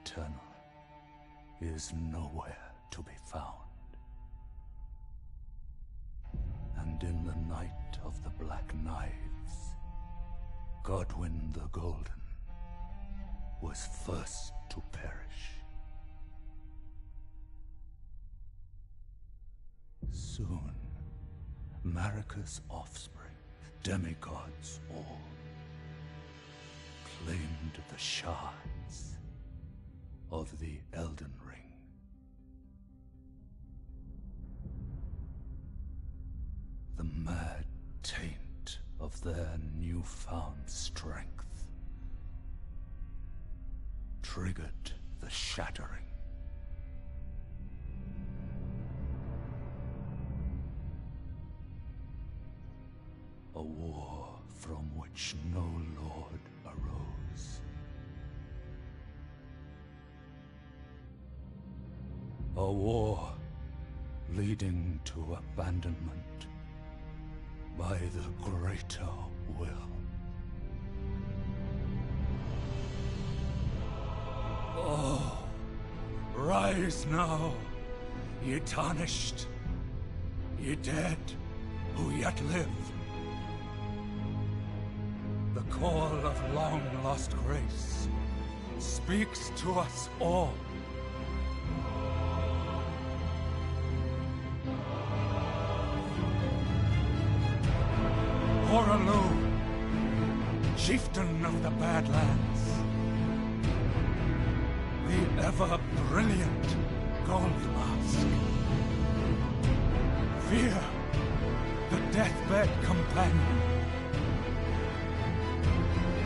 eternal is nowhere to be found. And in the night of the Black Knives, Godwyn the Golden was first to perish. Soon, Marika's offspring, demigods all, claimed the shards of the Elden Ring. The mad taint of their newfound strength triggered the shattering. A war from which no lord arose. A war leading to abandonment by the greater will. Oh, rise now, ye tarnished, ye dead who yet live. The call of long-lost grace speaks to us all. Horalu, chieftain of the Badlands, the ever-brilliant Gold Mask. Fear, the deathbed companion,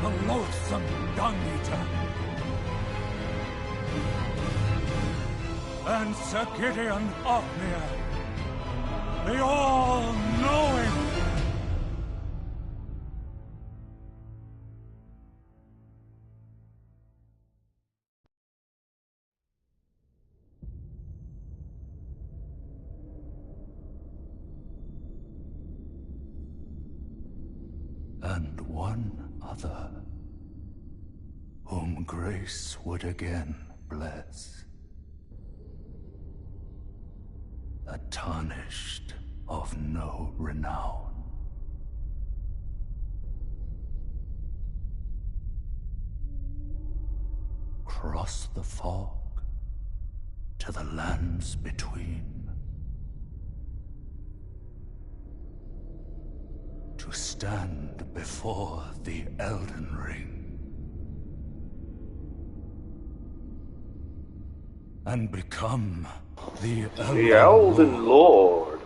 the loathsome dung-eater, and Sir Gideon Ofnir, the all-knowing. And one other, whom grace would again bless. A tarnished of no renown. Cross the fog to the lands between. To stand before the Elden Ring and become the Elden Lord.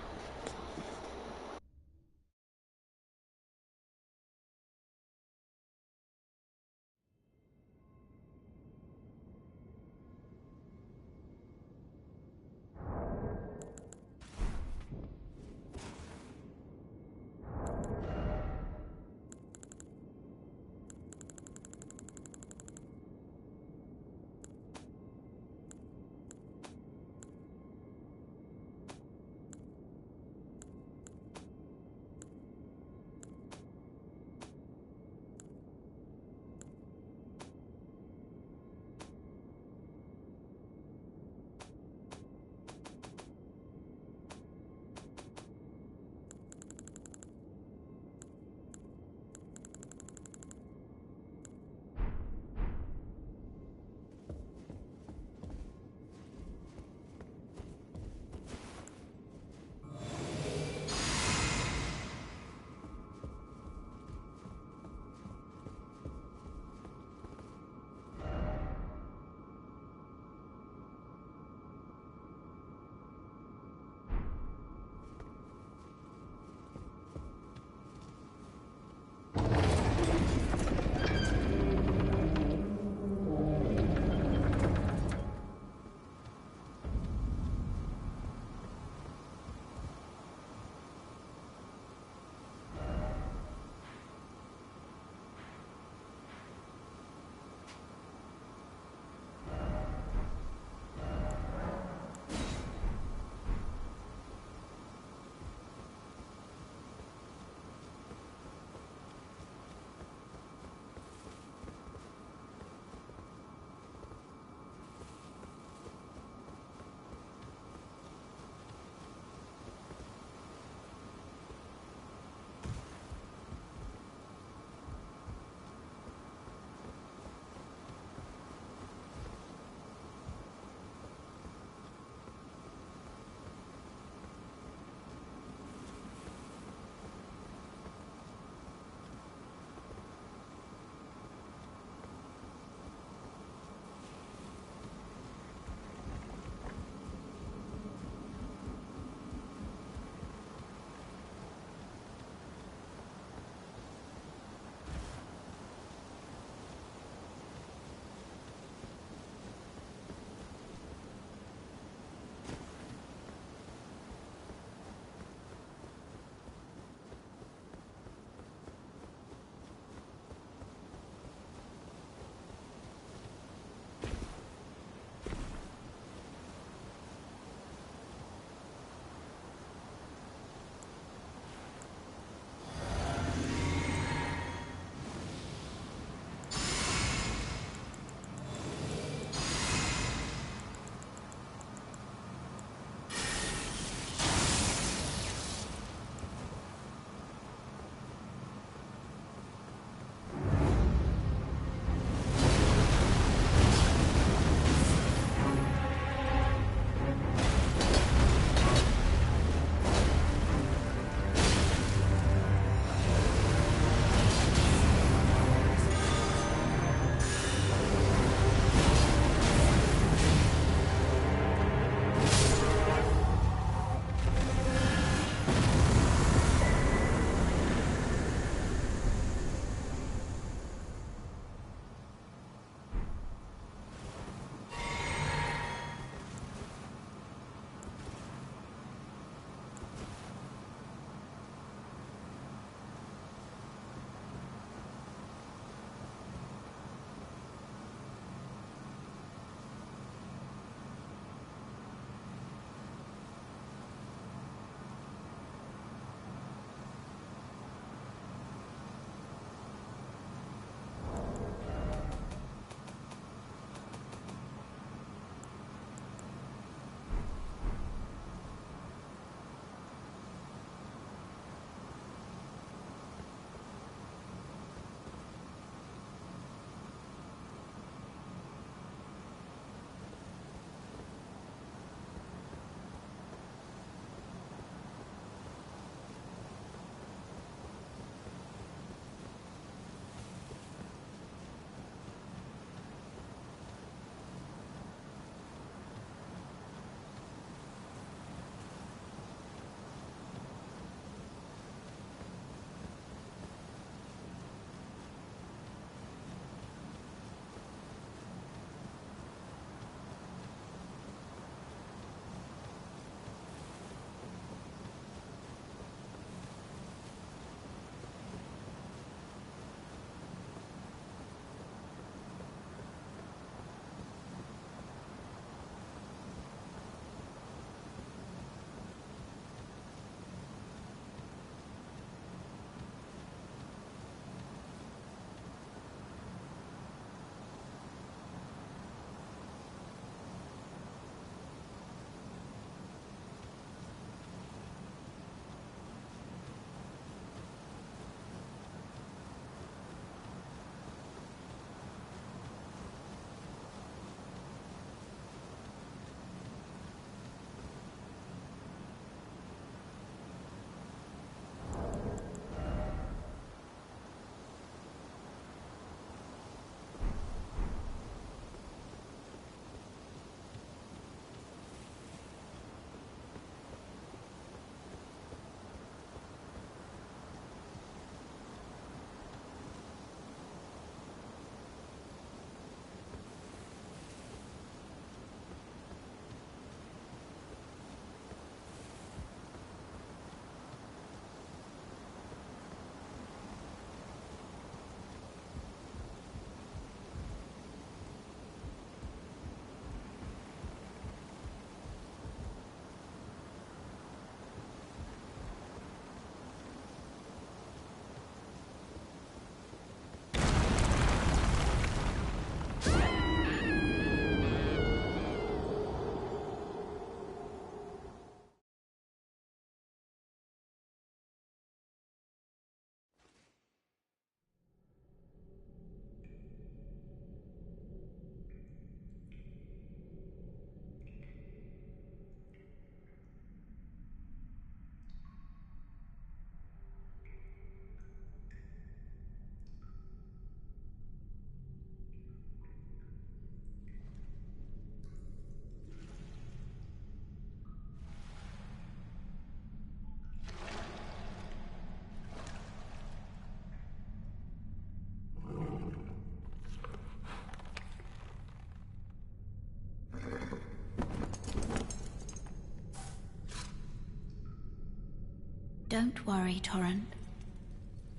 Don't worry, Torrent.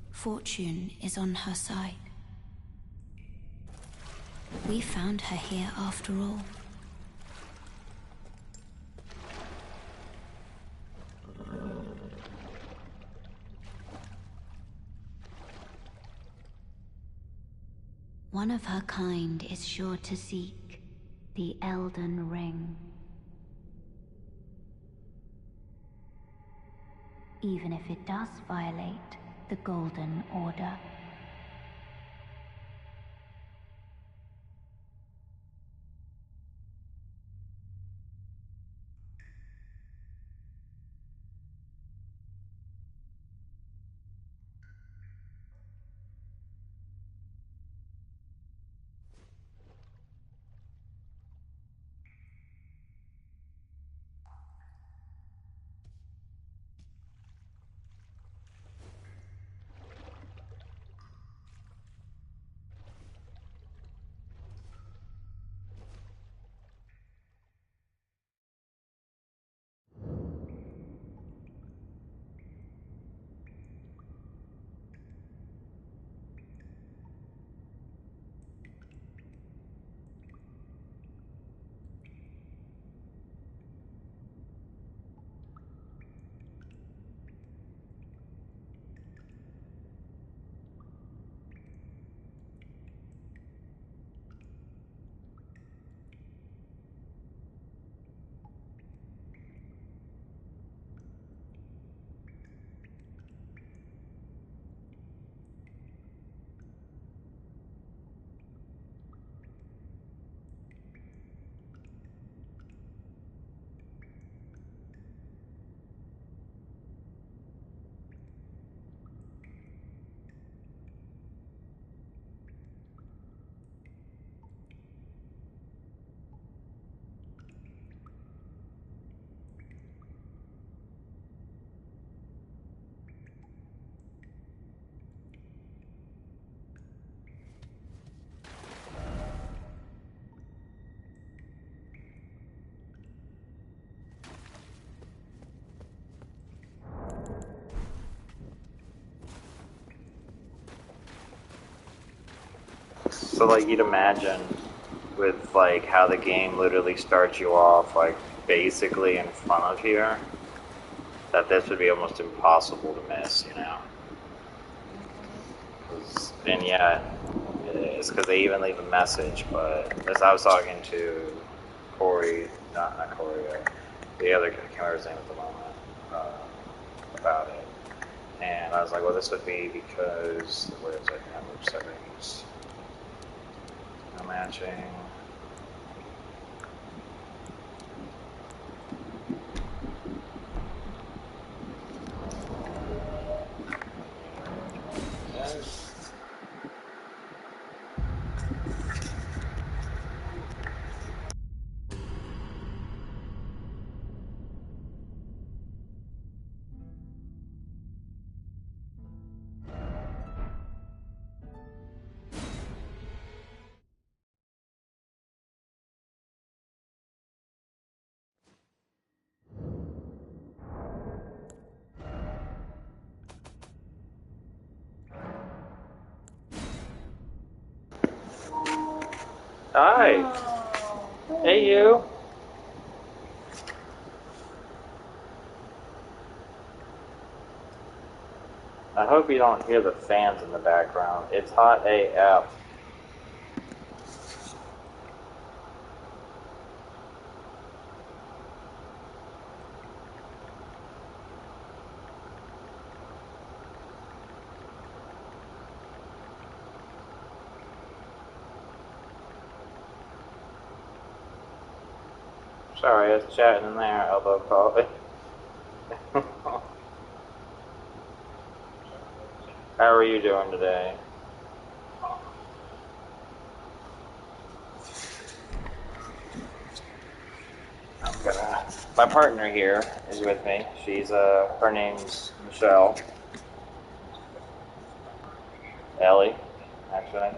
Fortune is on her side. We found her here after all. One of her kind is sure to seek the Elden Ring. Even if it does violate the Golden Order. So, like, you'd imagine with, like, how the game literally starts you off, like, basically in front of here, that this would be almost impossible to miss, you know? And yeah, it's because they even leave a message, but as I was talking to Corey, not Corey, the other, I can't remember his name at the moment, about it. And I was like, well, this would be because, where is it? Network settings. No matching. Yes. Hi. Hey, you. I hope you don't hear the fans in the background. It's hot AF. Sorry, I was chatting in there, elbow coffee. How are you doing today? My partner here is with me. She's, her name's Michelle. Ellie, actually.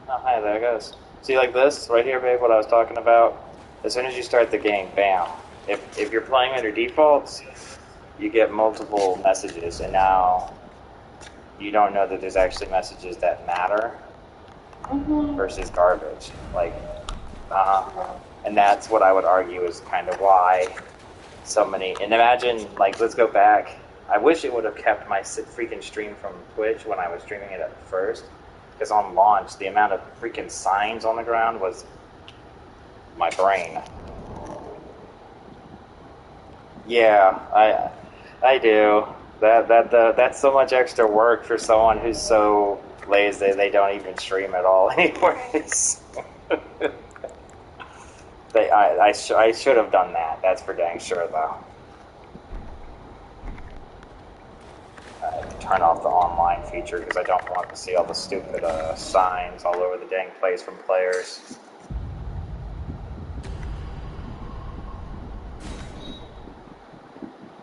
Oh, hi, there it goes. See, like this, right here, babe, what I was talking about? As soon as you start the game, bam. If you're playing under defaults, you get multiple messages, and now you don't know that there's actually messages that matter versus garbage. Like, and that's what I would argue is kind of why so many. And imagine, like, let's go back. I wish it would have kept my freaking stream from Twitch when I was streaming it at first, because on launch, the amount of freaking signs on the ground was my brain. Yeah, I do. That's so much extra work for someone who's so lazy they don't even stream at all anyways. I should have done that. That's for dang sure, though. I have to turn off the online feature because I don't want to see all the stupid signs all over the dang place from players.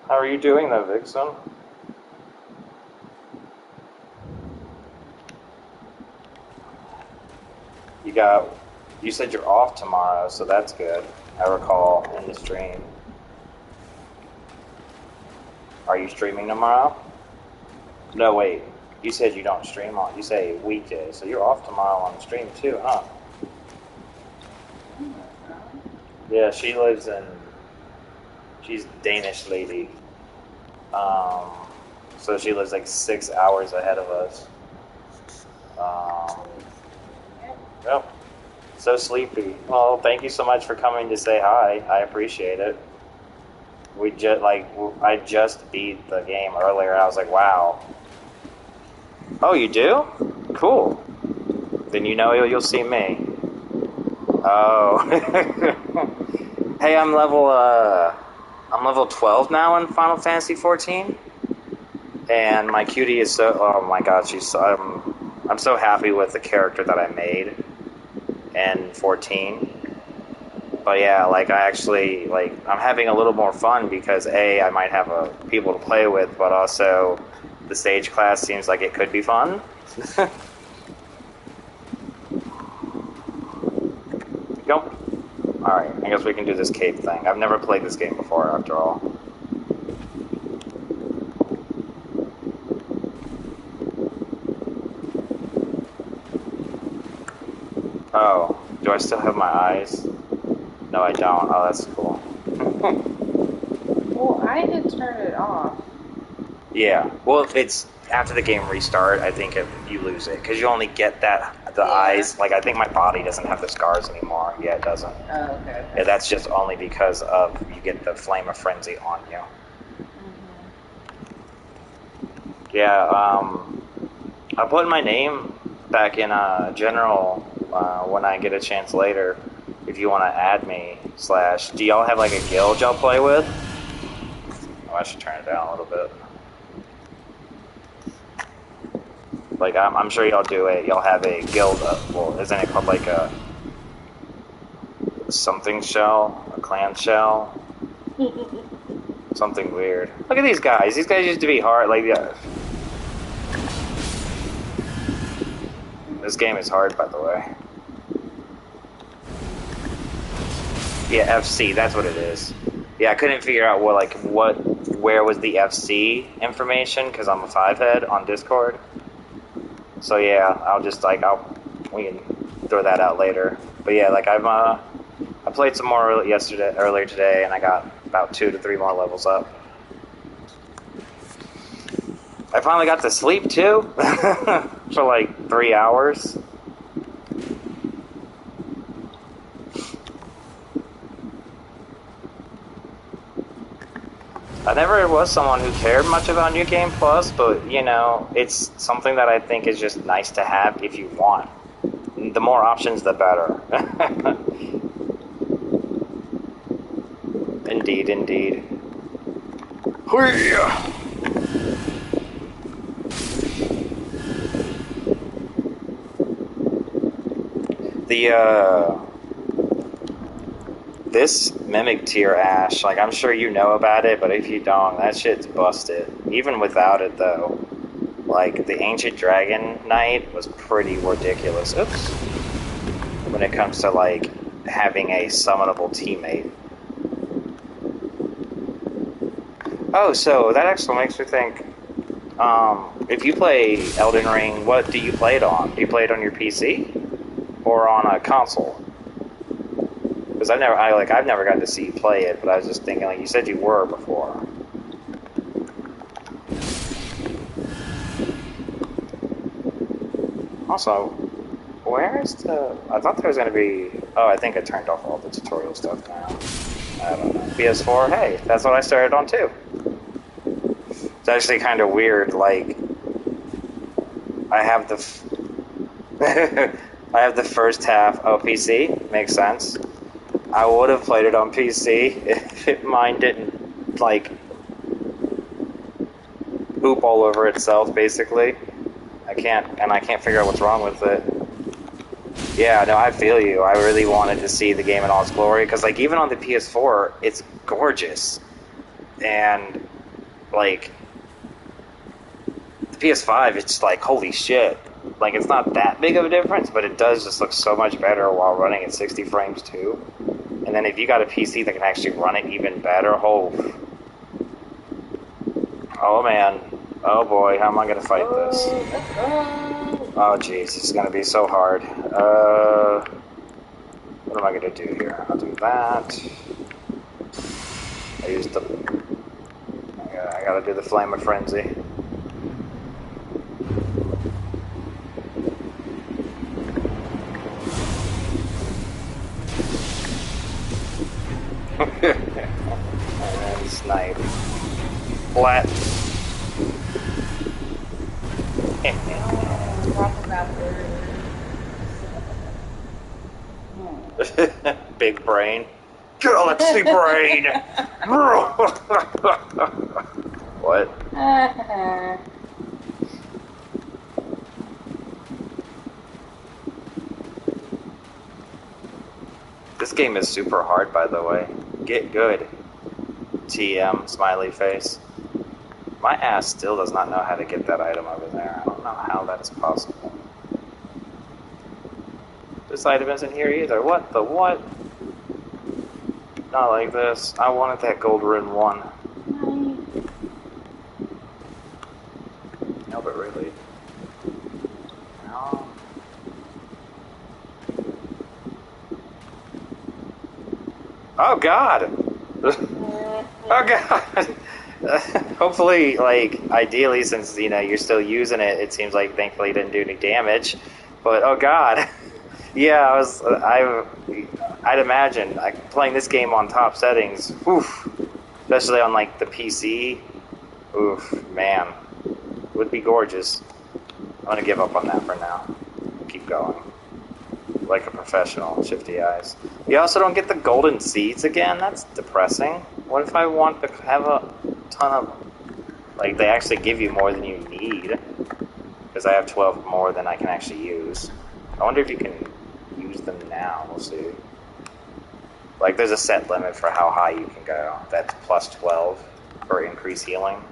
How are you doing though, Vixen? You said you're off tomorrow, so that's good. I recall in the stream. Are you streaming tomorrow? No, wait. You said you don't stream on. You say weekdays, so you're off tomorrow on the stream too, huh? Yeah, she lives in. She's a Danish lady. So she lives like 6 hours ahead of us. Yep. So sleepy. Well, thank you so much for coming to say hi. I appreciate it. I just beat the game earlier. I was like, wow. Oh, you do? Cool. Then you know you'll see me. Oh. Hey, I'm level 12 now in Final Fantasy 14. And my cutie is so, oh my god, I'm so happy with the character that I made in 14. But yeah, like I actually, like, I'm having a little more fun because A, I might have people to play with, but also the stage class seems like it could be fun. Nope. Alright, I guess we can do this cape thing. I've never played this game before, after all. Oh, do I still have my eyes? No, I don't. Oh, that's cool. Well, I did turn it off. Yeah. Well, if it's after the game restart, I think you lose it. Because you only get the eyes. Like, I think my body doesn't have the scars anymore. Yeah, it doesn't. Oh, okay. Yeah, that's just only because of you get the Flame of Frenzy on you. Mm-hmm. Yeah, I'll put my name back in general when I get a chance later. If you want to add me, / do y'all have like a guild y'all play with? Oh, I should turn it down a little bit. Like, I'm sure y'all do it. Y'all have a guild, well, isn't it called like a something shell? A clan shell? Something weird. Look at these guys. These guys used to be hard. Like, yeah. This game is hard, by the way. Yeah, FC, that's what it is. Yeah, I couldn't figure out where was the FC information, because I'm a 5-head on Discord. So yeah, we can throw that out later. But yeah, like I played some more earlier today, and I got about 2 to 3 more levels up. I finally got to sleep too, for like 3 hours. I never was someone who cared much about New Game Plus, but, you know, it's something that I think is just nice to have if you want. The more options, the better. Indeed, indeed. This Mimic Tier Ash, like, I'm sure you know about it, but if you don't, that shit's busted. Even without it, though, like, the Ancient Dragon Knight was pretty ridiculous. Oops. When it comes to, like, having a summonable teammate. Oh, so that actually makes me think. If you play Elden Ring, what do you play it on? Do you play it on your PC or on a console? Because I've never gotten to see you play it, but I was just thinking, like you said, you were before. Also, where is the? I thought there was going to be. Oh, I think I turned off all the tutorial stuff now. I don't know. PS4. Hey, that's what I started on too. It's actually kind of weird. Like, I have the. I have the first half. Oh, PC makes sense. I would have played it on PC if mine didn't like poop all over itself. Basically, I can't figure out what's wrong with it. Yeah, no, I feel you. I really wanted to see the game in all its glory because, like, even on the PS4, it's gorgeous, and like the PS5, it's like holy shit. Like, it's not that big of a difference, but it does just look so much better while running at 60 frames too. And then if you got a PC that can actually run it even better, oh man, oh boy, how am I gonna fight this? Oh jeez, it's gonna be so hard. What am I gonna do here? I'll do that. I gotta do the Flame of Frenzy. And snipe. Flat. Big brain. Galaxy brain! What? This game is super hard, by the way. Get good. TM, smiley face. My ass still does not know how to get that item over there. I don't know how that is possible. This item isn't here either. What the what? Not like this. I wanted that gold rune one. No, but really. No. Oh god! Oh god! Hopefully, like, ideally, since, you know, you're still using it, it seems like thankfully it didn't do any damage. But, oh god. Yeah, I'd imagine, like, playing this game on top settings, oof, especially on, like, the PC, oof, man, would be gorgeous. I'm gonna give up on that for now. Keep going. Like a professional, shifty eyes. You also don't get the golden seeds again? That's depressing. What if I want to have a ton of... Like, they actually give you more than you need. Because I have 12 more than I can actually use. I wonder if you can use them now. We'll see. Like, there's a set limit for how high you can go. That's plus 12 for increased healing.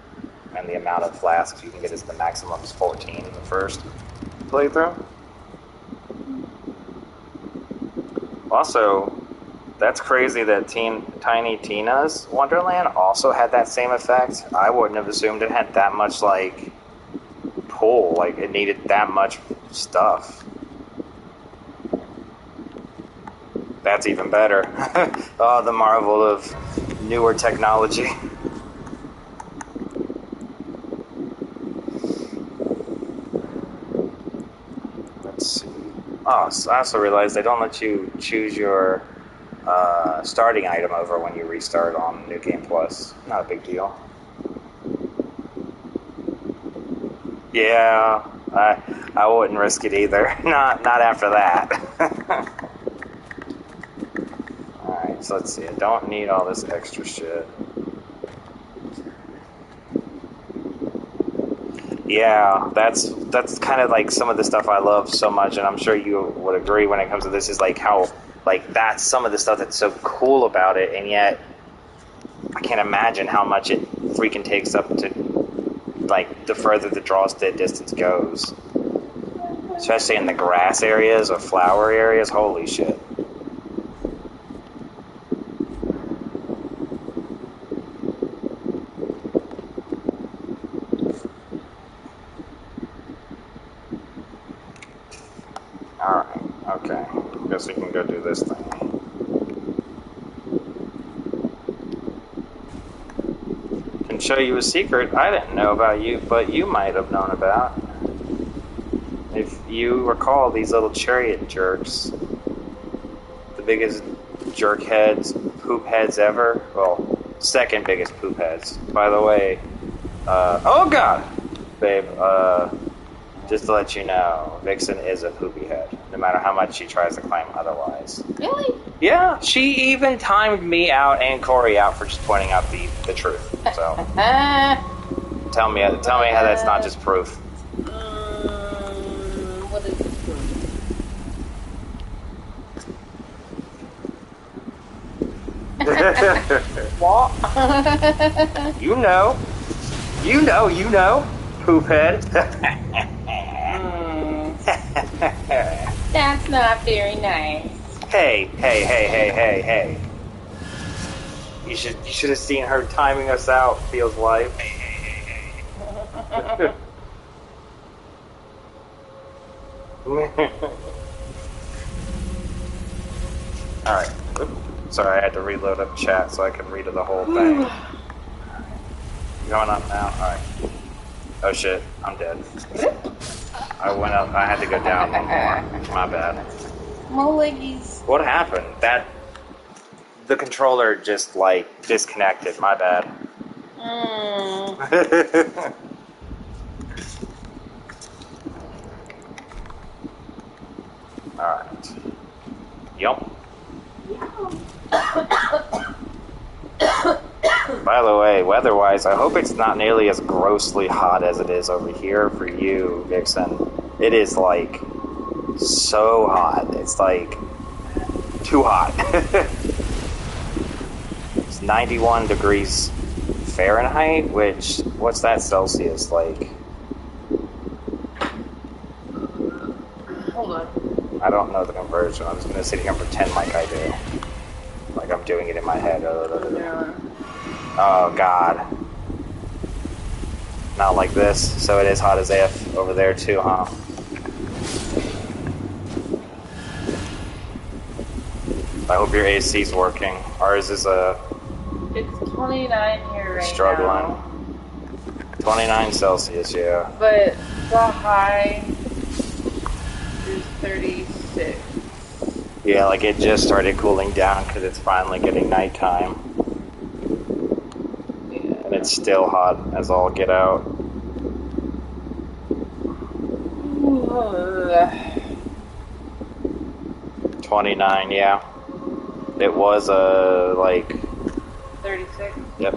And the amount of flasks you can get is the maximum is 14 in the first playthrough. Also, that's crazy that Tiny Tina's Wonderland also had that same effect. I wouldn't have assumed it had that much, like, pull. Like, it needed that much stuff. That's even better. Oh, the marvel of newer technology. Let's see. Oh, so I also realized they don't let you choose your starting item over when you restart on New Game Plus. Not a big deal. Yeah, I wouldn't risk it either. Not after that. Alright, so let's see. I don't need all this extra shit. Yeah, that's kind of like some of the stuff I love so much, and I'm sure you would agree when it comes to this, is like how, like, that's some of the stuff that's so cool about it, and yet I can't imagine how much it freaking takes up to, like, the further the draw distance goes. Especially in the grass areas or flower areas, holy shit. go do this thing. Can show you a secret I didn't know about you, but you might have known about. If you recall these little chariot jerks, the biggest jerk heads, poop heads ever. Well, second biggest poop heads. By the way, oh god! Babe, just to let you know, Vixen is a poopy head, no matter how much she tries to claim otherwise. Really? Yeah, she even timed me out and Corey out for just pointing out the truth. So, tell me how that's not just proof. What is this proof? What? You know, poop head. That's not very nice. Hey. You should have seen her timing us out, feels like. Hey. Alright. Sorry, I had to reload up chat so I could read the whole thing. Going up now? Alright. Oh shit, I'm dead. I went up, I had to go down one more. My bad. My leggies. What happened? The controller just, like, disconnected. My bad. Alright. Yup. By the way, weather-wise, I hope it's not nearly as grossly hot as it is over here for you, Vixen. It is, like, so hot. It's, like, too hot. It's 91 degrees Fahrenheit, which, what's that Celsius, like? Hold on. I don't know the conversion. I'm just going to sit here and pretend like I do. Like I'm doing it in my head. Oh, God. Not like this. So it is hot as F over there, too, huh? I hope your AC's working. Ours is It's 29 here right struggling. now. 29 Celsius, yeah. But the high is 36. Yeah, like it just started cooling down because it's finally getting nighttime. Yeah. And it's still hot as all get out. 29, yeah. It was, like... 36. Yep.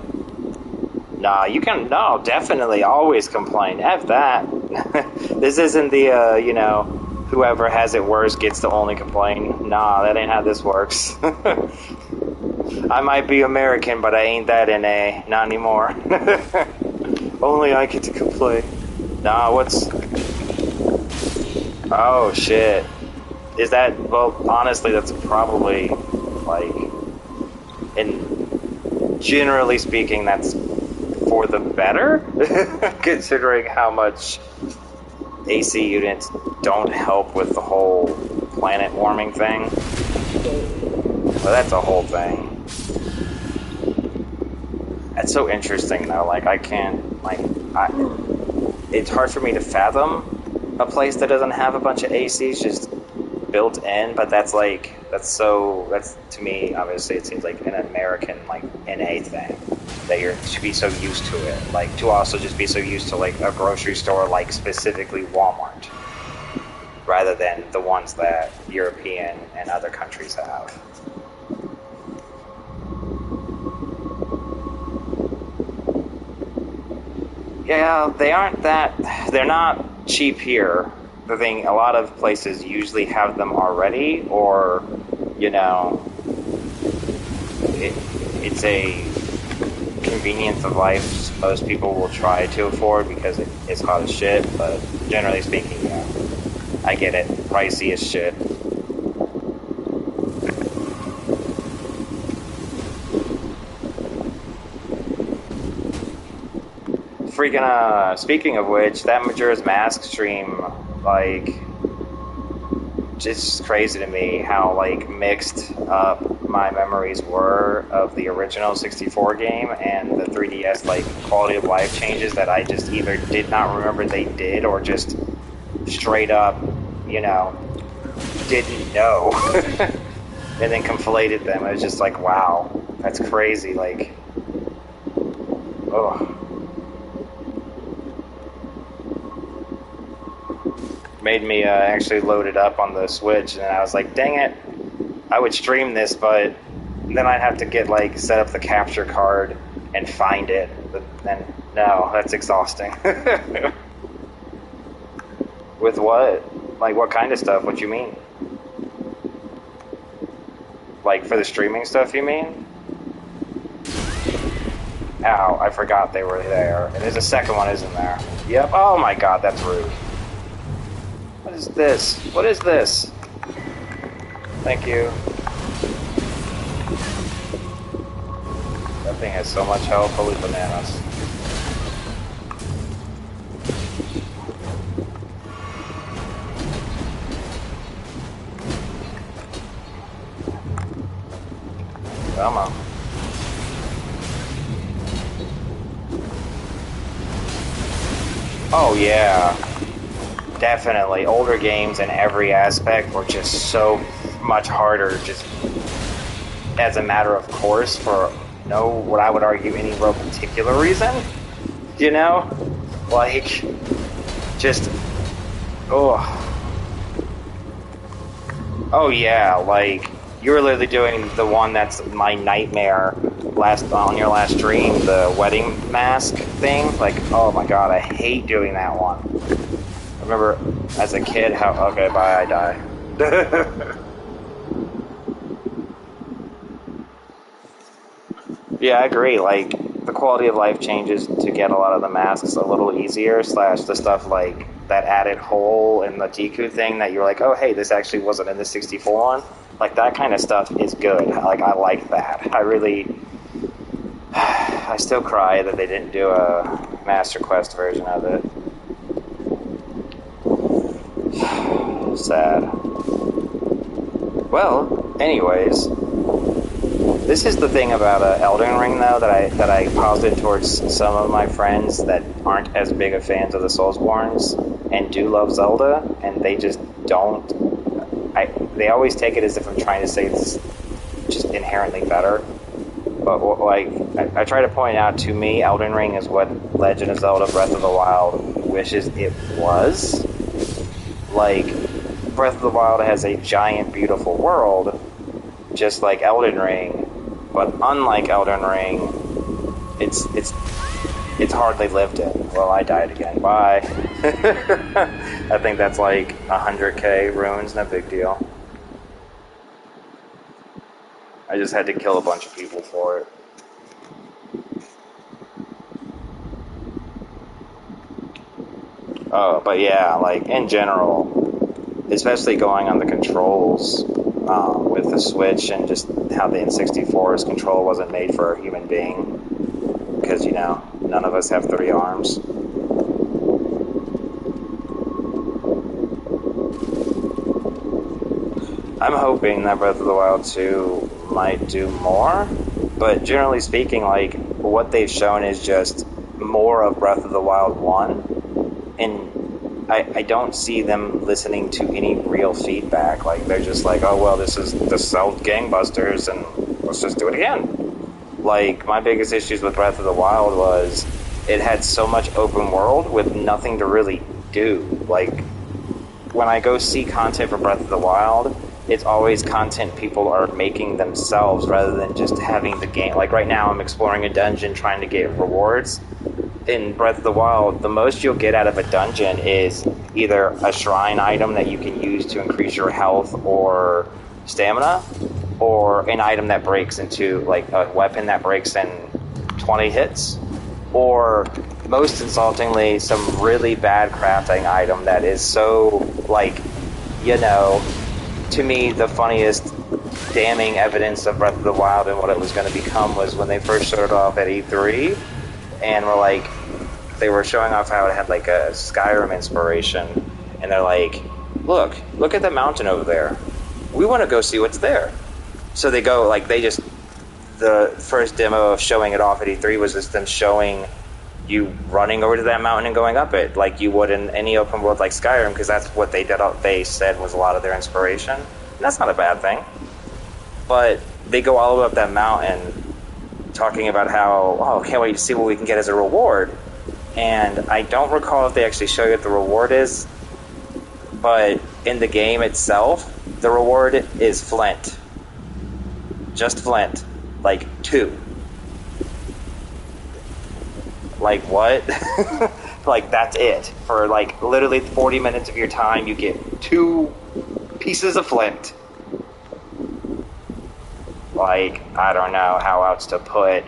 Nah, no, definitely always complain. F that. This isn't the, you know, whoever has it worse gets to only complain. Nah, that ain't how this works. I might be American, but I ain't that NA. Not anymore. Only I get to complain. Nah, what's... Oh, shit. Is that... Well, honestly, that's probably, like... Generally speaking, that's for the better, considering how much AC units don't help with the whole planet warming thing. Well, that's a whole thing. That's so interesting, though. Like, I can't, like, it's hard for me to fathom a place that doesn't have a bunch of ACs just built in, but that's like, that's to me, obviously, it seems like an American, like, NA thing, that you should be so used to it, like, to also just be so used to, like, a grocery store, like, specifically Walmart, rather than the ones that European and other countries have. Yeah, they're not cheap here. The thing, a lot of places usually have them already, or, you know, it's a convenience of life most people will try to afford because it's hot as shit, but generally speaking, yeah, I get it. Pricey as shit. Freaking, speaking of which, that Majora's Mask stream, like, just crazy to me how like mixed up my memories were of the original 64 game and the 3DS, like quality of life changes that I just either did not remember they did or just straight up, you know, didn't know. And then conflated them. It was just like, wow, that's crazy. Like, oh. Made me actually load it up on the Switch, and I was like, dang it, I would stream this, but then I'd have to get, like, set up the capture card and find it. But then, no, that's exhausting. With what? Like, what kind of stuff? What you mean? Like, for the streaming stuff, you mean? Ow, I forgot they were there. And there's a second one, isn't there? Yep. Oh my god, that's rude. What is this? What is this? Thank you. That thing has so much health, holy bananas. Come on. Oh yeah. Definitely. Older games in every aspect were just so much harder, just as a matter of course, for no, what I would argue, any real particular reason. You know? Like, just, oh. Oh yeah, like, you were literally doing the one that's my nightmare on your last stream, the wedding mask thing. Like, oh my god, I hate doing that one. I remember as a kid how, okay, bye, I die. Yeah, I agree. Like, the quality of life changes to get a lot of the masks a little easier, slash the stuff like that added hole in the Deku thing that you're like, oh, hey, this actually wasn't in the 64 one. Like, that kind of stuff is good. Like, I like that. I really... I still cry that they didn't do a Master Quest version of it. Sad. Well, anyways, this is the thing about Elden Ring, though, that I posited towards some of my friends that aren't as big of fans of the Soulsborns and do love Zelda, and they just don't. They always take it as if I'm trying to say it's just inherently better. But like, I try to point out, to me, Elden Ring is what Legend of Zelda Breath of the Wild wishes it was. Like, Breath of the Wild has a giant, beautiful world, just like Elden Ring, but unlike Elden Ring, it's hardly lived in. Well, I died again. Bye. I think that's like 100k runes, no big deal. I just had to kill a bunch of people for it. Oh, but yeah, like, in general, especially going on the controls with the Switch and just how the N64's control wasn't made for a human being. Because, you know, none of us have 3 arms. I'm hoping that Breath of the Wild 2 might do more, but generally speaking, like, what they've shown is just more of Breath of the Wild 1, and I don't see them listening to any real feedback. Like, they're just like, oh, well, this sold gangbusters, and let's just do it again. Like, my biggest issues with Breath of the Wild was it had so much open world with nothing to really do. Like, when I go see content for Breath of the Wild, it's always content people are making themselves rather than just having the game. Like, right now I'm exploring a dungeon trying to get rewards. In Breath of the Wild, the most you'll get out of a dungeon is either a shrine item that you can use to increase your health or stamina, or an item that breaks into, like, a weapon that breaks in 20 hits, or, most insultingly, some really bad crafting item that is so, like, you know, to me, the funniest damning evidence of Breath of the Wild and what it was going to become was when they first showed off at E3, and were like, they were showing off how it had like a Skyrim inspiration, and they're like, look at the mountain over there. We want to go see what's there. So they go, like, the first demo of showing it off at E3 was just them showing you running over to that mountain and going up it, like you would in any open world like Skyrim, because that's what they said was a lot of their inspiration. And that's not a bad thing. But they go all the way up that mountain talking about how, oh, can't wait to see what we can get as a reward. And I don't recall if they actually show you what the reward is, but in the game itself, the reward is flint. Just flint. Like 2. Like, what? Like, that's it. For, like, literally 40 minutes of your time, you get 2 pieces of flint. Like, I don't know how else to put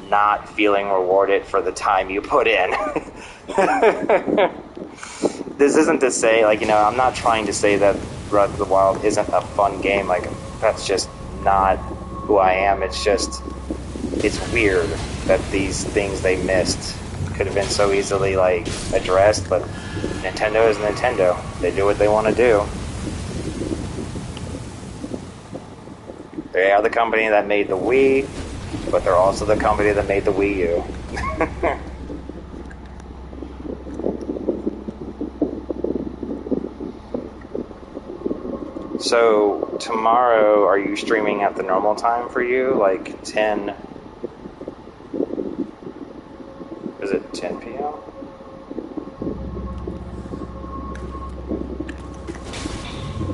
not feeling rewarded for the time you put in. This isn't to say, like, you know, I'm not trying to say that Breath of the Wild isn't a fun game. Like, that's just not who I am. It's just, it's weird that these things they missed could have been so easily, like, addressed, but Nintendo is Nintendo. They do what they want to do. They are the company that made the Wii, but they're also the company that made the Wii U. So, tomorrow, are you streaming at the normal time for you? Like 10... Is it 10 p.m.?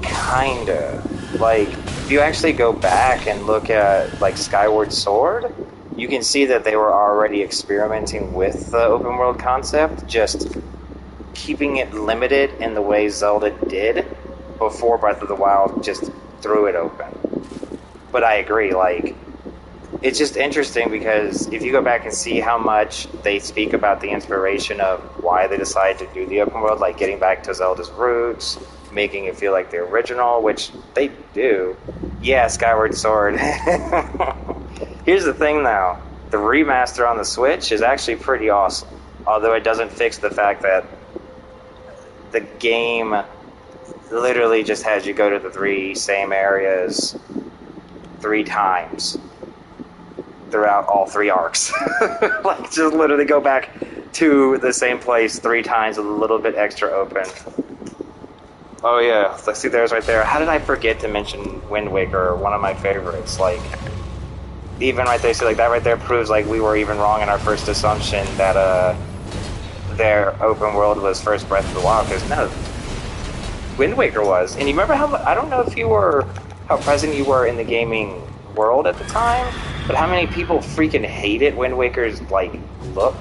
Kinda. Like, if you actually go back and look at, like, Skyward Sword, you can see that they were already experimenting with the open world concept, just keeping it limited in the way Zelda did before Breath of the Wild just threw it open. But I agree, like, it's just interesting because if you go back and see how much they speak about the inspiration of why they decided to do the open world, like getting back to Zelda's roots, making it feel like the original, which they do. Yeah, Skyward Sword. Here's the thing, though. The remaster on the Switch is actually pretty awesome. Although it doesn't fix the fact that the game literally just has you go to the 3 same areas 3 times throughout all 3 arcs. Like, just literally go back to the same place 3 times with a little bit extra open. Oh yeah, let's see, there's right there. How did I forget to mention Wind Waker, one of my favorites? Like, even right there, see, like, that right there proves, like, we were even wrong in our first assumption that, their open world was first Breath of the Wild, because no, Wind Waker was. And you remember how, I don't know if you were, how present you were in the gaming world at the time, but how many people freaking hated Wind Waker's, like, look?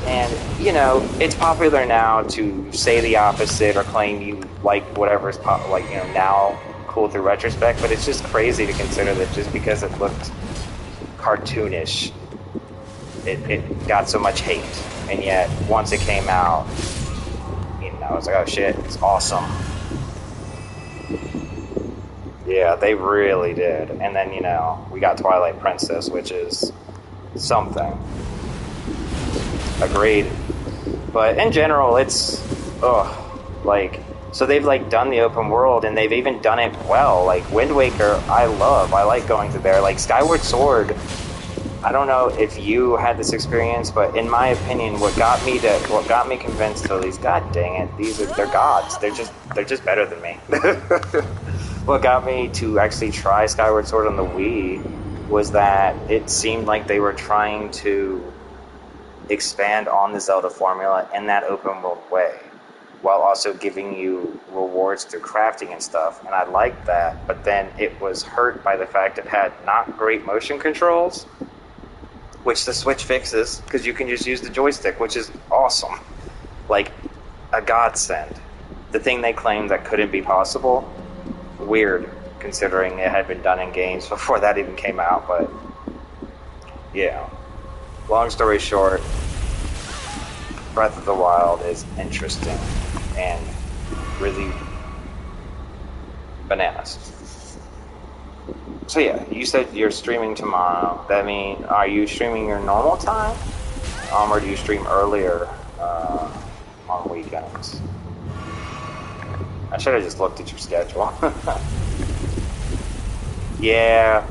And, you know, it's popular now to say the opposite or claim you like whatever is, like, you know, now cool through retrospect, but it's just crazy to consider that just because it looked cartoonish, it got so much hate. And yet, once it came out, you know, it's like, oh shit, it's awesome. Yeah, they really did. And then, you know, we got Twilight Princess, which is something. Agreed. But in general, it's, like, so they've, like, done the open world, and they've even done it well. Like, Wind Waker, I like going to there. Like, Skyward Sword, I don't know if you had this experience, but in my opinion, what got me convinced to these, god dang it, they're gods. They're just better than me. What got me to actually try Skyward Sword on the Wii was that it seemed like they were trying to expand on the Zelda formula in that open world way, while also giving you rewards through crafting and stuff, and I liked that, but then it was hurt by the fact it had not great motion controls, which the Switch fixes, because you can just use the joystick, which is awesome. Like, a godsend. The thing they claimed that couldn't be possible, weird, considering it had been done in games before that even came out, but yeah. Long story short, Breath of the Wild is interesting and really bananas. So yeah, you said you're streaming tomorrow. That mean, are you streaming your normal time? Or do you stream earlier on weekends? I should have just looked at your schedule. Yeah,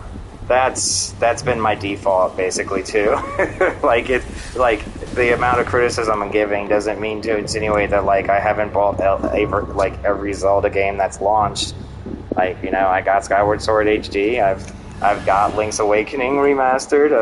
that's been my default basically too. Like the amount of criticism I'm giving doesn't mean to insinuate that like I haven't bought every Zelda game that's launched. Like, you know, I got Skyward Sword HD. I've got Link's Awakening remastered.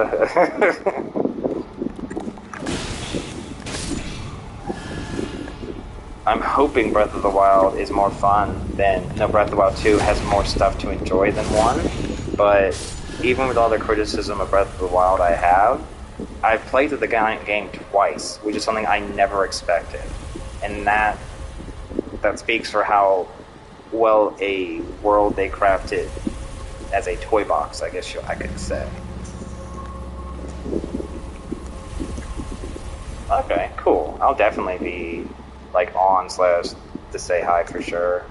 I'm hoping Breath of the Wild is more fun than... No, Breath of the Wild 2 has more stuff to enjoy than 1, but even with all the criticism of Breath of the Wild I've played through the game twice, which is something I never expected. And that speaks for how well a world they crafted as a toy box, I guess I could say. Okay, cool. I'll definitely be... like on / to say hi for sure.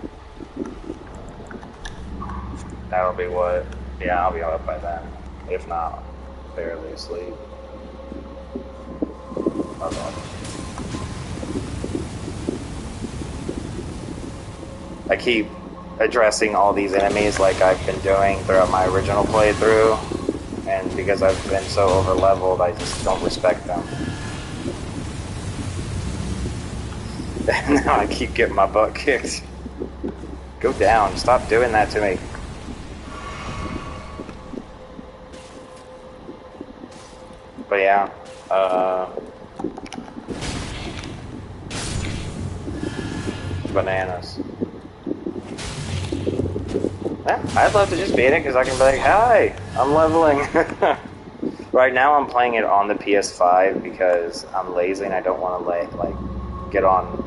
That'll be what? Yeah, I'll be up by then. If not, barely asleep. I keep addressing all these enemies like I've been doing throughout my original playthrough, and because I've been so over leveled, I just don't respect them. Now I keep getting my butt kicked. Go down. Stop doing that to me. But yeah, bananas. Yeah, I'd love to just beat it because I can be like, hi, I'm leveling. Right now I'm playing it on the PS5 because I'm lazy and I don't want to get on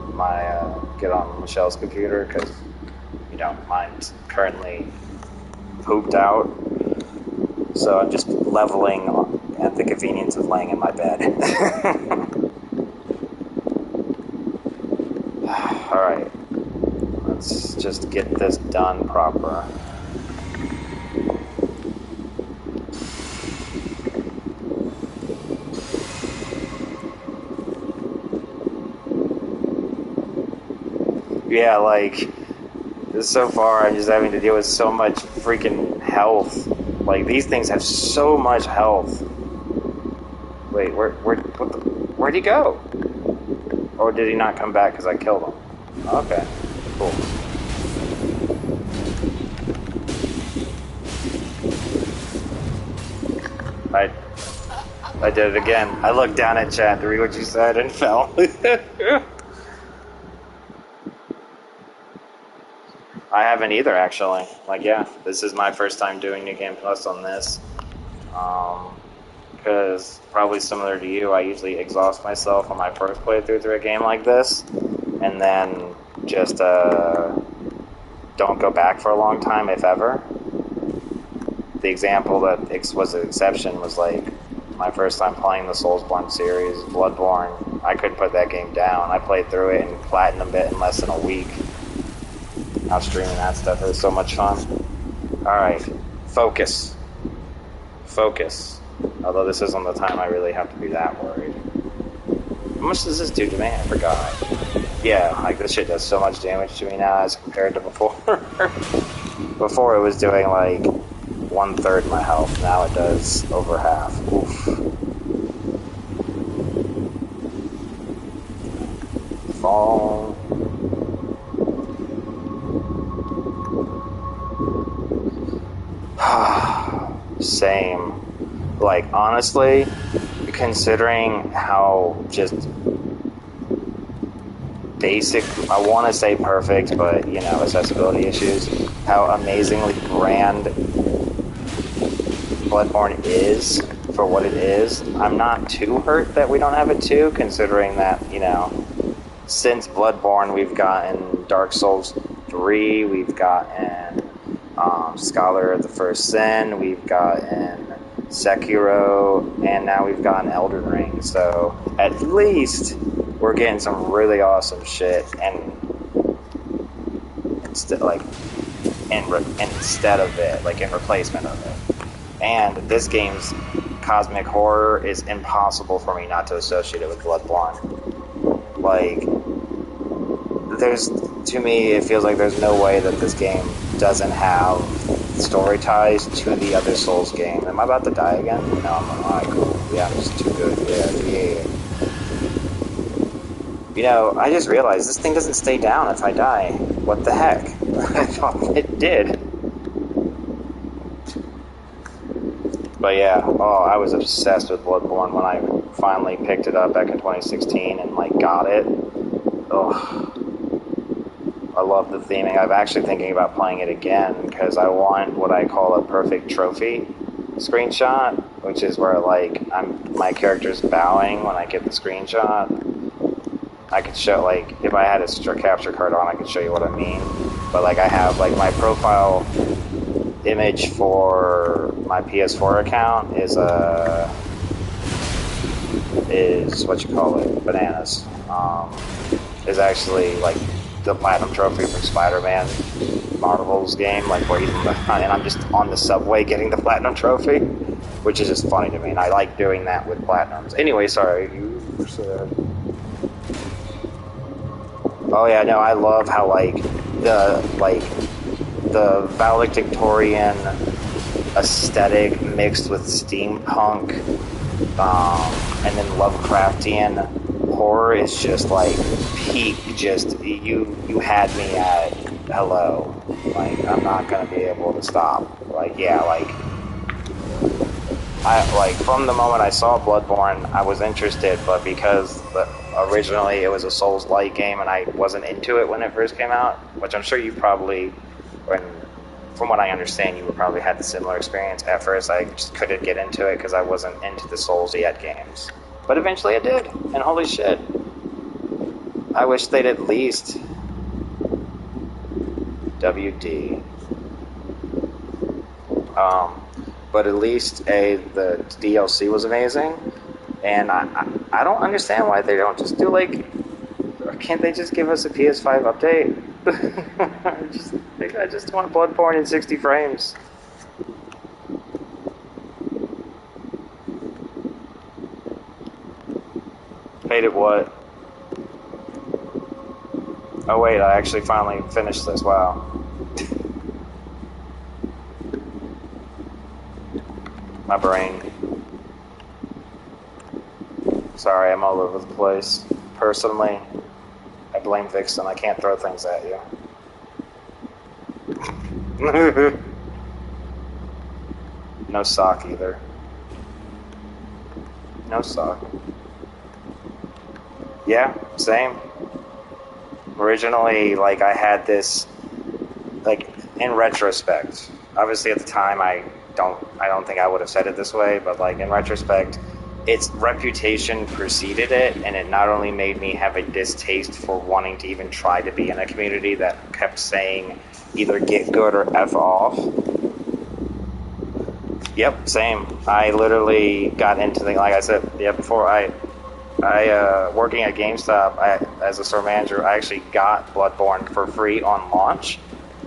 Michelle's computer because, you know, mine's currently pooped out. So I'm just leveling at the convenience of laying in my bed. Alright. Let's just get this done proper. Yeah, like, so far I'm just having to deal with so much freaking health. Like, these things have so much health. Wait, where'd he go? Or did he not come back because I killed him? Okay, cool. I did it again. I looked down at chat to read what you said and fell. I haven't either, actually. Like, yeah, this is my first time doing New Game Plus on this. Because, probably similar to you, I usually exhaust myself on my first playthrough through a game like this, and then just don't go back for a long time, if ever. The example that was an exception was, like, my first time playing the Soulsborne series, Bloodborne. I couldn't put that game down. I played through it and platinumed it in less than a week. Now streaming that stuff is so much fun. Alright, focus. Focus. Although this isn't the time I really have to be that worried. How much does this do to me? I forgot. Yeah, like this shit does so much damage to me now as compared to before. Before it was doing like 1/3 my health. Now it does over half. Oof. Fall. Same. Like, honestly, considering how just basic, I want to say perfect, but, you know, accessibility issues, how amazingly grand Bloodborne is for what it is, I'm not too hurt that we don't have it too, considering that, you know, since Bloodborne, we've gotten Dark Souls 3, we've gotten Scholar of the First Sin, we've gotten Sekiro, and now we've gotten Elden Ring. So at least we're getting some really awesome shit, and instead of it, like in replacement of it. And this game's cosmic horror is impossible for me not to associate it with Bloodborne. Like, there's, to me, it feels like there's no way that this game doesn't have story ties to the other Souls game. Am I about to die again? No, I'm not. Cool. Yeah, I'm just too good. Yeah. You know, I just realized this thing doesn't stay down if I die. What the heck? I thought it did. But yeah, I was obsessed with Bloodborne when I finally picked it up back in 2016 and, like, got it. Oh, I love the theming. I'm actually thinking about playing it again because I want what I call a perfect trophy screenshot, which is where, like, my character's bowing when I get the screenshot. I could show, like, if I had a capture card on, I could show you what I mean. But, like, I have, like, my profile image for my PS4 account is what you call it, bananas. Is actually, like, the platinum trophy from Spider-Man Marvel's game, like, where he's and I'm just on the subway getting the platinum trophy, which is just funny to me, and I like doing that with platinums. Anyway, sorry, you said... Oh yeah, no, I love how, like, the valedictorian aesthetic mixed with steampunk, and then Lovecraftian horror is just, like, peak, just, you had me at hello. Like, I'm not gonna be able to stop. Like, yeah, like, from the moment I saw Bloodborne, I was interested, but because originally it was a Souls-like game and I wasn't into it when it first came out, which I'm sure you probably, from what I understand, you probably had the similar experience. At first, I just couldn't get into it because I wasn't into the Souls-yet games. But eventually I did, and holy shit. I wish they'd at least... WD. But at least the DLC was amazing, and I don't understand why they don't just do, like, can't they just give us a PS5 update? I just want Bloodborne in 60 frames. Paid it what? Oh wait, I actually finally finished this, wow. My brain. Sorry, I'm all over the place. Personally, I blame Vixen. I can't throw things at you. No sock either. No sock. Yeah, same. Originally, like, I had this, like, in retrospect, obviously at the time I don't think I would have said it this way, but, like, in retrospect, its reputation preceded it, and it not only made me have a distaste for wanting to even try to be in a community that kept saying either get good or F off. Yep, same. I literally got into the, like I said, yeah, before I working at GameStop, as a store manager, I actually got Bloodborne for free on launch,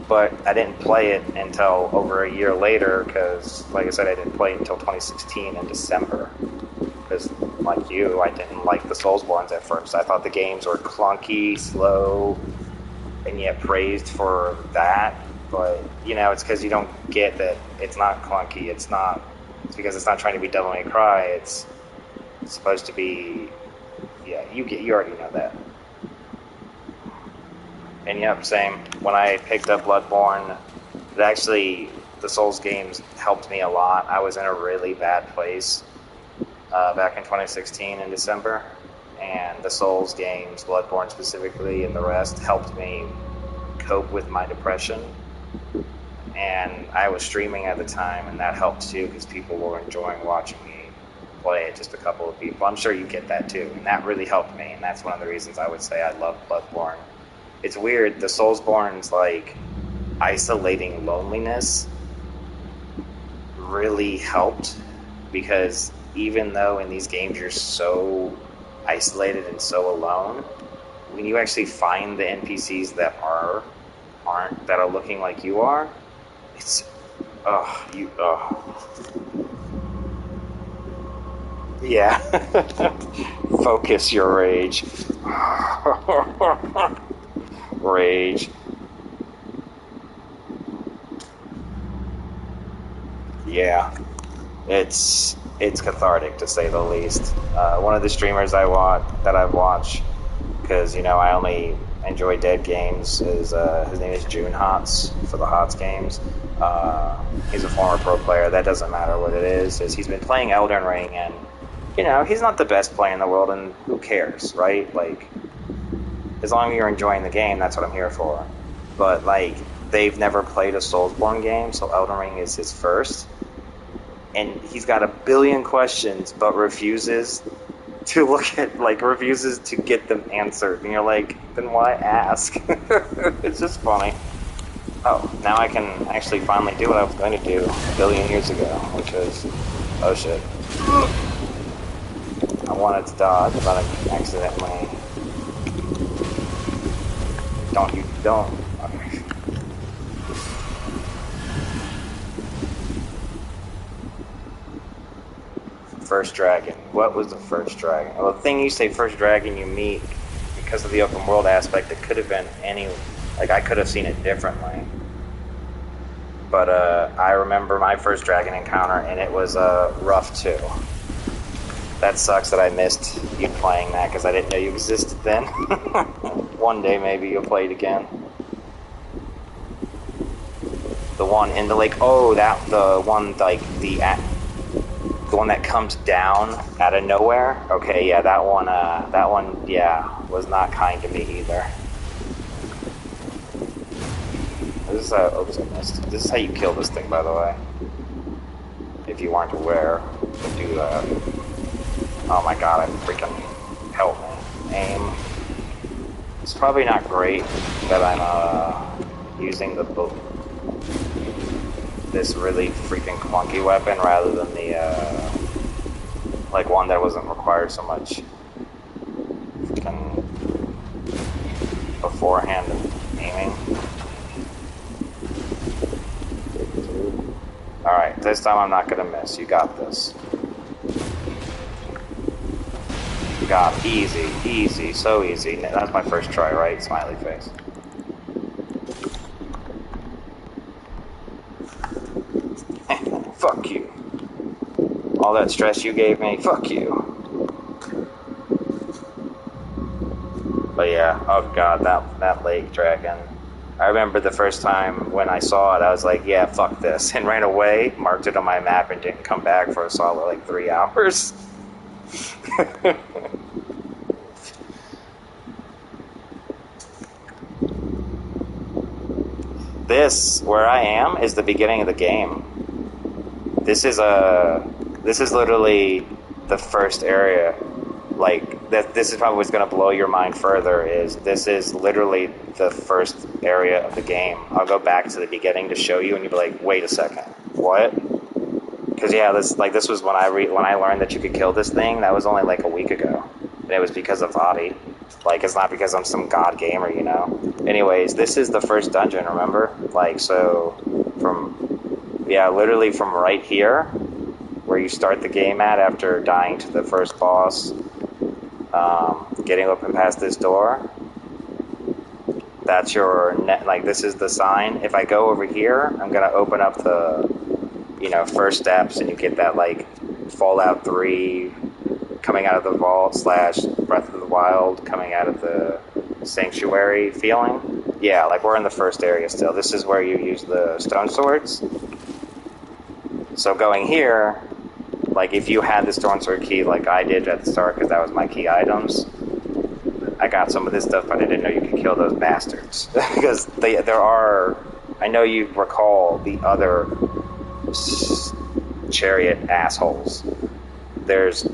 but I didn't play it until over a year later because, like I said, I didn't play it until 2016 in December. Because, like you, I didn't like the Soulsbornes at first. I thought the games were clunky, slow, and yet praised for that. But, you know, it's because you don't get that it's not clunky. It's because it's not trying to be Devil May Cry. It's supposed to be... Yeah, you already know that. And yep, same. When I picked up Bloodborne, the Souls games helped me a lot. I was in a really bad place back in 2016 in December, and the Souls games, Bloodborne specifically, and the rest helped me cope with my depression. And I was streaming at the time, and that helped too, because people were enjoying watching me play it, just a couple of people. I'm sure you get that too, and that really helped me, and that's one of the reasons I would say I love Bloodborne. It's weird, the Soulsborne's, like, isolating loneliness really helped, because even though in these games you're so isolated and so alone, when you actually find the NPCs that are looking like you are, it's yeah. Focus your rage. Rage. Yeah, it's cathartic to say the least. One of the streamers that I've watched, because I only enjoy dead games, is his name is June Hots for the Hots games. He's a former pro player. That doesn't matter what it is he's been playing Elden Ring, and he's not the best player in the world, and who cares, right? Like, as long as you're enjoying the game, that's what I'm here for. But like, they've never played a Soulsborne game, so Elden Ring is his first. And he's got a billion questions, but refuses to refuses to get them answered. And you're like, then why ask? It's just funny. Oh, now I can actually finally do what I was going to do a billion years ago, which was, oh shit. I wanted to dodge, but I accidentally... Don't. Okay. First dragon. What was the first dragon? Well, the thing you say first dragon you meet, because of the open world aspect, it could have been any... Like, I could have seen it differently. But, I remember my first dragon encounter, and it was, rough, too. That sucks that I missed you playing that, because I didn't know you existed then. One day, maybe, you'll play it again. The one in the lake... Oh, the one that comes down out of nowhere? Okay, yeah, that one, yeah, was not kind to me either. This is oops, I missed. This is how you kill this thing, by the way. If you weren't aware, to do that. Oh my god, I freaking... Help me. Aim. It's probably not great that I'm, using this really freaking clunky weapon rather than the, like one that wasn't required so much freaking beforehand aiming. Alright, this time I'm not gonna miss. You got this. You got easy, easy, so easy. That's my first try, right? Smiley face. Fuck you. All that stress you gave me, fuck you. But yeah, oh god, that lake dragon. I remember the first time when I saw it, I was like, yeah, fuck this, and ran away, marked it on my map, and didn't come back for a solid, like, 3 hours. This, where I am, is the beginning of the game. This is literally the first area. Like, this is probably what's going to blow your mind further, this is literally the first area of the game. I'll go back to the beginning to show you, and you'll be like, wait a second, what? Because, yeah, this was when I learned that you could kill this thing. That was only like a week ago. And it was because of Adi. Like, it's not because I'm some god gamer, Anyways, this is the first dungeon, remember? Like, so, literally from right here, where you start the game at after dying to the first boss, getting open past this door, that's your this is the sign. If I go over here, I'm gonna open up the, first steps, and you get that, like, Fallout 3 coming out of the vault / Breath of the Wild coming out of the sanctuary feeling. Yeah, like, we're in the first area still. This is where you use the stone swords. So going here, like, if you had the stone sword key like I did at the start, because that was my key items, I got some of this stuff, but I didn't know you could kill those bastards. Because there are... I know you recall the other chariot assholes. There's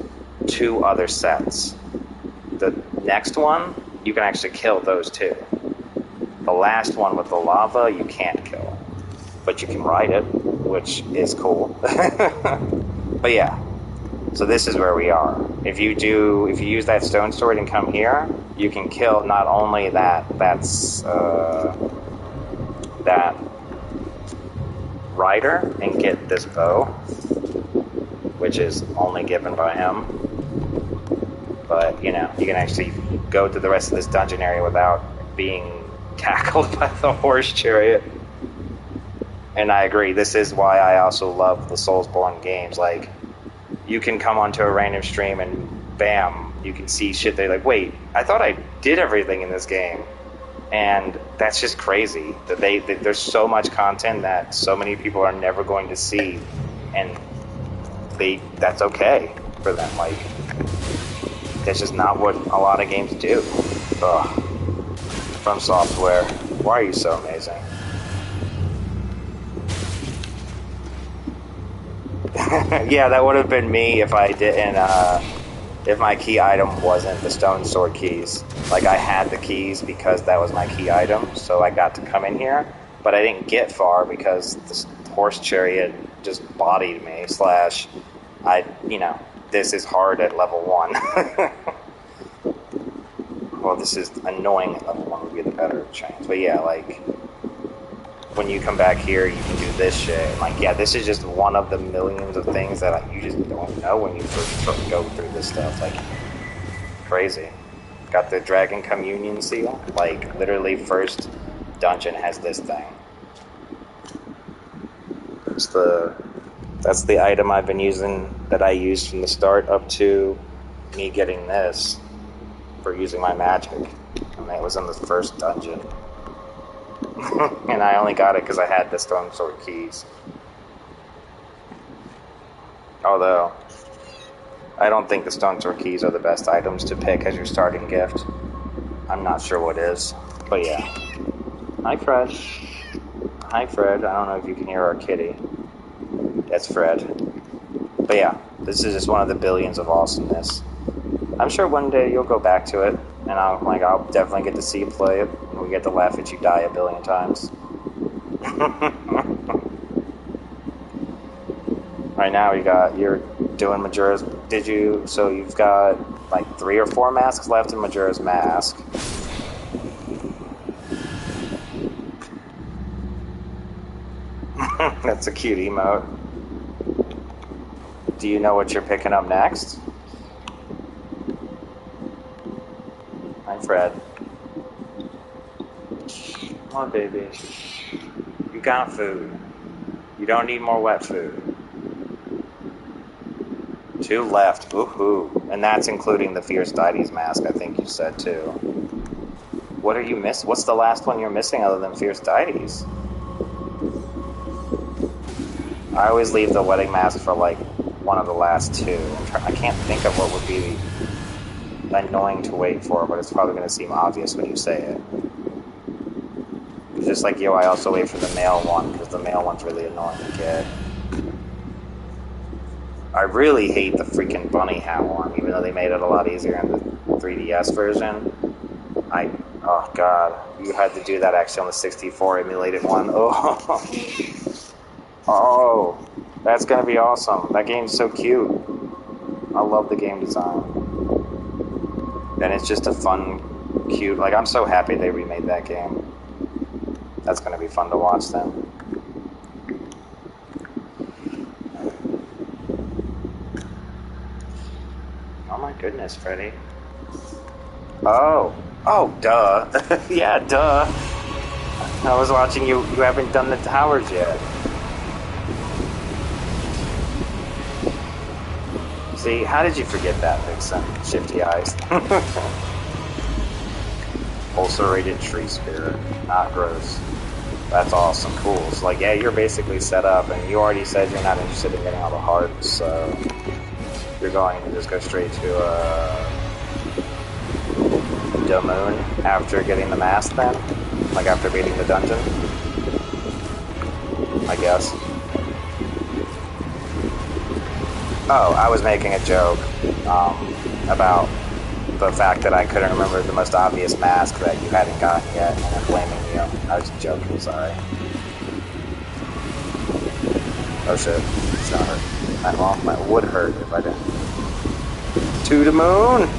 2 other sets. The next one, you can actually kill those 2. The last one with the lava, you can't kill. But you can ride it, which is cool. But yeah. So this is where we are. If you use that stone sword and come here, you can kill not only that rider and get this bow, which is only given by him. But, you can actually go to the rest of this dungeon area without being tackled by the horse chariot. And I agree, this is why I also love the Soulsborne games. Like, you can come onto a random stream and bam, you can see shit they're like, wait, I thought I did everything in this game. And that's just crazy. That there's so much content that so many people are never going to see. And that's okay for them. Like, that's just not what a lot of games do. Ugh. From Software, why are you so amazing? Yeah, that would have been me if I didn't, if my key item wasn't the stone sword keys. Like, I had the keys because that was my key item, so I got to come in here, but I didn't get far because this horse chariot just bodied me, this is hard at level 1. Well, this is annoying at level 1 would be the better change. But yeah, like, when you come back here, you can do this shit. And like, yeah, this is just one of the millions of things that you just don't know when you first go through this stuff. Like, crazy. Got the Dragon Communion seal. Like, literally first dungeon has this thing. That's the item I've been using, that I used from the start up to me getting this for using my magic. And it was in the first dungeon. And I only got it because I had the stone sword keys. Although, I don't think the stone sword keys are the best items to pick as your starting gift. I'm not sure what is. But yeah. Hi, Fred. Hi, Fred. I don't know if you can hear our kitty. That's Fred. But yeah, this is just one of the billions of awesomeness. I'm sure one day you'll go back to it, and I'll definitely get to see you play it, and we get to laugh at you die a billion times. Right now you're doing Majura's, so you've got like 3 or 4 masks left in Majura's mask. That's a cute emote. Do you know what you're picking up next? Hi, Fred. Come on, baby. You got food. You don't need more wet food. 2 left. Woohoo. And that's including the Fierce Deities mask, I think you said, too. What are you missing? What's the last one you're missing other than Fierce Deities? I always leave the wedding mask for, like, one of the last 2. I can't think of what would be annoying to wait for, but it's probably going to seem obvious when you say it. It's just like you, I also wait for the male one, because the male one's really annoying to get. I really hate the freaking bunny hat one, even though they made it a lot easier in the 3DS version. Oh god, you had to do that actually on the 64 emulated one. Oh, that's gonna be awesome. That game's so cute. I love the game design. And it's just a fun, cute, like, I'm so happy they remade that game. That's gonna be fun to watch then. Oh my goodness, Freddy. Oh, duh. Yeah, duh. I was watching you haven't done the towers yet. See, how did you forget that, Vixen? Shifty eyes. Ulcerated tree spirit. Not gross. That's awesome. Cool. So, like, yeah, you're basically set up, and you already said you're not interested in getting all the hearts, so you're going to just go straight to the moon after getting the mask then? Like, after beating the dungeon? I guess. Oh, I was making a joke about the fact that I couldn't remember the most obvious mask that you hadn't gotten yet, and I'm blaming you. I was joking, sorry. Oh shit, it's not hurt. Well, that would hurt if I didn't. To the moon!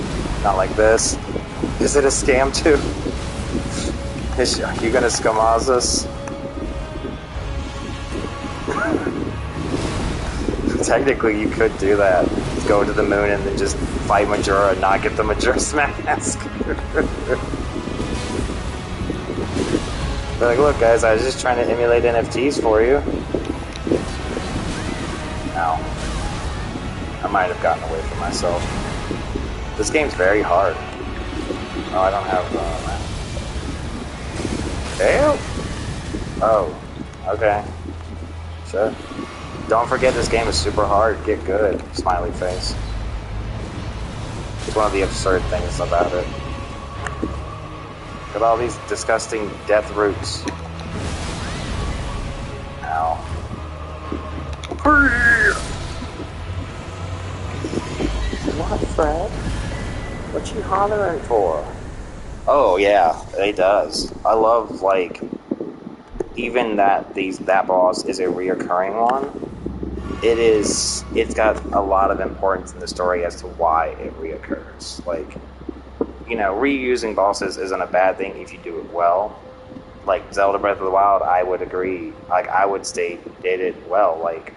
Not like this. Is it a scam too? Are you gonna scamaz us? Technically, you could do that. Go to the moon and then just fight Majora and not get the Majora's Mask. They're like, look guys, I was just trying to emulate NFTs for you. Ow. I might have gotten away from myself. This game's very hard. Oh, I don't have Damn! Oh, okay. Sure. Don't forget this game is super hard. Get good. Smiley face. It's one of the absurd things about it. Look at all these disgusting death roots. Ow. What, Fred? What you hollering for? Oh yeah, it does. I love, like, even that that boss is a reoccurring one. It's got a lot of importance in the story as to why it reoccurs. Like, you know, reusing bosses isn't a bad thing if you do it well. Like Zelda Breath of the Wild, I would agree. Like, I would state it did it well. Like,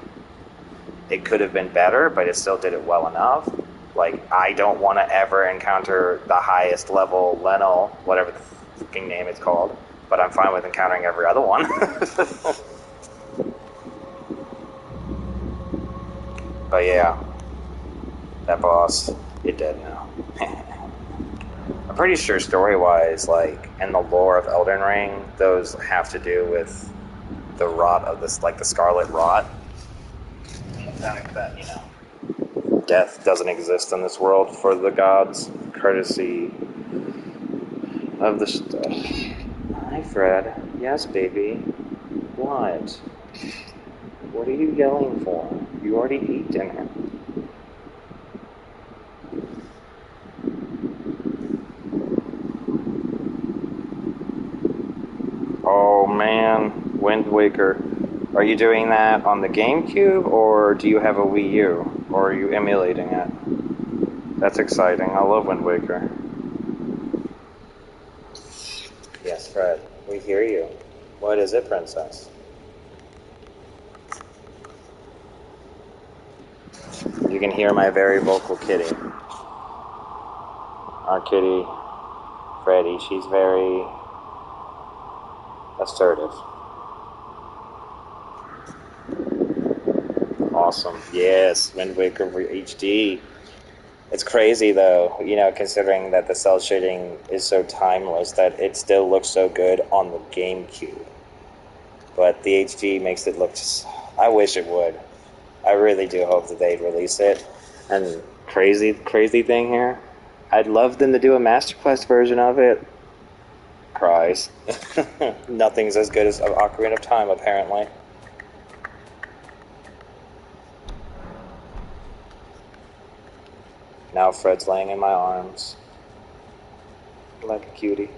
it could have been better, but it still did it well enough. Like, I don't want to ever encounter the highest level Leno, whatever the fucking name it's called, but I'm fine with encountering every other one. But yeah, that boss, you're dead now. I'm pretty sure story-wise, like, in the lore of Elden Ring, those have to do with the rot of this, like the Scarlet Rot. The fact that, you know, death doesn't exist in this world for the gods, courtesy of the stuff. Hi, Fred. Yes, baby. What? What are you yelling for? You already ate dinner. Oh man, Wind Waker. Are you doing that on the GameCube, or do you have a Wii U? Or are you emulating it? That's exciting. I love Wind Waker. Yes, Fred. We hear you. What is it, Princess? You can hear my very vocal kitty. Our kitty, Freddie, she's very assertive. Awesome. Yes, Wind Waker HD. It's crazy though, you know, considering that the cell shading is so timeless that it still looks so good on the GameCube. But the HD makes it look just... I wish it would. I really do hope that they'd release it. And crazy thing here, I'd love them to do a Master Quest version of it. Cries. Nothing's as good as Ocarina of Time, apparently. Now Fred's laying in my arms. Like a cutie.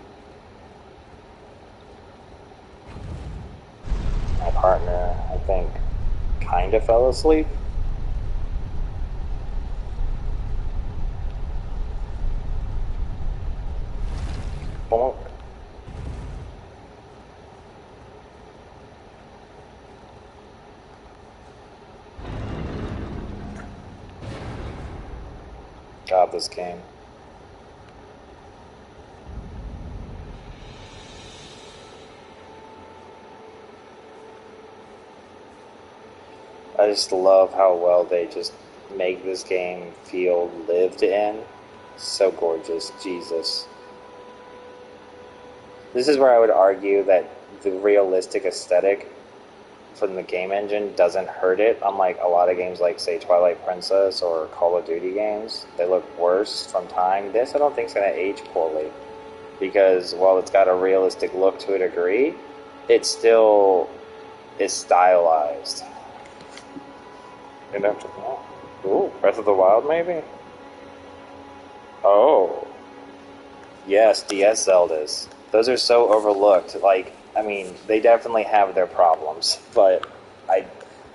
My partner, I think, kind of fell asleep. Bonk. God, this game. I just love how well they just make this game feel lived in. So gorgeous, Jesus. This is where I would argue that the realistic aesthetic from the game engine doesn't hurt it, unlike a lot of games like, say, Twilight Princess or Call of Duty games. They look worse from time. This, I don't think, is going to age poorly, because while it's got a realistic look to a degree, it still is stylized. Ooh, Breath of the Wild, maybe? Oh. Yes, DS Zeldas. Those are so overlooked. Like, I mean, they definitely have their problems, but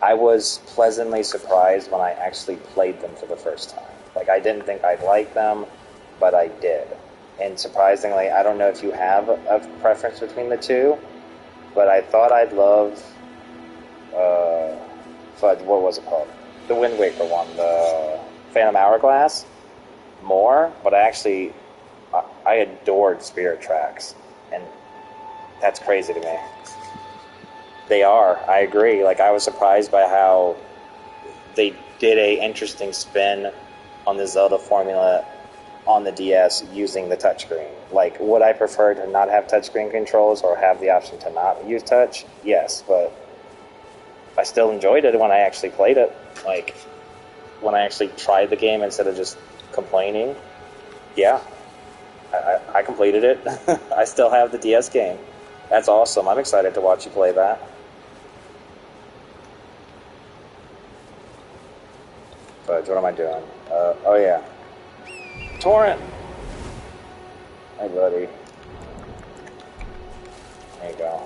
I was pleasantly surprised when I actually played them for the first time. Like, I didn't think I'd like them, but I did. And surprisingly, I don't know if you have a preference between the two, but I thought I'd love, what was it called? The Wind Waker one, the Phantom Hourglass, more, but I adored Spirit Tracks. And That's crazy to me. They are. I agree. Like, I was surprised by how they did a interesting spin on the Zelda formula on the DS using the touchscreen. Like, would I prefer to not have touchscreen controls or have the option to not use touch? Yes, but I still enjoyed it when I actually played it. Like, when I actually tried the game instead of just complaining, yeah, I completed it. I still have the DS game. That's awesome. I'm excited to watch you play that. Fudge, what am I doing? Oh yeah. Torrent! Hey, buddy. There you go.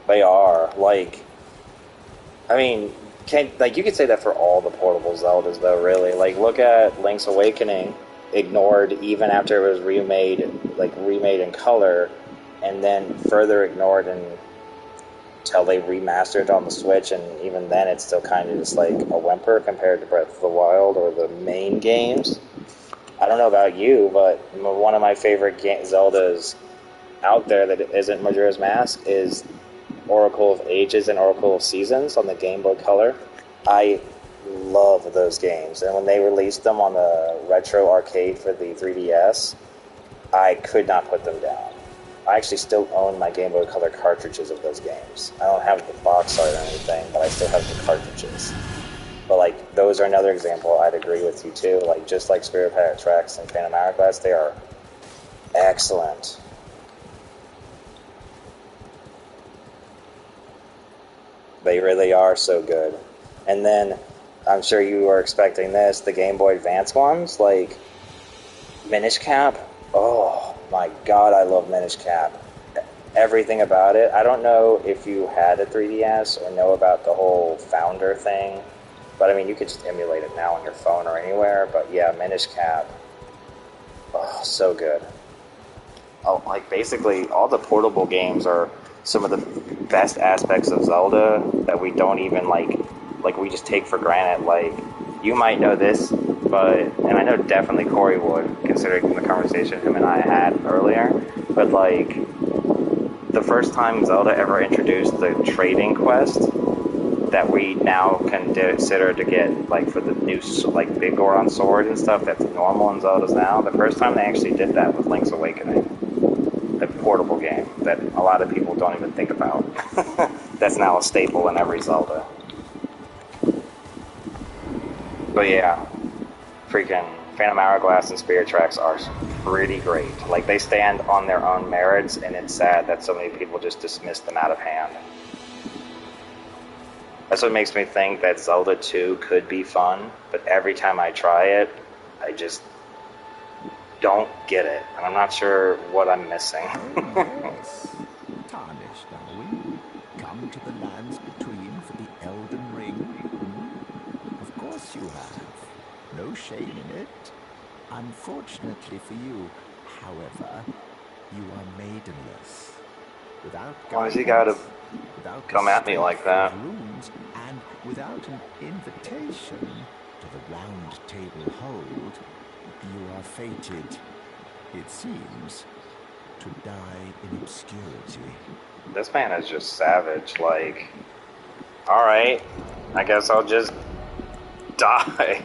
They are. Like, I mean, you could say that for all the portable Zeldas, though, really. Like, look at Link's Awakening, ignored even after it was remade in color, and then further ignored until they remastered it on the Switch, and even then it's still kind of just like a whimper compared to Breath of the Wild or the main games. I don't know about you, but one of my favorite Zeldas out there that isn't Majora's Mask is Oracle of Ages and Oracle of Seasons on the Game Boy Color. I love those games, and when they released them on the Retro Arcade for the 3DS, I could not put them down. I actually still own my Game Boy Color cartridges of those games. I don't have the box art or anything, but I still have the cartridges. But, like, those are another example. I'd agree with you, too. Like, just like Spirit Tracks and Phantom Hourglass, they are excellent. They really are so good. And then, I'm sure you were expecting this, the Game Boy Advance ones, like Minish Cap. Oh my god, I love Minish Cap. Everything about it. I don't know if you had a 3DS or know about the whole Founder thing, but I mean, you could just emulate it now on your phone or anywhere. But yeah, Minish Cap. Oh, so good. Oh, like, basically, all the portable games are some of the best aspects of Zelda that we don't even, like we just take for granted. Like, you might know this, and I know definitely Corey would, considering the conversation him and I had earlier, but, like, the first time Zelda ever introduced the trading quest that we now consider to get, like, for the new, like, Big Goron sword and stuff that's normal in Zeldas now, the first time they actually did that was Link's Awakening. A portable game that a lot of people don't even think about. That's now a staple in every Zelda. But yeah, freaking Phantom Hourglass and Spirit Tracks are pretty great. Like, they stand on their own merits, and it's sad that so many people just dismiss them out of hand. That's what makes me think that Zelda 2 could be fun, but every time I try it, I just don't get it, and I'm not sure what I'm missing. Yes. Tarnished, are we? Come to the lands between for the Elden Ring? Of course you have. No shame in it. Unfortunately for you, however, you are maidenless. Without Why does he gotta without come at me like that? Rooms, and without an invitation to the round table hold, you are fated, it seems, to die in obscurity. This man is just savage. Like, alright, I guess I'll just die.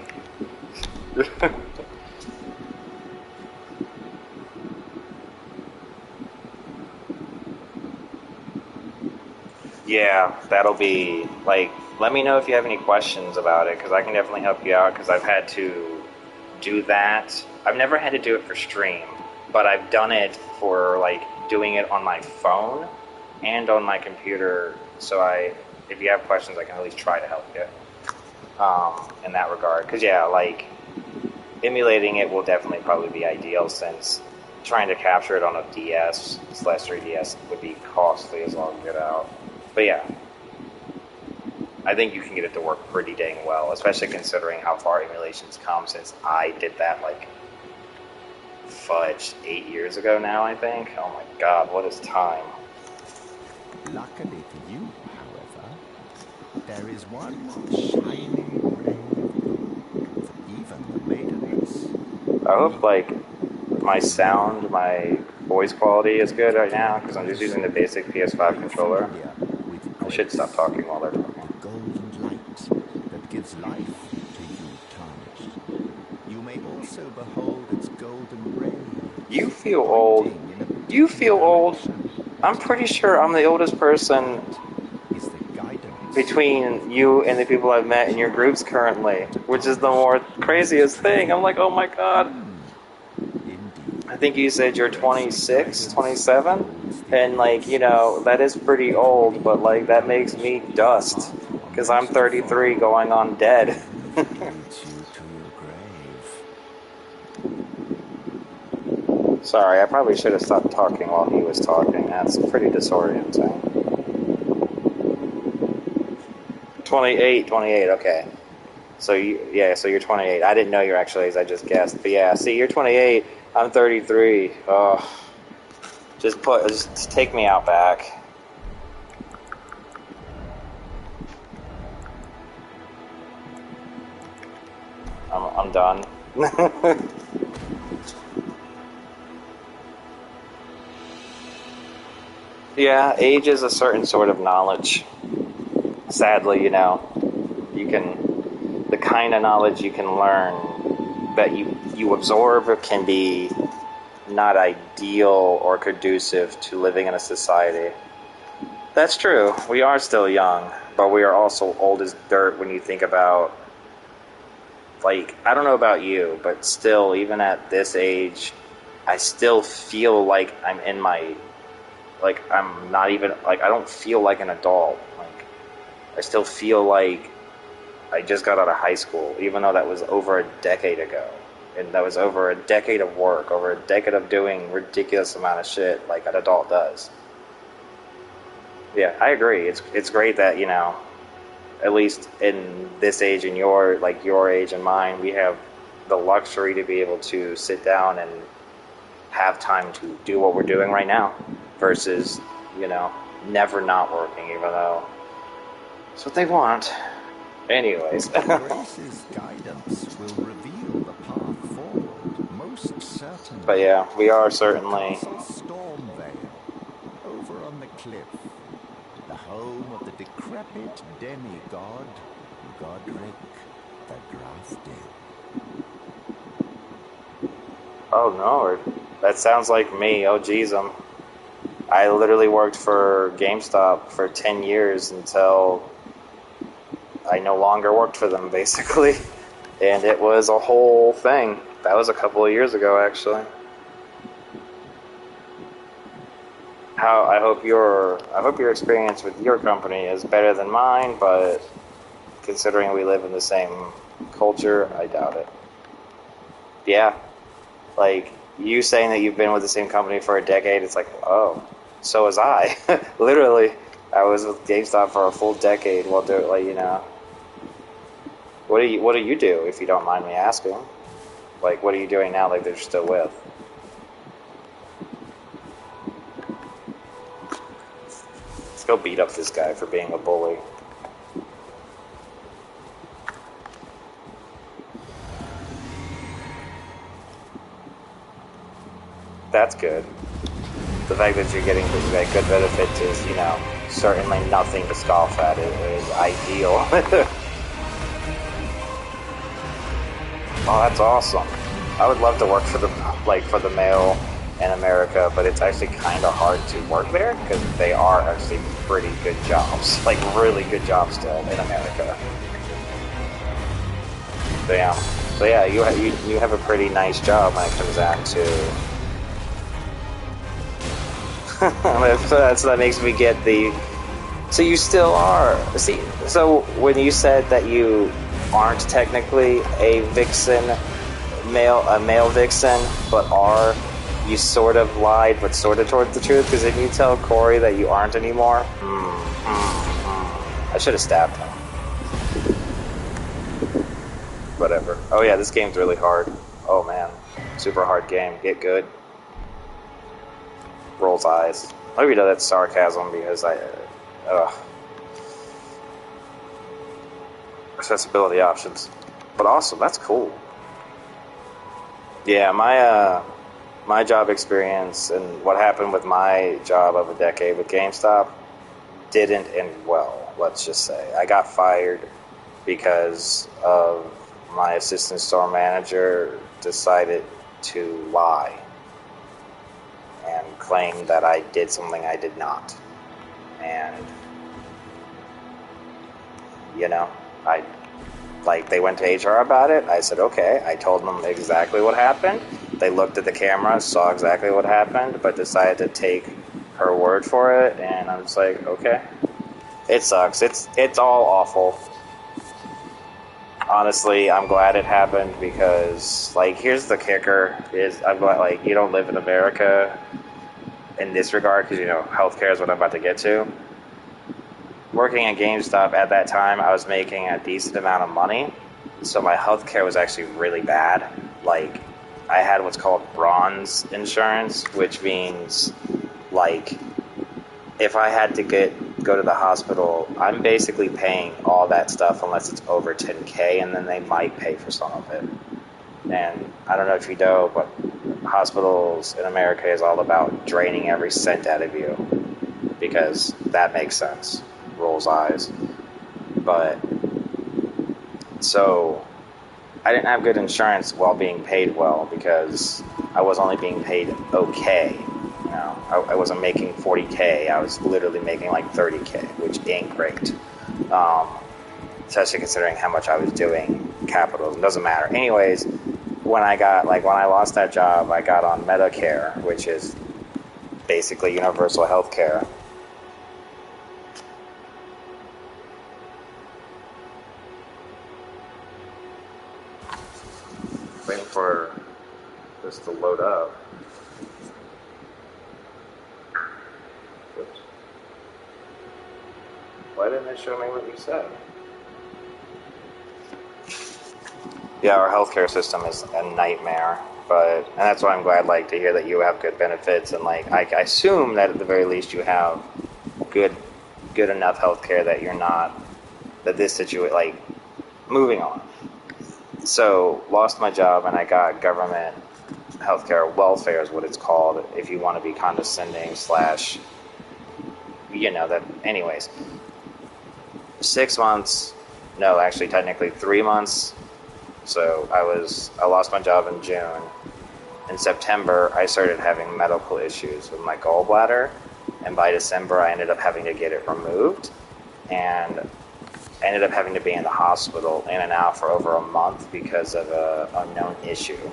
Yeah, that'll be, like, let me know if you have any questions about it, because I can definitely help you out, because I've had to do that. I've never had to do it for stream, but I've done it for, like, doing it on my phone and on my computer, so if you have questions, I can at least try to help you in that regard. Because, yeah, like, emulating it will definitely probably be ideal, since trying to capture it on a DS/3DS would be costly as all get out. But yeah, I think you can get it to work pretty dang well, especially considering how far emulations come, since I did that, like, fudge, 8 years ago now, I think. Oh my god, what is time? Luckily for you, however, there is one shining ray of even the maidenless. I hope, like, my sound, my voice quality is good right now because I'm just using the basic PS5 controller. I should stop talking while they're talking. The golden light that gives life to you, tarnished. You may also behold its golden rays. You feel old. You feel old. I'm pretty sure I'm the oldest person Is the guidance between you and the people I've met in your groups currently, which is the more craziest thing. I'm like, oh my god. I think you said you're 26, 27, and like, you know, that is pretty old, but like, that makes me dust, because I'm 33 going on dead. leads you to your grave. Sorry, I probably should have stopped talking while he was talking. That's pretty disorienting. 28, okay. So so you're 28. I didn't know your actual age, I just guessed. But yeah, see, you're 28, I'm 33. Oh, just take me out back. I'm done. Yeah, age is a certain sort of knowledge. Sadly, you know, the kind of knowledge you can learn that you absorb can be not ideal or conducive to living in a society. That's true. We are still young, but we are also old as dirt when you think about, like, I don't know about you, but still, even at this age, I still feel like I'm in my, like, I'm not even, like, I don't feel like an adult. Like, I still feel like I just got out of high school, even though that was over a decade ago. And that was over a decade of work, over a decade of doing ridiculous amount of shit like an adult does. Yeah, I agree. It's great that, you know, at least in this age and your age and mine, we have the luxury to be able to sit down and have time to do what we're doing right now versus, you know, never not working, even though it's what they want. Anyways. Grace's guidance will reveal the path forward, most certainly. But yeah, we are certainly... Stormvale, over on the cliff, the home of the decrepit demigod, Godric the Drafted. Oh no, that sounds like me. Oh geez, I literally worked for GameStop for 10 years until I no longer worked for them, basically. And it was a whole thing. That was a couple of years ago, actually. I hope your experience with your company is better than mine, but considering we live in the same culture, I doubt it. Yeah, like you saying that you've been with the same company for a decade, it's like, oh, so was I. Literally, I was with GameStop for a full decade. Well, do it, like, you know. What do you do, if you don't mind me asking? Like, what are you doing now that they're still with? Let's go beat up this guy for being a bully. That's good. The fact that you're getting that good benefit is, you know, certainly nothing to scoff at. It is ideal. Oh, that's awesome. I would love to work for the mail in America, but it's actually kind of hard to work there because they are actually pretty good jobs, like really good jobs still in America. Damn. So yeah, you have a pretty nice job when it comes down to. So that makes me get the. So you still are. See, so when you said that you aren't technically a male vixen, but are, you sort of lied, but sort of towards the truth, because didn't you tell Corey that you aren't anymore? I should have stabbed him. Whatever. Oh yeah, this game's really hard. Oh man. Super hard game. Get good. Rolls eyes. Maybe that's sarcasm because accessibility options. But awesome, that's cool. Yeah, my job experience and what happened with my job of a decade with GameStop didn't end well, let's just say. I got fired because of my assistant store manager decided to lie and claim that I did something I did not. And, you know, they went to HR about it. I said, okay. I told them exactly what happened. They looked at the camera, saw exactly what happened, but decided to take her word for it. And I'm just like, okay. It sucks. It's all awful. Honestly, I'm glad it happened because, like, here's the kicker: I'm glad, like, you don't live in America in this regard because, you know, healthcare is what I'm about to get to. Working at GameStop at that time, I was making a decent amount of money, so my healthcare was actually really bad. Like, I had what's called bronze insurance, which means, like, if I had to go to the hospital, I'm basically paying all that stuff unless it's over $10K, and then they might pay for some of it. And I don't know if you know, but hospitals in America is all about draining every cent out of you because that makes sense. Rolls eyes. But so I didn't have good insurance while being paid well because I was only being paid okay. You know, I wasn't making 40K. I was literally making like 30K, which ain't great. Especially considering how much I was doing capitals. It doesn't matter. Anyways, when I lost that job, I got on Medicare, which is basically universal health care. Waiting for this to load up. Oops. Why didn't it show me what you said? Yeah, our healthcare system is a nightmare, and that's why I'm glad, like, to hear that you have good benefits, and, like, I assume that at the very least you have good enough healthcare that you're not, that this situation, like, moving on. So, lost my job, and I got government healthcare. Welfare is what it's called, if you want to be condescending / you know, that, anyways. 6 months, no, actually, technically 3 months. So, I lost my job in June. In September, I started having medical issues with my gallbladder, and by December, I ended up having to get it removed, and I ended up having to be in the hospital in and out for over a month because of a unknown issue.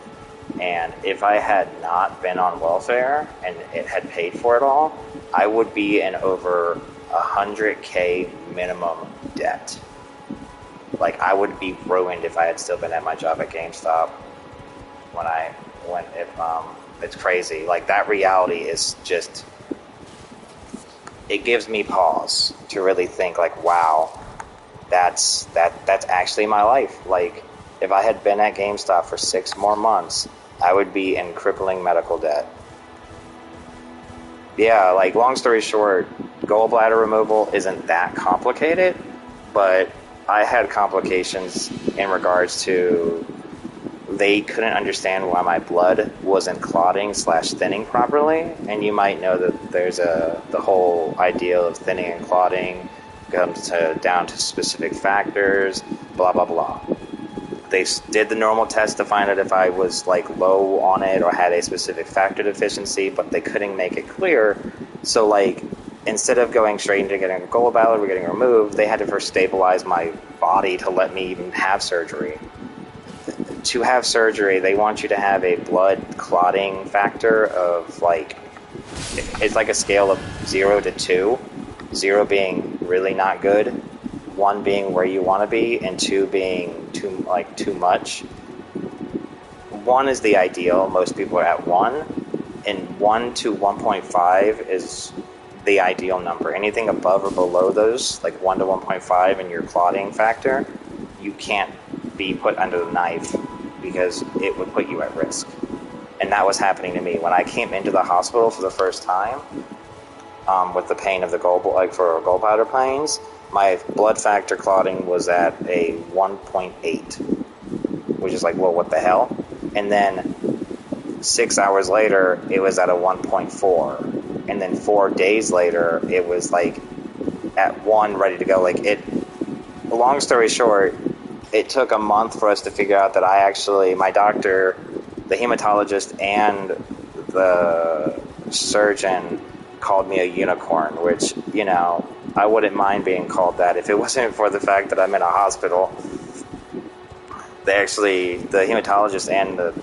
And if I had not been on welfare and it had paid for it all, I would be in over 100K minimum debt. Like, I would be ruined if I had still been at my job at GameStop it's crazy. Like, that reality is just, it gives me pause to really think, like, wow, that's actually my life. Like, if I had been at GameStop for 6 more months, I would be in crippling medical debt. Yeah, like, long story short, gallbladder removal isn't that complicated, but I had complications in regards to they couldn't understand why my blood wasn't clotting / thinning properly, and you might know that there's the whole idea of thinning and clotting comes down to specific factors, blah, blah, blah. They did the normal test to find out if I was, like, low on it or had a specific factor deficiency, but they couldn't make it clear. So, like, instead of going straight into getting a gallbladder or getting removed, they had to first stabilize my body to let me even have surgery. To have surgery, they want you to have a blood clotting factor of, like, it's like a scale of 0 to 2. 0 being really not good, 1 being where you want to be, and 2 being too much. 1 is the ideal. Most people are at 1, and 1 to 1.5 is the ideal number. Anything above or below those, like 1 to 1.5 in your clotting factor, you can't be put under the knife because it would put you at risk. And that was happening to me when I came into the hospital for the first time. With the pain of the for gallbladder pains, my blood factor clotting was at a 1.8, which is like, well, what the hell? And then 6 hours later, it was at a 1.4. And then 4 days later, it was like at 1, ready to go. Like it, long story short, it took a month for us to figure out that my doctor, the hematologist, and the surgeon called me a unicorn, which, you know, I wouldn't mind being called that if it wasn't for the fact that I'm in a hospital. The hematologist and the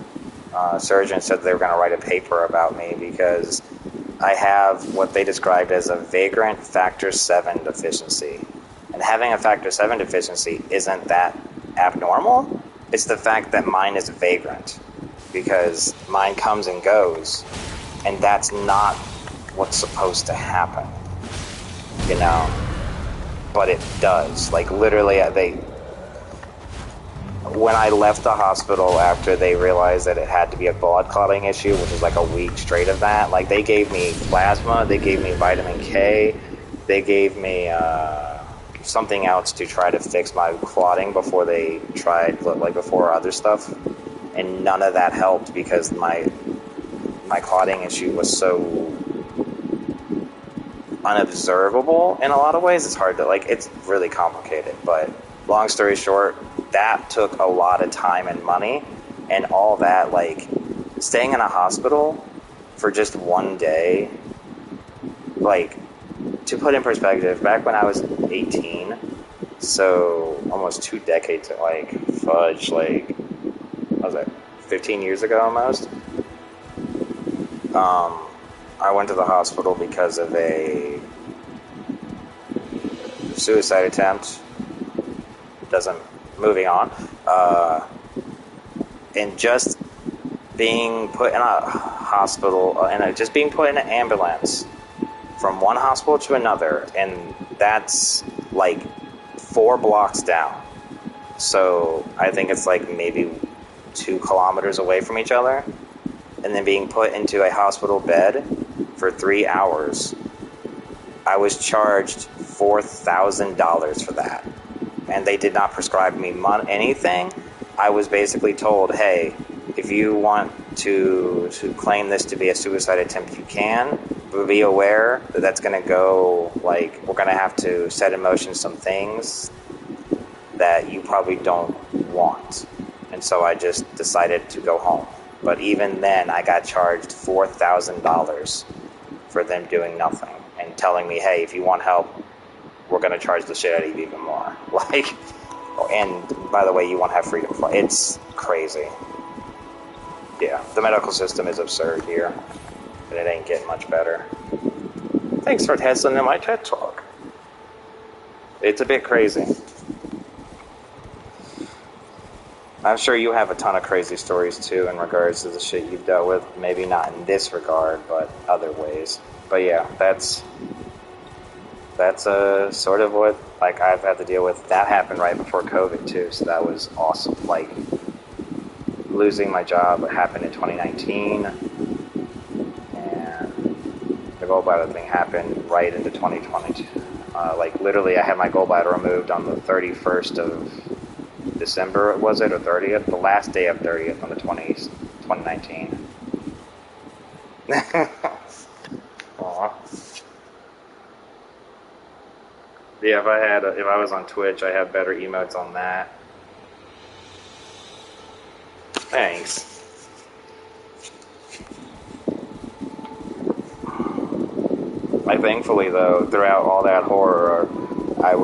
surgeon said they were going to write a paper about me because I have what they described as a vagrant factor 7 deficiency. And having a factor 7 deficiency isn't that abnormal. It's the fact that mine is vagrant, because mine comes and goes, and that's not what's supposed to happen, you know. But it does. Like, literally, when I left the hospital after they realized that it had to be a blood clotting issue, which was like a week straight of that, like, they gave me plasma, they gave me vitamin K, they gave me something else to try to fix my clotting before they tried, like, before other stuff, and none of that helped because my clotting issue was so unobservable in a lot of ways. It's hard to, like, it's really complicated, but long story short, that took a lot of time and money, and all that, like, staying in a hospital for just 1 day, like, to put in perspective, back when I was 18, so almost 2 decades, like, fudge, like, what was that, 15 years ago almost? I went to the hospital because of a suicide attempt. Moving on. And just being put in a hospital, and just being put in an ambulance from one hospital to another, and that's like 4 blocks down. So I think it's like maybe 2 kilometers away from each other. And then being put into a hospital bed for 3 hours. I was charged $4,000 for that. And they did not prescribe me anything. I was basically told, hey, if you want to claim this to be a suicide attempt, you can. But be aware that that's going to go, like, we're going to have to set in motion some things that you probably don't want. And so I just decided to go home. But even then, I got charged $4,000 for them doing nothing and telling me, hey, if you want help, we're going to charge the shit out of you even more. Like, and by the way, you won't have freedom. It's crazy. Yeah, the medical system is absurd here, and it ain't getting much better. Thanks for listening to my TED Talk. It's a bit crazy. I'm sure you have a ton of crazy stories, too, in regards to the shit you've dealt with. Maybe not in this regard, but other ways. But yeah, that's sort of what, like, I've had to deal with. That happened right before COVID, too, so that was awesome. Like, losing my job happened in 2019, and the gallbladder thing happened right into 2020. Like, literally, I had my gallbladder removed on the 31st of December, was it, or 30th? The last day of 30th on the 2019. Aw. Yeah, if I was on Twitch, I'd have better emotes on that. Thanks. Thankfully, though, throughout all that horror, I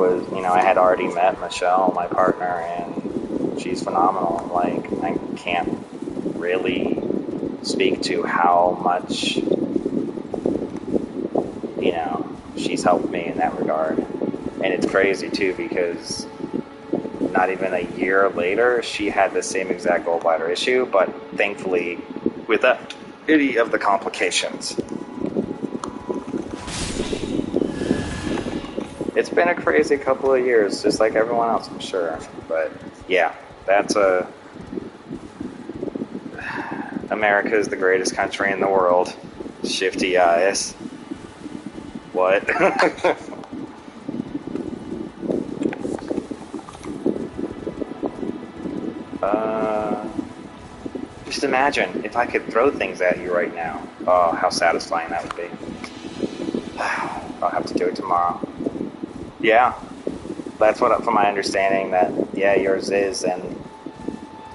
had already met Michelle, my partner, and she's phenomenal. Like, I can't really speak to how much, she's helped me in that regard. And it's crazy, too, because not even a year later, she had the same exact gallbladder issue, but thankfully, without any of the complications. It's been a crazy couple of years, just like everyone else, I'm sure. But, yeah, America is the greatest country in the world. Shifty eyes. What? Just imagine if I could throw things at you right now. Oh, how satisfying that would be. I'll have to do it tomorrow. Yeah, that's what, from my understanding, that, yeah, yours is, and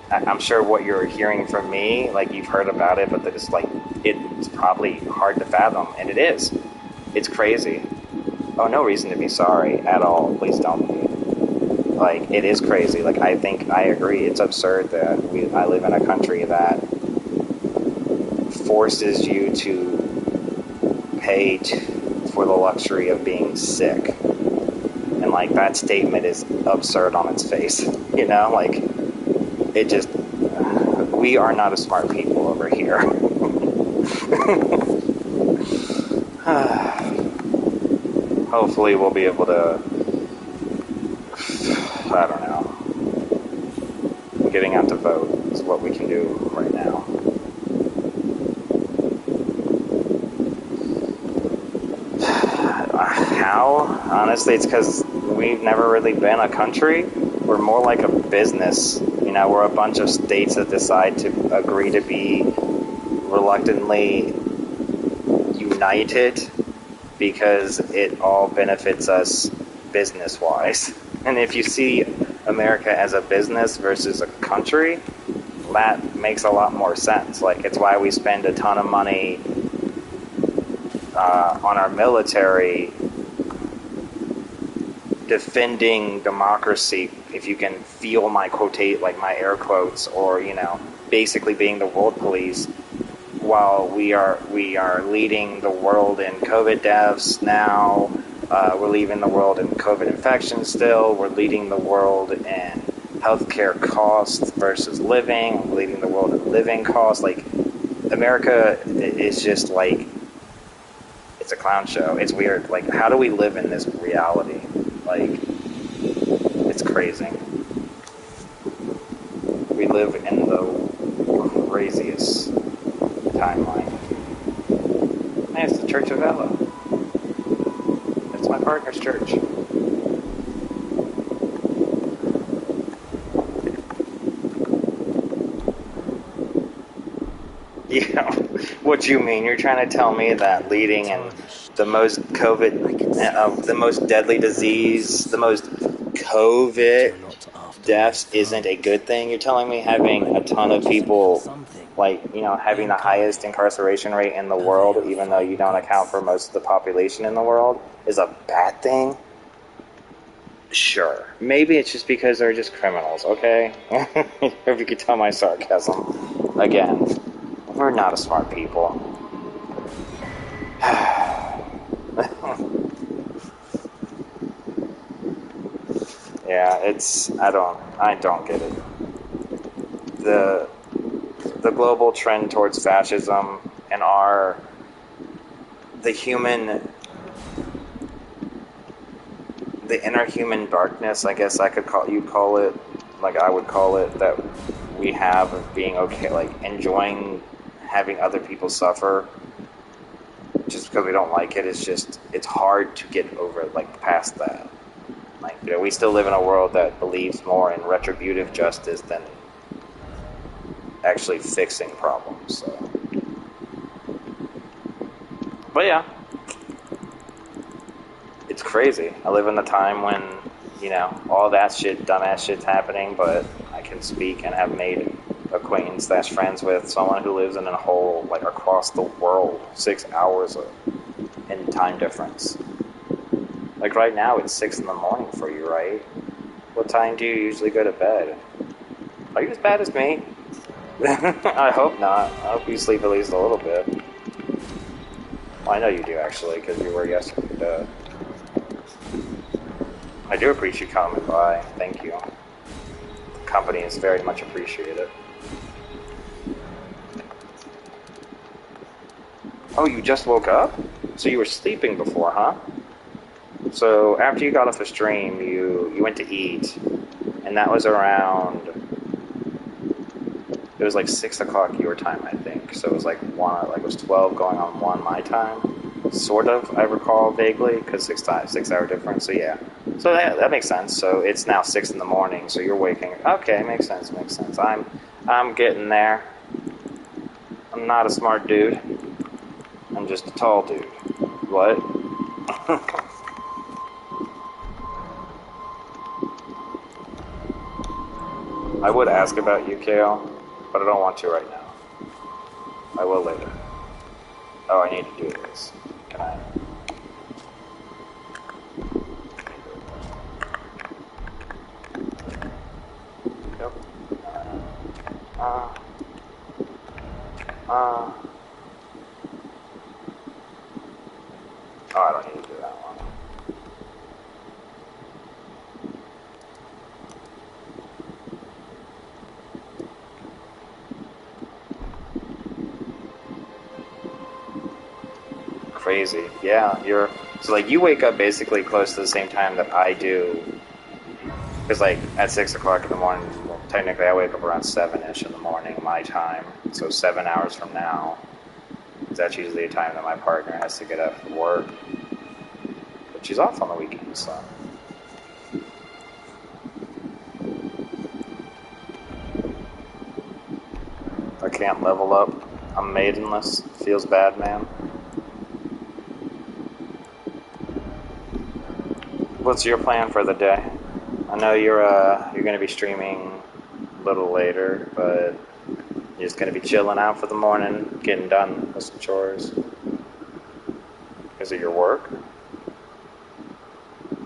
I'm sure what you're hearing from me, like, you've heard about it, but that it's like, it's probably hard to fathom, and it is. It's crazy. Oh, no reason to be sorry at all. Please don't be. Like, it is crazy. Like, I agree. It's absurd that I live in a country that forces you to pay for the luxury of being sick. And, like, that statement is absurd on its face. You know? Like, it just... We are not a smart people over here. Hopefully we'll be able to... I don't know. Getting out to vote is what we can do right now. How? Honestly, it's because we've never really been a country. We're more like a business. You know, we're a bunch of states that decide to agree to be reluctantly united because it all benefits us business-wise. And if you see America as a business versus a country, that makes a lot more sense. Like, it's why we spend a ton of money on our military defending democracy, if you can feel my my air quotes, or, you know, basically being the world police, while we are leading the world in COVID deaths now. We're leading the world in COVID infections still. We're leading the world in healthcare costs versus living. We're leading the world in living costs. Like, America is just like, it's a clown show. It's weird. Like, how do we live in this reality? Like, it's crazy. We live in the craziest timeline. Hey, it's the Church of Ella. It's my partner's church. Yeah, what you mean? You're trying to tell me that leading in the most COVID, the most deadly disease, the most COVID deaths isn't a good thing? You're telling me having a ton of people, like, you know, having the highest incarceration rate in the world, even though you don't account for most of the population in the world, is a bad thing? Sure. Maybe it's just because they're just criminals, okay? If you could tell my sarcasm. Again, we're not a smart people. Yeah, I don't get it. The global trend towards fascism and the inner human darkness, I guess I would call it, that we have of being okay, like, enjoying having other people suffer just because we don't like it. It's hard to get over, like, past that. Like, you know, we still live in a world that believes more in retributive justice than actually fixing problems, so. But yeah, it's crazy. I live in a time when, you know, all that dumbass shit's happening, but I can speak and have made acquaintance / friends with someone who lives in a whole, like, across the world, 6 hours in time difference. Like, right now it's 6 in the morning for you, right? What time do you usually go to bed? Are you as bad as me? I hope not. I hope you sleep at least a little bit. Well, I know you do, actually, because you were yesterday. I do appreciate you coming by. Thank you. The company is very much appreciated. Oh, you just woke up? So you were sleeping before, huh? So after you got off the stream, you went to eat, and that was around... It was like 6 o'clock your time, I think. So it was like it was 12 going on 1 my time. Sort of, I recall vaguely, because 6 hour difference, so yeah. So that makes sense. So it's now 6 in the morning, so you're waking. Okay, makes sense. I'm getting there. I'm not a smart dude. I'm just a tall dude. What? I would ask about you, Kale, but I don't want to right now. I will later. Oh, I need to do this. Can I? Yep. Oh, I don't need to do that one. Crazy. Yeah, so like you wake up basically close to the same time that I do. Because like at 6 o'clock in the morning, well, technically I wake up around 7-ish in the morning, my time. So 7 hours from now, that's usually the time that my partner has to get up for work. But she's off on the weekends, so. I can't level up. I'm maidenless. Feels bad, man. What's your plan for the day? I know you're going to be streaming a little later, but you're just going to be chilling out for the morning, getting done with some chores. Is it your work?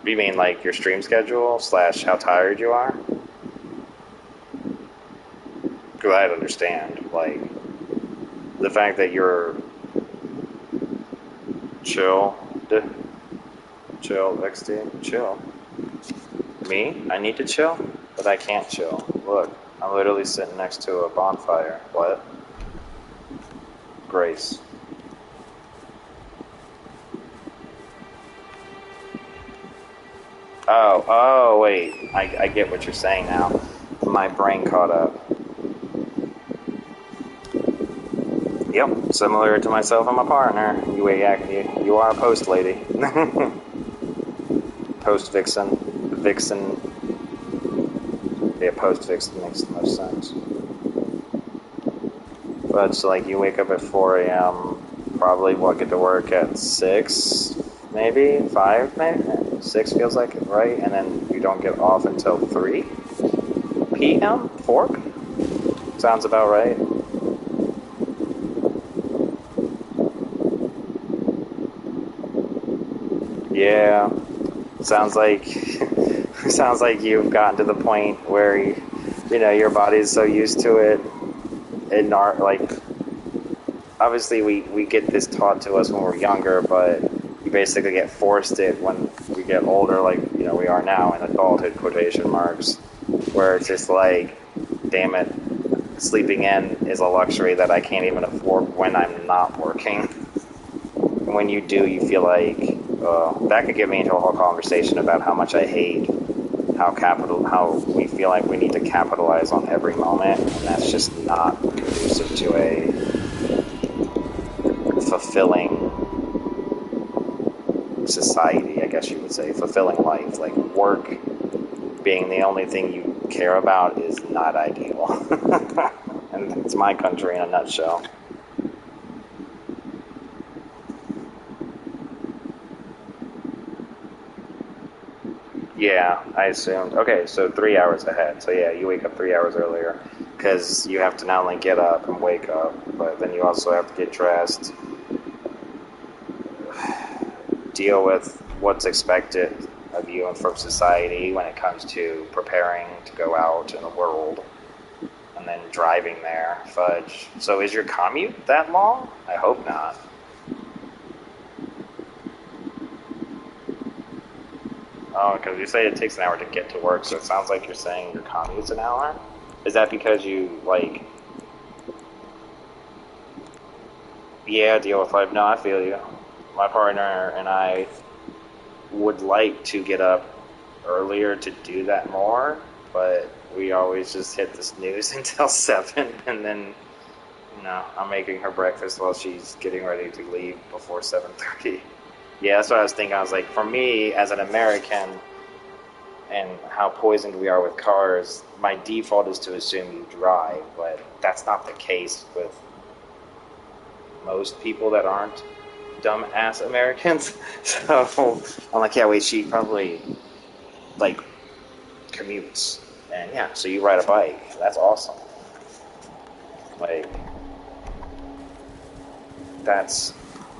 You mean like your stream schedule / how tired you are? Because I understand, like, the fact that you're chill XD, chill. Me? I need to chill? But I can't chill. Look, I'm literally sitting next to a bonfire. What? Grace. Oh, wait. I get what you're saying now. My brain caught up. Yep, similar to myself and my partner. You are a post lady. Post vixen. Vixen. Yeah, post vixen makes the most sense. But it's like you wake up at 4 a.m., probably get to work at 6, maybe 5, maybe 6 feels like it, right? And then you don't get off until 3 p.m. 4? Sounds about right. Yeah, sounds like you've gotten to the point where your body's so used to it. And like, obviously we get this taught to us when we're younger, but you basically get forced it when we get older, like we are now in adulthood quotation marks, where it's just like, damn it, sleeping in is a luxury that I can't even afford when I'm not working. When you do, you feel like that could get me into a whole conversation about how much I hate how we feel like we need to capitalize on every moment, and that's just not conducive to a fulfilling society, I guess you would say, fulfilling life. Like, work being the only thing you care about is not ideal. And it's my country in a nutshell. Yeah, I assumed. Okay, so 3 hours ahead. So yeah, you wake up 3 hours earlier because you have to not only get up and wake up, but then you also have to get dressed, deal with what's expected of you and from society when it comes to preparing to go out in the world, and then driving there. Fudge. So is your commute that long? I hope not. Oh, because you say it takes an hour to get to work, so it sounds like you're saying your commute's an hour? Is that because you, like... Yeah, deal with life. No, I feel you. My partner and I would like to get up earlier to do that more, but we always just hit the snooze until 7, and then, I'm making her breakfast while she's getting ready to leave before 7:30. Yeah, that's what I was thinking. I was like, for me, as an American, and how poisoned we are with cars, my default is to assume you drive, but that's not the case with most people that aren't dumb-ass Americans. So I'm like, yeah, wait, she probably, like, commutes. And yeah, so you ride a bike. That's awesome. Like, that's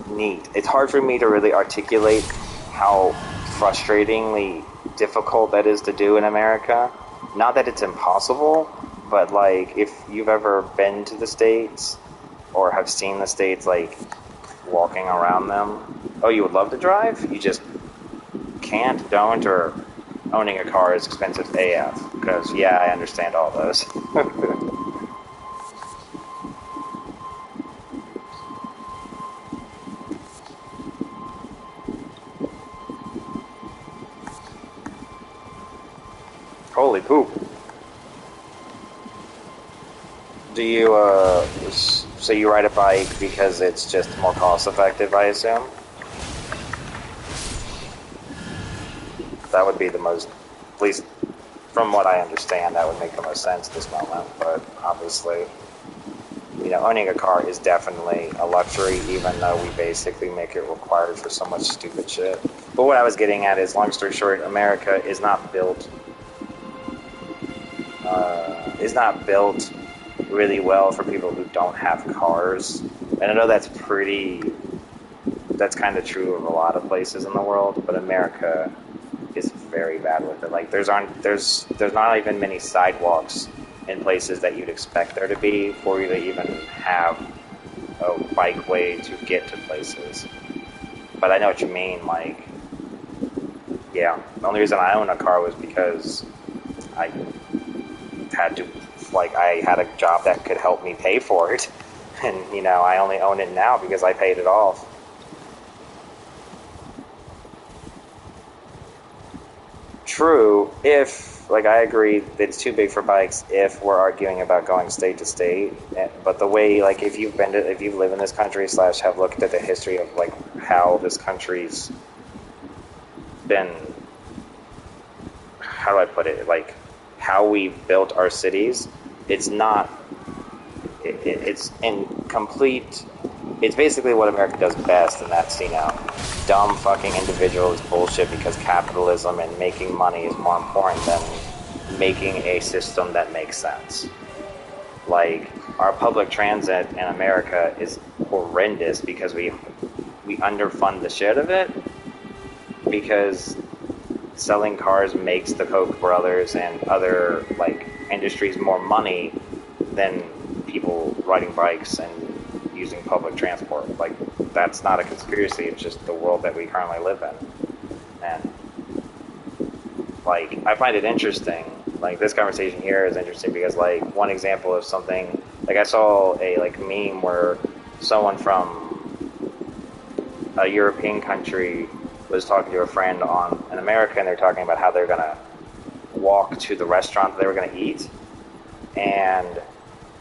neat. It's hard for me to really articulate how frustratingly difficult that is to do in America. Not that it's impossible, but like if you've ever been to the States or have seen the States, like walking around them, oh, you would love to drive? You just can't, don't, or owning a car is expensive AF. Because, yeah, I understand all those. Holy poop. Do you, so you ride a bike because it's just more cost effective, I assume? That would be the most, at least from what I understand, that would make the most sense at this moment. But obviously, you know, owning a car is definitely a luxury, even though we basically make it required for so much stupid shit. But what I was getting at is, long story short, America is not built really well for people who don't have cars. And I know that's kind of true of a lot of places in the world, but America is very bad with it. Like there's not even many sidewalks in places that you'd expect there to be for you to even have a bike way to get to places. But I know what you mean. Like, yeah, the only reason I own a car was because I had to, like, I had a job that could help me pay for it. And, you know, I only own it now because I paid it off. True, if, like, I agree that it's too big for bikes if we're arguing about going state to state. But the way, like, if you live in this country / have looked at the history of, like, how this country's been, how do I put it, like, how we built our cities, it's basically what America does best, and that's, you know, dumb fucking individualist bullshit because capitalism and making money is more important than making a system that makes sense. Like, our public transit in America is horrendous because we underfund the shit of it, because selling cars makes the Koch brothers and other, like, industries more money than people riding bikes and using public transport. Like, that's not a conspiracy, it's just the world that we currently live in. And, like, I find it interesting. Like, this conversation here is interesting because, like, one example of something, like, I saw a, like, meme where someone from a European country was talking to a friend in America, and they're talking about how they're gonna walk to the restaurant that they were gonna eat, and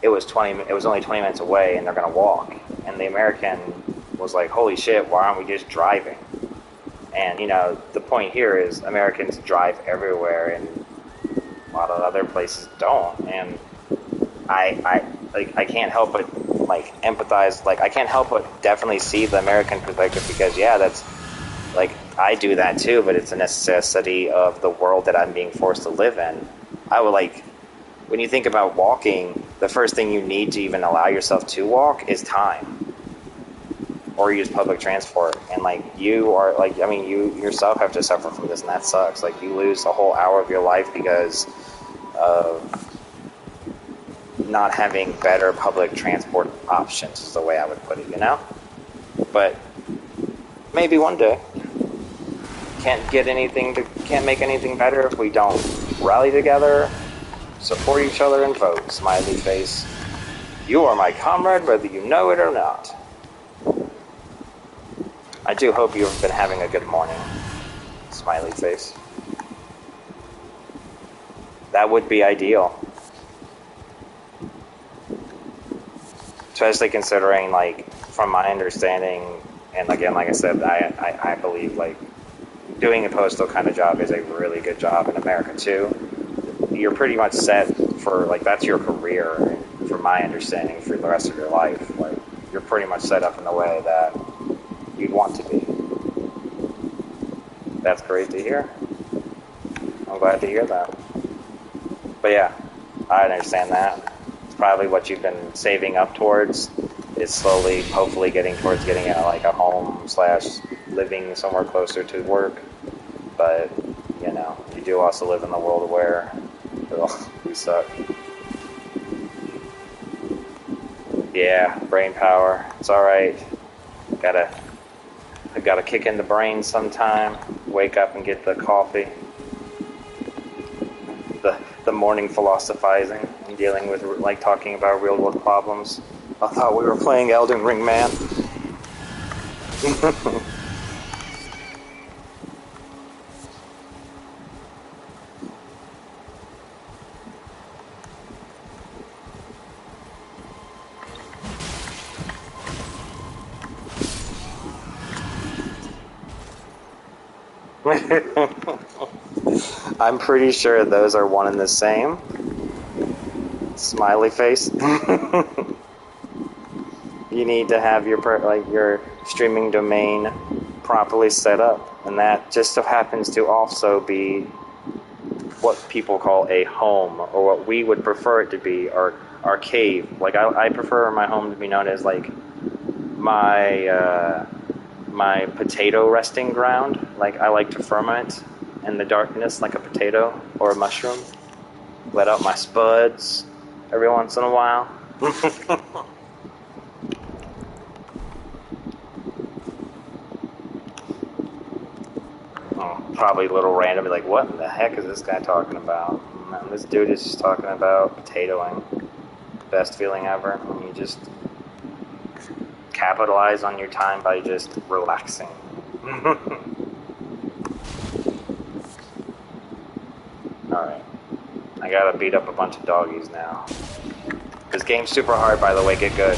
it was only 20 minutes away, and they're gonna walk. And the American was like, "Holy shit! Why aren't we just driving?" And, you know, the point here is Americans drive everywhere, and a lot of other places don't. And I can't help but, like, empathize. Like, I can't help but definitely see the American perspective because, yeah, that's, like, I do that too, but it's a necessity of the world that I'm being forced to live in. I would, like, when you think about walking, the first thing you need to even allow yourself to walk is time. Or use public transport. And, like, you are, like, I mean, you yourself have to suffer from this, and that sucks. Like, you lose a whole hour of your life because of not having better public transport options, is the way I would put it, you know? But maybe one day. Can't make anything better if we don't rally together, support each other, and vote. Smiley face. You are my comrade, whether you know it or not. I do hope you've been having a good morning. Smiley face. That would be ideal. Especially considering, like, from my understanding, and again, like I said, I believe, like, doing a postal kind of job is a really good job in America too. You're pretty much set for, like, that's your career, from my understanding, for the rest of your life. Like, you're pretty much set up in the way that you'd want to be. That's great to hear. I'm glad to hear that. But yeah, I understand that. It's probably what you've been saving up towards, is slowly, hopefully getting towards getting like a home / living somewhere closer to work. But, you know, you do also live in the world where, ugh, we suck. Yeah, brain power. It's alright. I gotta kick in the brain sometime. Wake up and get the coffee. The morning philosophizing and dealing with, like, talking about real world problems. I thought we were playing Elden Ring, man. I'm pretty sure those are one and the same. Smiley face. You need to have your streaming domain properly set up, and that just so happens to also be what people call a home, or what we would prefer it to be, our cave. Like I prefer my home to be known as like my potato resting ground. Like I like to ferment in the darkness like a potato or a mushroom. Let out my spuds every once in a while. Oh, probably a little random, like, what in the heck is this guy talking about? And this dude is just talking about potatoing. Best feeling ever. And you just capitalize on your time by just relaxing. Alright. I gotta beat up a bunch of doggies now. This game's super hard, by the way, get good.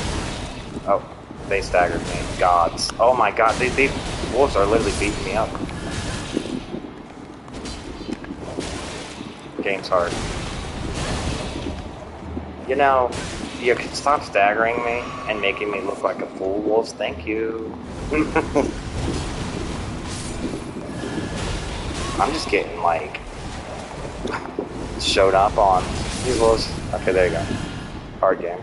Oh, they staggered me. Gods. Oh my god, these wolves are literally beating me up. Game's hard. You know, you can stop staggering me and making me look like a fool, wolves. Thank you. I'm just getting, like, showed up on these wolves. Okay, there you go. Hard game.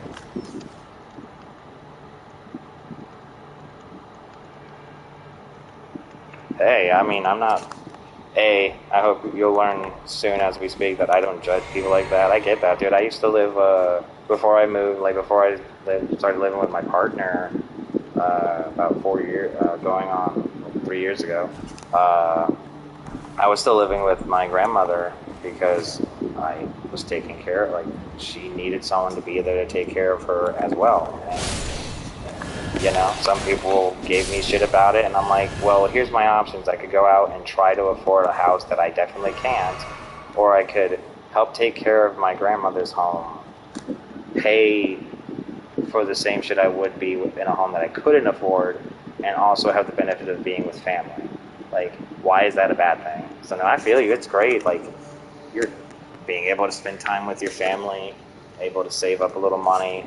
Hey, I mean, I'm not... I hope you'll learn soon as we speak that I don't judge people like that. I get that, dude. I used to live, before I moved, like, before I started living with my partner, about 4 years, going on 3 years ago, I was still living with my grandmother because I was taking care of, like, she needed someone to be there to take care of her as well. And, you know, some people gave me shit about it, and I'm like, well, here's my options. I could go out and try to afford a house that I definitely can't, or I could help take care of my grandmother's home, pay for the same shit I would be in a home that I couldn't afford, and also have the benefit of being with family. Like, why is that a bad thing? So no, I feel you. It's great. Like, you're being able to spend time with your family, able to save up a little money.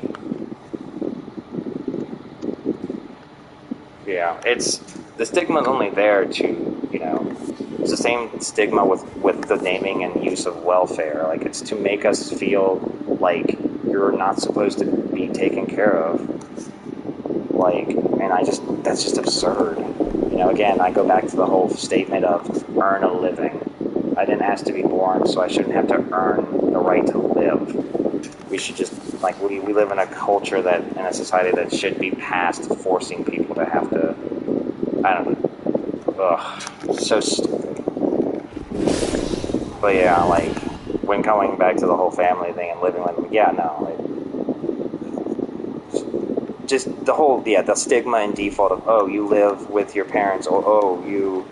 Yeah, it's the stigma's only there to, you know, it's the same stigma with the naming and use of welfare. Like, it's to make us feel like you're not supposed to be taken care of. Like, and that's just absurd. You know, again, I go back to the whole statement of earn a living. I didn't ask to be born, so I shouldn't have to earn the right to live. We should just, like, we live in a culture in a society that should be past forcing people to have to, I don't know, ugh, so stupid. But yeah, like, when going back to the whole family thing and living with them, yeah, no, just the whole, the stigma and default of, oh, you live with your parents, or, oh, you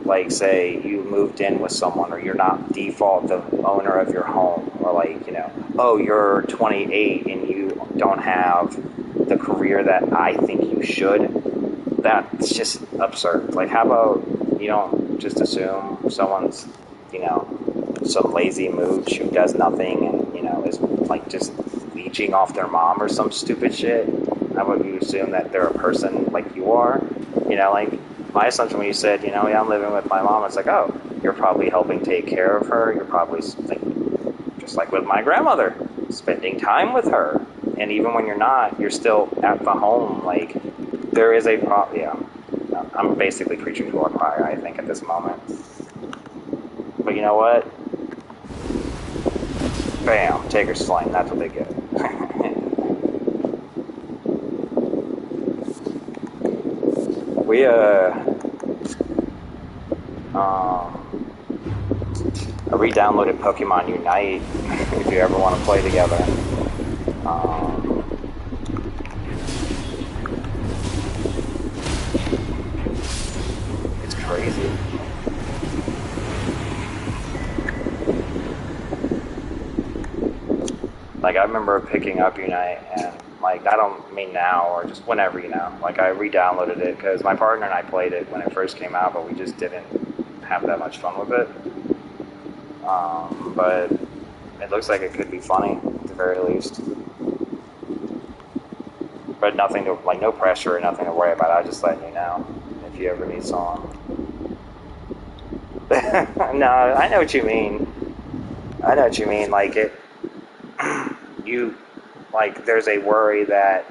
like, say you moved in with someone, or you're not default the owner of your home, or, like, you know, oh, you're 28 and you don't have the career that I think you should. That's just absurd. Like, how about you don't just assume someone's, you know, some lazy mooch who does nothing and, you know, is, like, just leeching off their mom or some stupid shit. I would assume that they're a person like you are. You know, like my assumption when you said, you know, yeah, I'm living with my mom, it's like, oh, you're probably helping take care of her. You're probably like, just like with my grandmother, spending time with her. And even when you're not, you're still at the home. Like, there is a problem. Yeah, I'm basically preaching to our choir, I think, at this moment. But you know what? Bam, Taker's Flame, that's what they get. We, I re-downloaded Pokemon Unite, if you ever want to play together. It's crazy. Like, I remember picking up Unite, and, like, I don't mean now, or just whenever, you know. Like, I re-downloaded it, because my partner and I played it when it first came out, but we just didn't have that much fun with it. But it looks like it could be funny, at the very least. But nothing to, like, no pressure or nothing to worry about. I'll just let you know, if you ever need someone. No, I know what you mean. I know what you mean, like, there's a worry that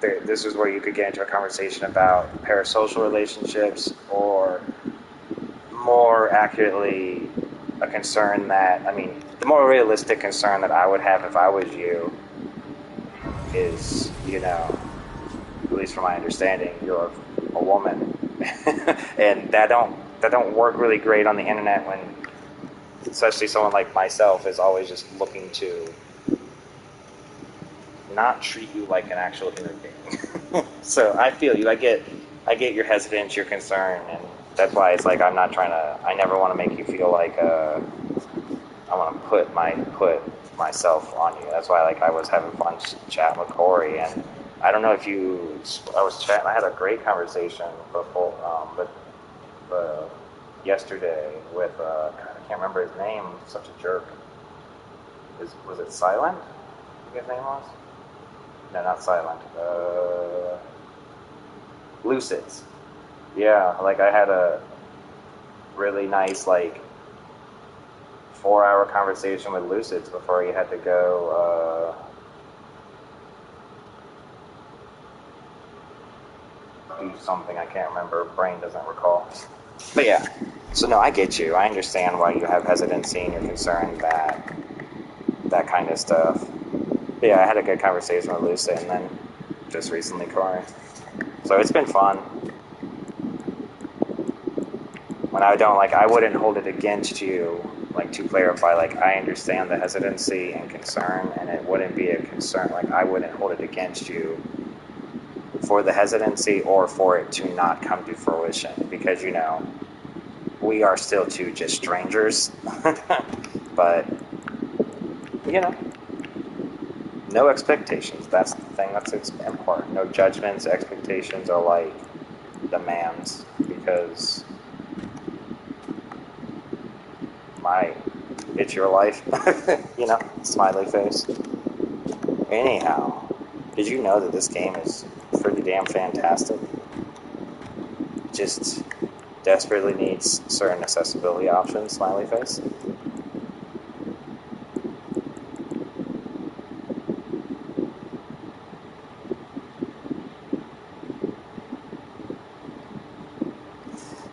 this is where you could get into a conversation about parasocial relationships, or more accurately, a concern that, I mean, the more realistic concern that I would have if I was you is, you know, at least from my understanding, you're a woman. And that don't work really great on the internet when, especially someone like myself, is always just looking to not treat you like an actual human being. So I feel you. I get your hesitance, your concern, and that's why it's like I never want to make you feel like I want to put myself on you. That's why, like, I was having fun chatting with Corey, and I don't know if I was chatting. I had a great conversation before, but yesterday with I can't remember his name. Such a jerk. Was it Silent? I think his name was. No, not Silent. Lucids. Yeah, like I had a really nice, like, 4-hour conversation with Lucids before he had to go do something. I can't remember. Brain doesn't recall. But yeah. So no, I get you. I understand why you have hesitancy and you're concerned that kind of stuff. But yeah, I had a good conversation with Lucid, and then just recently Corey. So it's been fun. When I wouldn't hold it against you, like, to clarify, like, I understand the hesitancy and concern, and it wouldn't be a concern, like, I wouldn't hold it against you for the hesitancy or for it to not come to fruition, because, you know, we are still two just strangers. But, you know, no expectations. That's the thing that's important. No judgments. Expectations are like demands, because it's your life. You know, smiley face. Anyhow, did you know that this game is pretty damn fantastic? Just desperately needs certain accessibility options, smiley face.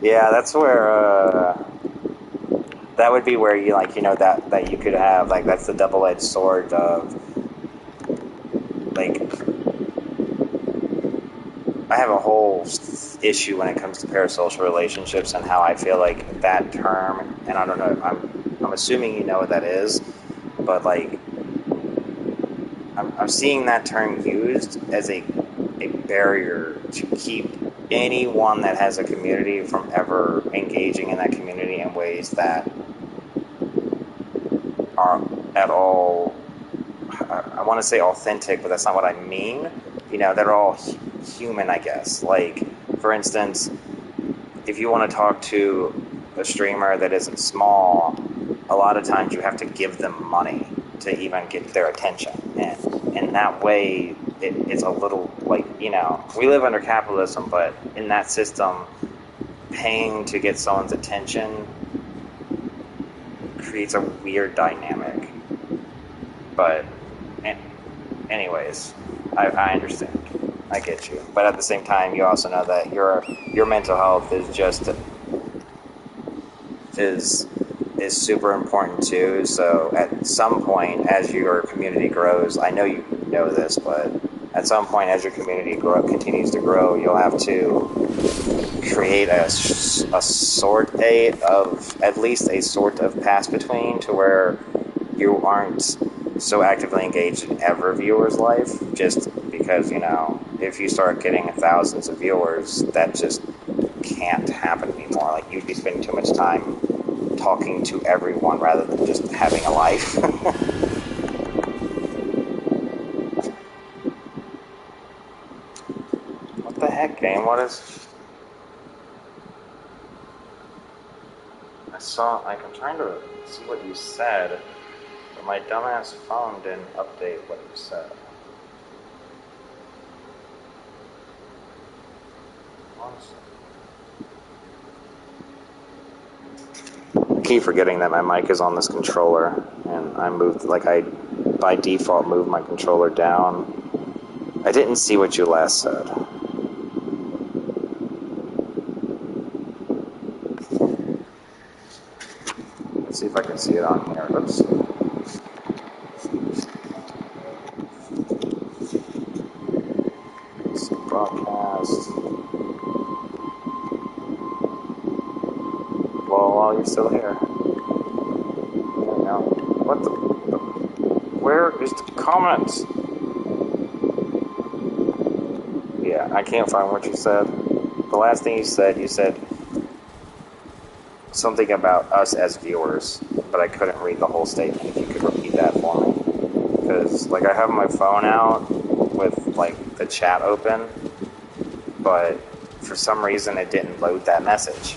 Yeah, that's where, that would be where you, like, you know, that you could have, like, that's the double-edged sword of, like, I have a whole issue when it comes to parasocial relationships and how I feel like that term, and I don't know, I'm assuming you know what that is, but, like, I'm seeing that term used as a barrier to keep anyone that has a community from ever engaging in that community in ways that are at all, I want to say authentic, but that's not what I mean. You know, they're all human, I guess. Like, for instance, if you want to talk to a streamer that isn't small, a lot of times you have to give them money to even get their attention. And in that way, it's a little, like, you know, we live under capitalism, but in that system, paying to get someone's attention creates a weird dynamic. But anyways, I understand. I get you. But at the same time, you also know that your mental health is super important too. So at some point, as your community grows, I know you know this, but at some point, as your community continues to grow, you'll have to create at least a sort of pass between, to where you aren't so actively engaged in every viewer's life, just because, you know, if you start getting thousands of viewers, that just can't happen anymore. Like, you'd be spending too much time talking to everyone rather than just having a life. What the heck, game? What is... I'm trying to see what you said, but my dumbass phone didn't update what you said. I keep forgetting that my mic is on this controller, and I by default moved my controller down. I didn't see what you last said. Let's see if I can see it on here. Oops. Let's see, broadcast. While you're still here. What the... Where is the comments? Yeah, I can't find what you said. The last thing you said something about us as viewers, but I couldn't read the whole statement. If you could repeat that for me. Because, like, I have my phone out with, like, the chat open, but for some reason it didn't load that message.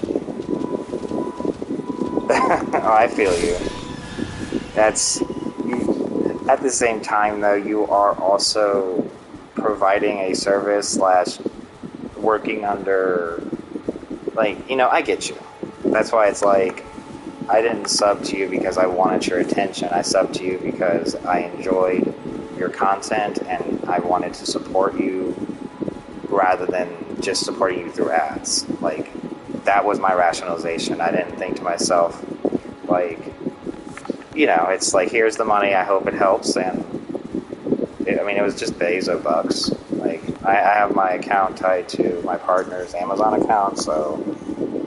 Oh, I feel you. At the same time, though, you are also providing a service / working under, like, you know, I get you. That's why it's like, I didn't sub to you because I wanted your attention. I subbed to you because I enjoyed your content and I wanted to support you rather than just supporting you through ads. Like, that was my rationalization. I didn't think to myself, like, you know, it's like, here's the money, I hope it helps, and it was just Bezo bucks. Like, I have my account tied to my partner's Amazon account, so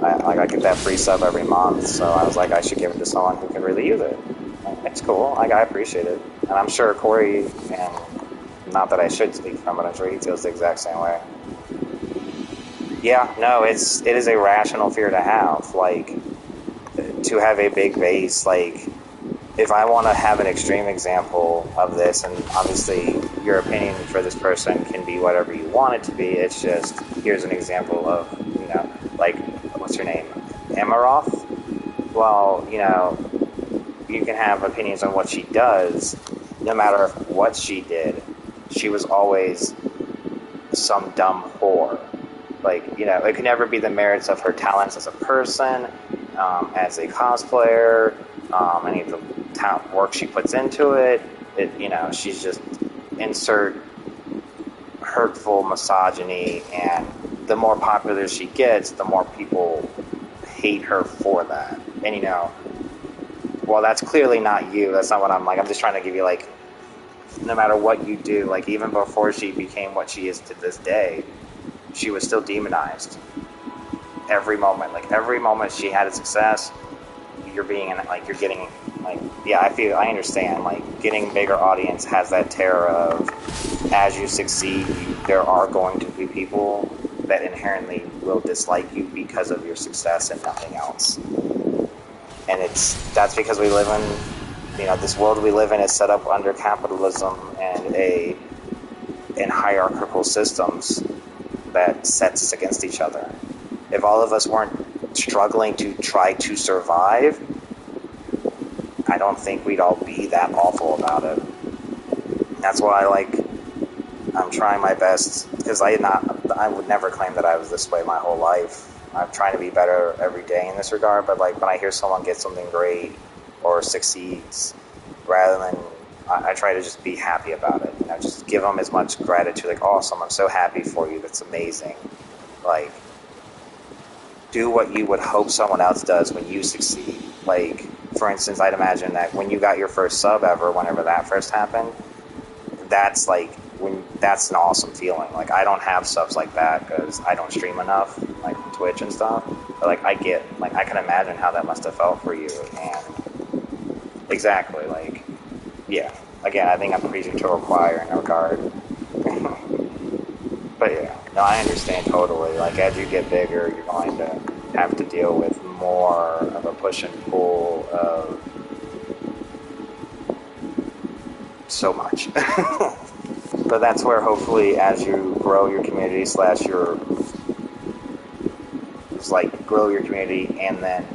I get that free sub every month, so I was like, I should give it to someone who can really use it. It's cool, I appreciate it. And I'm sure Corey, and not that I should speak from, but I'm sure he feels the exact same way. Yeah, no, it is a rational fear to have, like, to have a big base. Like, if I want to have an extreme example of this, and obviously your opinion for this person can be whatever you want it to be, it's just, here's an example of, you know, like, what's her name? Amaroth? Well, you know, you can have opinions on what she does. No matter what she did, she was always some dumb whore. Like, you know, it could never be the merits of her talents as a person, as a cosplayer, any of the work she puts into it. You know, she's just insert hurtful misogyny, and the more popular she gets, the more people hate her for that. And, you know, well, that's clearly not you. That's not what I'm like. I'm just trying to give you, like, no matter what you do, like, even before she became what she is to this day, she was still demonized. Every moment she had a success, you're getting, like, yeah, I understand, like, getting bigger audience has that terror of, as you succeed, there are going to be people that inherently will dislike you because of your success and nothing else. And that's because we live in, you know, this world we live in is set up under capitalism and hierarchical systems that sets us against each other. If all of us weren't struggling to try to survive, I don't think we'd all be that awful about it. That's why, like, I'm trying my best, because I would never claim that I was this way my whole life. I'm trying to be better every day in this regard, but like when I hear someone get something great or succeeds, rather than, I try to just be happy about it. You know, just give them as much gratitude, like, awesome, I'm so happy for you, that's amazing. Like, do what you would hope someone else does when you succeed. Like, for instance, I'd imagine that when you got your first sub ever, whenever that first happened, that's like, that's an awesome feeling. Like, I don't have subs like that because I don't stream enough, like Twitch and stuff. But like, I can imagine how that must have felt for you. And exactly, like, yeah. Again, I think I'm preaching to a choir in that regard. But yeah, no, I understand totally. Like, as you get bigger, you're going to have to deal with more of a push and pull of so much. But that's where hopefully as you grow your community grow your community and then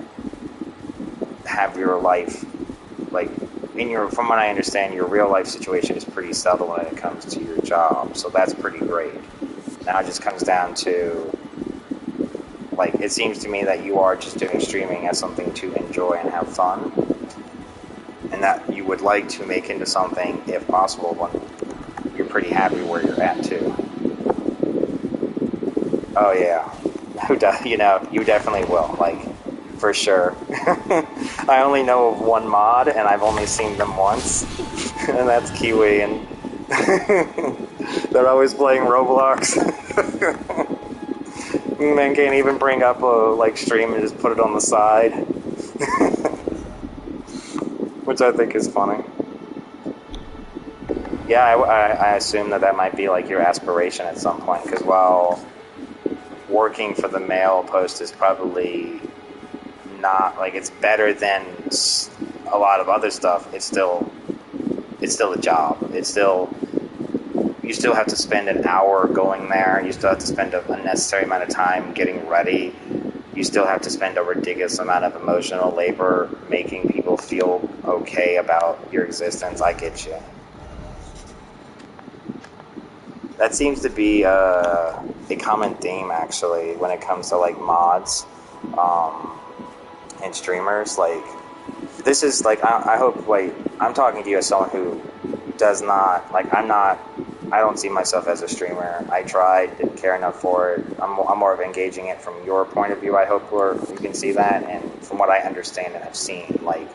have your life, like, from what I understand, your real life situation is pretty settled when it comes to your job. So that's pretty great. Now it just comes down to, like, it seems to me that you are just doing streaming as something to enjoy and have fun. And that you would like to make into something, if possible, when you're pretty happy where you're at, too. Oh, yeah. You know, you definitely will, like, for sure. I only know of one mod, and I've only seen them once, and that's Kiwi, and they're always playing Roblox. Man can't even bring up a, stream and just put it on the side. Which I think is funny. Yeah, I assume that might be, like, your aspiration at some point, because while working for the mail post is probably not, like, it's better than a lot of other stuff, it's still a job. You still have to spend an hour going there, you still have to spend an unnecessary amount of time getting ready, you still have to spend a ridiculous amount of emotional labor making people feel okay about your existence. I get you. That seems to be a common theme, actually, when it comes to, like, mods and streamers. Like, this is, like, I hope, like, I'm talking to you as someone who does not, like, I don't see myself as a streamer. I tried, didn't care enough for it. I'm more of engaging it from your point of view. I hope you can see that, and from what I understand and have seen, like,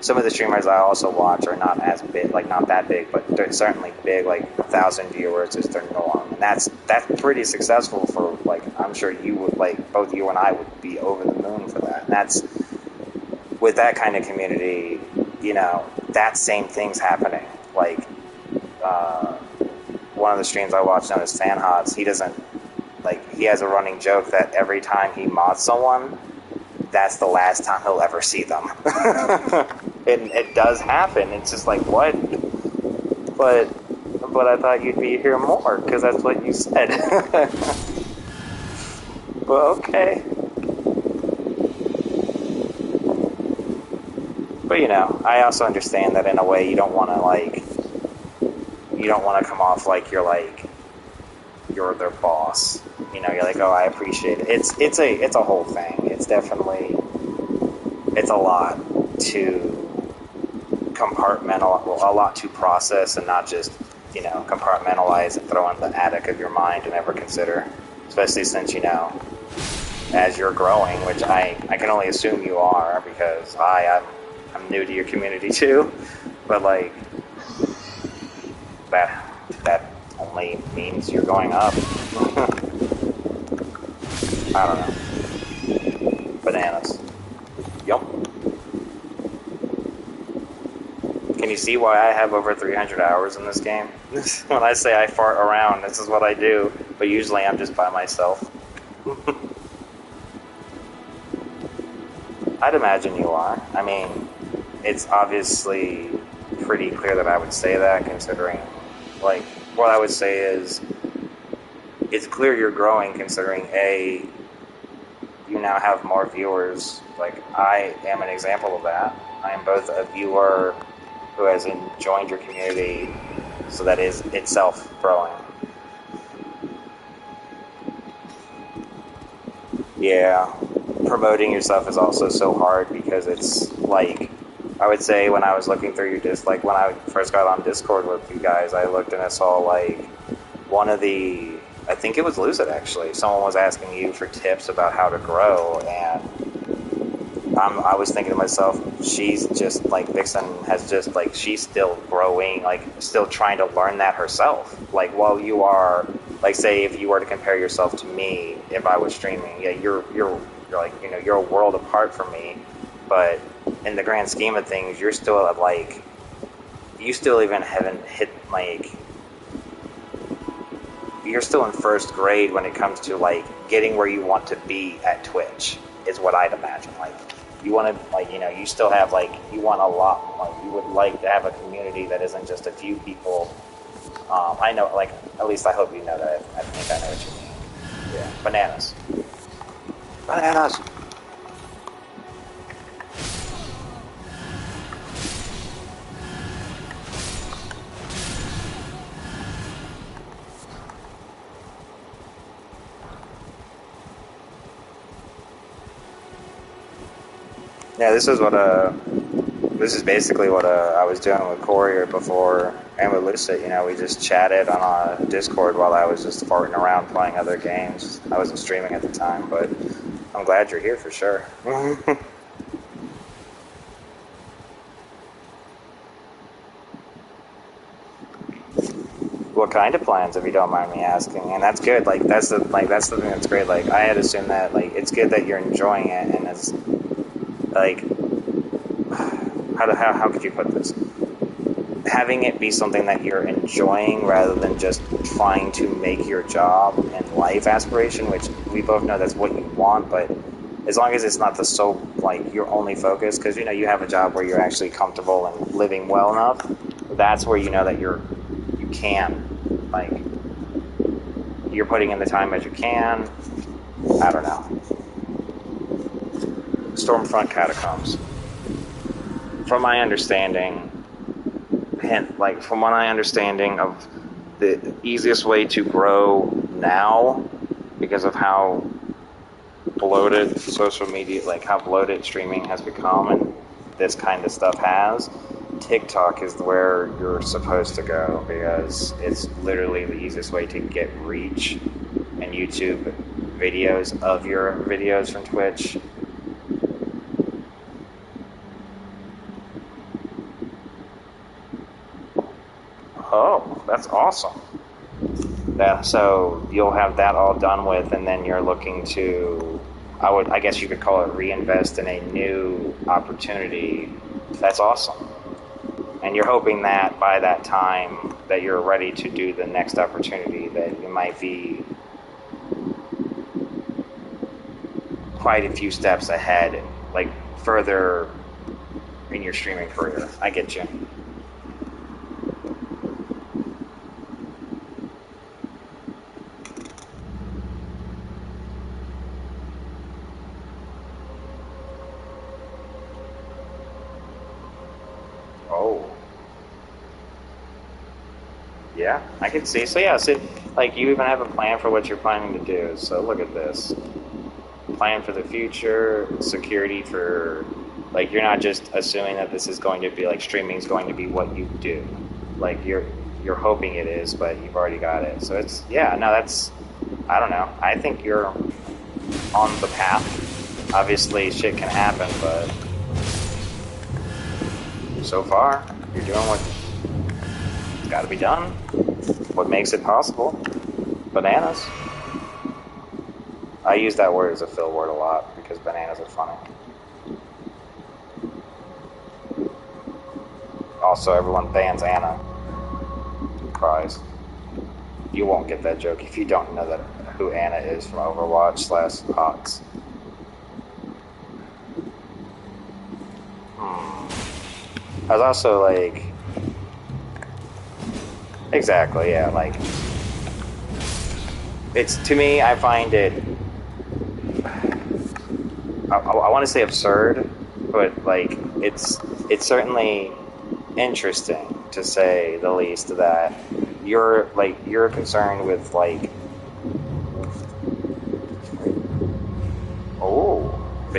some of the streamers I also watch are not as big, like, not that big, but they're certainly big, like 1,000 viewers is their norm, and that's pretty successful for, like, I'm sure you would, like, both you and I would be over the moon for that, and that's, with that kind of community, you know, that same thing's happening. Like, one of the streams I watch known as Fan Hots, he has a running joke that every time he mods someone, that's the last time he'll ever see them. It does happen. It's just like, what? But I thought you'd be here more, because that's what you said. Well, okay. But, you know, I also understand that in a way you don't want to come off like you're their boss. You know, you're like, oh, I appreciate it. It's a whole thing. It's definitely, it's a lot to a lot to process, and not just, you know, compartmentalize and throw in the attic of your mind and never consider. Especially since, you know, as you're growing, which I can only assume you are, because I'm new to your community too, but, like, that only means you're going up. I don't know. Bananas. Yup. Can you see why I have over 300 hours in this game? When I say I fart around, this is what I do, but usually I'm just by myself. I'd imagine you are. I mean, it's obviously pretty clear that I would say that, considering, like, what I would say is, it's clear you're growing, considering, A, you now have more viewers. Like, I am an example of that. I am both a viewer who has joined your community, so that is itself growing, Yeah, promoting yourself is also so hard because it's like, I would say when I was looking through your like when I first got on Discord with you guys, I looked and I saw like one of the, I think it was Lucid actually, someone was asking you for tips about how to grow, and I was thinking to myself, she's just like, Vixen has just like, she's still growing, like still trying to learn that herself. Like while you are, like say if you were to compare yourself to me, if I was streaming, yeah, you're like, you know, you're a world apart from me, but in the grand scheme of things, you're still at like, you still even haven't hit like, you're still in first grade when it comes to like getting where you want to be at Twitch, is what I'd imagine. Like you want to, like, you know, you still have like, you want a lot, like you would like to have a community that isn't just a few people. I know, like, at least I hope you know that. I think I know what you mean. Yeah, bananas. Bananas. Yeah, this is basically what I was doing with Courier before, and with Lucid. You know, we just chatted on Discord while I was just farting around playing other games. I wasn't streaming at the time, but I'm glad you're here for sure. What kind of plans, if you don't mind me asking? And that's good. Like that's the thing that's great. Like I had assumed that like it's good that you're enjoying it, and it's like, how could you put this? Having it be something that you're enjoying rather than just trying to make your job and life aspiration, which we both know that's what you want, but as long as it's not the sole, like, your only focus, because, you know, you have a job where you're actually comfortable and living well enough, that's where you know that you can, like, you're putting in the time as you can. I don't know. Stormfront Catacombs. From my understanding, from what I understanding of the easiest way to grow now, because of how bloated social media, like how bloated streaming has become and this kind of stuff has, TikTok is where you're supposed to go, because it's literally the easiest way to get reach, and YouTube videos of your videos from Twitch. Oh, that's awesome. So you'll have that all done with, and then you're looking to, I guess you could call it, reinvest in a new opportunity. That's awesome. And you're hoping that by that time that you're ready to do the next opportunity, that you might be quite a few steps ahead, like further in your streaming career. I get you. Yeah, I can see. So yeah, so like you even have a plan for what you're planning to do. So look at this. Plan for the future, security for, like, you're not just assuming that this is going to be like, streaming is going to be what you do. Like you're hoping it is, but you've already got it. So it's, yeah, no, that's, I don't know. I think you're on the path. Obviously shit can happen, but so far you're doing what's got to be done. What makes it possible? Bananas. I use that word as a fill word a lot because bananas are funny. Also, everyone bans Anna. Cries. You won't get that joke if you don't know that who Anna is from Overwatch/Hawks. I was also like, exactly, yeah, like, it's, to me, I find it, I want to say absurd, but like, it's certainly interesting, to say the least, that you're concerned with, like,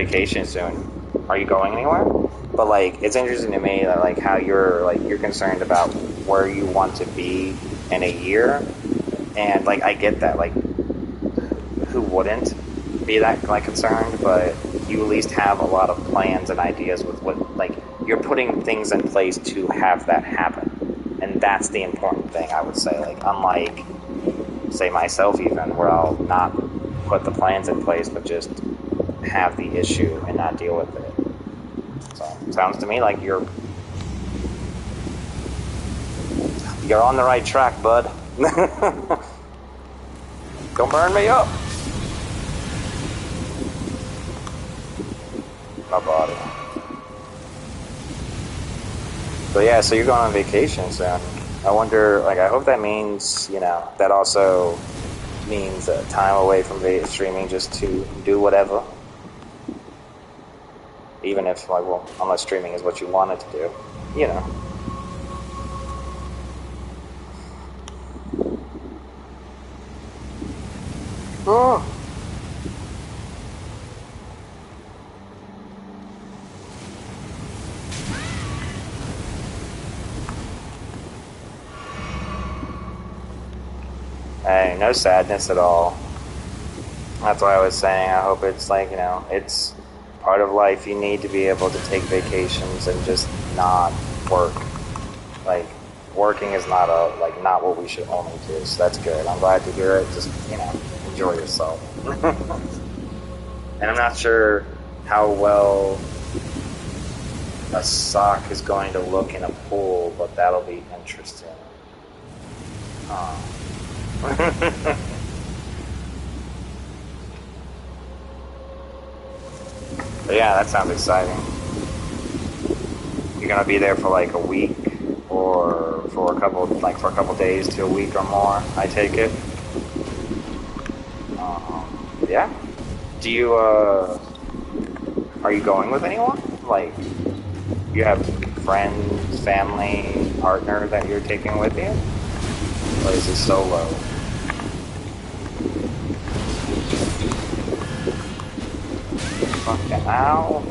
vacation soon. Are you going anywhere? But like, it's interesting to me that like how you're concerned about where you want to be in a year, and like I get that. Like, who wouldn't be that like concerned? But you at least have a lot of plans and ideas with what like you're putting things in place to have that happen, and that's the important thing I would say. Like, unlike say myself even, where I'll not put the plans in place, but just have the issue and not deal with it. So sounds to me like you're on the right track, bud. Don't burn me up. My body. But yeah, so you're going on vacation soon. I wonder, like, I hope that means, you know, that also means time away from streaming just to do whatever. Even if, like, well, unless streaming is what you wanted to do, you know. Oh. Hey, no sadness at all. That's why I was saying I hope it's like, you know, it's part of life. You need to be able to take vacations and just not work. Like, working is not not what we should only do, so that's good. I'm glad to hear it. Just, you know, enjoy yourself. And I'm not sure how well a sock is going to look in a pool, but that'll be interesting. But yeah, that sounds exciting. You're gonna be there for like a week, or for a couple days to a week or more, I take it. Yeah. Do you are you going with anyone? Like, you have friends, family, partner that you're taking with you? Or is it solo? Fucking ow.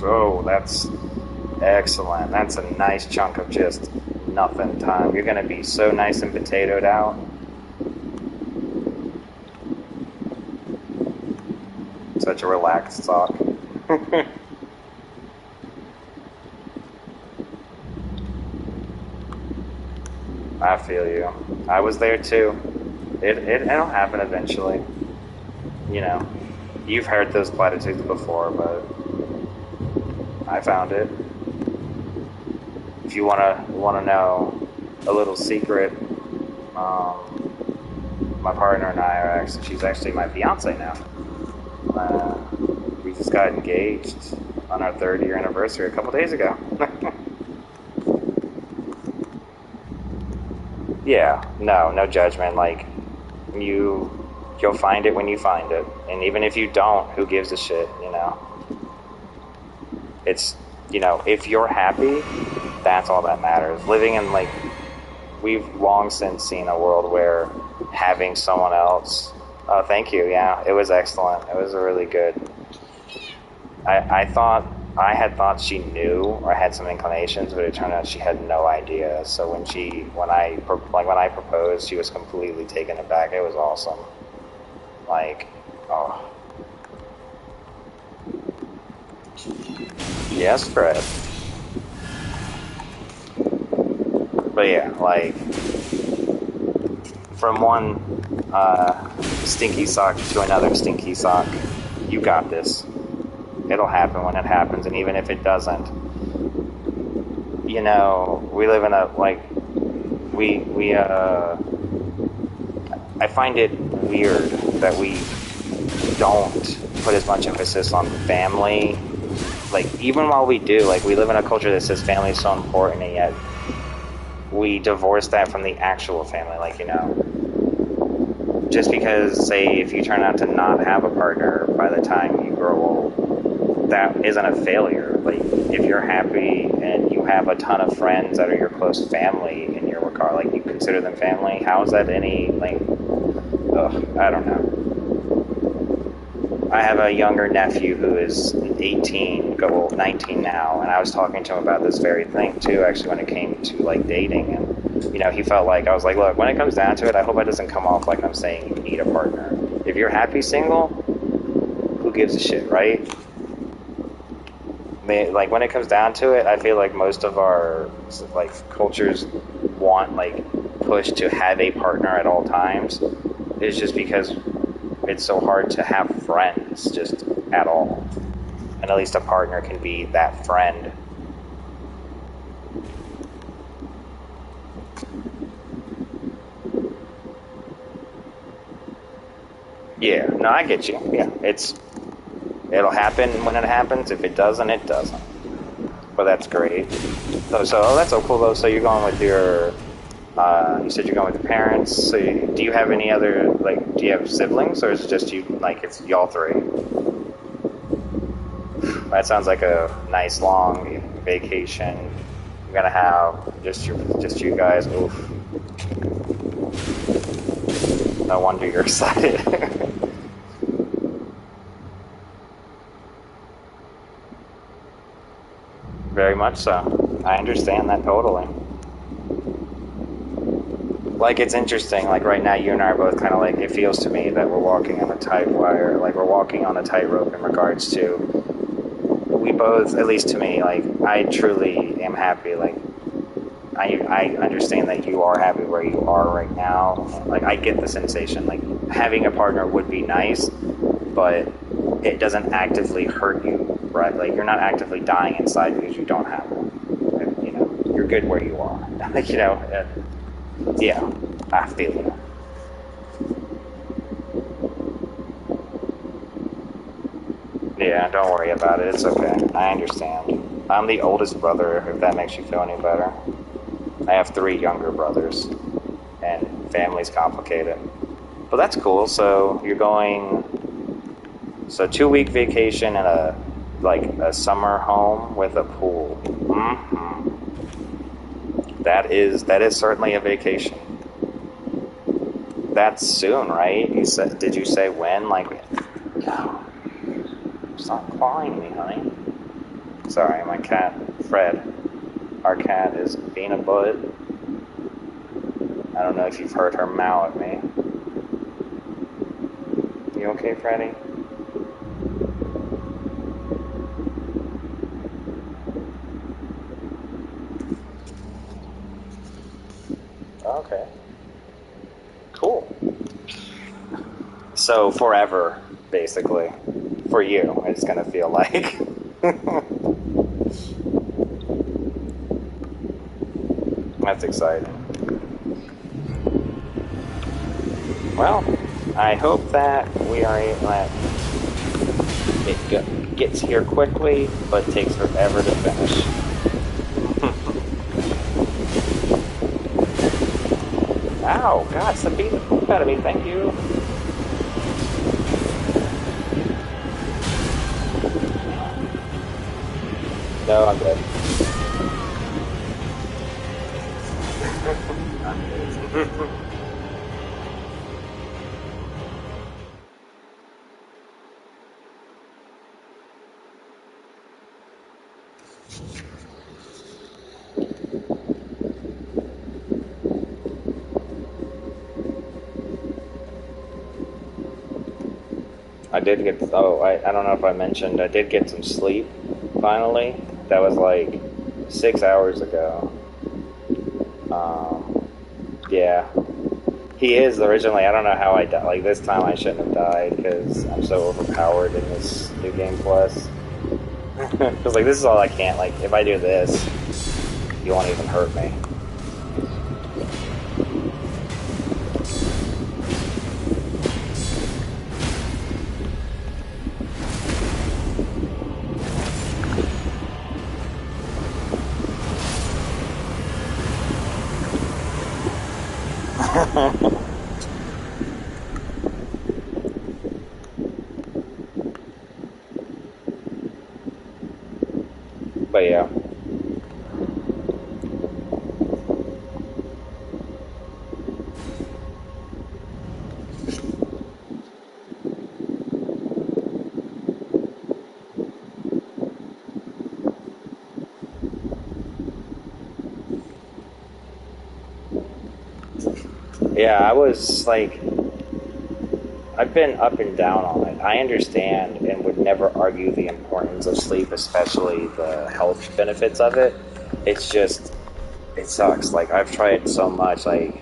Oh, that's excellent. That's a nice chunk of just nothing time. You're gonna be so nice and potatoed out. Such a relaxed sock. I feel you. I was there too. It'll happen eventually. You know, you've heard those platitudes before, but I found it. If you wanna know a little secret, my partner and I are she's actually my fiance now. We just got engaged on our 3rd year anniversary a couple days ago. Yeah, no judgment. Like, you'll find it when you find it, and even if you don't, who gives a shit, you know? It's, you know, if you're happy, that's all that matters. Living in, like, we've long since seen a world where having someone else. Oh, thank you. Yeah, it was excellent. It was really good. I had thought she knew or had some inclinations, but it turned out she had no idea. So when I proposed, she was completely taken aback. It was awesome. Like, oh. Yes, Fred. But yeah, like, from one stinky sock to another stinky sock, you got this. It'll happen when it happens, and even if it doesn't, you know, we live in a, like, I find it weird that we don't put as much emphasis on family. Like, even while we do, like, we live in a culture that says family is so important, and yet we divorce that from the actual family. Like, you know, just because, say, if you turn out to not have a partner by the time you grow old, that isn't a failure. Like, if you're happy and you have a ton of friends that are your close family in your regard, like, you consider them family, how is that any, like, ugh, I don't know. I have a younger nephew who is 18, 19 now, and I was talking to him about this very thing, too, actually, when it came to, like, dating, and he felt like, I was like, look, when it comes down to it, I hope it doesn't come off like I'm saying you need a partner. If you're happy single, who gives a shit, right? Like, when it comes down to it, I feel like most of our, like, cultures want, like, push to have a partner at all times. It's just because it's so hard to have friends just at all. And at least a partner can be that friend. Yeah, no, I get you. Yeah, it'll happen when it happens. If it doesn't, it doesn't. But that's great. So that's so cool though. So you're going with your, you said you're going with your parents. So do you have any other, like, do you have siblings, or is it just you, like, it's y'all three? That sounds like a nice long vacation. You're gonna have just you guys. Oof. No wonder you're excited. Very much so. I understand that totally. Like, it's interesting, like, right now you and I are both kind of like, it feels to me that we're walking on a tight wire, like, we're walking on a tightrope in regards to, we both, at least to me, like, I truly am happy, like, I understand that you are happy where you are right now. Like, I get the sensation, like, having a partner would be nice, but it doesn't actively hurt you, right? Like, you're not actively dying inside because you don't have one. You're good where you are. Yeah, I feel it. Yeah, don't worry about it. It's okay. I understand. I'm the oldest brother, if that makes you feel any better. I have 3 younger brothers, and family's complicated. But that's cool. So you're going, 2-week vacation in a summer home with a pool. Mm-hmm. That is certainly a vacation. That's soon, right? Did you say when? Like, no. Stop clawing me, honey. Sorry, my cat, Fred. Our cat is being a butt. I don't know if you've heard her meow at me. You okay, Freddy? Okay. Cool. So forever, basically, for you, it's gonna feel like. That's exciting. Well, I hope that we are able that it gets here quickly, but takes forever to finish. Ow, God, stop beating the poop out of me, thank you. No, I'm good. I did get, I don't know if I mentioned, I did get some sleep, finally. That was like 6 hours ago. Yeah. He is originally, I don't know how I died, like this time I shouldn't have died, because I'm so overpowered in this New Game Plus. Because like, this is all I can't, like, if I do this, you won't even hurt me. But yeah. Yeah, I was like, I've been up and down on it. I understand and would never argue the importance of sleep, especially the health benefits of it. It's just, it sucks. Like, I've tried so much. Like,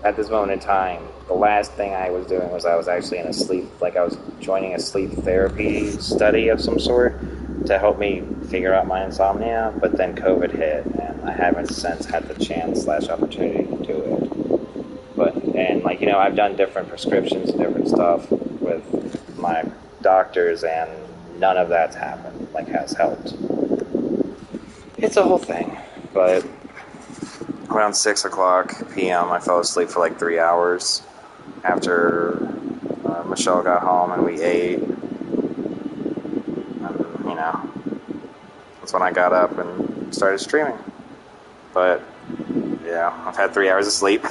at this moment in time, the last thing I was doing was I was actually in a sleep, like, I was joining a sleep therapy study of some sort to help me figure out my insomnia, but then COVID hit, and I haven't since had the chance / opportunity to do it. But, and like, you know, I've done different prescriptions and different stuff with my doctors, and none of that's happened, like, has helped. It's a whole thing. But around 6 o'clock p.m., I fell asleep for like 3 hours after Michelle got home and we ate. And, you know, that's when I got up and started streaming. But yeah, I've had 3 hours of sleep.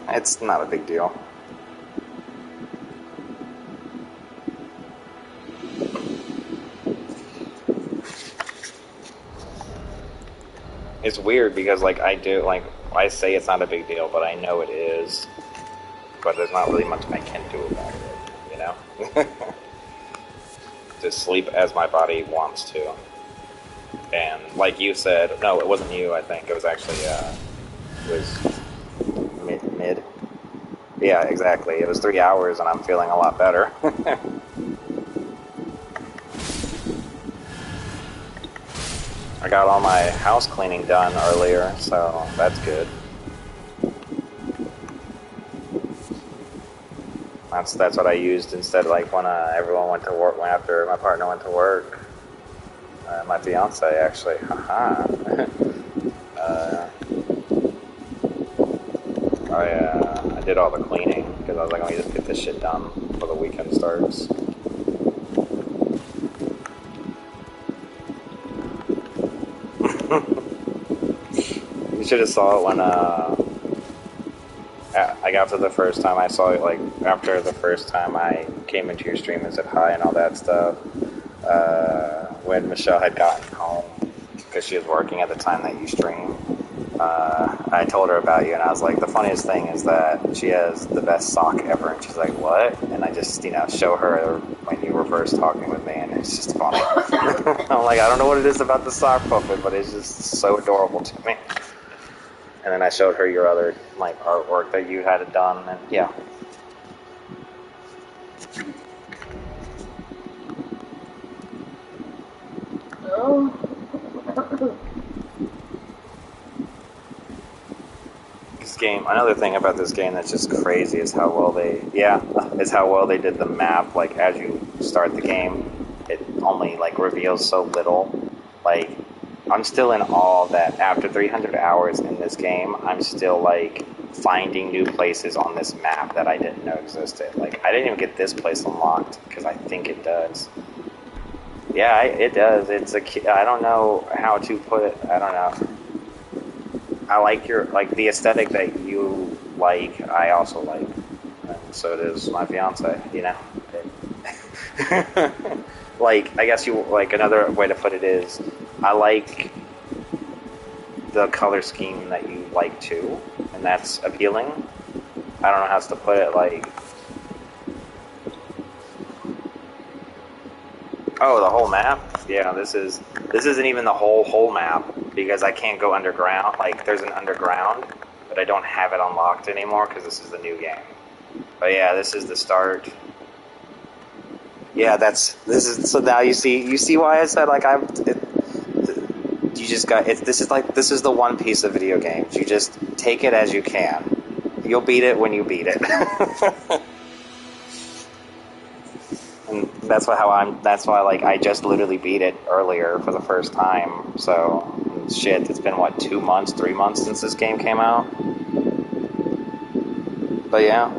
It's not a big deal. It's weird because, like, I say it's not a big deal, but I know it is. But there's not really much I can do about it, you know? Just sleep as my body wants to. And like you said, no, it wasn't you, I think. It was actually, it was mid. Yeah, exactly. It was 3 hours and I'm feeling a lot better. I got all my house cleaning done earlier, so that's good. That's what I used instead, like when everyone went to work, after my partner went to work. My fiance, actually. Haha. I did all the cleaning because I was like, let me just get this shit done before the weekend starts. You should have saw it when like after the first time I saw it, like after the first time I came into your stream and said hi and all that stuff. When Michelle had gotten home, because she was working at the time that you stream, I told her about you, and I was like, the funniest thing is that she has the best sock ever, and she's like, what? And I just, you know, show her when you were first talking with me, and it's just funny. I'm like, I don't know what it is about the sock puppet, but it's just so adorable to me. And then I showed her your other, like, artwork that you had done, and yeah. Oh. This game, another thing about this game that's just crazy is how well they did the map. Like, as you start the game, it only, like, reveals so little. Like, I'm still in awe that after 300 hours in this game, I'm still, like, finding new places on this map that I didn't know existed. Like, I didn't even get this place unlocked, because I think it does. Yeah, it does. I don't know how to put it. I don't know. I like the aesthetic that you like, I also like. And so does my fiance, you know? Like, I guess another way to put it is, I like the color scheme that you like too, and that's appealing. I don't know how else to put it, like... Oh, the whole map? Yeah, this isn't even the whole map, because I can't go underground. Like, there's an underground, but I don't have it unlocked anymore, because this is the new game. But yeah, this is the start. Yeah, so now you see why I said, like, this is the one piece of video games. You just take it as you can. You'll beat it when you beat it. And that's why like I just literally beat it earlier for the first time. So shit, it's been what, 2 months, 3 months since this game came out. But yeah.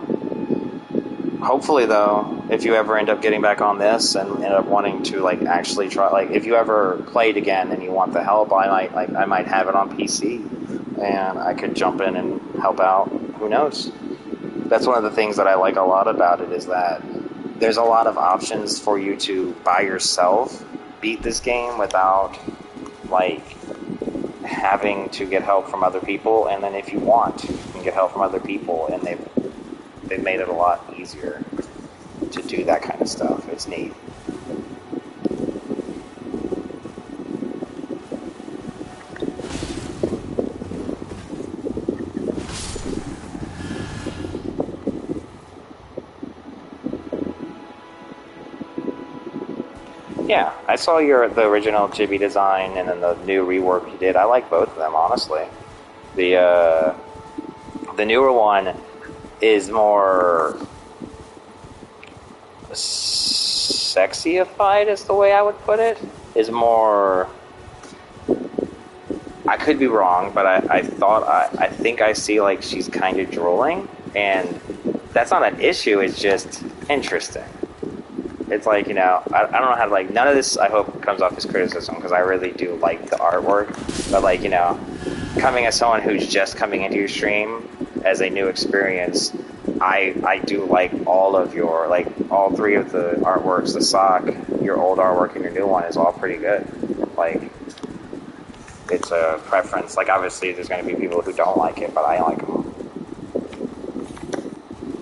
hopefully, though, if you ever end up getting back on this and end up wanting to like actually try, like if you ever played again and you want the help, I might have it on PC, and I could jump in and help out. Who knows? That's one of the things that I like a lot about it, is that there's a lot of options for you to by yourself beat this game without like having to get help from other people, and then if you want, you can get help from other people, and they've made it a lot easier to do that kind of stuff. It's neat. Yeah, I saw the original chibi design and then the new rework you did. I like both of them, honestly. The newer one is more sexyified, is the way I would put it. Is more... I could be wrong, but I think I see like she's kind of drooling, and that's not an issue, it's just interesting. It's like, you know, I don't know how to, like, none of this, I hope, comes off as criticism, because I really do like the artwork, but, like, you know, coming as someone who's just coming into your stream as a new experience, I do like all of your, like, all three of the artworks, the sock, your old artwork, and your new one is all pretty good. Like, it's a preference. Like, obviously, there's going to be people who don't like it, but I like them.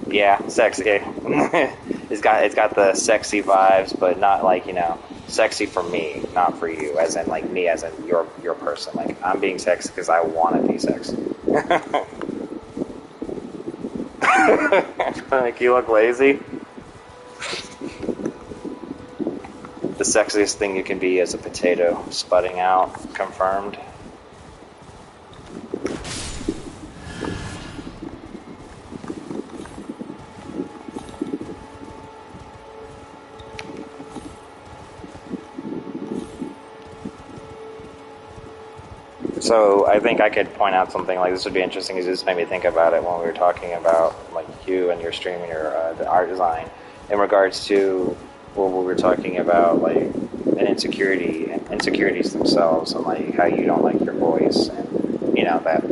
Yeah, sexy. It's got the sexy vibes, but not like, you know, sexy for me, not for you, as in like me, as in your person. Like, I'm being sexy because I want to be sexy. Like, you look lazy. The sexiest thing you can be is a potato sputting out. Confirmed. So I think I could point out something like this would be interesting, because this made me think about it when we were talking about like you and your stream and your the art design in regards to what we were talking about, like an insecurities themselves, and like how you don't like your voice, and you know that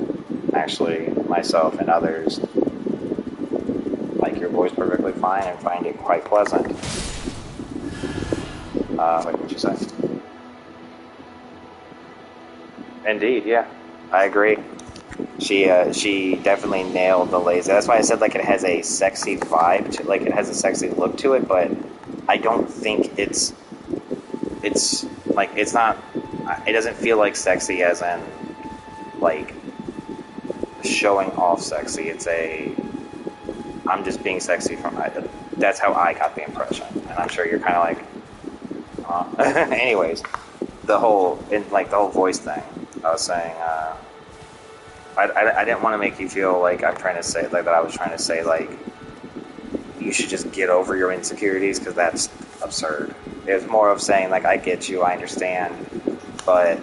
actually myself and others like your voice perfectly fine and find it quite pleasant. Wait, what'd you say? Indeed, yeah, I agree. She definitely nailed the laser. That's why I said like it has a sexy vibe to, like it has a sexy look to it, but I don't think it's like it's not. It doesn't feel like sexy as in like showing off sexy. It's I'm just being sexy from. That's how I got the impression, and I'm sure you're kind of like. Anyways, the whole voice thing. I was saying, I didn't want to make you feel like I'm trying to say, like, that I was trying to say, like, you should just get over your insecurities, because that's absurd. It was more of saying, like, I get you, I understand, but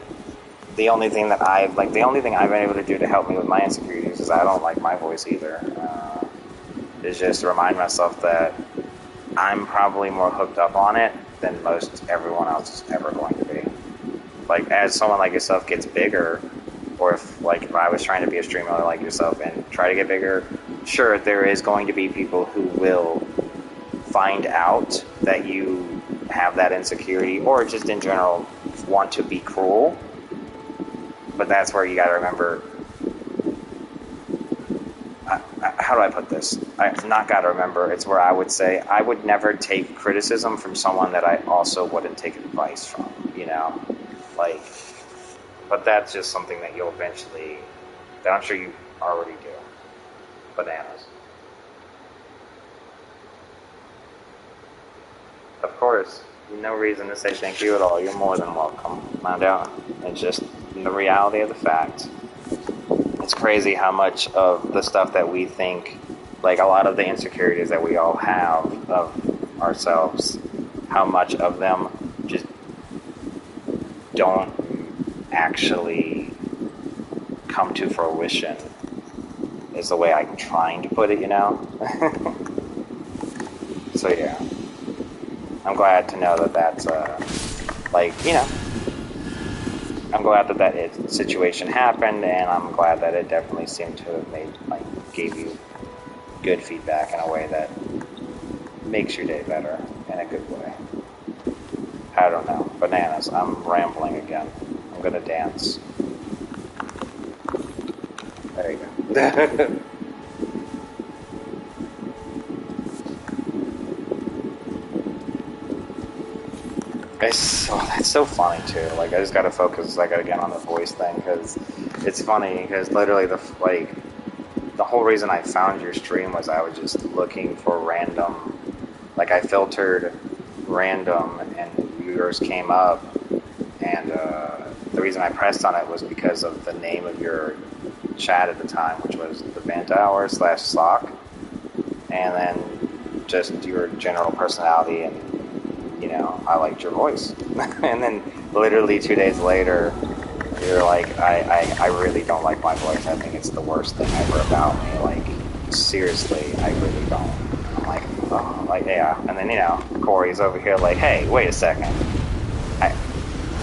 the only thing I've been able to do to help me with my insecurities is I don't like my voice either. Is just to remind myself that I'm probably more hooked up on it than most everyone else is ever going to be. Like, as someone like yourself gets bigger, or if I was trying to be a streamer like yourself and try to get bigger, sure, there is going to be people who will find out that you have that insecurity, or just in general want to be cruel. But that's where you gotta remember, how do I put this? I've not gotta remember, it's where I would say, I would never take criticism from someone that I also wouldn't take advice from, you know? Like, but that's just something that you'll eventually, that I'm sure you already do. Bananas. Of course, no reason to say thank you at all. You're more than welcome. No doubt. It's just the reality of the fact. It's crazy how much of the stuff that we think, like a lot of the insecurities that we all have of ourselves, how much of them just don't actually come to fruition, is the way I'm trying to put it, you know? So yeah, I'm glad to know that that's like, you know, I'm glad that situation happened, and I'm glad that it definitely seemed to have gave you good feedback in a way that makes your day better in a good way. I don't know. Bananas. I'm rambling again. I'm gonna dance. There you go. That's so funny too. Like, I just gotta focus. I gotta get on the voice thing because it's funny. Because literally, the whole reason I found your stream was I was just looking for random. Like, I filtered random, and yours came up, and the reason I pressed on it was because of the name of your chat at the time, which was the Banta Hour /Sock, and then just your general personality, and you know, I liked your voice. And then literally 2 days later, you're like, I really don't like my voice. I think it's the worst thing ever about me. Like, seriously, I really don't. I'm like, oh, like, yeah. And then, you know, Corey's over here like, hey, wait a second.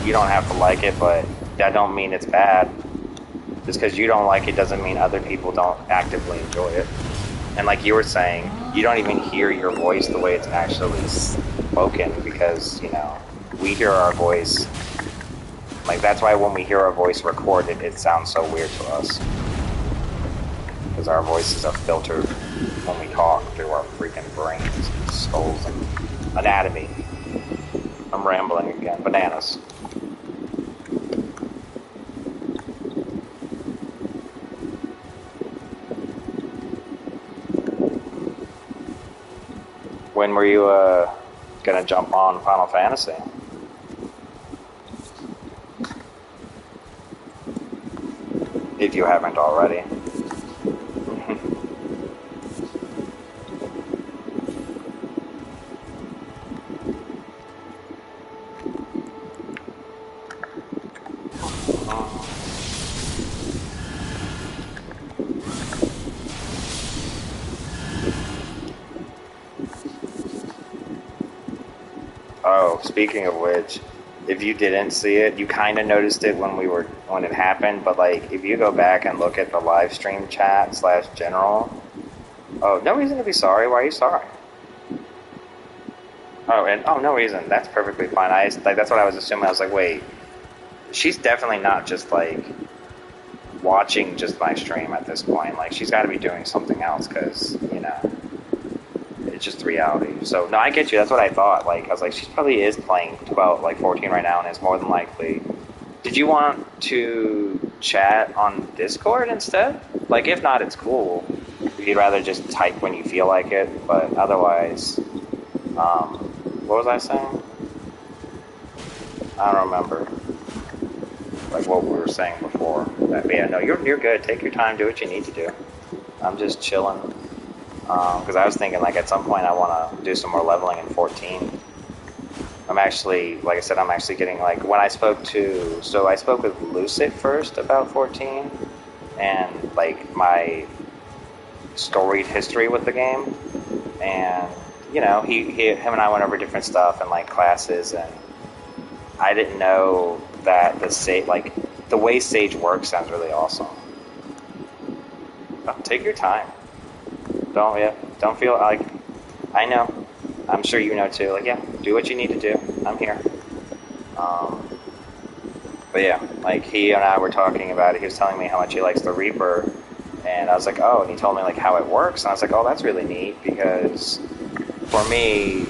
You don't have to like it, but that don't mean it's bad. Just because you don't like it doesn't mean other people don't actively enjoy it. And like you were saying, you don't even hear your voice the way it's actually spoken because, you know, we hear our voice. Like, that's why when we hear our voice recorded, it sounds so weird to us. Because our voices are filtered when we talk through our freaking brains and skulls and anatomy. I'm rambling again. Bananas. When were you gonna jump on Final Fantasy? If you haven't already. Oh, speaking of which, if you didn't see it, you kind of noticed it when it happened, but like, if you go back and look at the live stream chat /general, oh, no reason to be sorry. Why are you sorry? Oh, no reason. That's perfectly fine. That's what I was assuming. I was like, wait, she's definitely not just like watching just my stream at this point. Like, she's got to be doing something else because, you know, it's just reality. So, no, I get you. That's what I thought. Like, I was like, she probably is playing 14 right now and is more than likely. Did you want to chat on Discord instead? Like, if not, it's cool. If you'd rather just type when you feel like it, but otherwise, what was I saying? I don't remember. Like what we were saying before. But yeah, no, you're good. Take your time. Do what you need to do. I'm just chilling. Because I was thinking, like, at some point I want to do some more leveling in 14. I'm actually, like I said, I'm actually getting, like, when I spoke with Lucid first about 14, and, like, my storied history with the game, and, you know, him and I went over different stuff and, like, classes, and I didn't know that the way Sage works sounds really awesome. Oh, take your time. Don't feel like, I know. I'm sure you know too. Like, yeah, do what you need to do. I'm here. But yeah, like, he and I were talking about it. He was telling me how much he likes the Reaper, and I was like, oh, and he told me like how it works, and I was like, oh, that's really neat, because for me,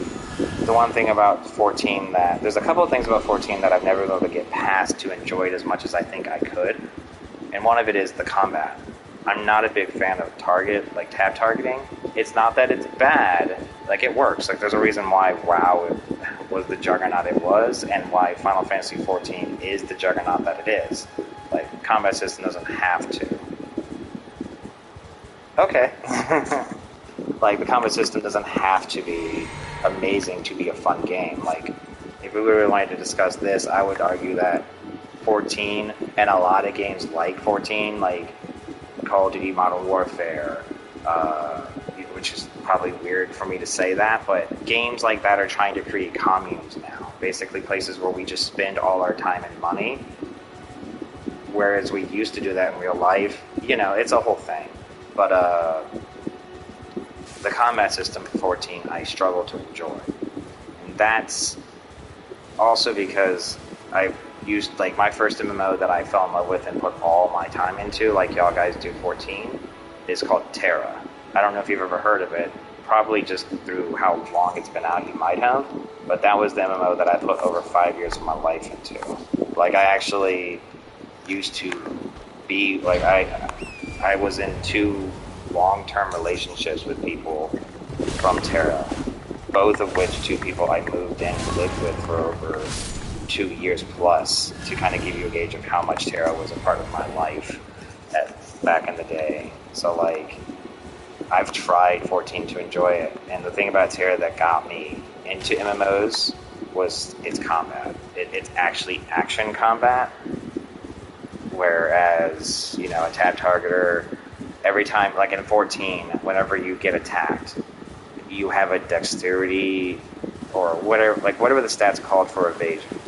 the one thing about 14 there's a couple of things about 14 that I've never been able to get past to enjoy it as much as I think I could, and one of it is the combat. I'm not a big fan of tab targeting. It's not that it's bad, like, it works. Like, there's a reason why WoW was the juggernaut it was, and why Final Fantasy XIV is the juggernaut that it is. Like, combat system doesn't have to. Okay. Like, the combat system doesn't have to be amazing to be a fun game. Like, if we really wanted to discuss this, I would argue that 14, and a lot of games like 14, like Call of Duty Modern Warfare, which is probably weird for me to say that, but games like that are trying to create communes now. Basically places where we just spend all our time and money, whereas we used to do that in real life. You know, it's a whole thing. But the combat system for 14 I struggle to enjoy. And that's also because I used, like, my first MMO that I fell in love with and put all my time into, like y'all guys do 14, is called Terra. I don't know if you've ever heard of it. Probably just through how long it's been out, you might have. But that was the MMO that I put over 5 years of my life into. Like, I actually used to be, like, I was in 2 long-term relationships with people from Terra. Both of which 2 people I moved in and lived with for over 2 years plus, to kind of give you a gauge of how much Terra was a part of my life back in the day. So, like, I've tried 14 to enjoy it, and the thing about Terra that got me into MMOs was its combat. It's actually action combat, whereas, you know, a tab targeter, every time, like in 14, whenever you get attacked, you have a dexterity or whatever the stats called for evasion.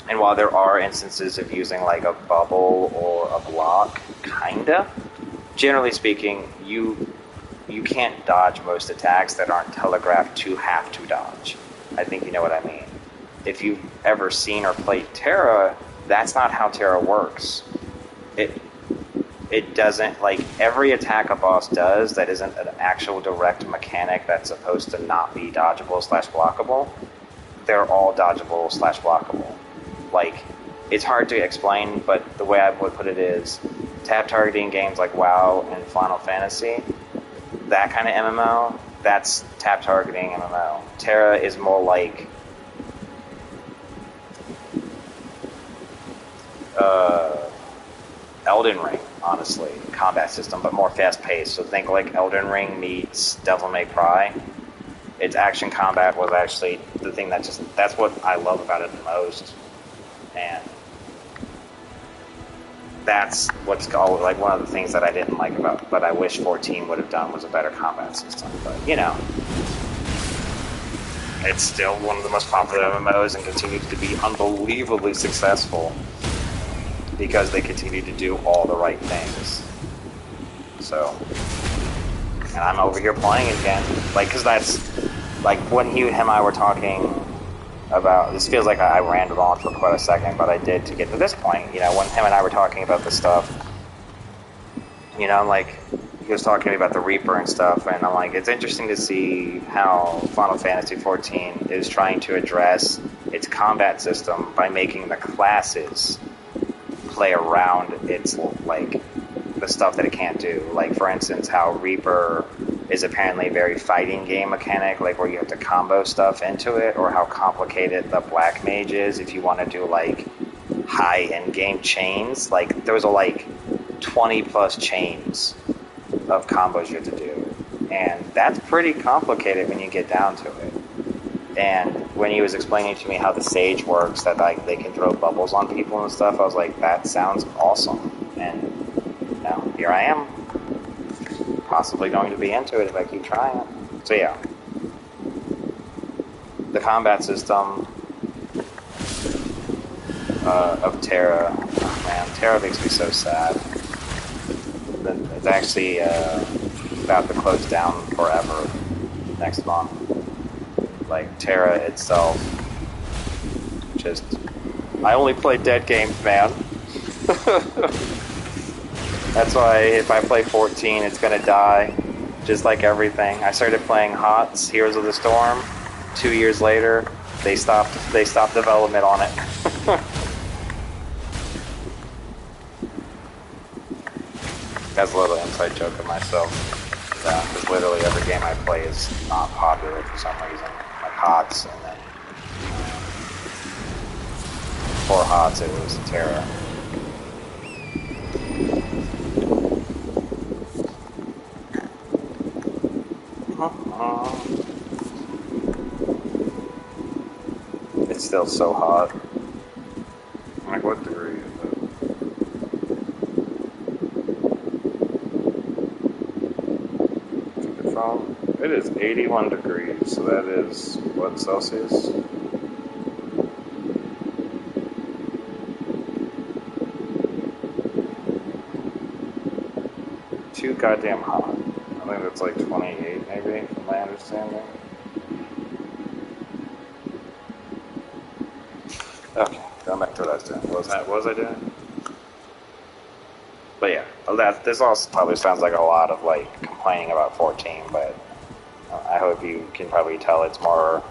And while there are instances of using like a bubble or a block, kinda, generally speaking, you can't dodge most attacks that aren't telegraphed to have to dodge. I think you know what I mean. If you've ever seen or played Terra, that's not how Terra works. It doesn't, like, every attack a boss does that isn't an actual direct mechanic that's supposed to not be dodgeable / blockable, they're all dodgeable / blockable. Like, it's hard to explain, but the way I would put it is, tab targeting games like WoW and Final Fantasy, that kind of MMO, that's tab targeting MMO. Terra is more like Elden Ring, honestly, combat system, but more fast-paced. So think like Elden Ring meets Devil May Cry. Its action combat was actually the thing that's what I love about it the most. And that's what's called, like, one of the things that I didn't like about, but I wish 14 would have done was a better combat system. But, you know, it's still one of the most popular MMOs and continues to be unbelievably successful because they continue to do all the right things. So, and I'm over here playing again, like, because that's, like, when him and I were talking about, this feels like I rambled on for quite a second, but I did to get to this point. You know, when him and I were talking about this stuff, you know, like, he was talking to me about the Reaper and stuff, and I'm like, it's interesting to see how Final Fantasy XIV is trying to address its combat system by making the classes play around its, like, the stuff that it can't do. Like, for instance, how Reaper is apparently a very fighting game mechanic, like where you have to combo stuff into it, or how complicated the Black Mage is if you want to do, like, high end game chains. Like, those are like 20 plus chains of combos you have to do, and that's pretty complicated when you get down to it. And when he was explaining to me how the Sage works, that, like, they can throw bubbles on people and stuff, I was like, that sounds awesome. And now here I am, possibly going to be into it if I keep trying it. So yeah, the combat system of Terra, oh man, Terra makes me so sad. It's actually about to close down forever next month. Like, Terra itself, just, I only play dead games, man. That's why if I play 14, it's gonna die, just like everything. I started playing HOTS, Heroes of the Storm. 2 years later, they stopped development on it. That's a little inside joke of myself. Because literally every game I play is not popular for some reason. Like HOTS, and then before HOTS it was Terra. It's still so hot. Like, what degree is it? Keep it phone. It is 81 degrees, so that is, what, Celsius? Too goddamn hot. I think that's like 28 maybe, from my understanding. Okay, going back to what I was doing. What was I doing? But yeah, this also probably sounds like a lot of like complaining about 14, but I hope you can probably tell it's more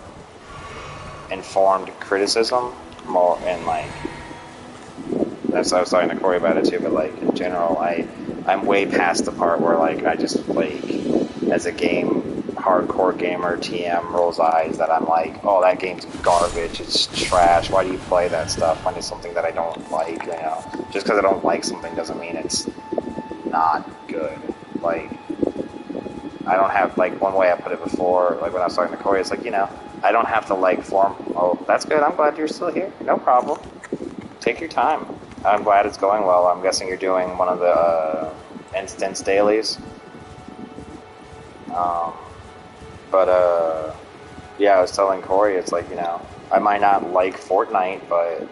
informed criticism, more in like, that's I was talking to Corey about it too, but like in general, I'm way past the part where like I just like as a hardcore gamer TM rolls eyes that I'm like, oh, that game's garbage, it's trash, why do you play that stuff when it's something that I don't like, you know? Just because I don't like something doesn't mean it's not good. Like, I don't have, like, one way I put it before, like when I was talking to Corey, it's like, you know, I don't have to like form, oh, that's good, I'm glad you're still here, no problem. Take your time. I'm glad it's going well. I'm guessing you're doing one of the instance dailies. Yeah, I was telling Corey, it's like, you know, I might not like Fortnite, but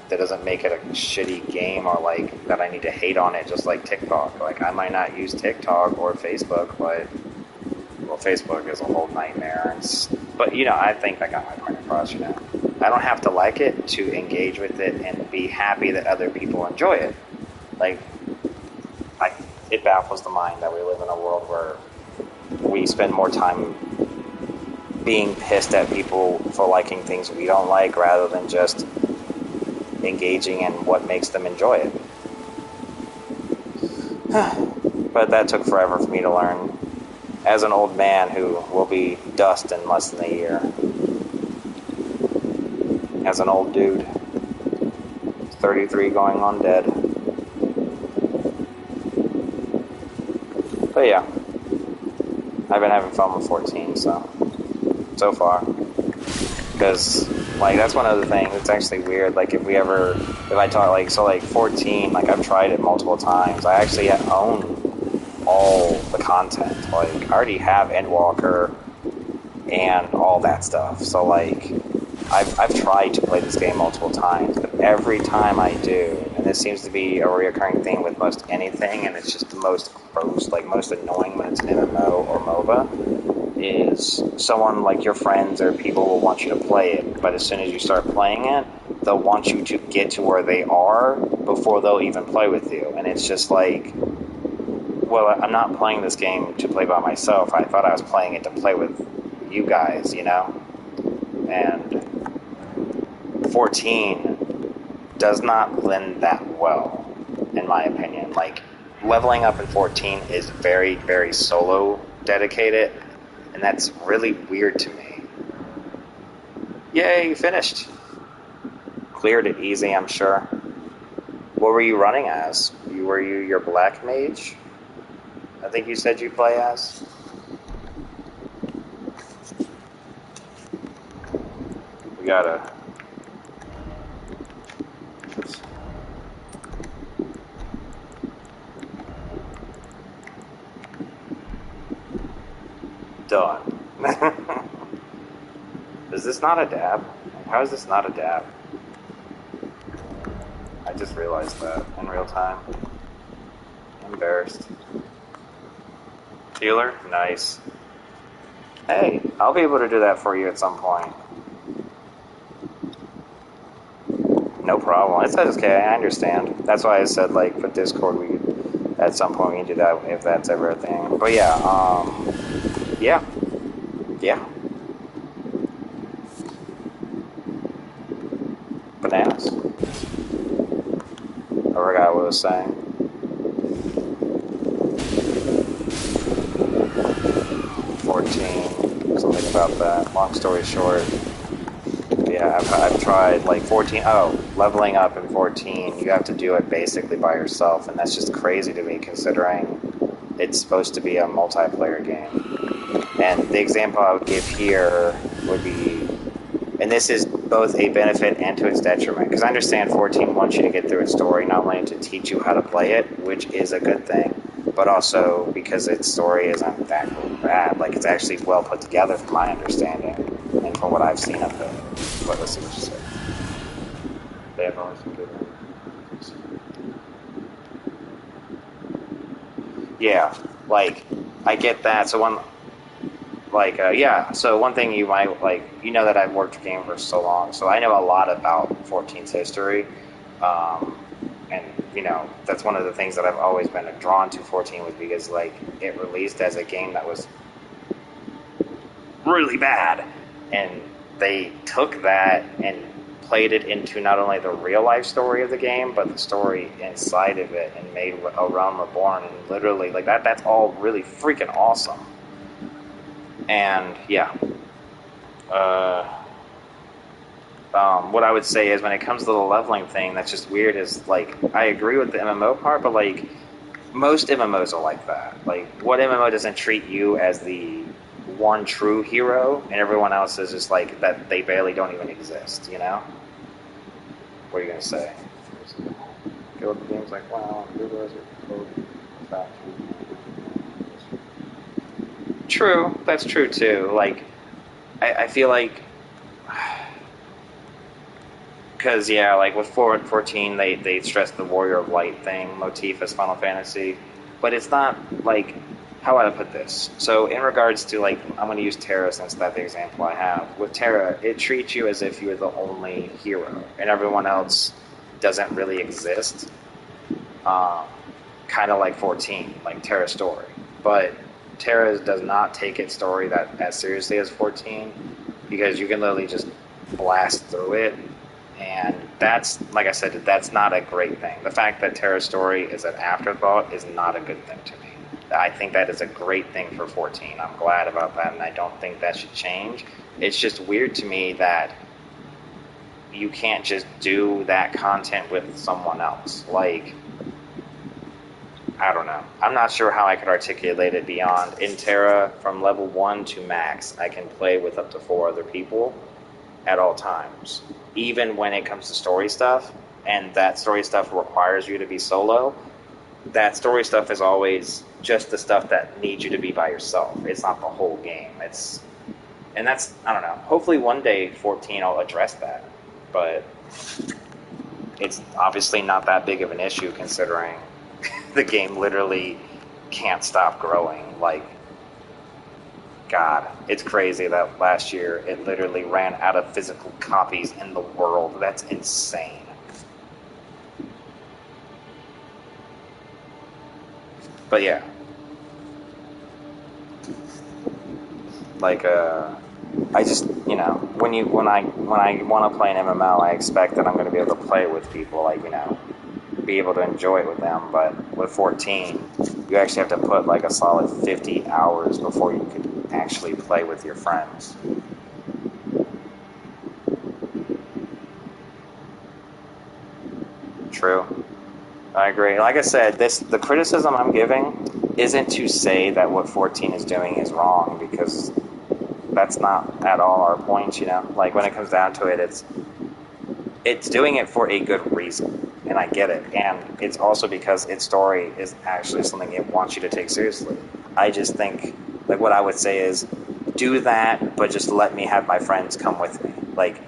that doesn't make it a shitty game or like that I need to hate on it just like TikTok. Like, I might not use TikTok or Facebook, but, well, Facebook is a whole nightmare. But, you know, I think I got my point across, you know. I don't have to like it to engage with it and be happy that other people enjoy it. Like, it baffles the mind that we live in a world where we spend more time being pissed at people for liking things we don't like rather than just engaging in what makes them enjoy it. But that took forever for me to learn as an old man who will be dust in less than a year. As an old dude, 33 going on dead. But yeah, I've been having fun with 14, so far. Because, like, that's one other thing that's actually weird. Like, if I talk, like, so, like, 14, like, I've tried it multiple times. I actually own all the content. Like, I already have Endwalker and all that stuff. So, like, I've tried to play this game multiple times, but every time I do, and this seems to be a recurring thing with most anything, and it's just the most gross, like, most annoying when it's an MMO or MOBA, is someone like your friends or people will want you to play it, but as soon as you start playing it, they'll want you to get to where they are before they'll even play with you. And it's just like, well, I'm not playing this game to play by myself. I thought I was playing it to play with you guys, you know? And 14 does not lend that well, in my opinion. Like, leveling up in 14 is very, very solo dedicated, and that's really weird to me. Yay, you finished. Cleared it easy, I'm sure. What were you running as? Were you your black mage? I think you said you play as? We gotta... Done. Is this not a dab? How is this not a dab? I just realized that in real time. I'm embarrassed. Healer? Nice. Hey, I'll be able to do that for you at some point. No problem. It's okay, I understand. That's why I said, like, for Discord, at some point we can do that if that's ever a thing. But yeah, Yeah. Bananas. I forgot what I was saying. 14, something about that. Long story short, yeah, I've tried, like, 14, leveling up in 14, you have to do it basically by yourself, and that's just crazy to me considering it's supposed to be a multiplayer game. And the example I would give here would be, and this is both a benefit and to its detriment, because I understand 14 wants you to get through its story, not only to teach you how to play it, which is a good thing, but also because its story isn't that bad. Like, it's actually well put together from my understanding and from what I've seen of it. But let's see what you say. They have always been good. Yeah, like, I get that. So so one thing you might, like, you know that I've worked with games for so long, so I know a lot about 14's history. And, you know, that's one of the things that I've always been drawn to 14 was because, like, it released as a game that was really bad. And they took that and played it into not only the real-life story of the game, but the story inside of it and made a Realm Reborn. And literally, like, that's all really freaking awesome. And, yeah. What I would say is when it comes to the leveling thing, that's just weird is, like, I agree with the MMO part, but, like, most MMOs are like that. Like, what MMO doesn't treat you as the one true hero, and everyone else is just, like, that they barely don't even exist, you know? What are you going to say? Go with the game's like, wow, true, that's true, too. Like, I feel like... Because, yeah, like with 14, they stress the Warrior of Light thing motif as Final Fantasy. But it's not, like, how would I put this? So in regards to, like, I'm going to use Terra since that's the example I have. With Terra, it treats you as if you're the only hero, and everyone else doesn't really exist. Kind of like 14, like Terra's story. But Terra does not take its story that as seriously as 14, because you can literally just blast through it. And that's, like I said, that's not a great thing. The fact that Terra's story is an afterthought is not a good thing to me. I think that is a great thing for 14. I'm glad about that, and I don't think that should change. It's just weird to me that you can't just do that content with someone else. Like, I don't know. I'm not sure how I could articulate it beyond in Terra, from level 1 to max, I can play with up to 4 other people at all times. Even when it comes to story stuff, and that story stuff requires you to be solo, that story stuff is always just the stuff that needs you to be by yourself. It's not the whole game. And that's, I don't know. Hopefully one day 14 will address that. But it's obviously not that big of an issue considering the game literally can't stop growing. Like, God, it's crazy that last year it literally ran out of physical copies in the world. That's insane. But yeah. Like, I just, you know, when I want to play an MMO, I expect that I'm going to be able to play it with people, like, you know, be able to enjoy it with them. But with 14, you actually have to put like a solid 50 hours before you could actually play with your friends. True. I agree. Like I said, the criticism I'm giving isn't to say that what 14 is doing is wrong, because that's not at all our point, you know? Like, when it comes down to it, it's doing it for a good reason, and I get it. And it's also because its story is actually something it wants you to take seriously. I just think, like, what I would say is, do that, but just let me have my friends come with me. Like,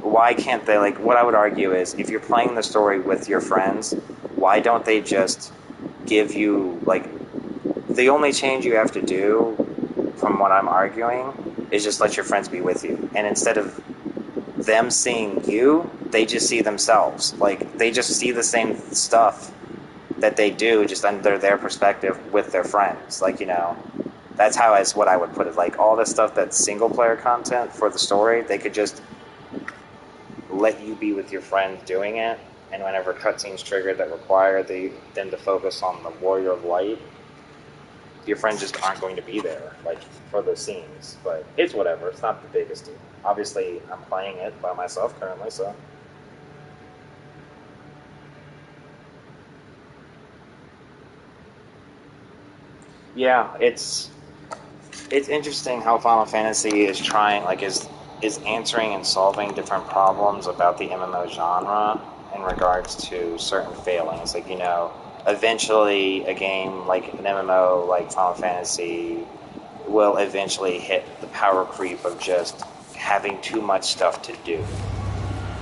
why can't they, like, what I would argue is, if you're playing the story with your friends, why don't they just give you, like, the only change you have to do, from what I'm arguing, is just let your friends be with you. And instead of them seeing you, they just see themselves. Like, they just see the same stuff that they do, just under their perspective with their friends. Like, you know, that's how is what I would put it. Like, all the stuff that's single-player content for the story, they could just let you be with your friends doing it, and whenever cutscenes trigger that require them to focus on the Warrior of Light, your friends just aren't going to be there, like, for those scenes. But it's whatever. It's not the biggest deal. Obviously, I'm playing it by myself currently, so... Yeah, it's interesting how Final Fantasy is trying, like, is answering and solving different problems about the MMO genre in regards to certain failings. Like, you know, eventually a game like an MMO like Final Fantasy will eventually hit the power creep of just having too much stuff to do.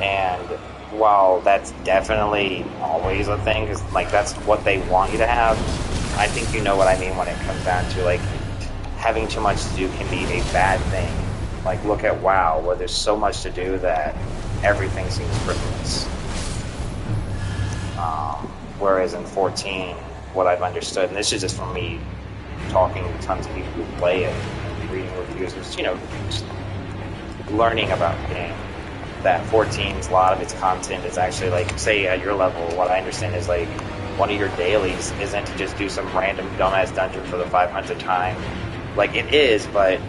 And while that's definitely always a thing, because like that's what they want you to have, I think you know what I mean when it comes down to like having too much to do can be a bad thing. Like look at WoW, where there's so much to do that everything seems frivolous. Whereas in 14, what I've understood, and this is just from me talking to tons of people who play it and reading reviews, is, you know, just learning about the game. That 14's, a lot of its content is actually like, say at your level, what I understand is like one of your dailies isn't to just do some random dumbass dungeon for the 500th time. Like it is, but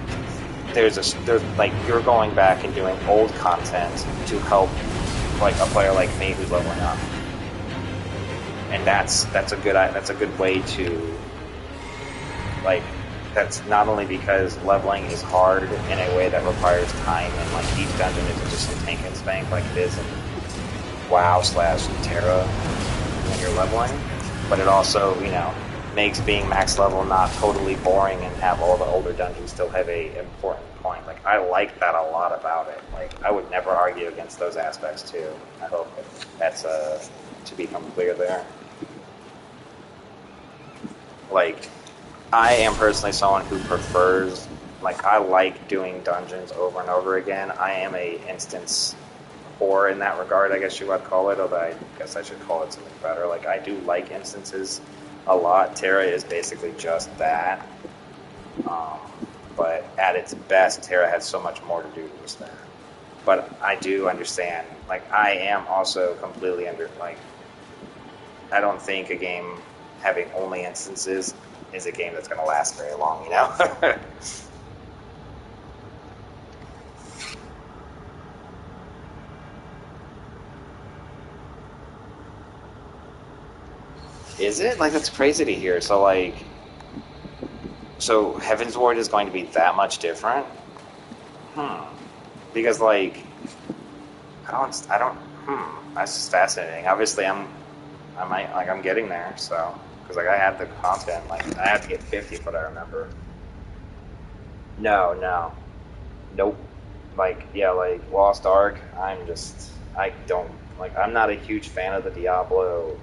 there's like you're going back and doing old content to help like a player like me who's leveling up. And that's a good way to, like, that's not only because leveling is hard in a way that requires time, and like each dungeon isn't just some tank and spank like it is in WoW/Terra when you're leveling, but it also, you know, makes being max level not totally boring and have all the older dungeons still have a important point. Like I like that a lot about it. Like I would never argue against those aspects too. I hope that's to become clear there. Like, I am personally someone who prefers, like, I like doing dungeons over and over again. I am a instance whore in that regard, I guess you would call it, although I guess I should call it something better. Like, I do like instances a lot. Terra is basically just that. But at its best, Terra has so much more to do than just that. But I do understand, like, I am also completely like, I don't think a game having only instances is a game that's going to last very long, you know? Is it? Like, that's crazy to hear. So, like, so Heaven's Ward is going to be that much different? Because, like, that's just fascinating. Obviously, I'm getting there, so. Because, like, I have the content. Like, I have to get 50, but I remember. No. Nope. Like, yeah, like, Lost Ark, I don't, like, I'm not a huge fan of the Diablo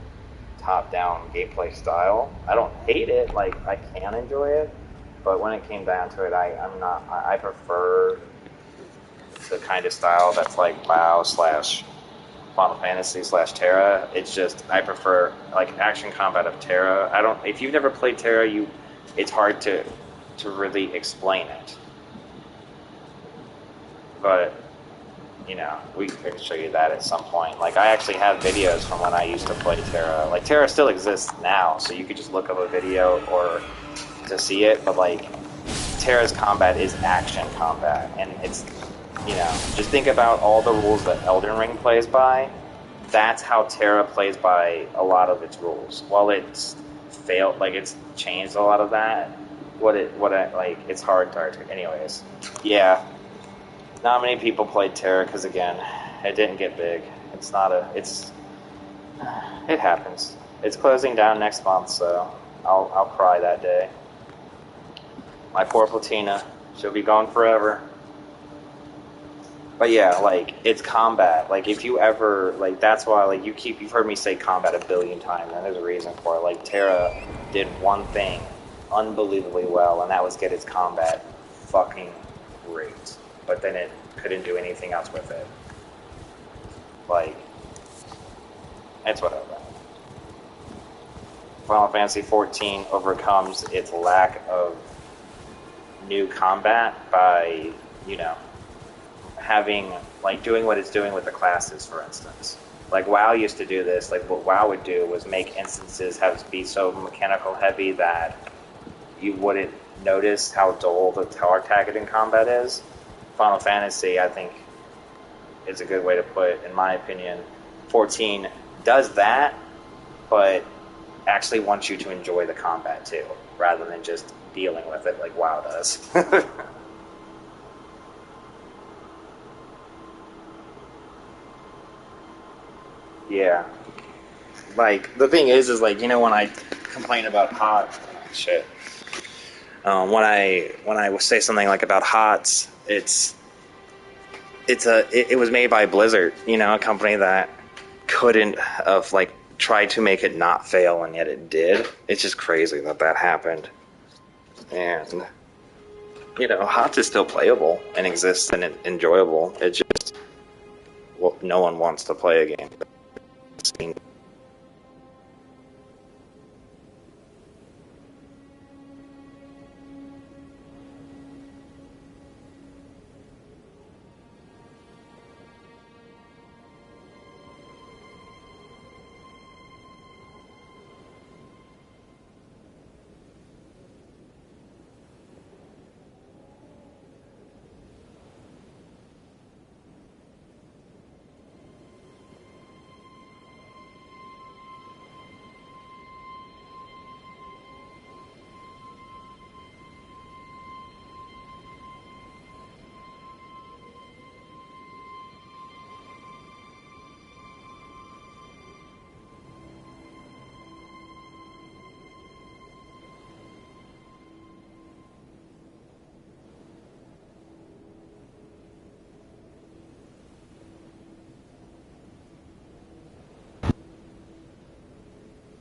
top-down gameplay style. I don't hate it, like, I can enjoy it, but when it came down to it, I prefer the kind of style that's like WoW / Final Fantasy / Terra. It's just, I prefer, like, action combat of Terra. If you've never played Terra, it's hard to really explain it. But, you know, we can show you that at some point. Like, I actually have videos from when I used to play Terra. Like, Terra still exists now, so you could just look up a video or to see it, but, like, Terra's combat is action combat, and it's, you know, just think about all the rules that Elden Ring plays by. That's how Terra plays by a lot of its rules. While it's failed, like, it's changed a lot of that, it's hard to articulate. Anyways, yeah. Not many people played Terra because, again, it didn't get big. It happens. It's closing down next month, so I'll cry that day. My poor Platina, she'll be gone forever. But yeah, like, it's combat. Like, if you ever, like, that's why, like, you've heard me say combat a billion times, and there's a reason for it. Like, Terra did one thing unbelievably well, and that was get its combat fucking great. But then it couldn't do anything else with it. Like, it's whatever. Final Fantasy XIV overcomes its lack of new combat by, you know, having, like, doing what it's doing with the classes, for instance. Like, WoW used to do this. Like, what WoW would do was make instances be so mechanical heavy that you wouldn't notice how dull the tower targeting combat is. Final Fantasy, I think, is a good way to put it, in my opinion. 14 does that, but actually wants you to enjoy the combat too, rather than just dealing with it like WoW does. Yeah. Like, the thing is like, you know, when I complain about shit. When I say something like about HOTS, it was made by Blizzard, a company that couldn't have like tried to make it not fail, and yet it did. It's just crazy that happened. And HOTS is still playable and exists and enjoyable. It's just no one wants to play a game.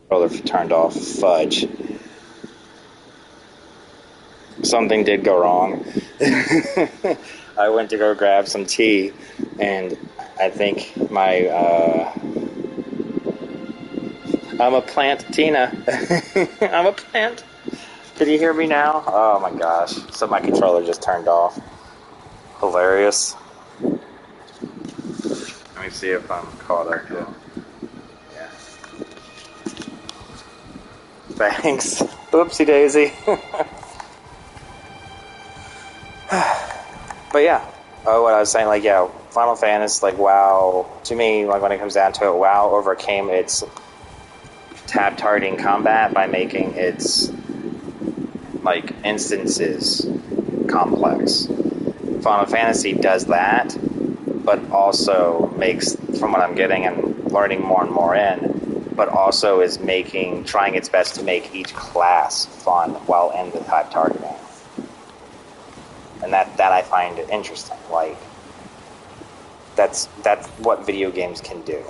Controller turned off. Fudge. Something did go wrong. I went to go grab some tea, and I think my I'm a plant, Tina. I'm a plant. Can you hear me now? Oh my gosh. So my controller just turned off. Hilarious. Let me see if I'm caught up here. Yeah. Thanks. Oopsie daisy. But yeah. Oh, what I was saying, like, yeah, Final Fantasy, like, WoW, to me, like, when it comes down to it, WoW overcame its tab targeting combat by making its, like, instances complex. Final Fantasy does that, but also makes, from what I'm getting and learning more and more in, but also is trying its best to make each class fun while in the type targeting. And that I find interesting. Like, that's what video games can do.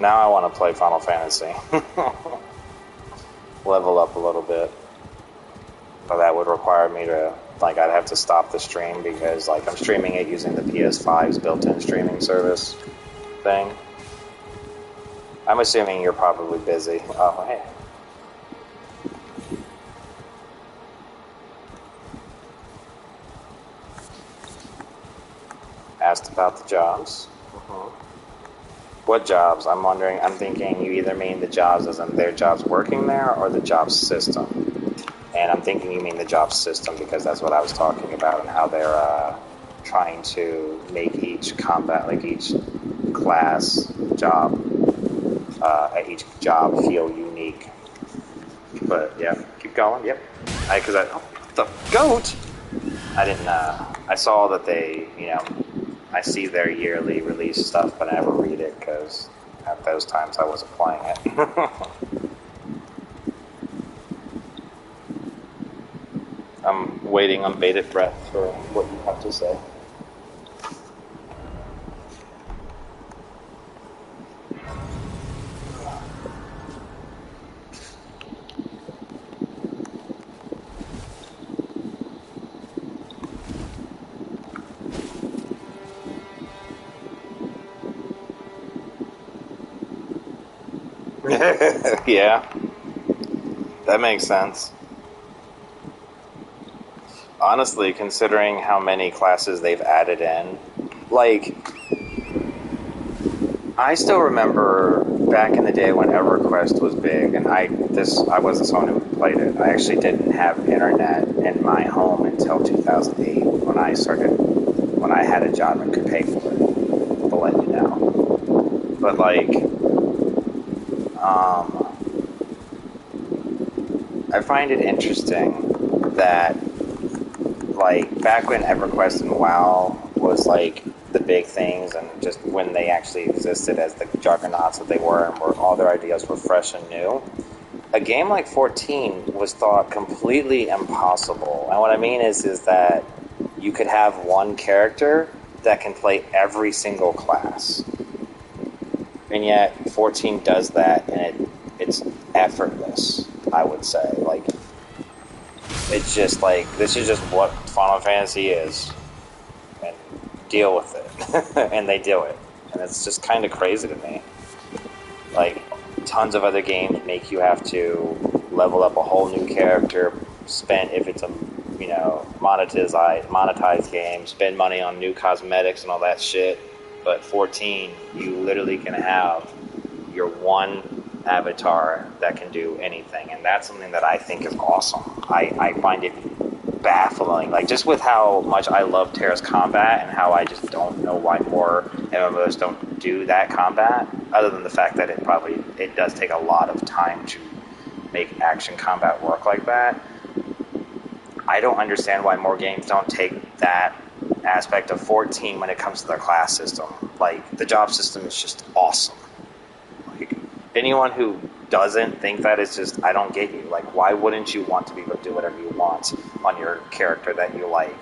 Now I want to play Final Fantasy. Level up a little bit. But that would require me to, like, I'd have to stop the stream because, like, I'm streaming it using the PS5's built-in streaming service thing. I'm assuming you're probably busy. Oh, hey. Asked about the jobs. What jobs? I'm wondering, I'm thinking you either mean the jobs as in their jobs working there or the job system. And I'm thinking you mean the job system because that's what I was talking about and how they're trying to make each combat, like each class job, each job feel unique. But yeah, keep going. Yep. The goat. I didn't. I saw that they, I see their yearly release stuff, but I never read it because at those times I wasn't playing it. I'm waiting on bated breath for what you have to say. Yeah, that makes sense. Honestly, considering how many classes they've added in, like, I still remember back in the day when EverQuest was big, and I wasn't someone who played it. I actually didn't have internet in my home until 2008 when I had a job and could pay for it. To let you know. But like, I find it interesting that, like, back when EverQuest and WoW was, like, the big things, and just when they actually existed as the juggernauts that they were, and where all their ideas were fresh and new, a game like 14 was thought completely impossible. And what I mean is that you could have one character that can play every single class. And yet 14 does that, and it's effortless, I would say. Like, it's just like, this is just what Final Fantasy is, and deal with it. And they do it. And it's just kind of crazy to me. Like, tons of other games make you have to level up a whole new character, if it's a, you know, monetized game, spend money on new cosmetics and all that shit. But 14, you literally can have your one avatar that can do anything, and that's something that I think is awesome. I find it baffling, like, just with how much I love Terra's combat and how I just don't know why more MMOs don't do that combat, other than the fact that it does take a lot of time to make action combat work like that. I don't understand why more games don't take that aspect of 14 when it comes to their class system. Like, the job system is just awesome. Like, anyone who doesn't think that is just, I don't get you. Like, why wouldn't you want to be able to do whatever you want on your character that you like?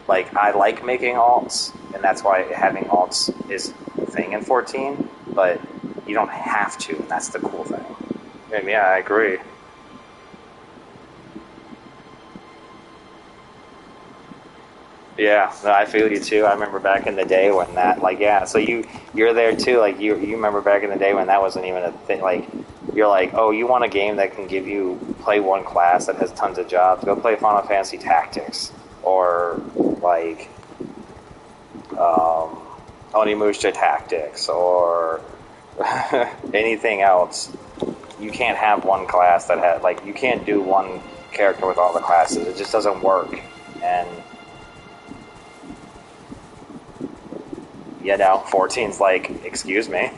Like, I like making alts, and that's why having alts is a thing in 14, but you don't have to, and that's the cool thing. And yeah, I agree. Yeah, no, I feel you too. I remember back in the day when that, like, yeah. So you're there too. Like, you remember back in the day when that wasn't even a thing. Like, you're like, oh, you want a game that can give you play one class that has tons of jobs? Go play Final Fantasy Tactics, or like Onimusha Tactics, or anything else. You can't have one class that has, like, you can't do one character with all the classes. It just doesn't work. And you know, 14's like, excuse me.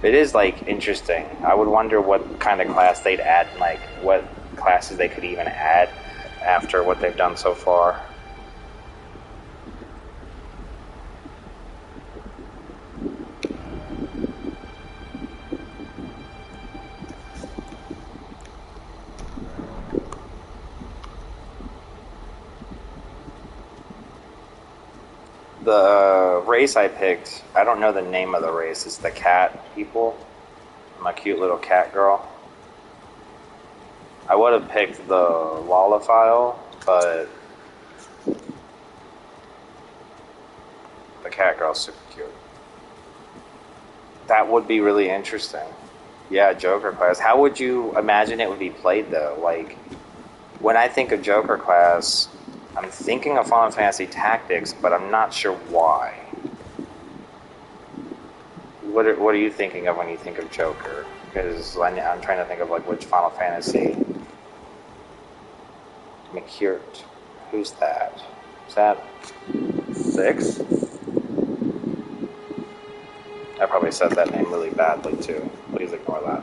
It is, like, interesting. I would wonder what kind of class they'd add, like, what classes they could even add after what they've done so far. The race I picked, I don't know the name of the race. It's the cat people. My cute little cat girl. I would have picked the Lollifile, but the cat girl's super cute. That would be really interesting. Yeah, Joker class. How would you imagine it would be played, though? Like, when I think of Joker class, I'm thinking of Final Fantasy Tactics, but I'm not sure why. What are you thinking of when you think of Joker? Because I'm trying to think of, like, which Final Fantasy. McCurt. Who's that? Is that 6? I probably said that name really badly, too. Please ignore that.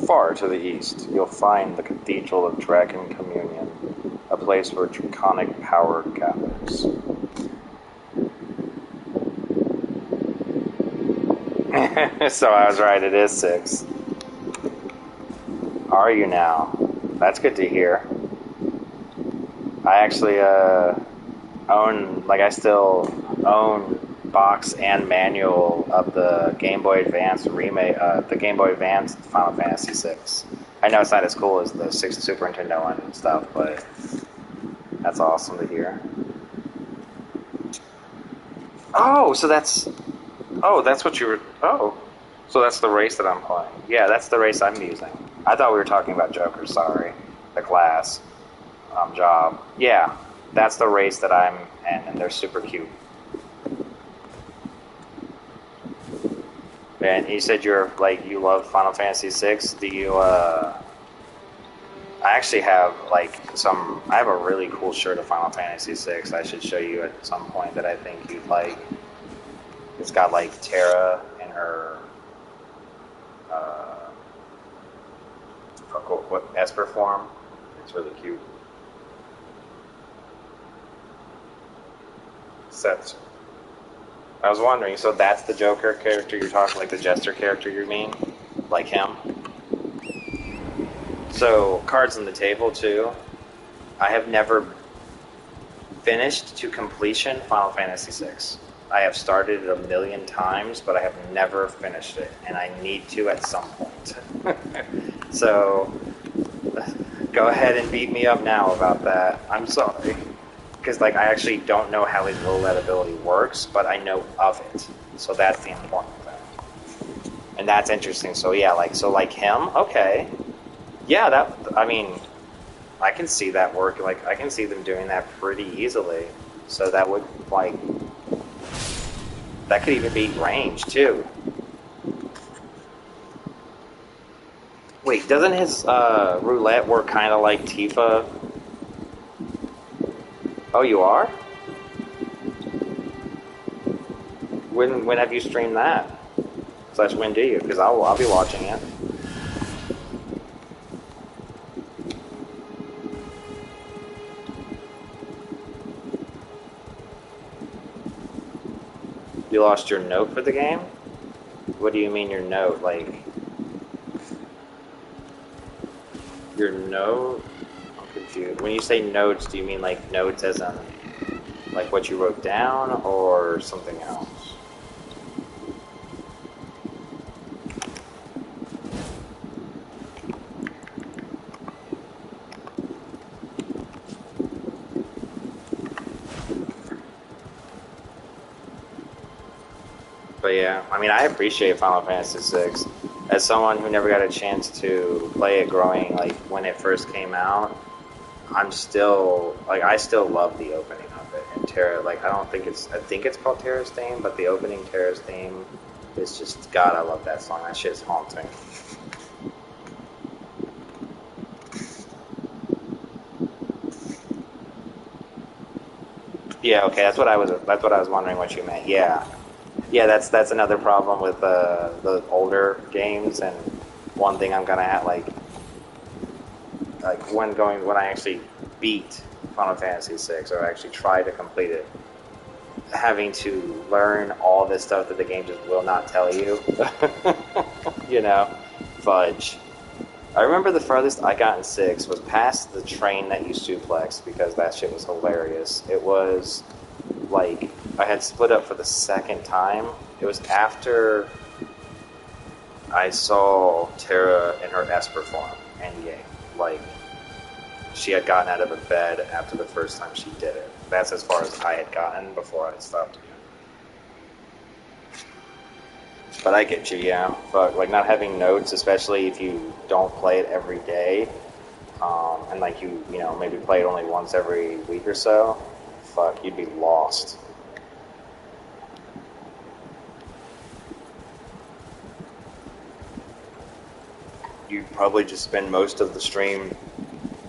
Far to the east, you'll find the Cathedral of Dragon Communion, a place where draconic power gathers. So I was right, it is 6. Are you now? That's good to hear. I actually I still own box and manual of the Game Boy Advance remake, the Game Boy Advance Final Fantasy VI. I know it's not as cool as the 6th Super Nintendo one and stuff, but that's awesome to hear. Oh, so that's what you were, so that's the race that I'm playing. Yeah, that's the race I'm using. I thought we were talking about Joker, sorry. The class, job. Yeah, that's the race that I'm in, and they're super cute. And you said you love Final Fantasy VI. Do you I actually have like I have a really cool shirt of Final Fantasy VI I should show you at some point that I think you'd like. It's got like Terra in her what Esper form. It's really cute. Sets. I was wondering, so that's the Joker character you're talking, like the Jester character you mean? Like him? So, cards on the table too. I have never finished to completion Final Fantasy VI. I have started it a million times, but I have never finished it, and I need to at some point. So, go ahead and beat me up now about that. I'm sorry. Because like I actually don't know how his roulette ability works, but I know of it. So that's the important thing. And that's interesting. So yeah, like him, okay. Yeah, I mean, I can see that work. Like I can see them doing that pretty easily. So that would that could even be range too. Wait, doesn't his roulette work kind of like Tifa? Oh, you are? When have you streamed that? / when do you? Because I'll be watching it. You lost your note for the game? What do you mean your note? Like your note? I'm confused. When you say notes, do you mean like notes as in like what you wrote down or something else? But yeah, I mean, I appreciate Final Fantasy VI. As someone who never got a chance to play it growing, like, when it first came out, I'm still, like, I still love the opening of it. And Terra, like, I think it's called Terra's Theme, but the opening Terra's Theme is just, God, I love that song. That shit's haunting. Yeah, okay, that's what I was wondering what you meant. Yeah. Yeah, that's another problem with the older games, and one thing I'm gonna have like when I actually beat Final Fantasy VI or actually try to complete it, having to learn all this stuff that the game just will not tell you. You know, fudge. I remember the furthest I got in 6 was past the train that you suplex because that shit was hilarious. It was like I had split up for the second time. It was after I saw Terra in her Esper form, and yeah, like she had gotten out of a bed after the first time she did it. That's as far as I had gotten before I stopped again. But I get you, yeah. But like not having notes, especially if you don't play it every day, and like you know maybe play it only once every week or so, fuck, you'd be lost. You'd probably just spend most of the stream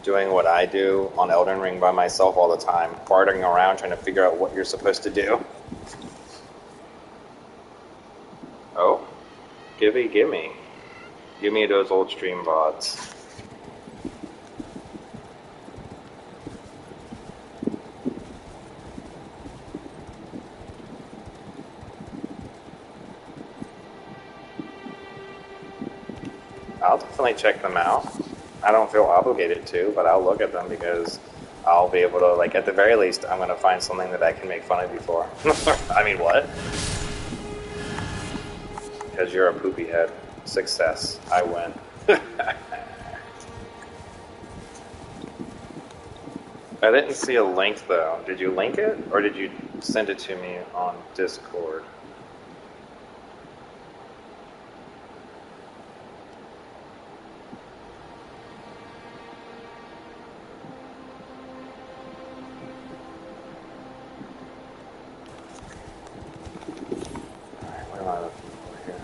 doing what I do on Elden Ring by myself all the time, farting around trying to figure out what you're supposed to do. Oh, give me those old stream VODs. I'll definitely check them out. I don't feel obligated to, but I'll look at them because I'll be able to, like, at the very least, I'm going to find something that I can make fun of you for. I mean, what? Because you're a poopy head. Success. I win. I didn't see a link, though. Did you link it? Or did you send it to me on Discord? Alright, what am I looking for here?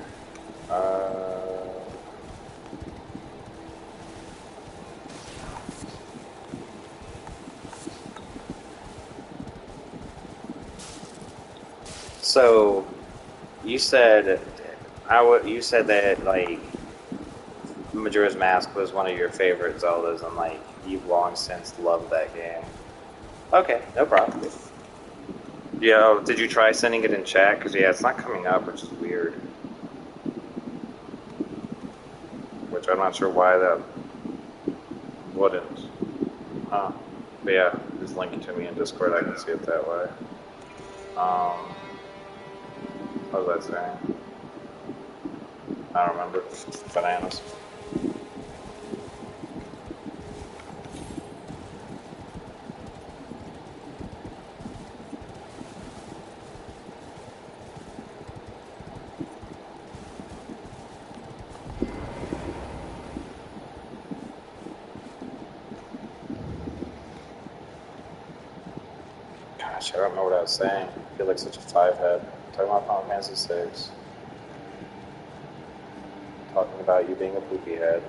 So, you said you said that like Majora's Mask was one of your favorite Zeldas, and like you've long since loved that game. Okay, no problem. Yeah, did you try sending it in chat? Because yeah, it's not coming up, which is weird. Which I'm not sure why that wouldn't. Huh. But yeah, just link it to me in Discord. I can see it that way. What was I saying? I don't remember. Bananas. Gosh, I don't know what I was saying. I feel like such a five-head. Talking about Final Fantasy 6. Talking about you being a poopy head.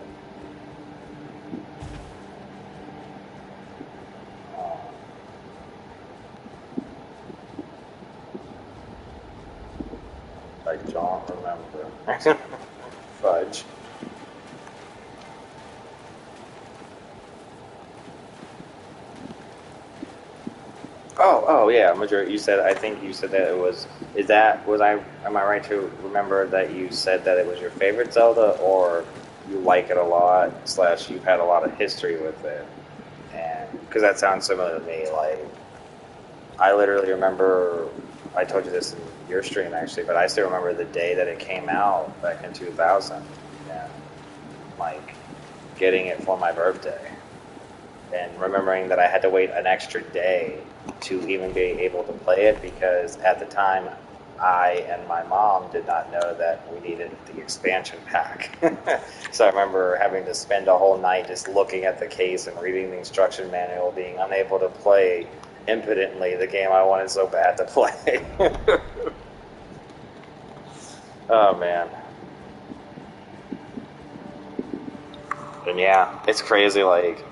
I don't remember. Fudge. Oh yeah, Major. You said. I think you said that it was. Is that was I? Am I right to remember that you said that it was your favorite Zelda, or you like it a lot? Slash, you've had a lot of history with it, and because that sounds similar to me. Like, I literally remember. I told you this in your stream actually, but I still remember the day that it came out back in 2000, and like getting it for my birthday, and remembering that I had to wait an extra day to even be able to play it because at the time I and my mom did not know that we needed the expansion pack. So I remember having to spend a whole night just looking at the case and reading the instruction manual, being unable to play impotently the game I wanted so bad to play. Oh man. And yeah, it's crazy like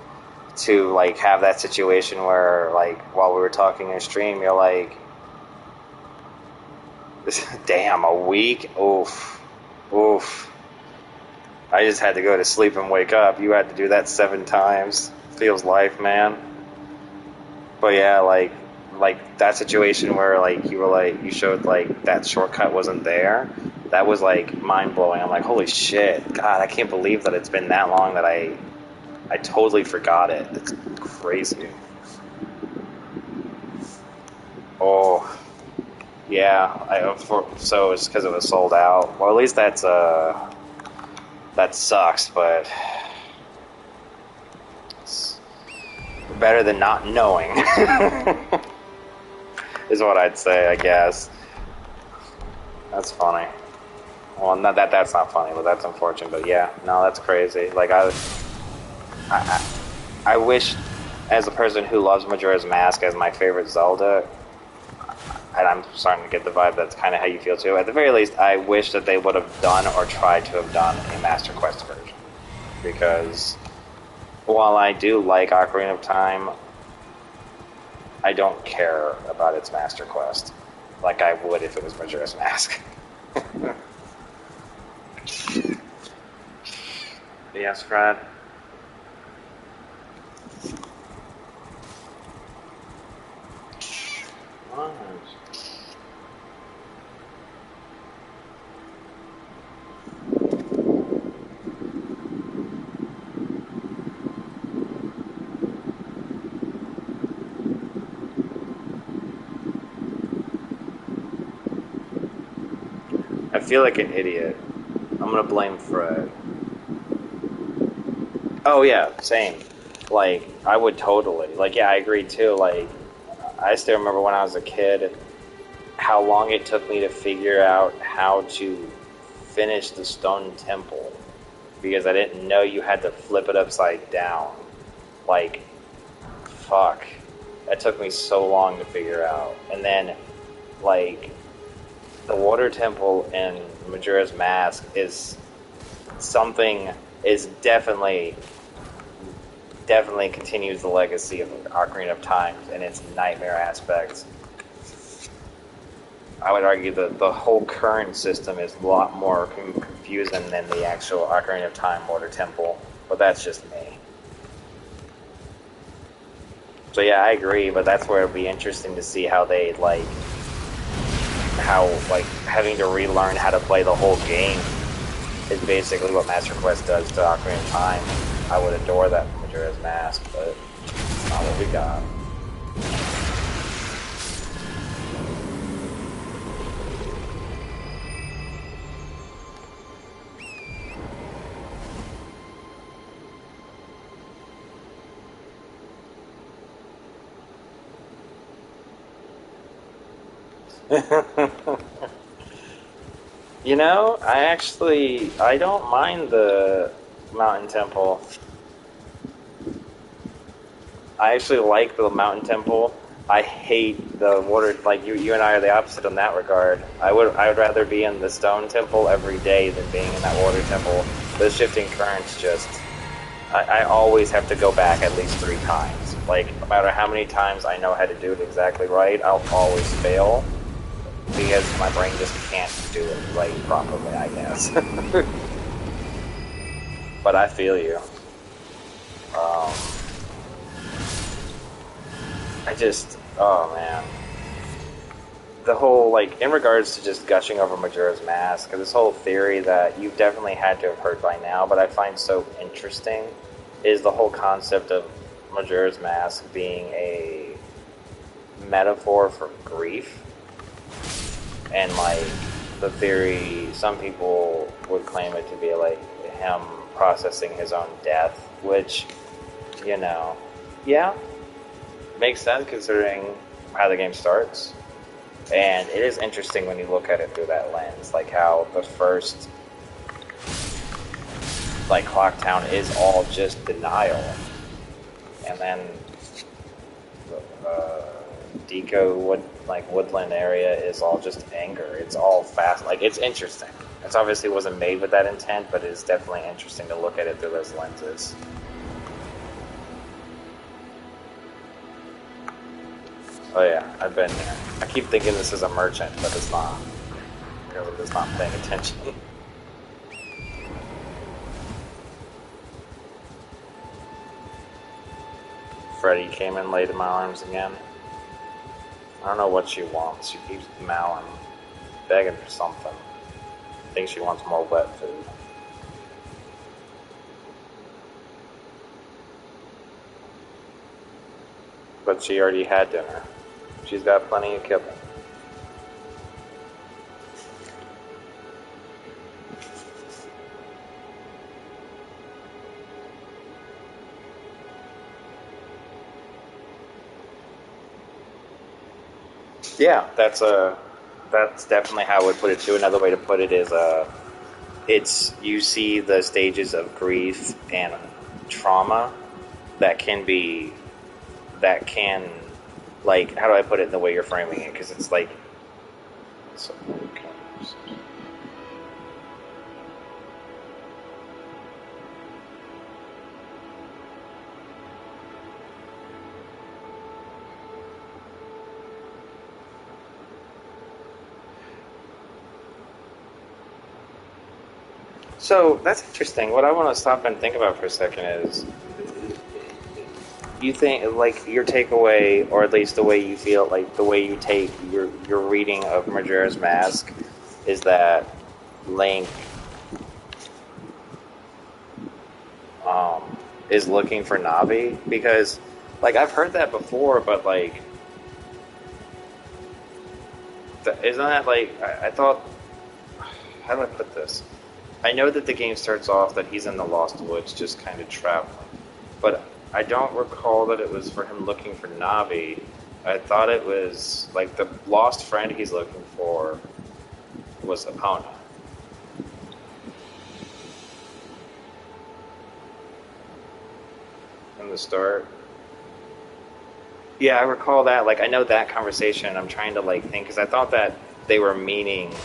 to like have that situation where like while we were talking in stream you're like, damn, a week? Oof. I just had to go to sleep and wake up. You had to do that 7 times. Feels life, man. But yeah, like that situation where like you were like you showed like that shortcut wasn't there. That was like mind blowing. I'm like, holy shit, God, I can't believe that it's been that long that I totally forgot it. It's crazy. Oh, yeah. So it's because it was sold out. Well, at least that sucks, but it's better than not knowing. Is what I'd say, I guess. That's funny. Well, not that's not funny, but that's unfortunate. But yeah, no, that's crazy. Like I wish, as a person who loves Majora's Mask as my favorite Zelda, and I'm starting to get the vibe that's kind of how you feel too. At the very least, I wish that they would have done or tried to have done a Master Quest version. Because while I do like Ocarina of Time, I don't care about its Master Quest like I would if it was Majora's Mask. Yes, Fred? I feel like an idiot. I'm gonna blame Fred. Oh yeah, same. Like, I would totally. Like, yeah, I agree too. Like, I still remember when I was a kid, how long it took me to figure out how to finish the stone temple. Because I didn't know you had to flip it upside down. Like, fuck. That took me so long to figure out. And then, like, the water temple in Majora's Mask is something, is definitely continues the legacy of Ocarina of Time and its nightmare aspects. I would argue that the whole current system is a lot more confusing than the actual Ocarina of Time Water Temple, but that's just me. So yeah, I agree, but that's where it'd be interesting to see how they, like, having to relearn how to play the whole game is basically what Master Quest does to Ocarina of Time. I would adore that Majora's Mask, but it's not what we got. You know, I don't mind the Mountain Temple. I actually like the Mountain Temple. I hate the water, like you and I are the opposite in that regard. I would rather be in the Stone Temple every day than being in that Water Temple. The shifting currents just, I always have to go back at least 3 times. Like, no matter how many times I know how to do it exactly right, I'll always fail. Because my brain just can't do it right properly, I guess. But I feel you. Oh man. The whole, like, in regards to just gushing over Majora's Mask, this whole theory that you've definitely had to have heard by now, but I find so interesting, is the whole concept of Majora's Mask being a metaphor for grief. And, like, the theory, some people would claim it to be, like, him processing his own death, which, you know, yeah, makes sense considering how the game starts. And it is interesting when you look at it through that lens, like how the first, like, Clock Town is all just denial. And then Deco woodland area is all just anger. It's all fast. Like, it's interesting. It obviously wasn't made with that intent, but it's definitely interesting to look at it through those lenses. Oh yeah, I've been there. I keep thinking this is a merchant, but it's not. Because I'm just not paying attention. Freddy came in late in my arms again. I don't know what she wants. She keeps mowing, begging for something. I think she wants more wet food. But she already had dinner. She's got plenty of kibble. Yeah, that's definitely how I would put it too. Another way to put it is it's, you see the stages of grief and trauma that can, like, how do I put it in the way you're framing it? Because it's like, so that's interesting. What I want to stop and think about for a second is, you think, like, your takeaway, or at least the way you feel, like the way you take your reading of Majora's Mask, is that Link is looking for Navi? Because, like, I've heard that before, but, like, isn't that, like, I thought, how do I put this? I know that the game starts off that he's in the Lost Woods just kind of traveling, but I don't recall that it was for him looking for Navi. I thought it was, like, the lost friend he's looking for was Epona. In the start. Yeah, I recall that. Like, I know that conversation. I'm trying to, like, think, because I thought that they were meaning...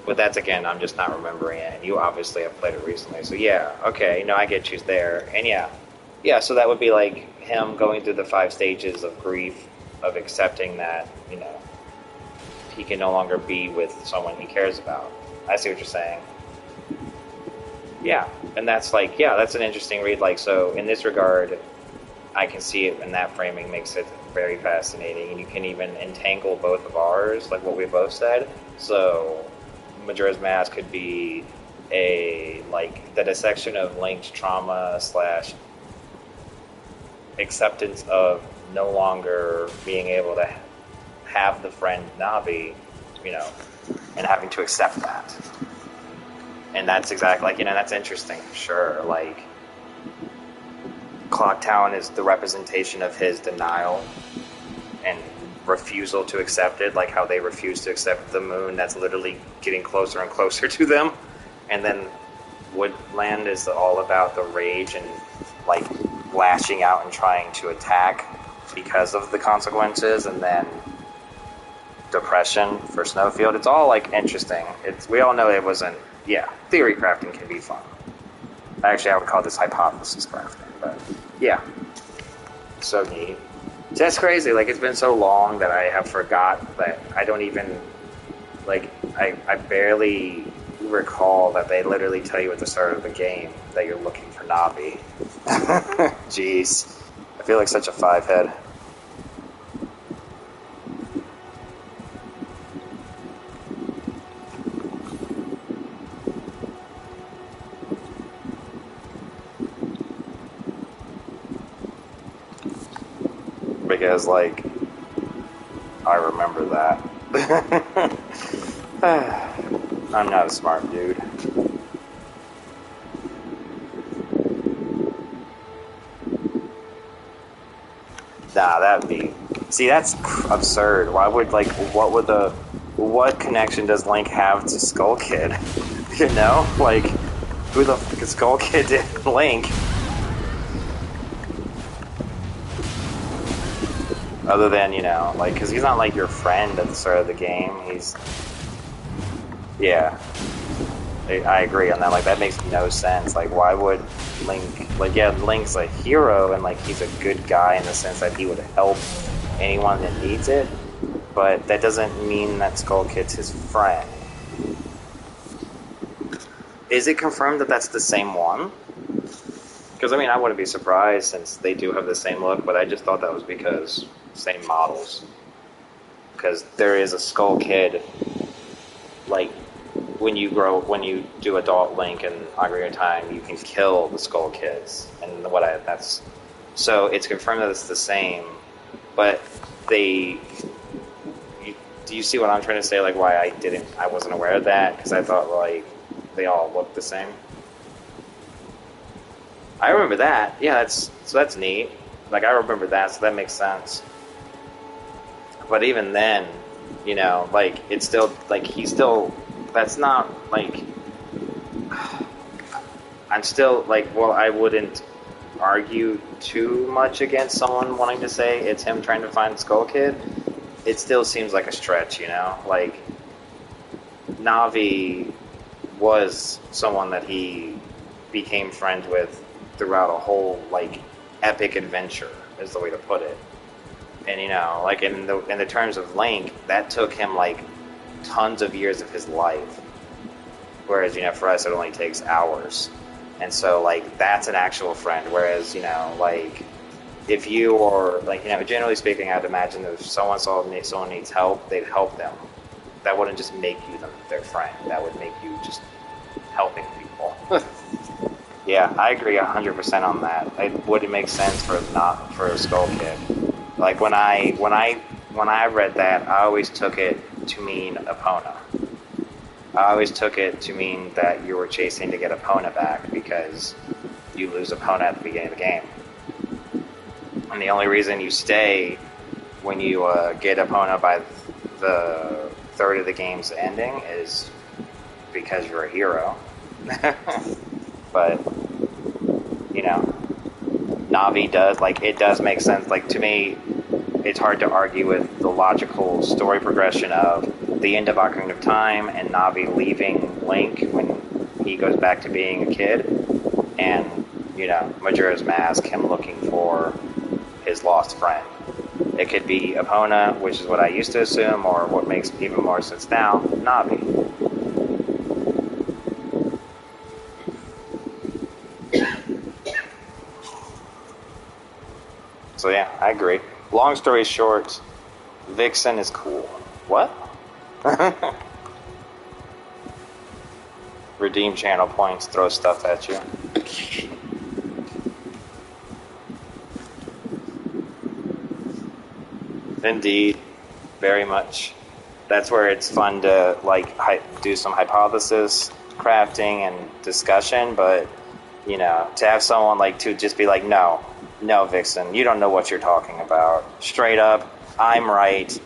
But that's, again, I'm just not remembering it. And you obviously have played it recently. So, yeah, okay, no, I get you there. And, yeah, so that would be, like, him going through the 5 stages of grief, of accepting that, you know, he can no longer be with someone he cares about. I see what you're saying. Yeah, and that's like, yeah, that's an interesting read. Like, so in this regard, I can see it, and that framing makes it very fascinating. And you can even entangle both of ours, like what we both said. So Majora's Mask could be the dissection of linked trauma / acceptance of no longer being able to have the friend Navi, and having to accept that. And that's exactly, that's interesting, sure. Like, Clock Town is the representation of his denial and refusal to accept it, like how they refuse to accept the moon that's literally getting closer and closer to them. And then Woodland is all about the rage and, like, lashing out and trying to attack because of the consequences, and then depression for Snowfield. It's all, like, interesting. We all know it wasn't, theory crafting can be fun. Actually, I would call this hypothesis crafting, but yeah. So neat. That's crazy. Like, it's been so long that I have forgot that I don't even, like, I barely recall that they literally tell you at the start of the game that you're looking for Navi. Jeez. I feel like such a five-head. Because, like, I remember that. I'm not a smart dude. Nah, that'd be... See, that's absurd. Why would, like, what connection does Link have to Skull Kid? You know? Like, who the fuck is Skull Kid to Link? Other than, like, because he's not, like, your friend at the start of the game. He's... Yeah. I agree on that. Like, that makes no sense. Like, why would Link... Like, yeah, Link's a hero, and, like, he's a good guy in the sense that he would help anyone that needs it. But that doesn't mean that Skull Kid's his friend. Is it confirmed that that's the same one? Because, I mean, I wouldn't be surprised since they do have the same look, but I just thought that was because... same models, because there is a Skull Kid. Like, when you do adult Link and Ocarina of Time, you can kill the Skull Kids, and so it's confirmed that it's the same. But do you see what I'm trying to say? Like, why I wasn't aware of that, because I thought, like, they all looked the same. I remember that. Yeah, that's neat. Like, I remember that, so that makes sense. But even then, like, it's still, like, that's not, like, I'm still, like, well, I wouldn't argue too much against someone wanting to say it's him trying to find Skull Kid. It still seems like a stretch, like, Navi was someone that he became friends with throughout a whole, like, epic adventure, is the way to put it. And, like, in the terms of Link, that took him, like, tons of years of his life. Whereas, for us, it only takes hours. And so, like, that's an actual friend. Whereas, like, if you or, like, generally speaking, I'd imagine if someone needs help, they'd help them. That wouldn't just make you their friend. That would make you just helping people. Yeah, I agree 100% on that. It wouldn't make sense for a Skull Kid. Like, when I read that, I always took it to mean Epona. I always took it to mean that you were chasing to get Epona back because you lose Epona at the beginning of the game. And the only reason you stay when you get Epona by the third of the game's ending is because you're a hero. But, Navi does, like, it does make sense. Like, to me, it's hard to argue with the logical story progression of the end of Ocarina of Time and Navi leaving Link when he goes back to being a kid, and, Majora's Mask, him looking for his lost friend. It could be Epona, which is what I used to assume, or what makes even more sense now, Navi. So yeah, I agree. Long story short, Vixen is cool. What? Redeem channel points, throw stuff at you. Indeed, very much. That's where it's fun to like do some hypothesis crafting and discussion, but you know, to have someone like to just be like, no, Vixen, you don't know what you're talking about. Straight up, I'm right.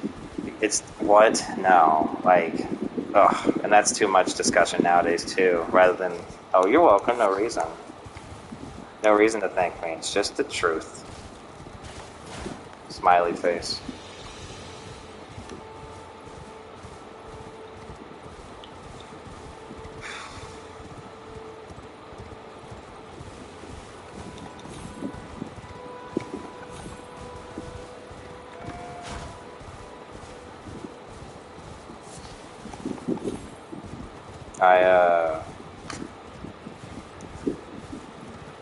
It's what? No, like, ugh, and that's too much discussion nowadays too. Rather than, oh, you're welcome, no reason to thank me. It's just the truth. Smiley face.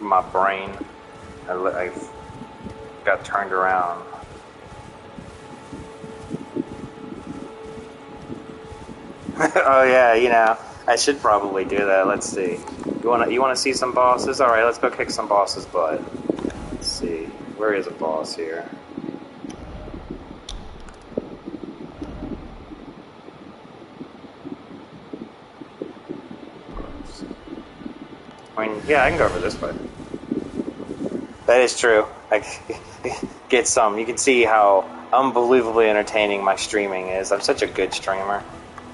My brain, I got turned around. Oh yeah, you know, I should probably do that. Let's see. You wanna see some bosses? All right, let's go kick some bosses' butt. Let's see. Where is a boss here? I mean, yeah, I can go over this way. That is true. I get some. You can see how unbelievably entertaining my streaming is. I'm such a good streamer.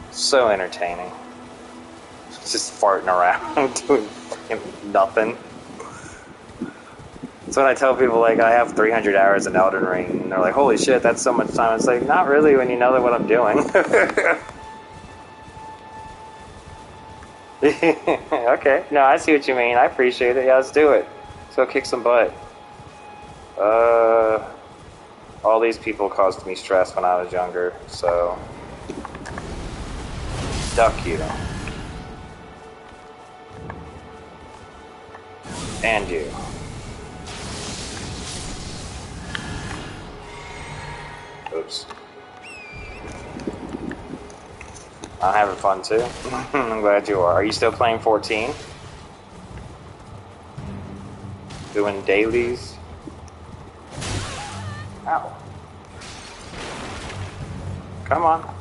So entertaining. Just farting around, doing nothing. So when I tell people, like, I have 300 hours in Elden Ring, and they're like, holy shit, that's so much time. It's like, not really when you know what I'm doing. Okay, no, I see what you mean. I appreciate it. Yeah, let's do it. Let's go kick some butt. All these people caused me stress when I was younger, so... Duck you. And you. Oops. I'm having fun too. I'm glad you are. Are you still playing 14? Doing dailies? Ow. Come on.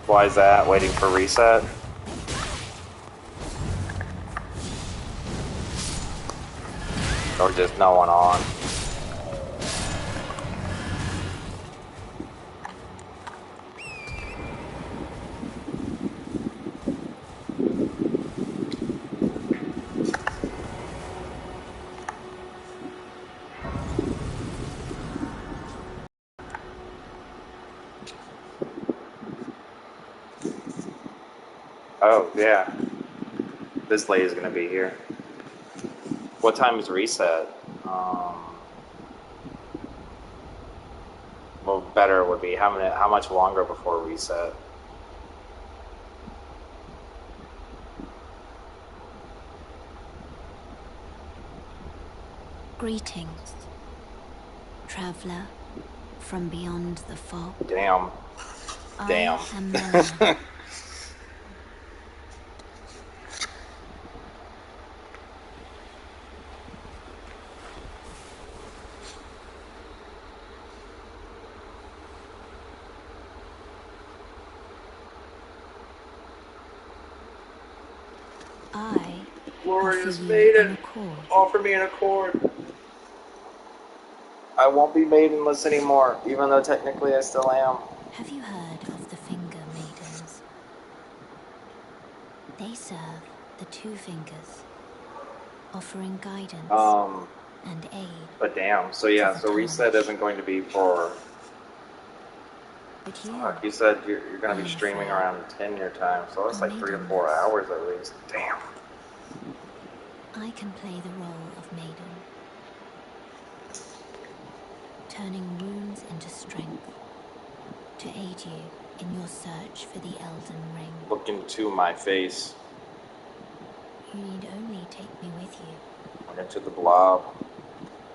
Why is that? Waiting for reset? Or just no one on? Oh, yeah. This lady's gonna be here. What time is reset? Well, better would be how much longer before reset? Greetings, traveler from beyond the fog. Damn. Damn. I am Melina. Glorious maiden, offer me an accord. I won't be maidenless anymore, even though technically I still am. Have you heard of the Finger Maidens? They serve the Two Fingers, offering guidance and aid. But damn, so yeah, so reset isn't going to be for... But you, Fuck, you said you're going to be I'm streaming afraid, around 10 your time, so that's are like 3 to made 4 on this. hours at least. Damn. I can play the role of maiden, turning wounds into strength, to aid you in your search for the Elden Ring. Look into my face. You need only take me with you Look into the blob.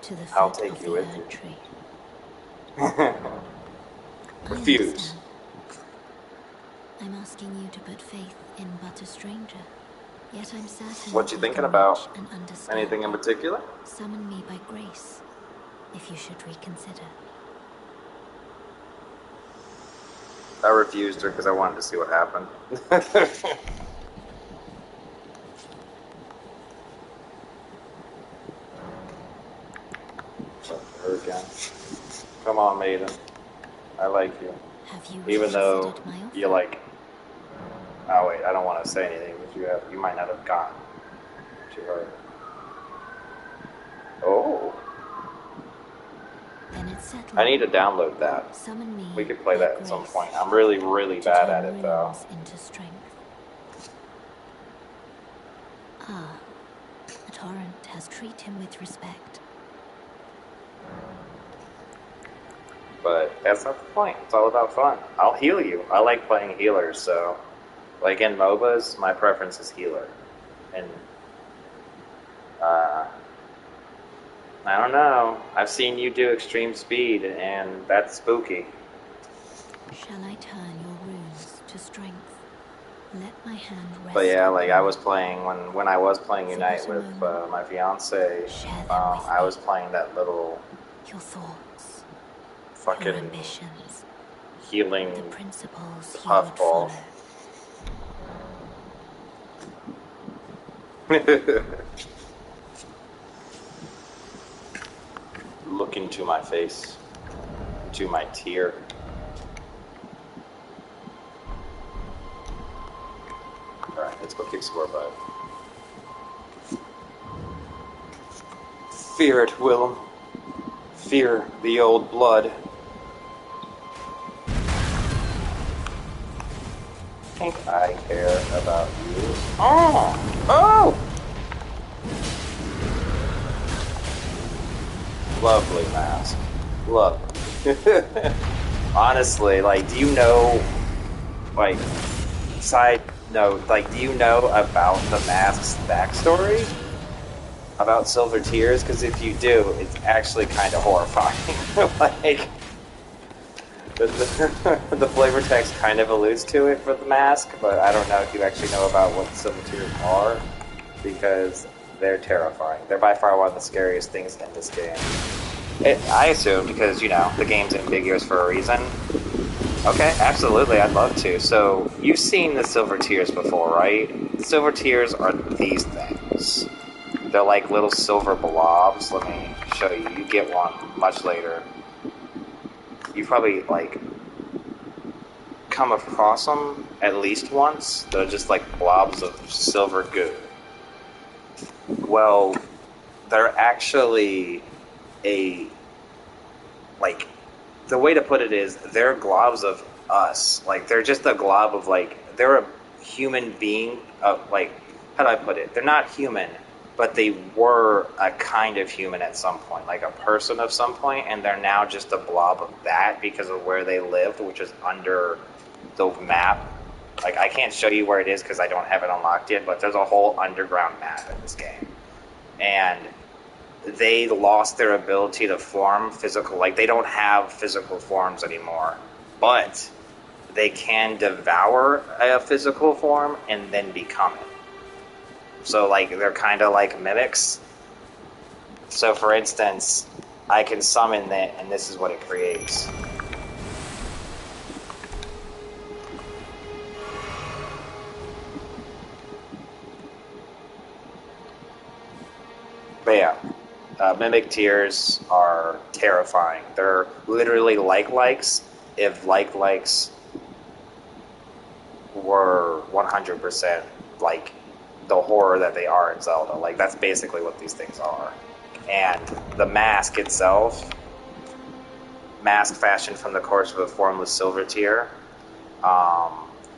to the I'll foot take of you the with Erd you. Tree. I Refuse. understand. I'm asking you to put faith in but a stranger. Yet I'm certain What you I thinking can about? reach and understand Anything in you. particular? Summon me by grace, if you should reconsider. I refused her because I wanted to see what happened. Her again. Come on, maiden. I like you. Have you Even though reconsidered my offer? you like... Oh wait, I don't want to say anything, but you might not have gotten to her. Oh. Then it's settled. I need to download that. Summon me We could play by that at some grace point. I'm really, really to bad turn at it though. ruins into strength. Ah, the torrent has treated him with respect. But that's not the point. It's all about fun. I'll heal you. I like playing healers, so... Like in MOBAs, my preference is healer. And... I don't know. I've seen you do extreme speed, and that's spooky. Shall I turn your runes to strength? Let my hand rest. But yeah, like I upon was playing... When I was playing Unite For but a with moment, my fiancé, share them with I me. was playing that little your thoughts, your fucking ambitions, healing the principles you would puffball. follow. Look into my face, into my tear. Alright, let's go kick some more butt. Fear it, Willem. Fear the old blood. Think I care about you? Oh! Oh! Lovely mask. Lovely. Honestly, like, do you know, like, side note, like, do you know about the mask's backstory? About Silver Tears? Because if you do, it's actually kind of horrifying. Like, the flavor text kind of alludes to it for the mask, but I don't know if you actually know about what the Silver Tears are, because they're terrifying. They're by far one of the scariest things in this game. I assume because, you know, the game's ambiguous for a reason. Okay, absolutely, I'd love to. So, you've seen the Silver Tears before, right? Silver Tears are these things. They're like little silver blobs. Let me show you. You get one much later. You probably, like, come across them at least once. They're just like blobs of silver goo. Well, they're actually like, the way to put it is, they're globs of us. Like, they're just a glob of, like, they're a human being, like, how do I put it? They're not human, but they were a kind of human at some point, like a person of some point, and they're now just a blob of that because of where they lived, which is under the map. Like, I can't show you where it is because I don't have it unlocked yet, but there's a whole underground map in this game. And they lost their ability to form physical, like, they don't have physical forms anymore, but they can devour a physical form and then become it. So, like, they're kind of like mimics. So, for instance, I can summon that, and this is what it creates. But yeah, mimic tears are terrifying. They're literally like-likes, if like-likes were 100% like the horror that they are in Zelda. Like, that's basically what these things are. And the mask itself, mask fashioned from the corpse of a formless silver tear,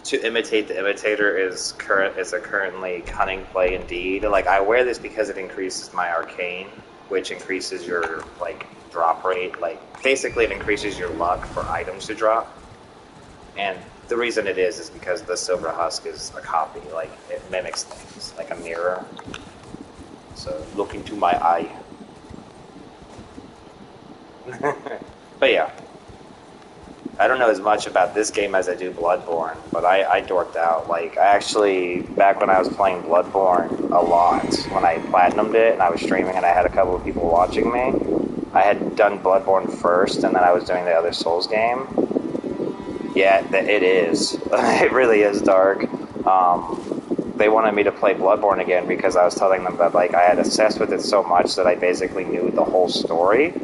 to imitate the imitator is a currently cunning play indeed. Like, I wear this because it increases my arcane, which increases your, like, drop rate. Like, basically it increases your luck for items to drop. And the reason it is because the silver husk is a copy. Like, it mimics things, like a mirror. So, look into my eye. But yeah. I don't know as much about this game as I do Bloodborne, but I dorked out. Like, I actually, back when I was playing Bloodborne a lot, when I platinumed it and I was streaming and I had a couple of people watching me, I had done Bloodborne first and then I was doing the other Souls game. Yeah, it is. It really is dark. They wanted me to play Bloodborne again because I was telling them that, like, I had obsessed with it so much that I basically knew the whole story.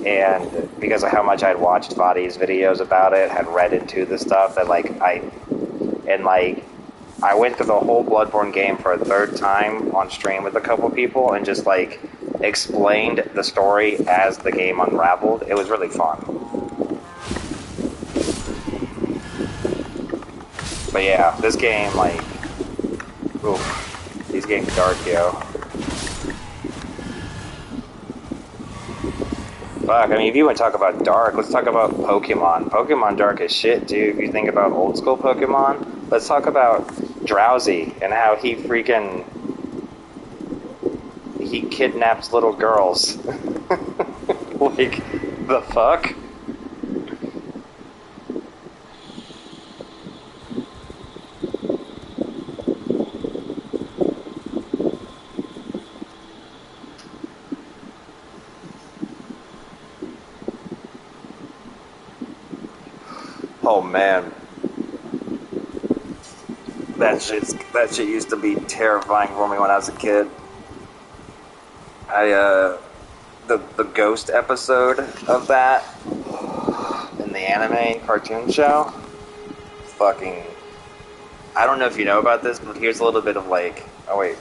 And because of how much I'd watched Vadi's videos about it, had read into the stuff, that, like, I went through the whole Bloodborne game for a third time on stream with a couple people and just, like, explained the story as the game unraveled. It was really fun. But yeah, this game, like, oof, these games are dark, yo. Fuck, I mean, if you want to talk about dark, let's talk about Pokemon. Pokemon dark as shit, dude. If you think about old school Pokemon, let's talk about Drowsy and how he kidnaps little girls. Like, the fuck? Oh man, that shit used to be terrifying for me when I was a kid. The ghost episode of that in the anime cartoon show, fucking, I don't know if you know about this, but here's a little bit of, like, oh wait,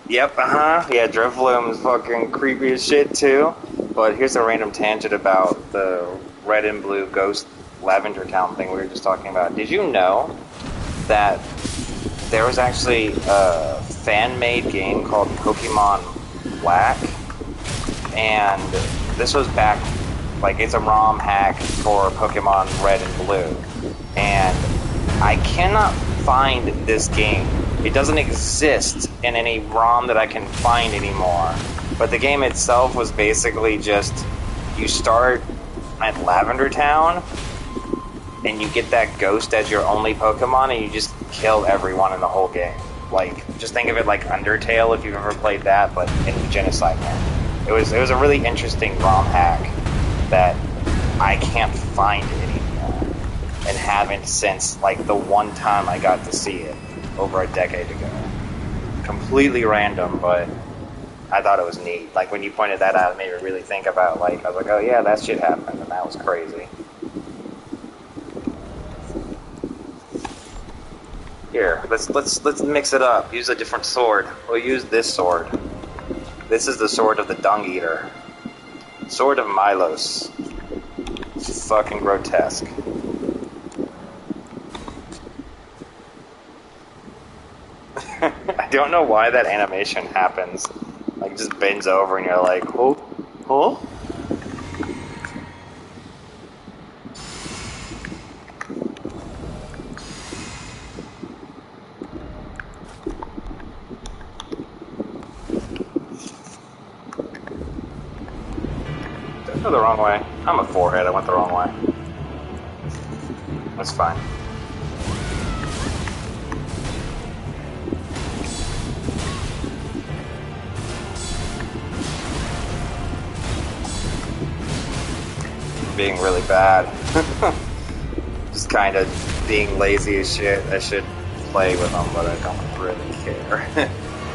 yep, yeah, Drifloom's fucking creepy as shit too. But here's a random tangent about the red and blue ghost Lavender Town thing we were just talking about. Did you know that there was actually a fan-made game called Pokemon Black? And this was back, like, it's a ROM hack for Pokemon Red and Blue. And I cannot find this game. It doesn't exist in any ROM that I can find anymore. But the game itself was basically just, you start at Lavender Town, and you get that ghost as your only Pokemon, and you just kill everyone in the whole game. Like, just think of it like Undertale if you've ever played that, but in Genocide Man. It was a really interesting ROM hack that I can't find anymore, and haven't since, like, the one time I got to see it over a decade ago. Completely random, but I thought it was neat. Like, when you pointed that out, it made me really think about, like, I was like, oh yeah, that shit happened, and that was crazy. Here, let's mix it up. Use a different sword. We'll use this sword. This is the sword of the Dung Eater. Sword of Milos. It's fucking grotesque. I don't know why that animation happens. Like, it just bends over and you're like, oh, huh? Did I go the wrong way? I'm a forehead, I went the wrong way. That's fine. Being really bad. Just kind of being lazy as shit. I should play with them, but I don't really care.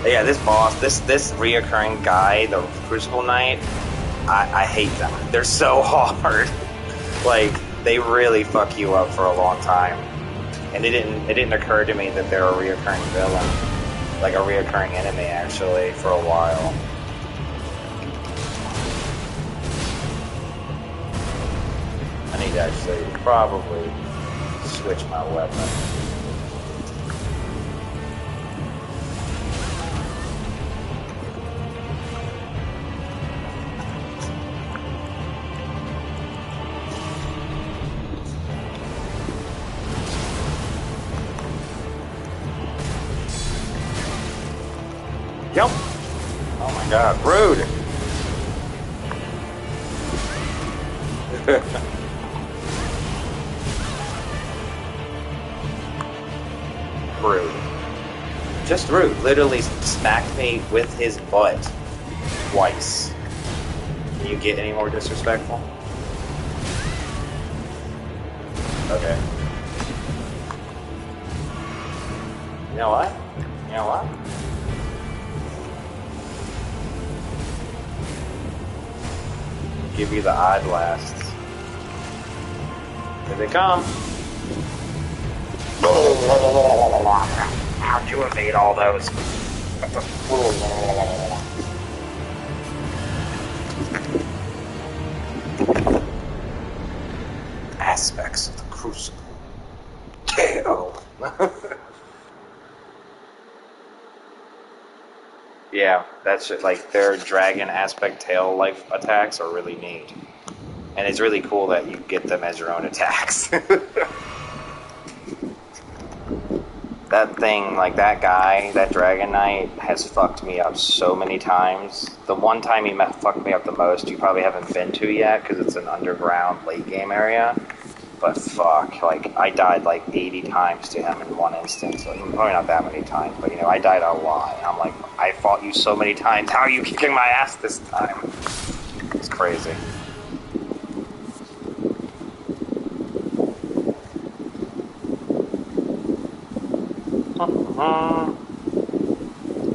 Yeah, this boss, this reoccurring guy, the Crucible Knight, I hate them. They're so hard. Like, they really fuck you up for a long time. And it didn't occur to me that they're a reoccurring villain like a reoccurring enemy actually for a while. I need to actually probably switch my weapon. Yep. Oh my god, rude. Rude. Just rude. Literally smacked me with his butt twice. Can you get any more disrespectful? Okay. You know what? You know what? Give you the eye blasts. Here they come. How'd you evade all those? Aspects of the crucible. KO. Yeah, that's it. Like their dragon aspect tail like attacks are really neat, and it's really cool that you get them as your own attacks. That thing, like that guy, that Dragon Knight, has fucked me up so many times. The one time he fucked me up the most, you probably haven't been to yet, because it's an underground late game area. But fuck, like, I died like 80 times to him in one instance. Like, probably not that many times, but, you know, I died a lot. And I'm like, I fought you so many times, how are you kicking my ass this time? It's crazy.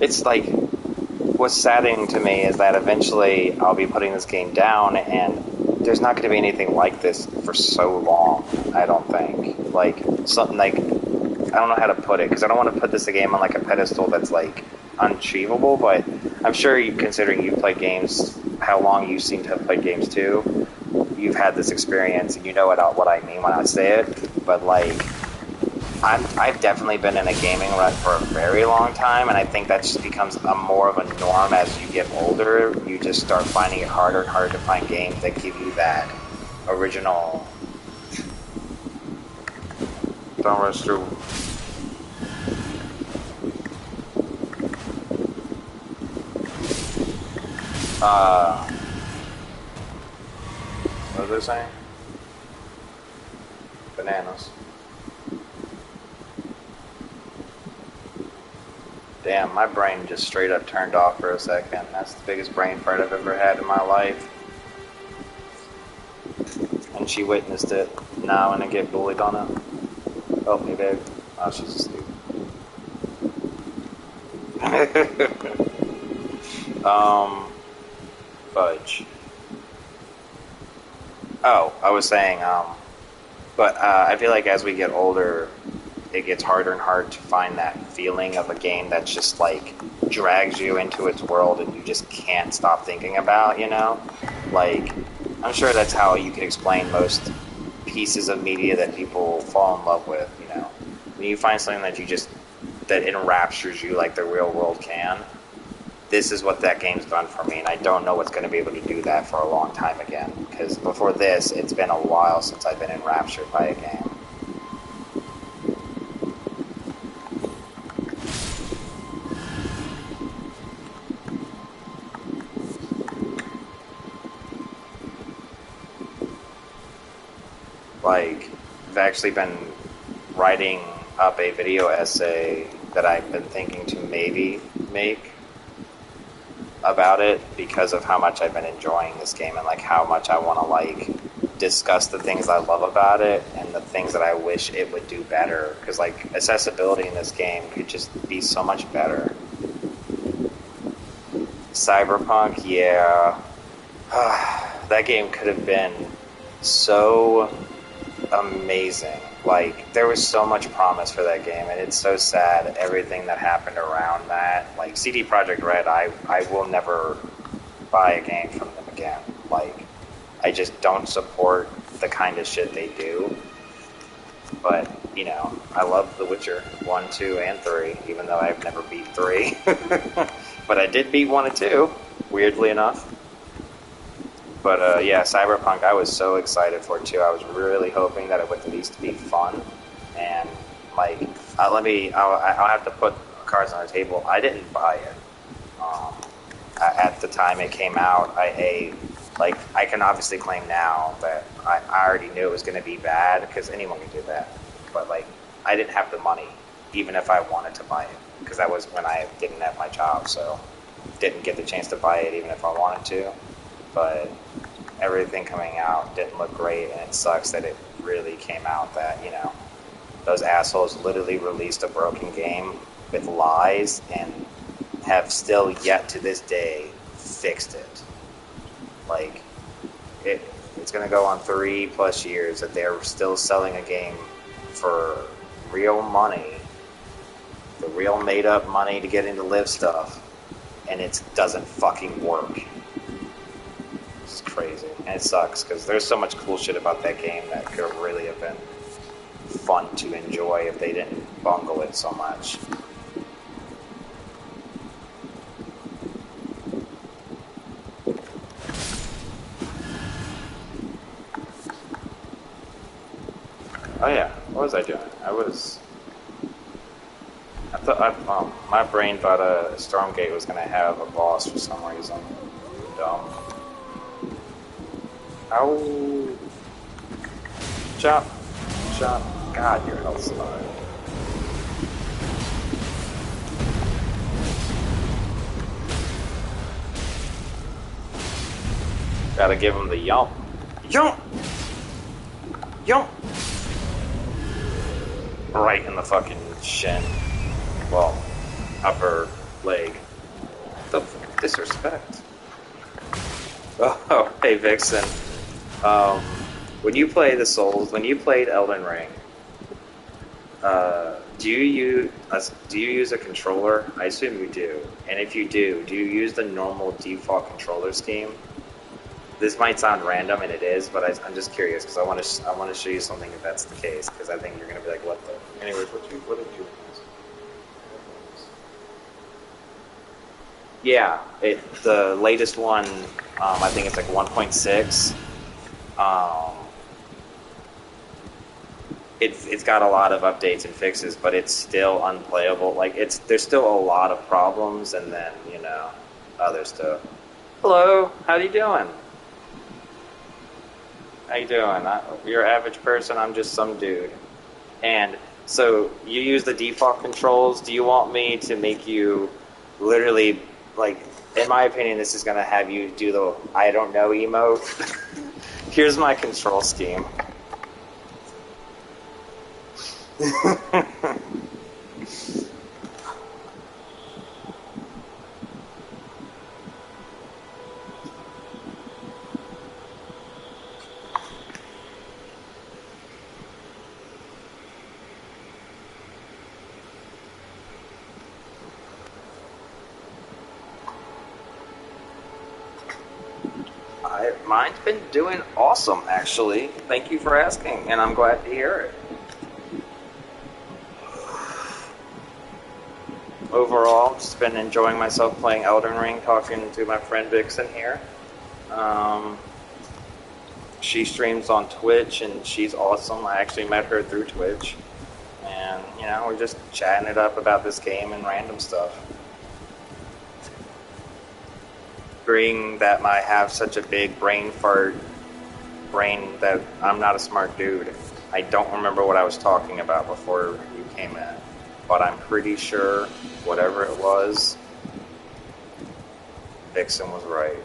It's like, what's saddening to me is that eventually I'll be putting this game down and there's not going to be anything like this for so long, I don't think. Like, something like, I don't know how to put it, because I don't want to put this game on like a pedestal that's like unachievable, but I'm sure you, considering you've played games, how long you seem to have played games too, you've had this experience and you know what I mean when I say it, but like, I've definitely been in a gaming rut for a very long time, and I think that just becomes more of a norm as you get older. You just start finding it harder and harder to find games that give you that original... Don't rush through. What was I saying? Bananas. Damn, my brain just straight up turned off for a second. That's the biggest brain fart I've ever had in my life. And she witnessed it. Now I'm gonna get bullied on it. Help me, babe. Oh, she's asleep. Fudge. Oh, I was saying, but I feel like as we get older, it gets harder and harder to find that feeling of a game that's just like drags you into its world and you just can't stop thinking about, you know? Like, I'm sure that's how you can explain most pieces of media that people fall in love with, you know? When you find something that that enraptures you like the real world can, this is what that game's done for me, and I don't know what's going to be able to do that for a long time again, because before this, it's been a while since I've been enraptured by a game. Like, I've actually been writing up a video essay that I've been thinking to maybe make about it because of how much I've been enjoying this game and like how much I want to like discuss the things I love about it and the things that I wish it would do better, because like accessibility in this game could just be so much better. Cyberpunk, yeah. That game could have been so amazing. Like, there was so much promise for that game, and it's so sad everything that happened around that. Like, CD Projekt Red, I will never buy a game from them again. Like, I just don't support the kind of shit they do. But, you know, I love The Witcher 1, 2, and 3, even though I've never beat 3. But I did beat 1 and 2, weirdly enough. But, yeah, Cyberpunk, I was so excited for it, too. I was really hoping that it would at least be fun. And, like, I'll have to put cards on the table. I didn't buy it. At the time it came out, I can obviously claim now that I already knew it was going to be bad, because anyone can do that. But, like, I didn't have the money, even if I wanted to buy it, because that was when I didn't have my job, so didn't get the chance to buy it even if I wanted to. But everything coming out didn't look great, and it sucks that it really came out that, you know, those assholes literally released a broken game with lies and have still yet to this day fixed it. Like, it's going to go on 3+ years that they're still selling a game for real money, the real made-up money to get into live stuff, and it doesn't fucking work. It's crazy, and it sucks, because there's so much cool shit about that game that could really have been fun to enjoy if they didn't bungle it so much. Oh yeah, what was I doing? My brain thought Stormgate was going to have a boss for some reason. Dumb. Ow. Chop. Chop. God, your health's high. Gotta give him the yump. Yump! Yump! Right in the fucking shin. Well, upper leg. The disrespect. Oh, hey Vixen. When you played Elden Ring, do you use a controller? I assume you do. And if you do you use the normal default controller scheme? This might sound random, and it is, but I'm just curious because I want to show you something if that's the case, because I think you're gonna be like, what the? Anyways, what did you? Yeah, the latest one, I think it's like 1.6. It's got a lot of updates and fixes, but it's still unplayable. Like there's still a lot of problems, and then other stuff. Hello, how you doing? How you doing? You're an average person. I'm just some dude. And so you use the default controls. Do you want me to make you literally, like, in my opinion, this is going to have you do the I don't know emote. Here's my control scheme. Mine's been doing awesome, actually. Thank you for asking, and I'm glad to hear it. Overall, just been enjoying myself playing Elden Ring, talking to my friend Vixen here. She streams on Twitch, and she's awesome. I actually met her through Twitch. And, we're just chatting it up about this game and random stuff. Agreeing that I have such a big brain that I'm not a smart dude. I don't remember what I was talking about before you came in, but I'm pretty sure whatever it was, Vixen was right.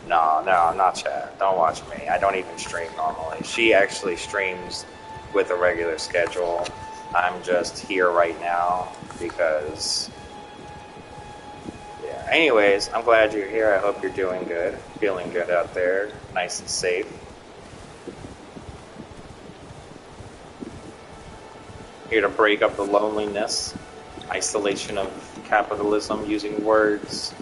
No, not chat. Don't watch me. I don't even stream normally. She actually streams with a regular schedule. I'm just here right now because... Anyways, I'm glad you're here. I hope you're doing good. Feeling good out there. Nice and safe. Here to break up the loneliness, isolation of capitalism using words.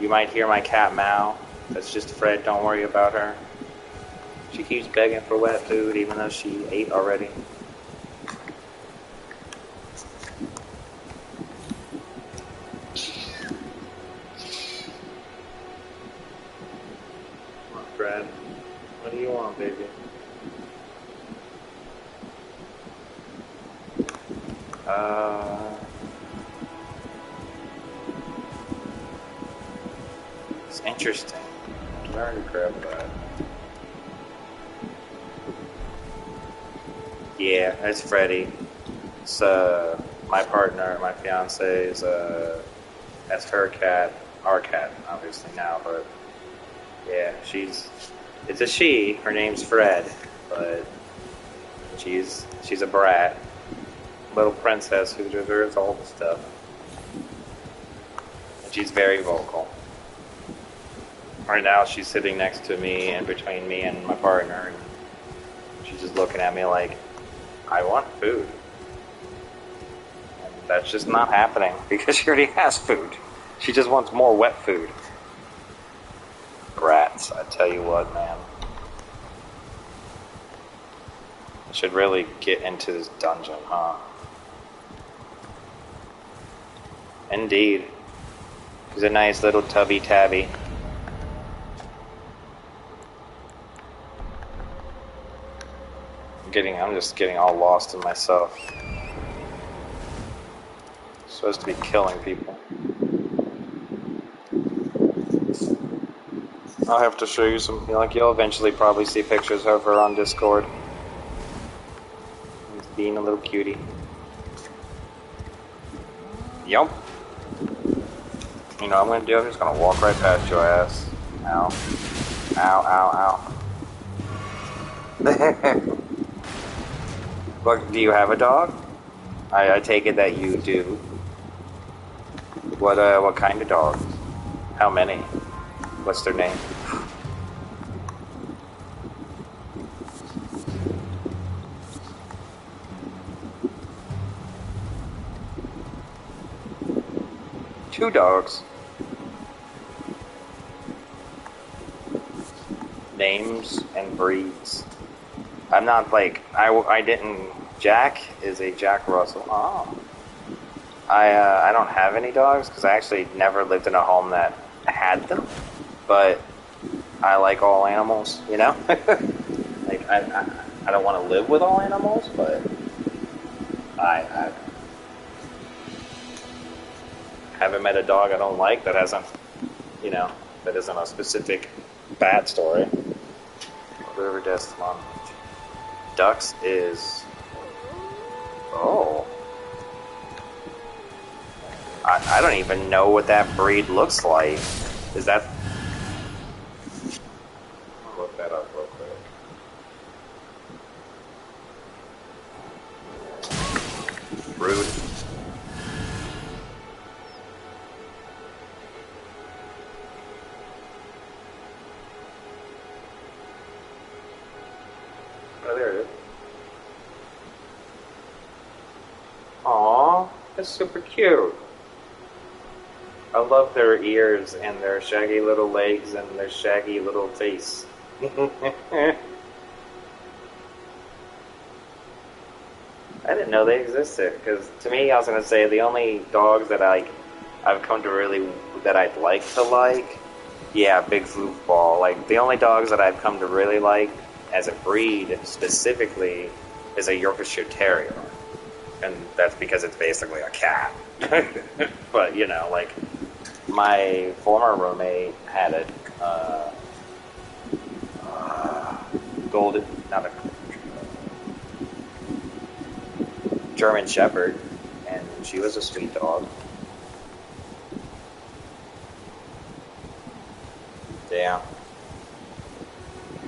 You might hear my cat meow. That's just Fred, don't worry about her. She keeps begging for wet food even though she ate already. Come on, Fred. What do you want, baby? It's interesting. I already grabbed that. Yeah, it's Freddie. It's my partner, my fiance's. That's her cat, our cat, obviously now. But yeah, it's a she. Her name's Fred, but she's a brat, little princess who deserves all the stuff. And she's very vocal. Right now, she's sitting next to me and between me and my partner, and she's just looking at me like, I want food. And that's just not happening because she already has food. She just wants more wet food. Brats, I tell you what, man. I should really get into this dungeon, huh? Indeed. She's a nice little tubby tabby. I'm just getting all lost in myself. I'm supposed to be killing people. I'll have to show you some, you'll eventually probably see pictures of her on Discord. She's being a little cutie. Yup. You know what I'm gonna do? I'm just gonna walk right past your ass. Ow. Ow, ow, ow. What, do you have a dog? I take it that you do. What kind of dog? How many? What's their name? Two dogs. Names and breeds. I'm not like, I didn't, Jack is a Jack Russell. Oh. I don't have any dogs because I actually never lived in a home that had them, but I like all animals, you know? Like, I don't want to live with all animals, but I haven't met a dog I don't like that hasn't, that isn't a specific bad story. River Desmond. Ducks is... Oh. I don't even know what that breed looks like. Is that... I'll look that up real quick. Rude. Oh, there it is. Aww, that's super cute. I love their ears and their shaggy little legs and their shaggy little face. I didn't know they existed, because to me, I was going to say, the only dogs that I've come to really, that I'd like to like, yeah, big foofball. Like, the only dogs that I've come to really like as a breed specifically is a Yorkshire Terrier. And that's because it's basically a cat. But, like, my former roommate had a golden, not a German Shepherd, and she was a sweet dog. Yeah.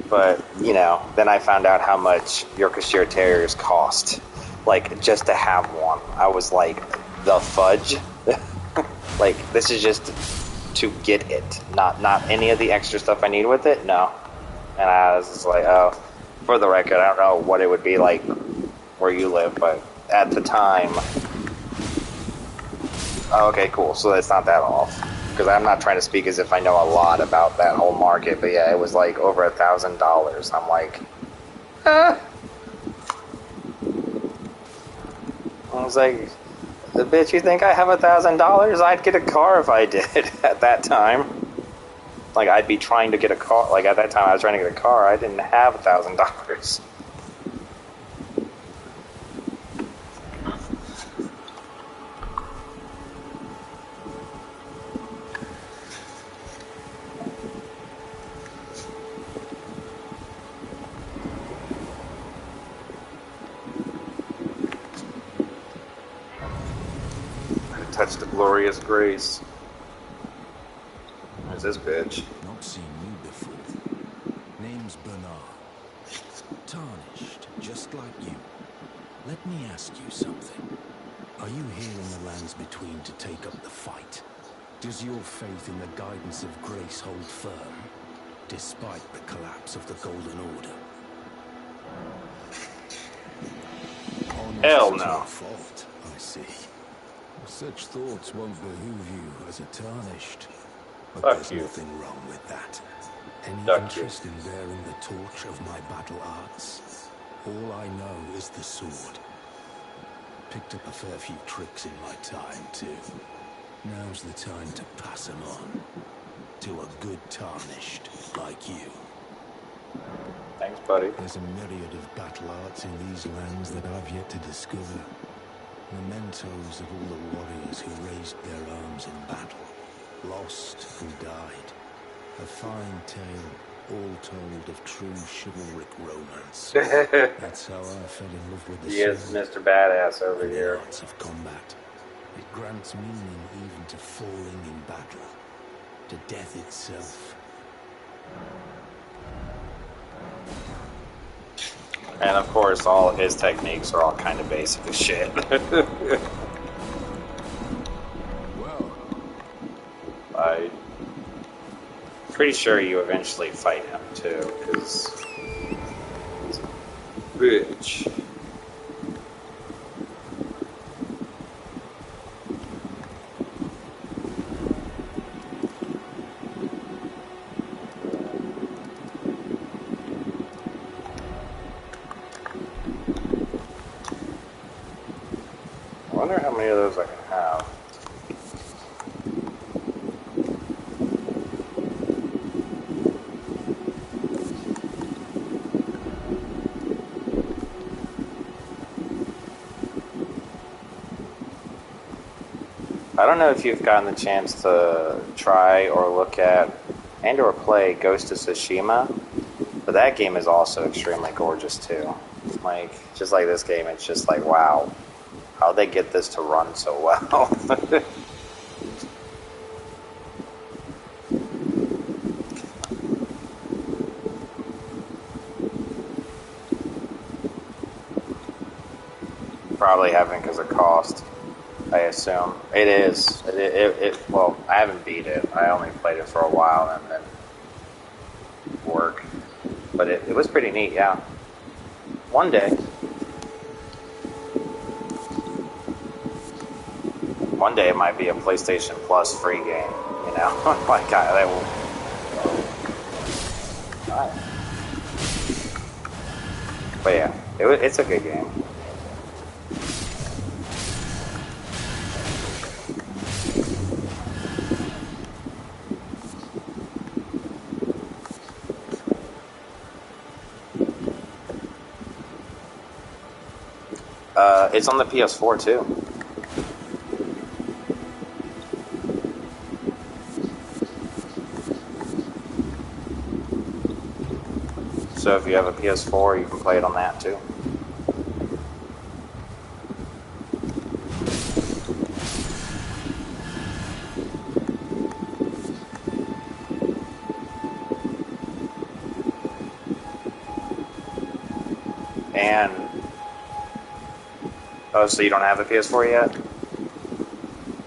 But, then I found out how much Yorkshire Terriers cost. Like, just to have one. I was like, the fudge? Like, this is just to get it. Not any of the extra stuff I need with it? No. And I was just like, oh, for the record, I don't know what it would be like where you live, but at the time... Oh, okay, cool. So it's not that off. Because I'm not trying to speak as if I know a lot about that whole market, but yeah, it was like over $1,000. I'm like, I was like, bitch, you think I have $1,000? I'd get a car if I did at that time. Like, I'd be trying to get a car. Like, at that time, I was trying to get a car. I didn't have $1,000. Touch the glorious grace. There's this bitch. Not seen you before. Name's Bernard. Tarnished, just like you. Let me ask you something. Are you here in the lands between to take up the fight? Does your faith in the guidance of grace hold firm, despite the collapse of the Golden Order? Hell Honest no. your fault, I see. Such thoughts won't behoove you as a Tarnished. But Fuck there's you. nothing wrong with that. Any Fuck interest in bearing the torch of my battle arts? All I know is the sword. Picked up a fair few tricks in my time, too. Now's the time to pass them on. To a good Tarnished like you. Thanks, buddy. There's a myriad of battle arts in these lands that I've yet to discover. Mementos of all the warriors who raised their arms in battle, lost and died. A fine tale, all told of true chivalric romance. That's how I fell in love with the He is sword Mr. Badass over and the here. arts of combat. It grants meaning even to falling in battle, to death itself. And of course, all his techniques are all kind of basic as shit. Well, I'm pretty sure you eventually fight him too, because he's a bitch. I wonder how many of those I can have. I don't know if you've gotten the chance to try or look at and or play Ghost of Tsushima, but that game is also extremely gorgeous too. Like, just like this game, it's just like, wow. How'd they get this to run so well? Probably haven't because of cost, I assume. It is. Well, I haven't beat it. I only played it for a while and then work. But it was pretty neat, yeah. One day. One day it might be a PlayStation Plus free game, you know? Like, that will... Alright. But yeah, it's a good game. It's on the PS4 too. So if you have a PS4, you can play it on that too. And oh, so you don't have a PS4 yet?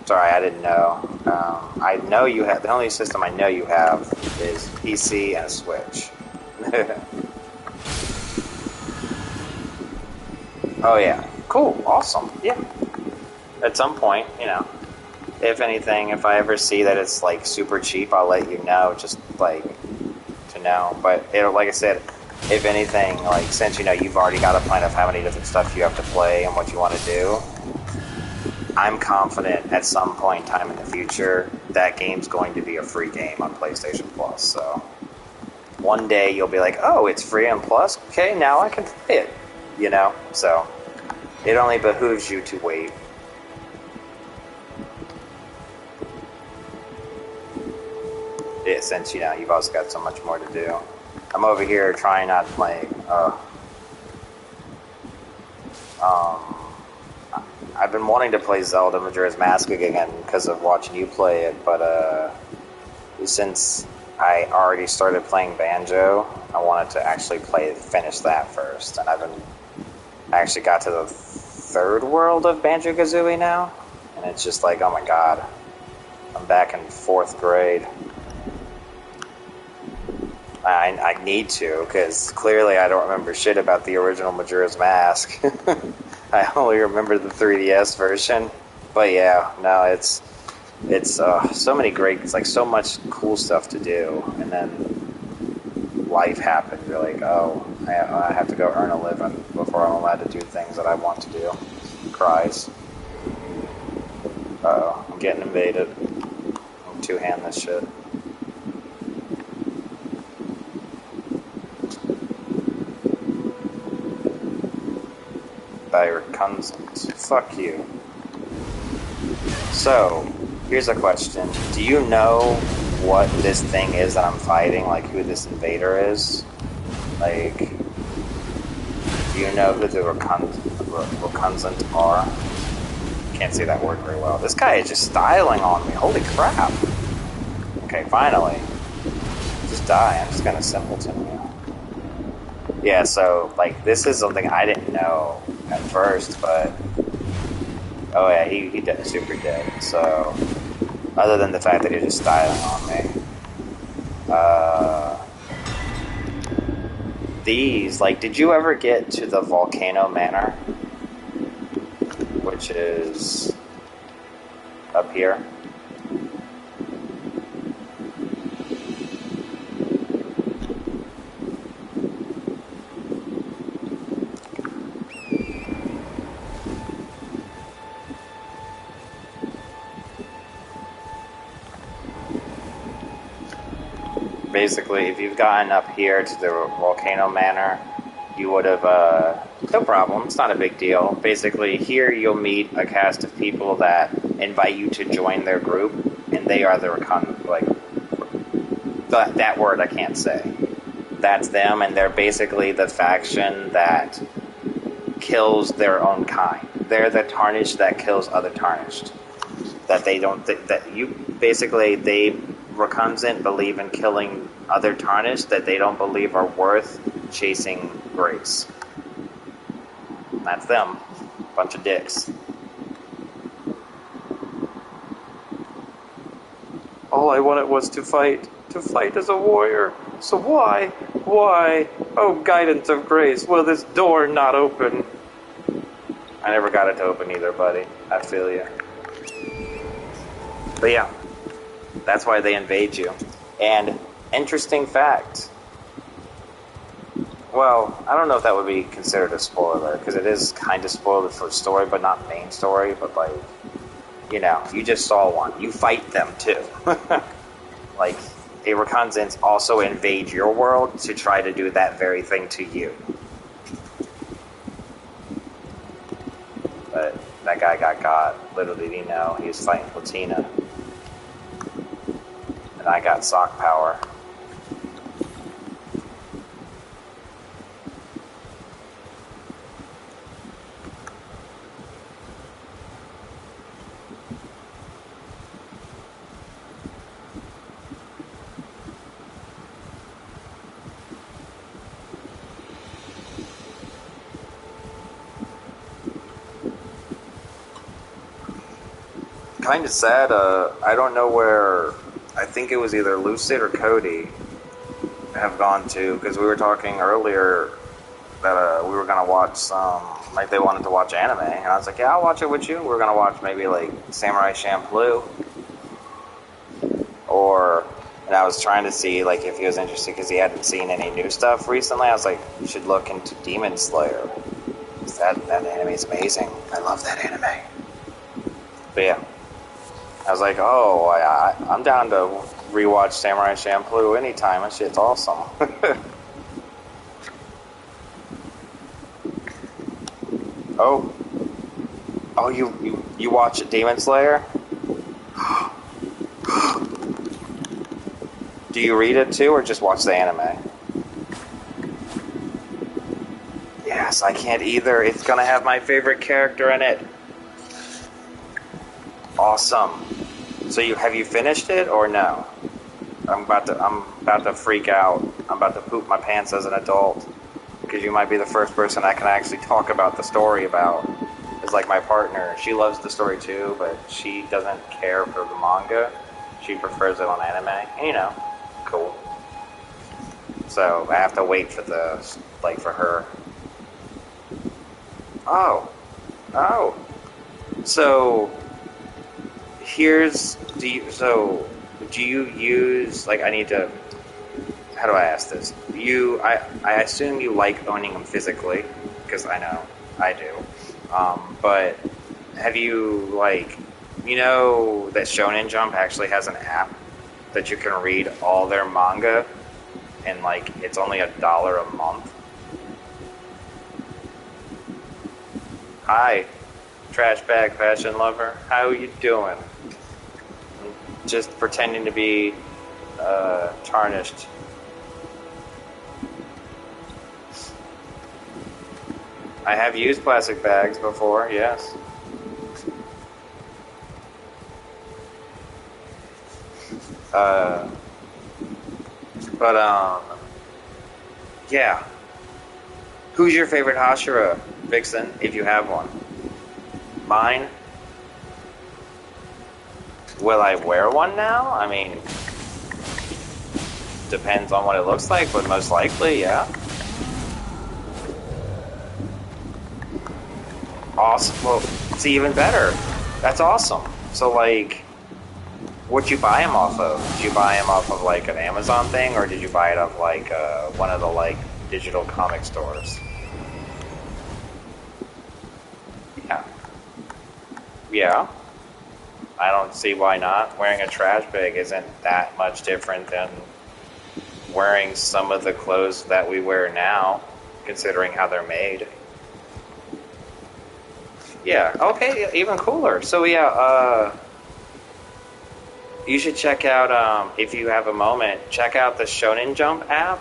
Sorry, I didn't know. I know you have. The only system I know you have is PC and a Switch. Oh yeah, cool, awesome, yeah. At some point, you know, if anything, if I ever see that it's like super cheap, I'll let you know, just like to know. But like I said, if anything, like since you know you've already got a plan of how many different stuff you have to play and what you want to do, I'm confident at some point in time in the future that game's going to be a free game on PlayStation Plus. So one day you'll be like, oh, it's free on Plus? Okay, now I can play it. You know? So it only behooves you to wait. Yeah, since, you know, you've also got so much more to do. I'm over here trying not to play, I've been wanting to play Zelda Majora's Mask again because of watching you play it, but, since I already started playing Banjo, I wanted to actually finish that first, and I actually got to the third world of Banjo-Kazooie now, and it's just like, oh my god, I'm back in 4th grade. I need to, because clearly I don't remember shit about the original Majora's Mask. I only remember the 3DS version. But yeah, no, it's so many great, it's like so much cool stuff to do, and then life happened. You're like, oh, I have to go earn a living before I'm allowed to do things that I want to do. Cries. Uh-oh, I'm getting invaded. I'll two-hand this shit. By your cousins. Fuck you. So, here's a question. Do you know what this thing is that I'm fighting? Like, who this invader is? Like, do you know who the Rakunzans are? Can't say that word very well. This guy is just styling on me. Holy crap. Okay, finally. Just die. I'm just gonna simpleton you. Yeah, so, like, this is something I didn't know at first, but... Oh yeah, he did super dead, so... Other than the fact that he's just styling on me. These, like, did you ever get to the Volcano Manor? Which is... up here? Basically, if you've gotten up here to the Volcano Manor, you would have, no problem, it's not a big deal. Basically, here you'll meet a cast of people that invite you to join their group, and they are that word I can't say. That's them, and they're basically the faction that kills their own kind. They're the Tarnished that kills other Tarnished. That they don't, they Rakunzan believe in killing other Tarnished that they don't believe are worth chasing Grace. That's them. Bunch of dicks. All I wanted was to fight as a warrior. So why? Oh, guidance of Grace, will this door not open? I never got it to open either, buddy. I feel you. But yeah. That's why they invade you. And, interesting fact. Well, I don't know if that would be considered a spoiler, because it is kind of spoiled for story, but not main story, but like, you know, you just saw one. You fight them too. Like, the Rakunzans also invade your world to try to do that very thing to you. But that guy got. Little did he know, he was fighting Platina. And I got sock power. Kind of sad, I don't know where, I think it was either Lucid or Cody have gone to, because we were talking earlier that we were gonna watch some, like they wanted to watch anime, and I was like, yeah, I'll watch it with you. We were gonna watch maybe like Samurai Champloo, and I was trying to see like if he was interested because he hadn't seen any new stuff recently. I was like, you should look into Demon Slayer. That anime is amazing. I love that anime. But yeah, I was like, oh, I'm down to rewatch Samurai Champloo anytime. That shit's awesome. Oh, you watch Demon Slayer? Do you read it too, or just watch the anime? Yes, I can't either. It's gonna have my favorite character in it. Awesome. So have you finished it or no? I'm about to freak out. I'm about to poop my pants as an adult because you might be the first person I can actually talk about the story about. It's like my partner. She loves the story too, but she doesn't care for the manga. She prefers it on anime. And, you know, cool. So I have to wait for for her. Oh. So do you use, like, I need to, how do I ask this? I assume you like owning them physically, because I know I do. But have you, like, you know that Shonen Jump actually has an app that you can read all their manga, and, like, it's only $1 a month? Hi, trash bag fashion lover. How you doing? Just pretending to be tarnished. I have used plastic bags before, yes. Yeah. Who's your favorite Hashira, Vixen, if you have one? Mine? Will I wear one now? I mean, depends on what it looks like, but most likely, yeah. Awesome. Well, it's even better. That's awesome. So, like, what'd you buy them off of? Did you buy them off of, like, an Amazon thing, or did you buy it off, like, one of the, like, digital comic stores? Yeah. I don't see why not. Wearing a trash bag isn't that much different than wearing some of the clothes that we wear now, considering how they're made. Yeah, okay, even cooler. So yeah, you should check out, if you have a moment, check out the Shonen Jump app.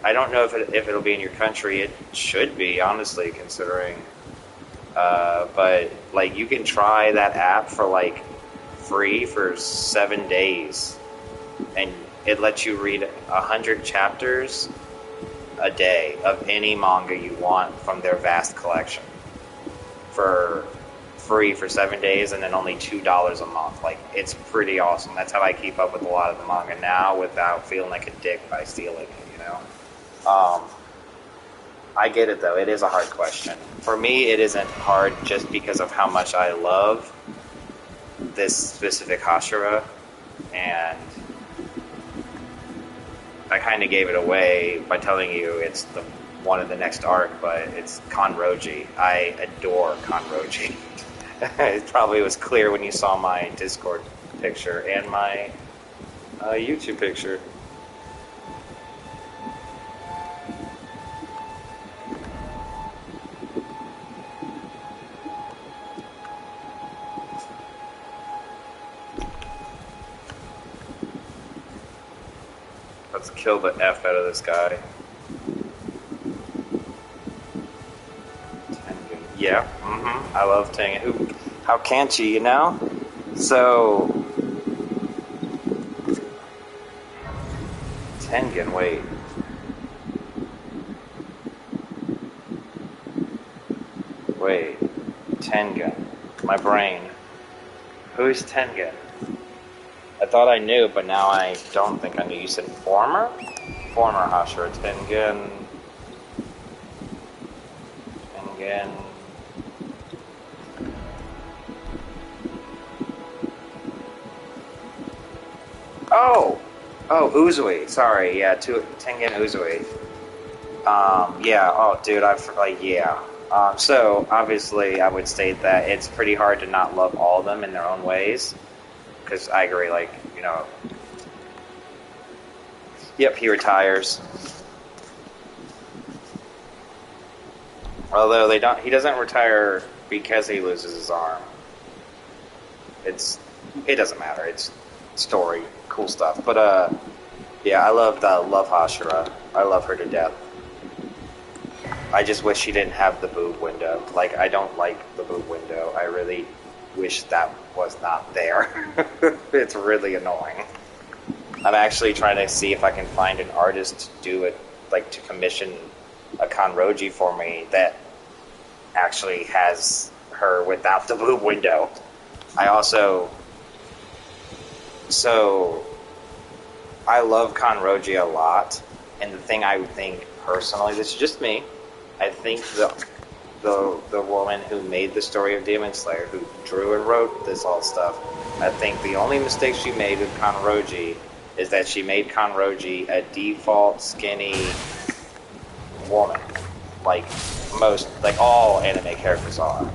I don't know if it'll be in your country. It should be, honestly, considering. But, like, you can try that app for, like, free for 7 days. And it lets you read 100 chapters a day of any manga you want from their vast collection. For free for 7 days, and then only $2 a month. Like, it's pretty awesome. That's how I keep up with a lot of the manga now without feeling like a dick by stealing it, you know? I get it, though. It is a hard question. For me, it isn't hard just because of how much I love this specific Hashira, and I kind of gave it away by telling you it's the one of the next arc, but it's Kanroji. I adore Kanroji. It probably was clear when you saw my Discord picture and my YouTube picture. Let's kill the F out of this guy. Tengen. Yeah, I love Tengen. How can't you, you know? So... Tengen, wait. Wait. Tengen. My brain. Who's Tengen? I thought I knew, but now I don't think I knew. You said former? Former Hashira Tengen. Tengen. Oh! Oh, Uzui. Sorry, yeah, Tengen Uzui. Yeah, oh, dude, yeah. So, obviously, I would state that it's pretty hard to not love all of them in their own ways. Because I agree, like, you know... Yep, he retires. Although he doesn't retire because he loses his arm. It doesn't matter. It's story, cool stuff. But yeah, I love Hashira. I love her to death. I just wish she didn't have the boob window. Like, I don't like the boob window. I really wish that was not there. It's really annoying. I'm actually trying to see if I can find an artist to do it, like to commission a Kanroji for me that actually has her without the boob window. I love Kanroji a lot, and the thing I would think personally, this is just me, I think the woman who made the story of Demon Slayer, who drew and wrote this all stuff, I think the only mistake she made with Kanroji is that she made Kanroji a default skinny woman, like all anime characters are.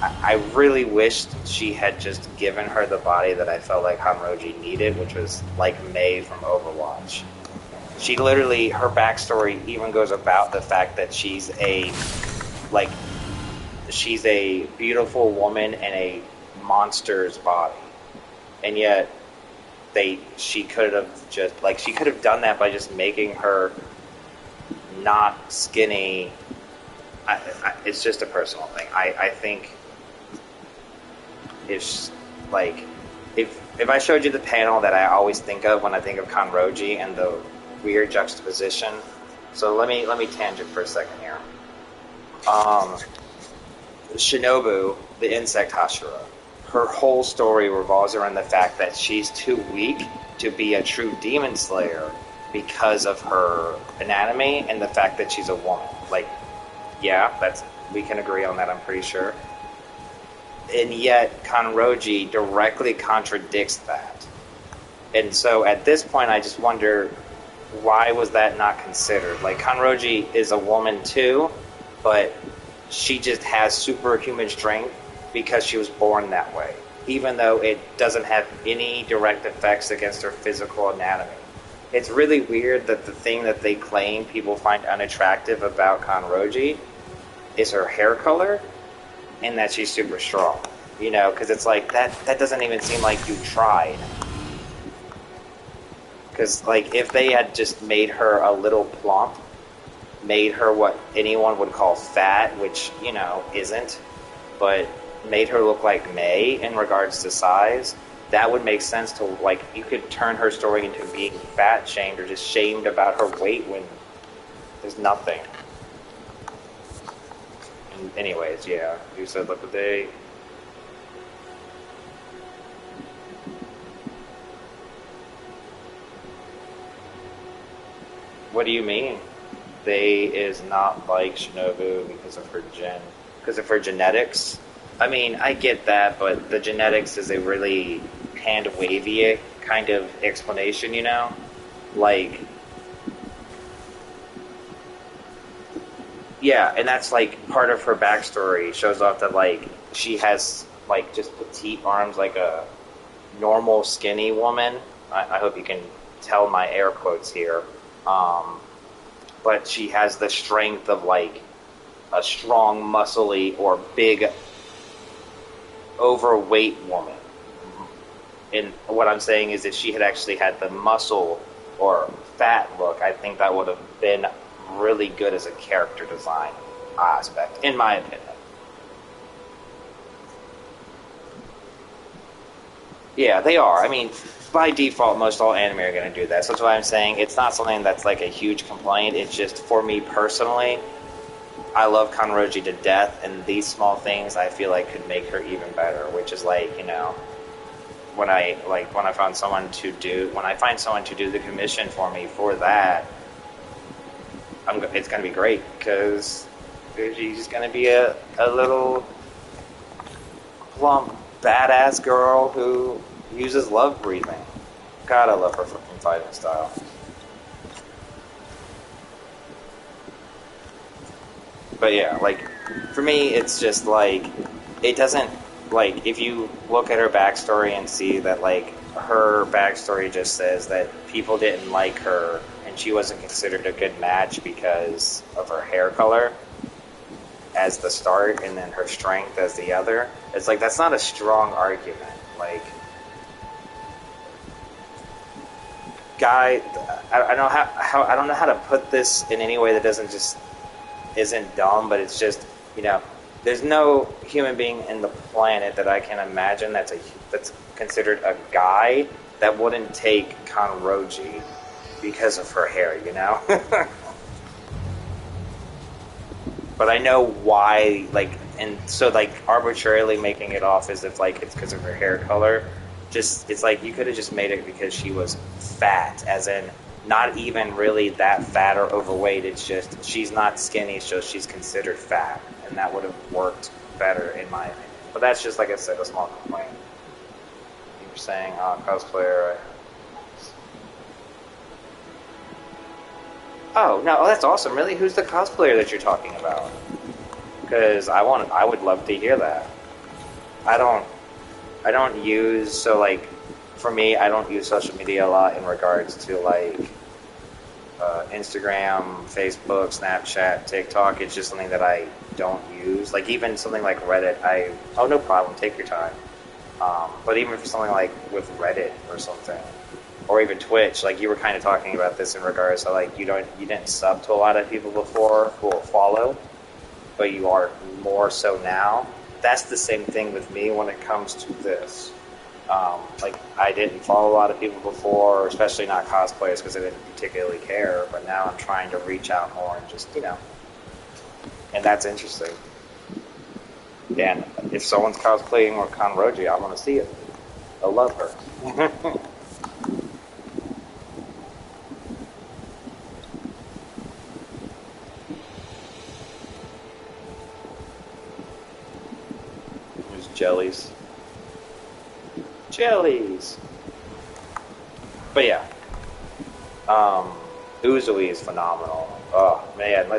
I really wished she had just given her the body that I felt like Kanroji needed, which was like Mei from Overwatch. She literally, her backstory even goes about the fact that she's a beautiful woman in a monster's body, and yet she could have done that by just making her not skinny. It's just a personal thing. I think if I showed you the panel that I always think of when I think of Kanroji and the weird juxtaposition. So let me tangent for a second here. Shinobu, the insect Hashira, her whole story revolves around the fact that she's too weak to be a true demon slayer because of her anatomy and the fact that she's a woman. Like, yeah, we can agree on that, I'm pretty sure. And yet, Kanroji directly contradicts that. And so at this point, I just wonder, why was that not considered? Like, Kanroji is a woman too, but she just has superhuman strength because she was born that way, even though it doesn't have any direct effects against her physical anatomy. It's really weird that the thing that they claim people find unattractive about Kanroji is her hair color and that she's super strong. You know, because it's like, that doesn't even seem like you tried. Because, like, if they had just made her a little plump, made her what anyone would call fat, which, you know, isn't, but made her look like Mei in regards to size, that would make sense to, like, you could turn her story into being fat shamed or just shamed about her weight when there's nothing. And anyways, yeah, you said look what they... What do you mean? They is not like Shinobu because of her genetics. I mean, I get that, but the genetics is a really hand-wavy kind of explanation, you know? Like, yeah, and that's, like, part of her backstory. Shows off that, like, she has, like, just petite arms like a normal skinny woman. I hope you can tell my air quotes here. But she has the strength of, like, a strong, muscly, or big, overweight woman. And what I'm saying is if she had actually had the muscle or fat look, I think that would have been really good as a character design aspect, in my opinion. Yeah, they are. I mean, by default, most all anime are going to do that. So that's why I'm saying it's not something that's like a huge complaint. It's just, for me personally, I love Kanroji to death, and these small things I feel like could make her even better. Which is like, you know, when I find someone to do the commission for me for that, it's going to be great because She's just gonna be a little plump, badass girl who uses love breathing. God, I love her fucking fighting style. But yeah, like, for me, it's just like, it doesn't, like, if you look at her backstory and see that, like, her backstory just says that people didn't like her and she wasn't considered a good match because of her hair color as the start and then her strength as the other. It's like, that's not a strong argument. Like, guy, I don't know how I don't know how to put this in any way that isn't dumb, but it's just, you know, there's no human being in the planet that I can imagine that's considered a guy that wouldn't take Kanroji because of her hair, you know? But I know why, like, and so, like, arbitrarily making it off as if, like, it's because of her hair color, just, it's like, you could have just made it because she was fat, as in, not even really that fat or overweight, it's just, she's not skinny, so she's considered fat, and that would have worked better, in my opinion. But that's just, like I said, a small complaint. You were saying, cosplayer... Oh, no, that's awesome. Really? Who's the cosplayer that you're talking about? Because I would love to hear that. I don't use, so, like, for me, I don't use social media a lot in regards to, like, Instagram, Facebook, Snapchat, TikTok. It's just something that I don't use. Like, even something like Reddit, oh, no problem, take your time. But even for something like with Reddit or something, or even Twitch, like you were kind of talking about this in regards to, like, you didn't sub to a lot of people before who will follow, but you are more so now. That's the same thing with me when it comes to this. Like, I didn't follow a lot of people before, especially not cosplayers, because I didn't particularly care, but now I'm trying to reach out more and just, you know, and that's interesting. And if someone's cosplaying or Kanroji, I want to see it. I love her. There's jellies. Jellies! But yeah. Uzui is phenomenal. Oh, man,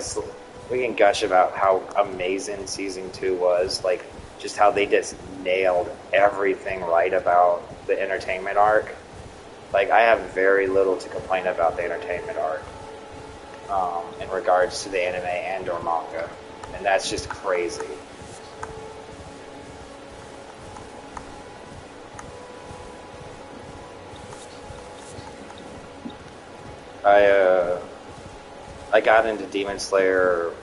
we can gush about how amazing Season 2 was. Like, just how they just nailed everything right about the entertainment arc. Like, I have very little to complain about the entertainment arc in regards to the anime and or manga. And that's just crazy. I got into Demon Slayer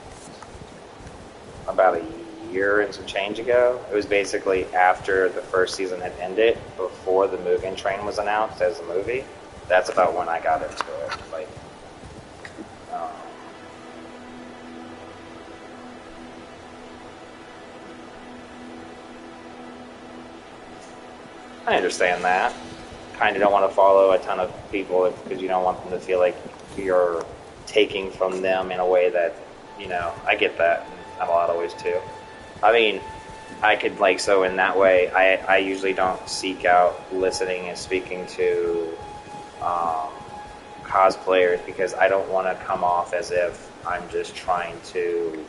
about a year and some change ago. It was basically after the first season had ended, before the Mugen Train was announced as a movie. That's about when I got into it. Like, I understand that. Kind of don't want to follow a ton of people because you don't want them to feel like you're taking from them in a way that, you know, I get that in a lot of ways too. I mean, I could, like, so in that way, I usually don't seek out listening and speaking to cosplayers because I don't want to come off as if I'm just trying to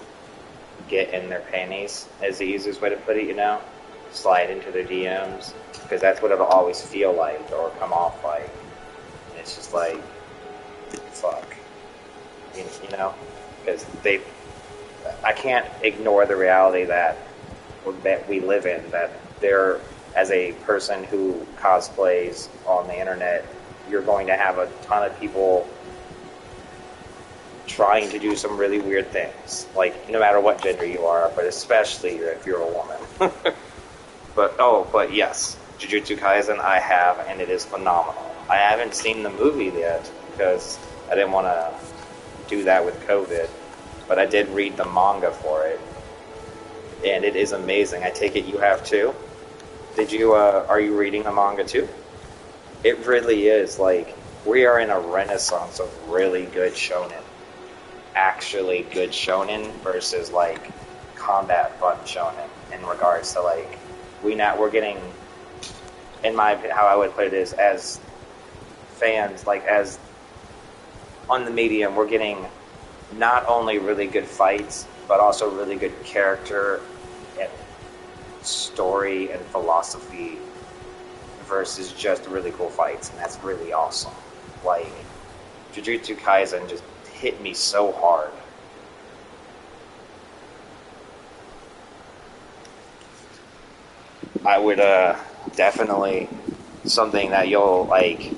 get in their panties, is the easiest way to put it, you know? Slide into their DMs, because that's what it'll always feel like or come off like. And it's just like, fuck. You know? Because I can't ignore the reality that we live in, that there, as a person who cosplays on the internet, you're going to have a ton of people trying to do some really weird things. Like, no matter what gender you are, but especially if you're a woman. But yes, Jujutsu Kaisen I have, and it is phenomenal. I haven't seen the movie yet, because I didn't want to do that with COVID, but I did read the manga for it, and it is amazing. I take it you have too? Are you reading the manga too? It really is, like, we are in a renaissance of really good shonen. actually good shonen versus like combat fun shonen in regards to like we're getting, in my how I would put it is, as fans, like as on the medium, we're getting not only really good fights but also really good character and story and philosophy versus just really cool fights, and that's really awesome. Like Jujutsu Kaisen just hit me so hard. I would definitely, something that you'll like,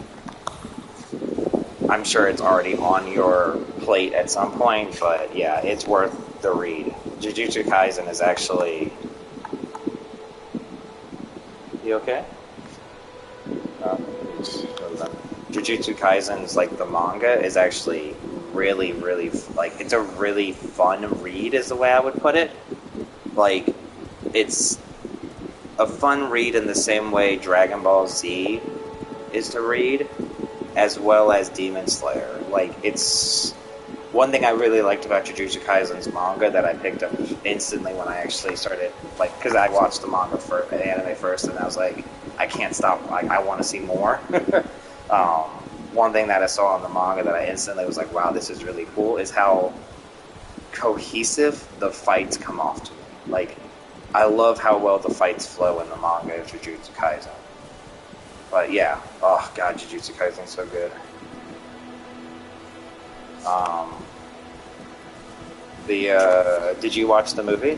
I'm sure it's already on your plate at some point, but yeah, it's worth the read. Jujutsu Kaisen is actually... You okay? Jujutsu Kaisen's, like, the manga is actually really, really, like, it's a really fun read is the way I would put it. Like, it's a fun read in the same way Dragon Ball Z is to read, as well as Demon Slayer. Like, it's... One thing I really liked about Jujutsu Kaisen's manga that I picked up instantly when I actually started, like, because I watched the manga first, the anime first, and I was like, I can't stop, like, I want to see more. One thing that I saw in the manga that I instantly was like, wow, this is really cool, is how cohesive the fights come off to me. Like, I love how well the fights flow in the manga of Jujutsu Kaisen. But yeah, oh god, Jujutsu Kaisen's so good. Did you watch the movie?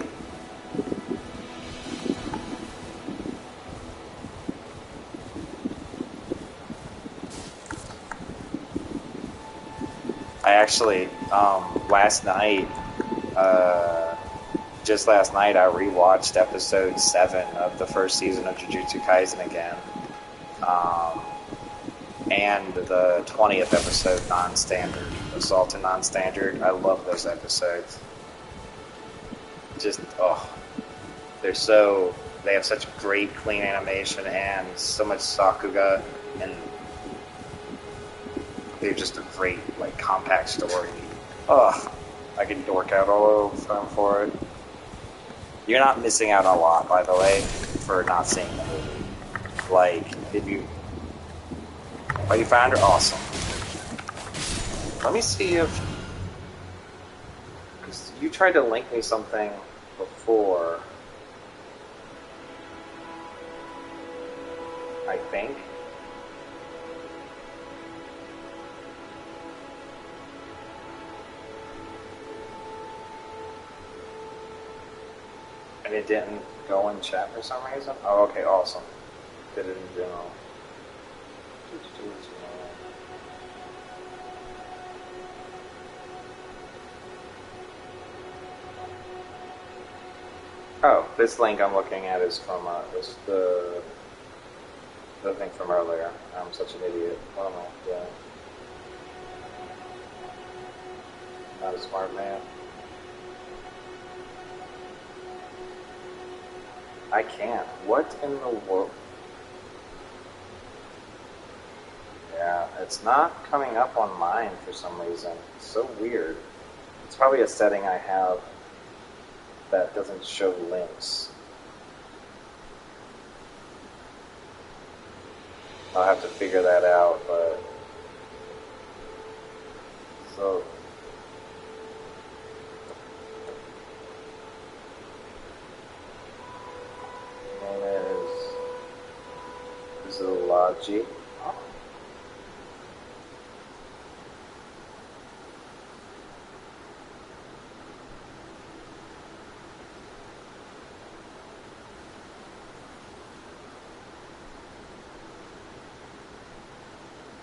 I actually, last night, just last night, I rewatched episode 7 of the first season of Jujutsu Kaisen again. And the 20th episode, Non-Standard, Assault and Non-Standard. I love those episodes. Just, they have such great, clean animation and so much Sakuga, and they're just a great, like, compact story. I can dork out all over time for it. You're not missing out on a lot, by the way, for not seeing the movie. Like, if you... Oh, you found her? Awesome. Let me see if... Because you tried to link me something before. I think. And it didn't go in chat for some reason? Oh, okay, awesome. Did it in general. Oh, this link I'm looking at is from this the thing from earlier. I'm such an idiot. What am I doing? Not a smart man. I can't. What in the world? Yeah, it's not coming up on mine for some reason. It's so weird. It's probably a setting I have that doesn't show links. I'll have to figure that out, but... So... Name is Zoology.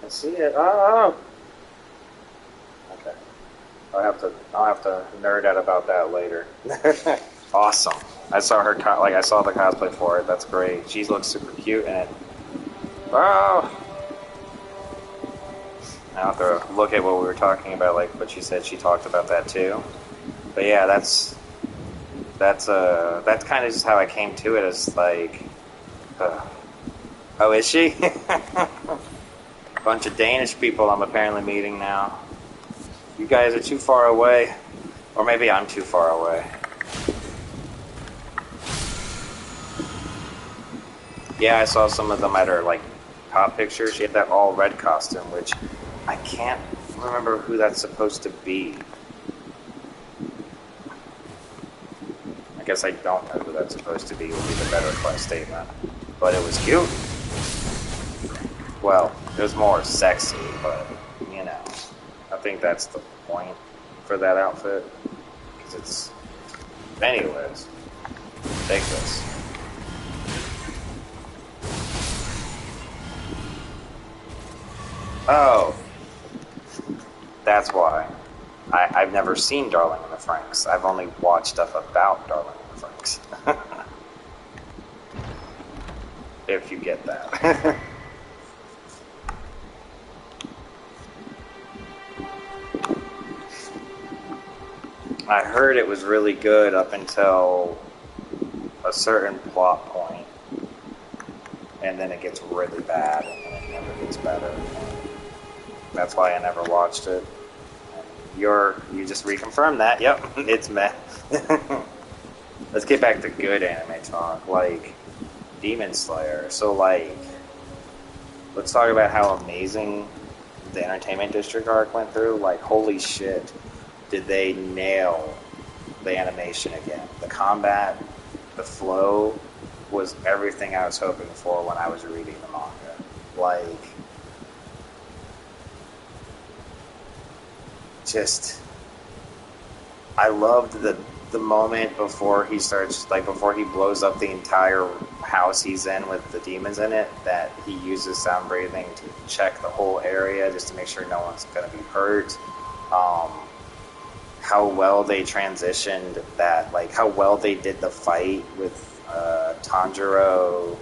I see it. Oh. Okay. I'll have to nerd out about that later. Awesome. I saw her I saw the cosplay for it. That's great. She looks super cute and oh. I have to look at what we were talking about, like what she said. She talked about that too. But yeah, that's kind of just how I came to it. As like, oh, is she? Bunch of Danish people I'm apparently meeting now. You guys are too far away. Or maybe I'm too far away. Yeah, I saw some of them at her, like, pop pictures. She had that all red costume, which I can't remember who that's supposed to be. I guess I don't know who that's supposed to be, would be the better statement. But it was cute. Well, it was more sexy, but, you know, I think that's the point for that outfit. Because it's... Anyways, take this. Oh, that's why. I've never seen Darling in the Franxx. I've only watched stuff about Darling in the Franxx. If you get that. I heard it was really good up until a certain plot point, and then it gets really bad, and then it never gets better. That's why I never watched it. You just reconfirmed that. Yep, it's meh. Let's get back to good anime talk, like Demon Slayer. So, like, let's talk about how amazing the Entertainment District arc went through. Like, holy shit, did they nail the animation again? The combat, the flow was everything I was hoping for when I was reading the manga. Like, just, I loved the moment before he starts, like, before he blows up the entire house he's in with the demons in it, that he uses sound breathing to check the whole area just to make sure no one's going to be hurt. How well they transitioned that, like, how well they did the fight with Tanjiro.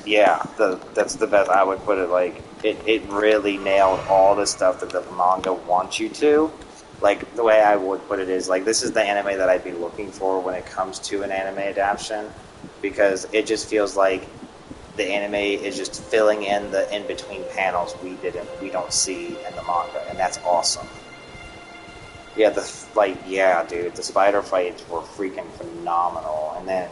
Yeah, that's the best I would put it. Like, it really nailed all the stuff that the manga wants you to. Like, the way I would put it is, like, this is the anime that I'd be looking for when it comes to an anime adaptation, because it just feels like the anime is just filling in the in-between panels we don't see in the manga, and that's awesome. Yeah, dude, the spider fights were freaking phenomenal, and then,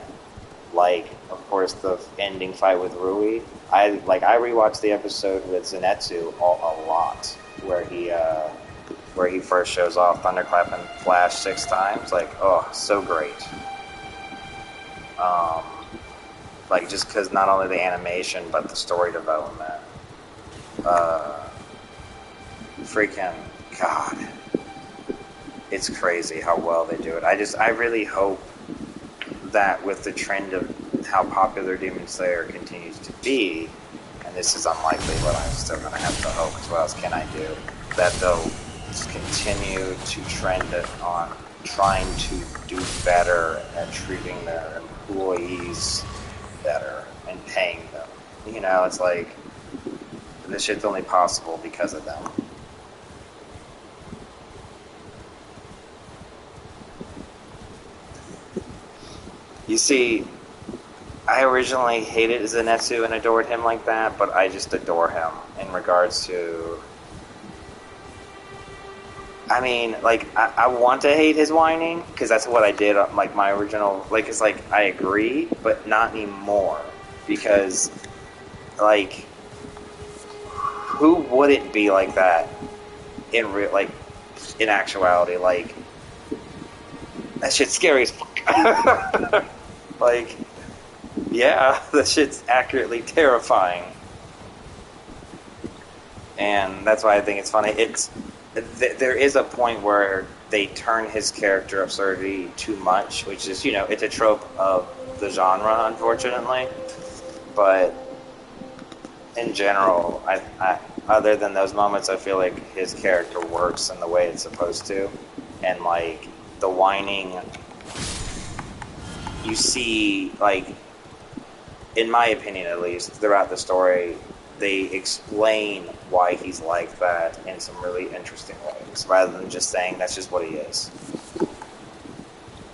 like, of course, the ending fight with Rui. I rewatched the episode with Zenitsu a lot, where he first shows off Thunderclap and Flash 6 times. Like, oh, so great. Like, just because not only the animation, but the story development. Freaking, God. It's crazy how well they do it. I really hope that with the trend of how popular Demon Slayer continues to be, and this is unlikely, but I'm still going to have to hope, as well as can I do, that they'll continue to trend it on trying to do better at treating their employees better and paying them. You know, it's like, this shit's only possible because of them. You see, I originally hated Zenitsu and adored him like that, but I just adore him in regards to... I mean, like, I want to hate his whining, because that's what I did, like, my original... Like, it's like, I agree, but not anymore. Because, like, who wouldn't be like that in in actuality? Like, that shit's scary as fuck. Like, yeah, that shit's accurately terrifying. And that's why I think it's funny. There is a point where they turn his character absurdity too much, which is, you know, it's a trope of the genre, unfortunately. But in general, I other than those moments, I feel like his character works in the way it's supposed to. And, like, the whining, you see, like, in my opinion at least, throughout the story, they explain why he's like that in some really interesting ways, rather than just saying that's just what he is.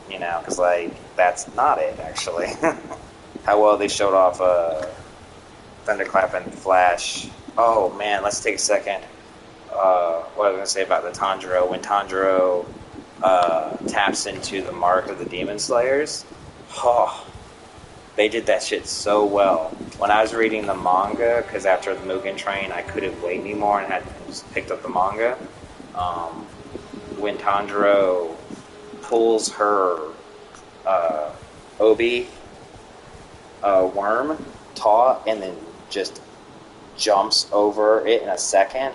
You know, because, like, that's not it, actually. How well they showed off Thunderclap and Flash. Oh man, let's take a second. What I was gonna say about the Tanjiro. When Tanjiro taps into the mark of the Demon Slayers, oh, they did that shit so well. When I was reading the manga, because after the Mugen Train, I couldn't wait anymore and had just picked up the manga. When Tanjiro pulls her Obi worm taut and then just jumps over it in a second.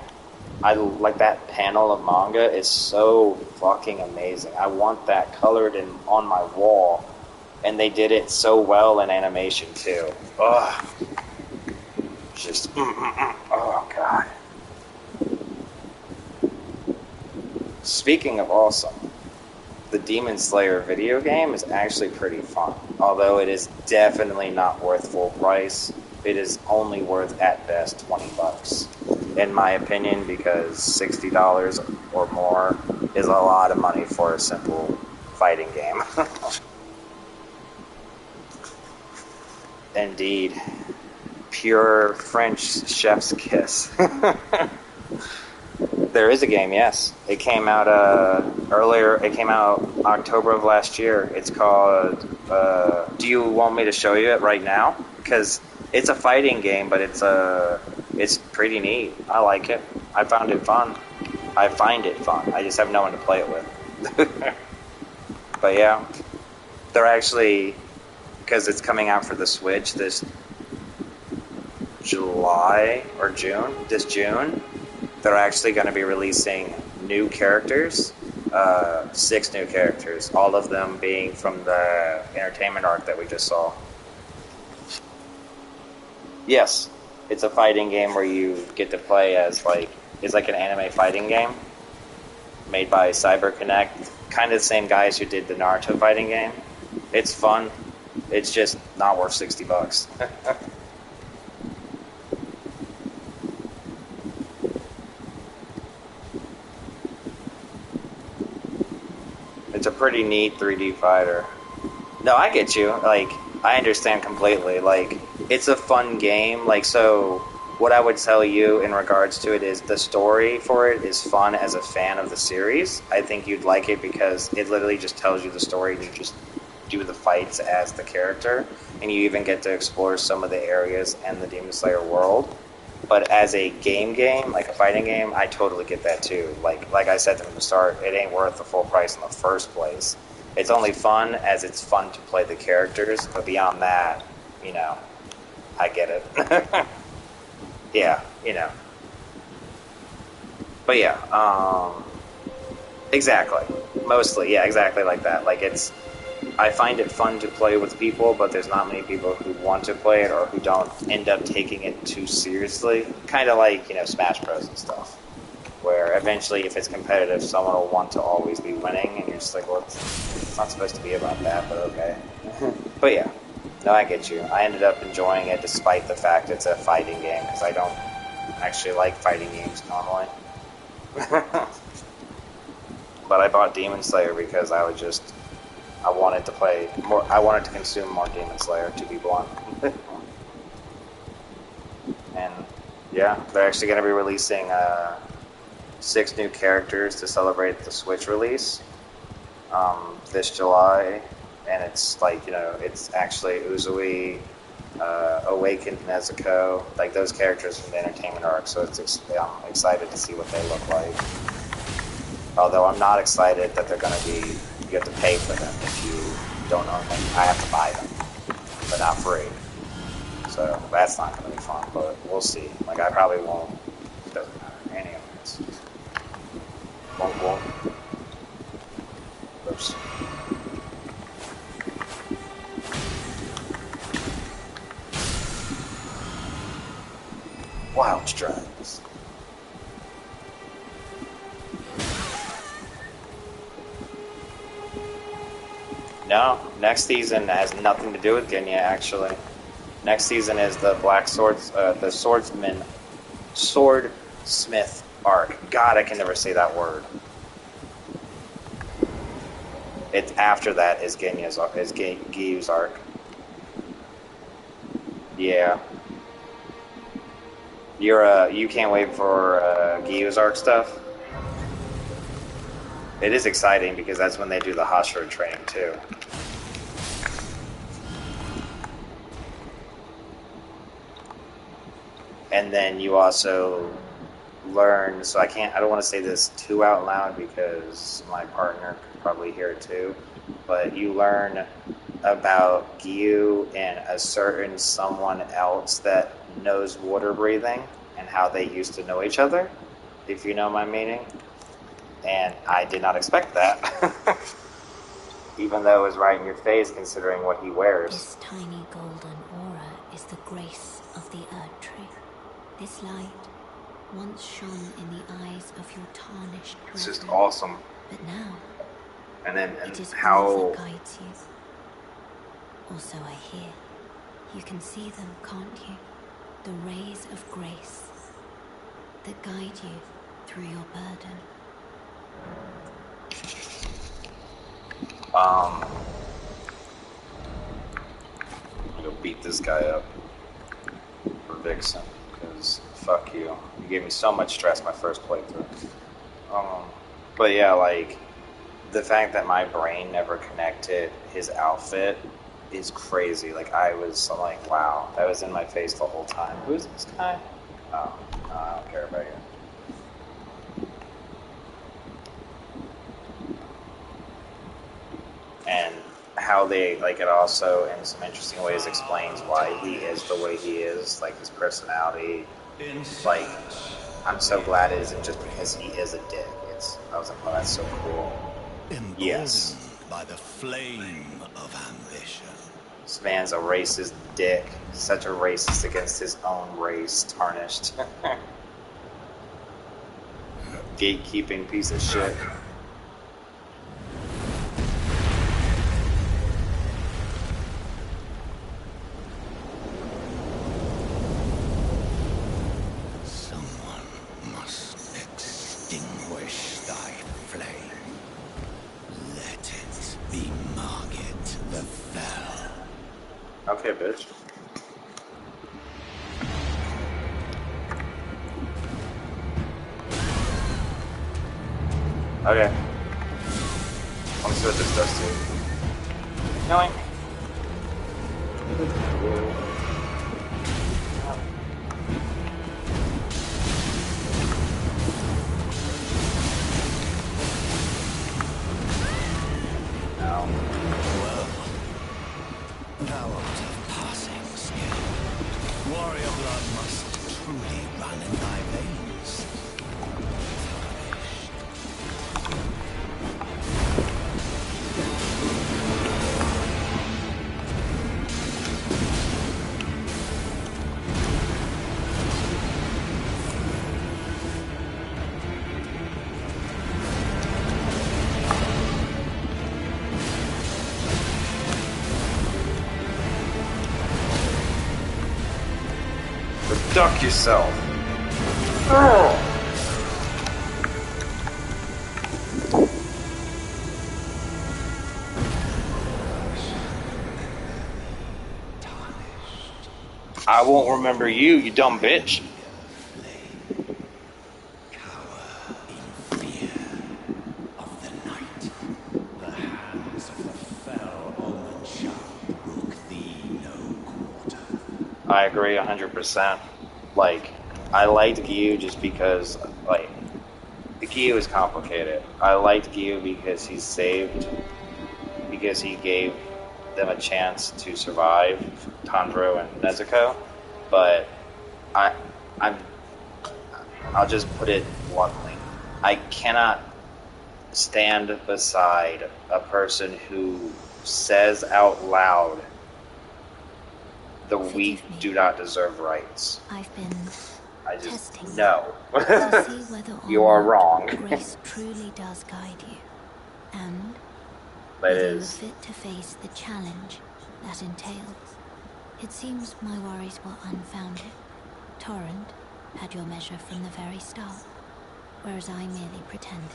I like that panel of manga. It's so fucking amazing. I want that colored in on my wall, and they did it so well in animation too. Ugh, just oh god. Speaking of awesome, the Demon Slayer video game is actually pretty fun. Although it is definitely not worth full price. It is only worth at best $20, in my opinion, because $60 or more is a lot of money for a simple fighting game. Indeed, pure French chef's kiss. There is a game, yes. It came out earlier. It came out October of last year. It's called. Do you want me to show you it right now? Because it's a fighting game, but it's pretty neat. I like it. I found it fun. I find it fun. I just have no one to play it with. But yeah, they're actually, because it's coming out for the Switch this July or June. This June. They're actually going to be releasing new characters, 6 new characters, all of them being from the entertainment arc that we just saw. Yes, it's a fighting game where you get to play as it's like an anime fighting game made by CyberConnect, kind of the same guys who did the Naruto fighting game. It's fun. It's just not worth $60. It's a pretty neat 3D fighter. No, I get you. I understand completely. It's a fun game. So what I would tell you in regards to it is the story for it is fun as a fan of the series. I think you'd like it because it literally just tells you the story and you just do the fights as the character. And you even get to explore some of the areas in the Demon Slayer world. But as a game, like a fighting game, I totally get that too. Like I said from the start, it ain't worth the full price in the first place. It's only fun as it's fun to play the characters, but beyond that, I get it. Yeah, But yeah, exactly. Mostly, yeah, exactly like that. I find it fun to play with people, but there's not many people who want to play it or who don't end up taking it too seriously. Kind of like, Smash Bros. And stuff. Where eventually, if it's competitive, someone will want to always be winning, and you're just like, well, it's not supposed to be about that, but okay. But yeah, no, I get you. I ended up enjoying it despite the fact it's a fighting game, because I don't actually like fighting games normally. But I bought Demon Slayer because I wanted to play more. I wanted to consume more Demon Slayer, to be blunt. And yeah, they're actually going to be releasing 6 new characters to celebrate the Switch release this July, and it's it's actually Uzui, Awakened Nezuko, those characters from the entertainment arc. So I'm excited to see what they look like. Although I'm not excited that they're going to be. You have to pay for them if you don't own them. I have to buy them, but not free. So that's not going to be fun, but we'll see. I probably won't. It doesn't matter. Anyways. Won't. Oops. Wild Strikes. No, next season has nothing to do with Genya, actually. Next season is the the Swordsmith arc. God, I can never say that word. It's after that is Gyu's arc. Yeah. You can't wait for Gyu's arc stuff. It is exciting because that's when they do the Hashira training too. And then you also learn, so I don't want to say this too out loud because my partner could probably hear it too, but you learn about Gyu and a certain someone else that knows water breathing and how they used to know each other, if you know my meaning. And I did not expect that. Even though it was right in your face considering what he wears. This tiny golden aura is the grace of the Earth Tree. This light once shone in the eyes of your tarnished brethren. It's just awesome. But now, and it is how all that guides you. Also I hear, you can see them, can't you? The rays of grace that guide you through your burden. I'm gonna beat this guy up for Vixen, because fuck you. You gave me so much stress my first playthrough. But yeah, like, the fact that my brain never connected his outfit is crazy. Like, I'm like, wow, that was in my face the whole time. Who is this guy? Oh, no, I don't care about you. And how they, like, it also, in some interesting ways, explains why he is the way he is, like, his personality. Like, I'm so glad it isn't just because he is a dick. I was like, oh, that's so cool. Yes. By the flame of ambition. This man's a racist dick. Such a racist against his own race. Tarnished. Gatekeeping piece of shit. Okay, bitch. Okay. Let me see what this does to you. Knowing. Duck yourself. Oh. I won't remember you, you dumb bitch. I agree 100%. Like, I liked Gyu just because, like, the Gyu is complicated. I liked Gyu because he gave them a chance to survive, Tanjiro and Nezuko. But I'll just put it bluntly. I cannot stand beside a person who says out loud, the weak do not deserve rights. I've been testing no. to see whether You are wrong. grace truly does guide you, and That whether you're is fit to face the challenge that entails. It seems my worries were unfounded. Torrent had your measure from the very start, whereas I merely pretended.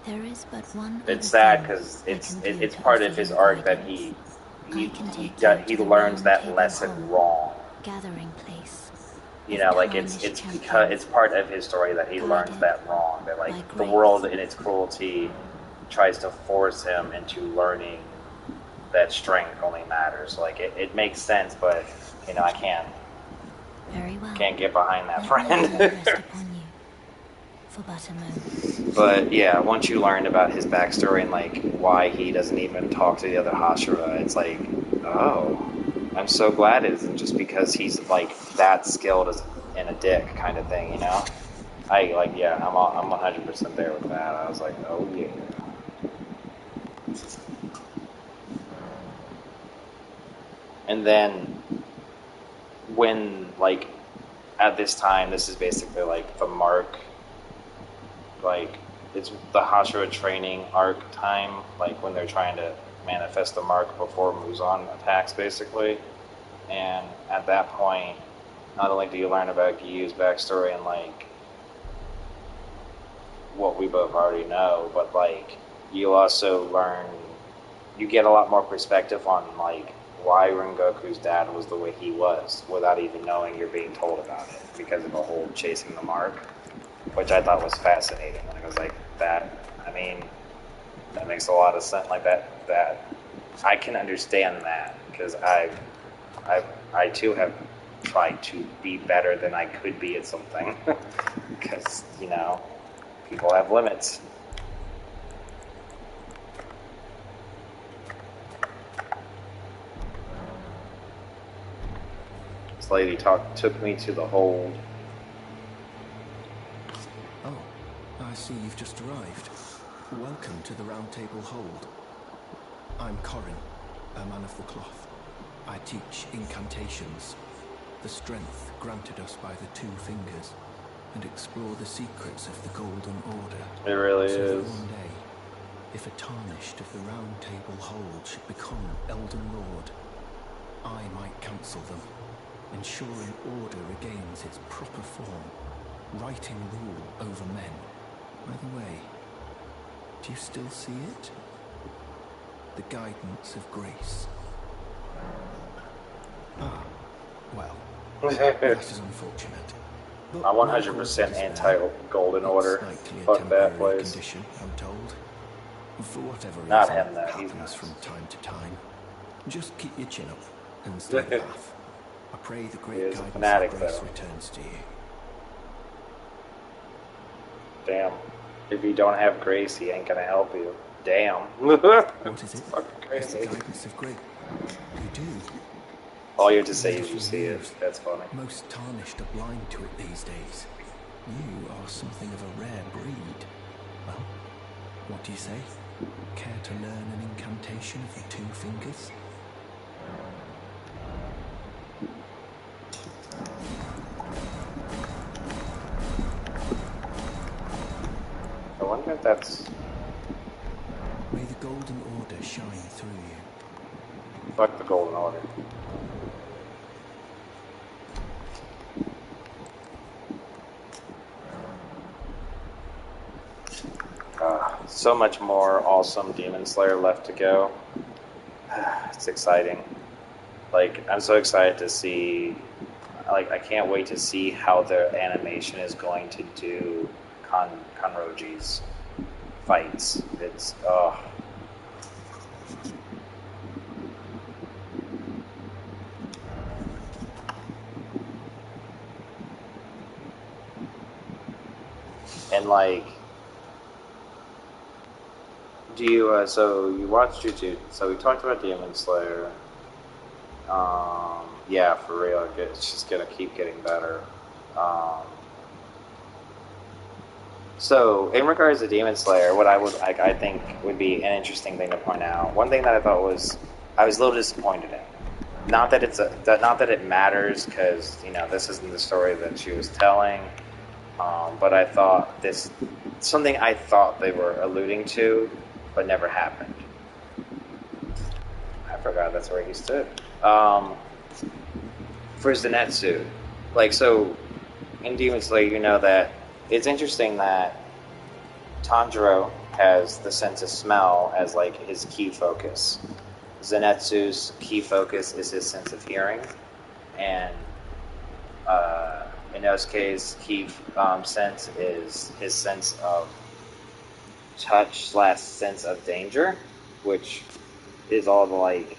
There is but one. It's sad because it's part of his arc that he learns that lesson wrong. Gathering place You know, like it's because it's part of his story that he learns that wrong, that like the world in its cruelty tries to force him into learning that strength only matters. Like it makes sense, but you know, I can't get behind that friend. For but a moment. But yeah, once you learn about his backstory and like why he doesn't even talk to the other Hashira, it's like, oh, I'm so glad it isn't just because he's like that skilled as in a dick kind of thing, you know? I'm 100% there with that. I was like, oh yeah. And then when like at this time, this is basically like the mark. Like, it's the Hashira training arc time, like when they're trying to manifest the mark before Muzan attacks, basically. And at that point, not only do you learn about Gyu's backstory and, like, what we both already know, but, like, you also learn, you get a lot more perspective on, like, why Rengoku's dad was the way he was, without even knowing you're being told about it, because of the whole chasing the mark. Which I thought was fascinating. Like, I was like, that makes a lot of sense. Like that I can understand that, because I too have tried to be better than I could be at something, because, you know, people have limits. This lady took me to the hold. I see you've just arrived. Welcome to the Round Table Hold. I'm Corin, a man of the cloth. I teach incantations, the strength granted us by the two fingers, and explore the secrets of the Golden Order. It really so is. That one day, if a tarnished of the Round Table Hold should become Elden Lord, I might counsel them, ensuring order regains its proper form, righting rule over men. By the way, do you still see it? The guidance of grace. Ah, well, that is unfortunate. But I'm 100% anti-Golden Order. Fuck that place. Condition, I'm told. For whatever reason, Not him, though. He's nice. From time to time. Just keep your chin up and stay the path. I pray the great guidance of grace returns to you. Damn. If you don't have grace, he ain't gonna help you. Damn. What is it? Fucking crazy. It's the guidance of grace. You do. All you have to say is you see it. That's funny. Most tarnished are blind to it these days. You are something of a rare breed. Well, what do you say? Care to learn an incantation of the two fingers? I wonder if that's... May the Golden Order shine through you. Fuck the Golden Order. So much more awesome Demon Slayer left to go. It's exciting. Like, I'm so excited to see... Like, I can't wait to see how the animation is going to do Kanroji's fights. It's... And, like... Do you, so you watched YouTube, so we talked about Demon Slayer. Yeah, for real, it's just gonna keep getting better. So, in regards to Demon Slayer, what I think would be an interesting thing to point out. One thing that I thought was, I was a little disappointed in. Not that it matters, because this isn't the story that she was telling. But I thought something I thought they were alluding to, but never happened. I forgot that's where he stood. For Zenitsu, like, so in Demon Slayer, you know that it's interesting that Tanjiro has the sense of smell as like his key focus. Zenitsu's key focus is his sense of hearing, and Inosuke's key sense is his sense of touch / sense of danger, which is all the like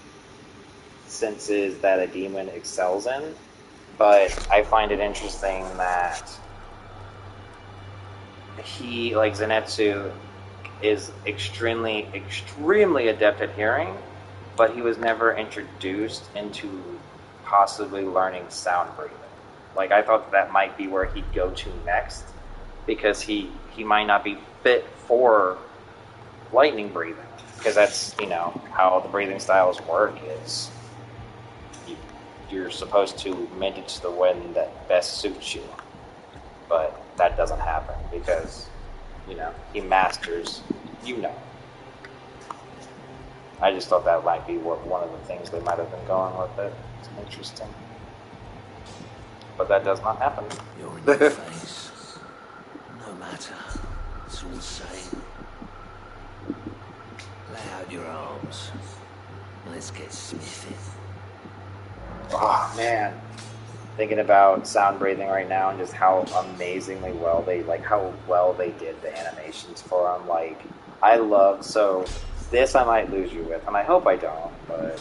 senses that a demon excels in. But I find it interesting that he, like Zenitsu, is extremely adept at hearing, but he was never introduced into possibly learning sound breathing. Like, I thought that might be where he'd go to next, because he might not be fit for lightning breathing, because that's, you know, how the breathing styles work is you're supposed to manage the wind that best suits you. But that doesn't happen because, you know, he masters, you know. I just thought that might be one of the things they might have been going with it. It's interesting. But that does not happen. You're in your face. No matter. It's all the same. Lay out your arms. Let's get smithing. Oh, man. Thinking about sound breathing right now and just how amazingly well they did the animations for them. Like, I love, so this I might lose you with, and I hope I don't, but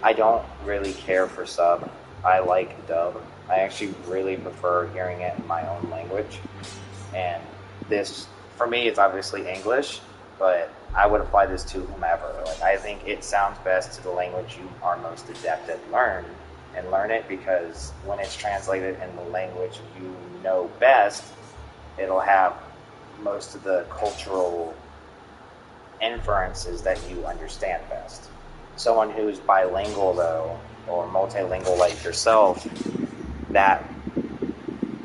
I don't really care for sub. I like dub. I actually really prefer hearing it in my own language. And this, for me, it's obviously English, but I would apply this to whomever. Like, I think it sounds best to the language you are most adept at learn it, because when it's translated in the language you know best, it'll have most of the cultural inferences that you understand best. Someone who's bilingual, though, or multilingual like yourself, that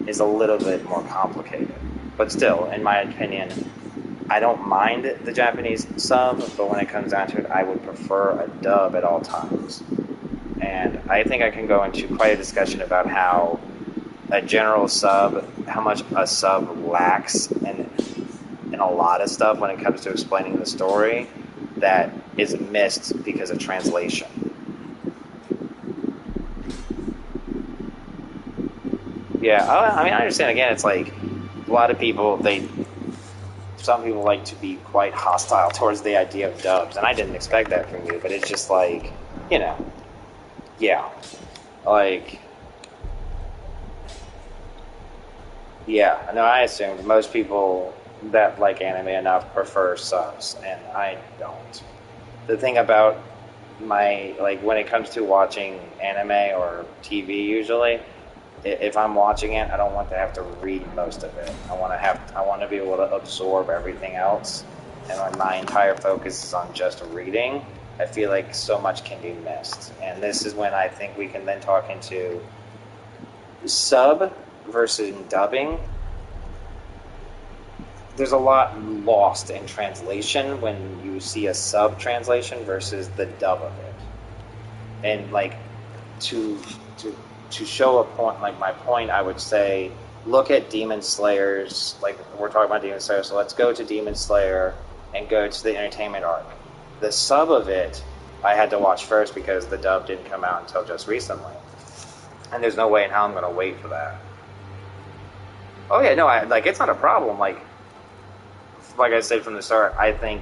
is a little bit more complicated. But still, in my opinion, I don't mind the Japanese sub, but when it comes down to it, I would prefer a dub at all times. And I think I can go into quite a discussion about how a general sub, how much a sub lacks in a lot of stuff when it comes to explaining the story that is missed because of translation. Yeah, I mean, I understand. Again, it's like a lot of people, some people like to be quite hostile towards the idea of dubs, and I didn't expect that from you, but it's just like, you know, yeah, like, yeah, no, I assumed most people that like anime enough prefer subs, and I don't. The thing about when it comes to watching anime or TV, usually, if I'm watching it, I don't want to have to read most of it. I want to be able to absorb everything else, and when my entire focus is on just reading, I feel like so much can be missed. And this is when I think we can then talk into sub versus dubbing. There's a lot lost in translation when you see a sub translation versus the dub of it. And like to show a point, like my point, I would say, look at Demon Slayers. Like, we're talking about Demon Slayer, so let's go to Demon Slayer and go to the entertainment arc. The sub of it, I had to watch first because the dub didn't come out until just recently. And there's no way in hell I'm going to wait for that. Oh yeah, no, it's not a problem. Like I said from the start, I think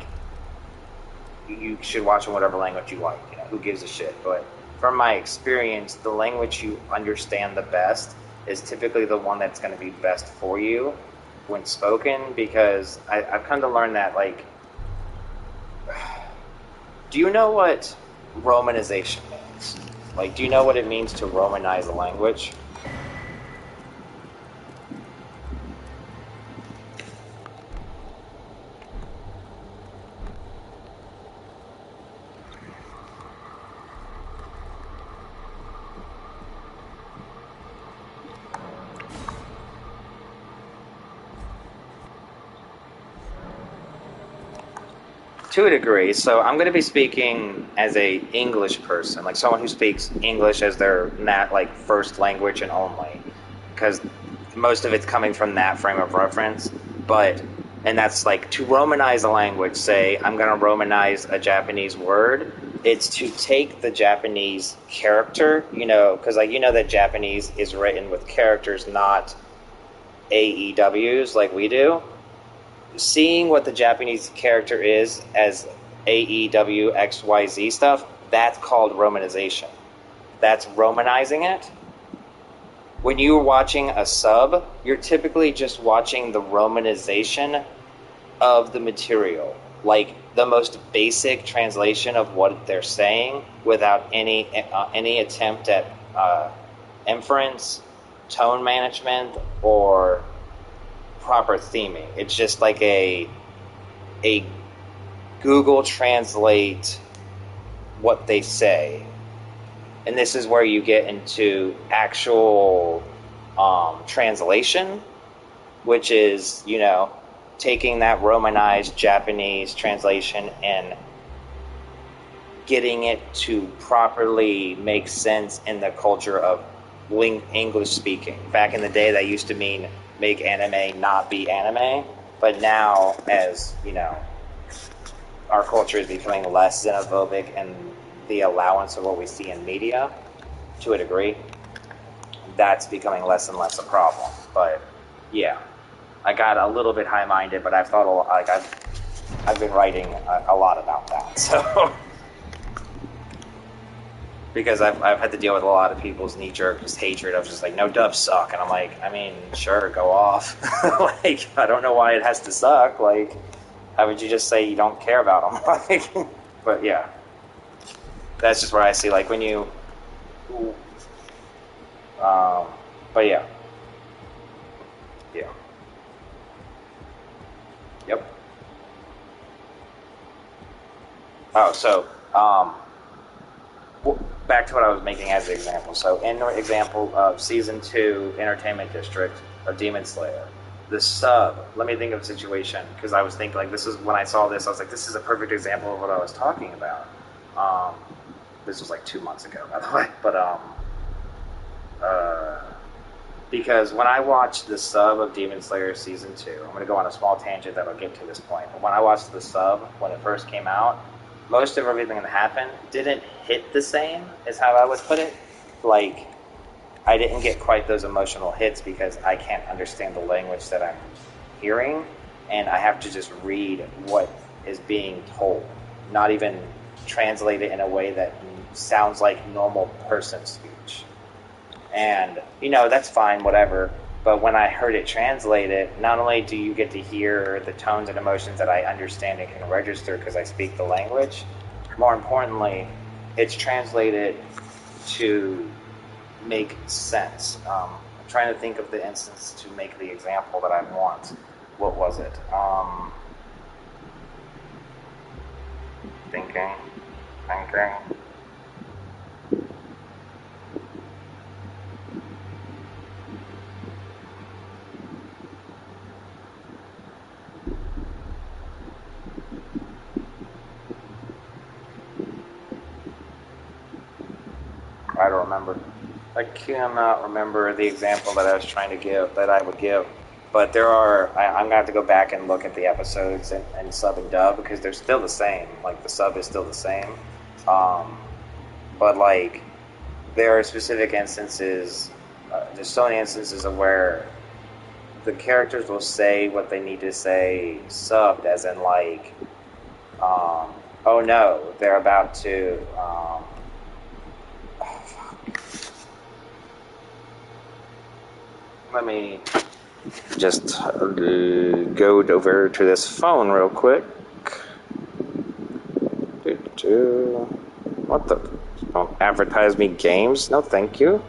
you should watch in whatever language you like. You know, who gives a shit? But from my experience, the language you understand the best is typically the one that's going to be best for you when spoken, because I've come to learn that, like, do you know what Romanization means? Like, do you know what it means to Romanize a language? To a degree. So I'm going to be speaking as a English person, like someone who speaks English as their first language and only, because most of it's coming from that frame of reference. And that's like, to Romanize a language. Say I'm going to Romanize a Japanese word. it's to take the Japanese character, because that Japanese is written with characters, not AEWs like we do. Seeing what the Japanese character is as AEW XYZ stuff, that's called romanization. That's romanizing it. When you're watching a sub, you're typically just watching the romanization of the material, like the most basic translation of what they're saying, without any attempt at inference, tone management, or proper theming. It's just like a Google Translate what they say. And this is where you get into actual translation, which is, taking that Romanized Japanese translation and getting it to properly make sense in the culture of English speaking. Back in the day, that used to mean make anime not be anime. But now, as, our culture is becoming less xenophobic and the allowance of what we see in media, to a degree, that's becoming less and less a problem. But yeah, I got a little bit high-minded, but I've thought I've been writing a lot about that. So because I've had to deal with a lot of people's knee-jerk just hatred of just like, no, dubs suck, and I'm like, I mean, sure, go off. Like, I don't know why it has to suck. Like, how would you just say you don't care about them? Like, but yeah. That's just where I see, like, when you... but yeah. Yeah. Yep. Oh, so, back to what I was making as an example. So, in the example of Season 2 Entertainment District of Demon Slayer, the sub, let me think of a situation, because I was thinking, like, this is, when I saw this, I was like, this is a perfect example of what I was talking about. This was like 2 months ago, by the way. But, because when I watched the sub of Demon Slayer Season 2, I'm going to go on a small tangent that'll get to this point. But when I watched the sub, when it first came out, most of everything that happened didn't hit the same, is how I would put it. Like, I didn't get quite those emotional hits because I can't understand the language that I'm hearing, and I have to just read what is being told, not even translate it in a way that sounds like normal person speech. And, that's fine, whatever, but when I heard it translated, not only do you get to hear the tones and emotions that I understand and can register because I speak the language, more importantly, it's translated to make sense. I'm trying to think of the instance to make the example that I want. What was it? Thinking. I don't remember. I cannot remember the example that I was trying to give, that I would give. But there are, I'm going to have to go back and look at the episodes and sub and dub, because they're still the same. Like, the sub is still the same. But, like, there are specific instances, there's so many instances of where the characters will say what they need to say subbed, as in, like, oh no, they're about to, let me just go over to this phone real quick. What the? Don't advertise me games? No, thank you.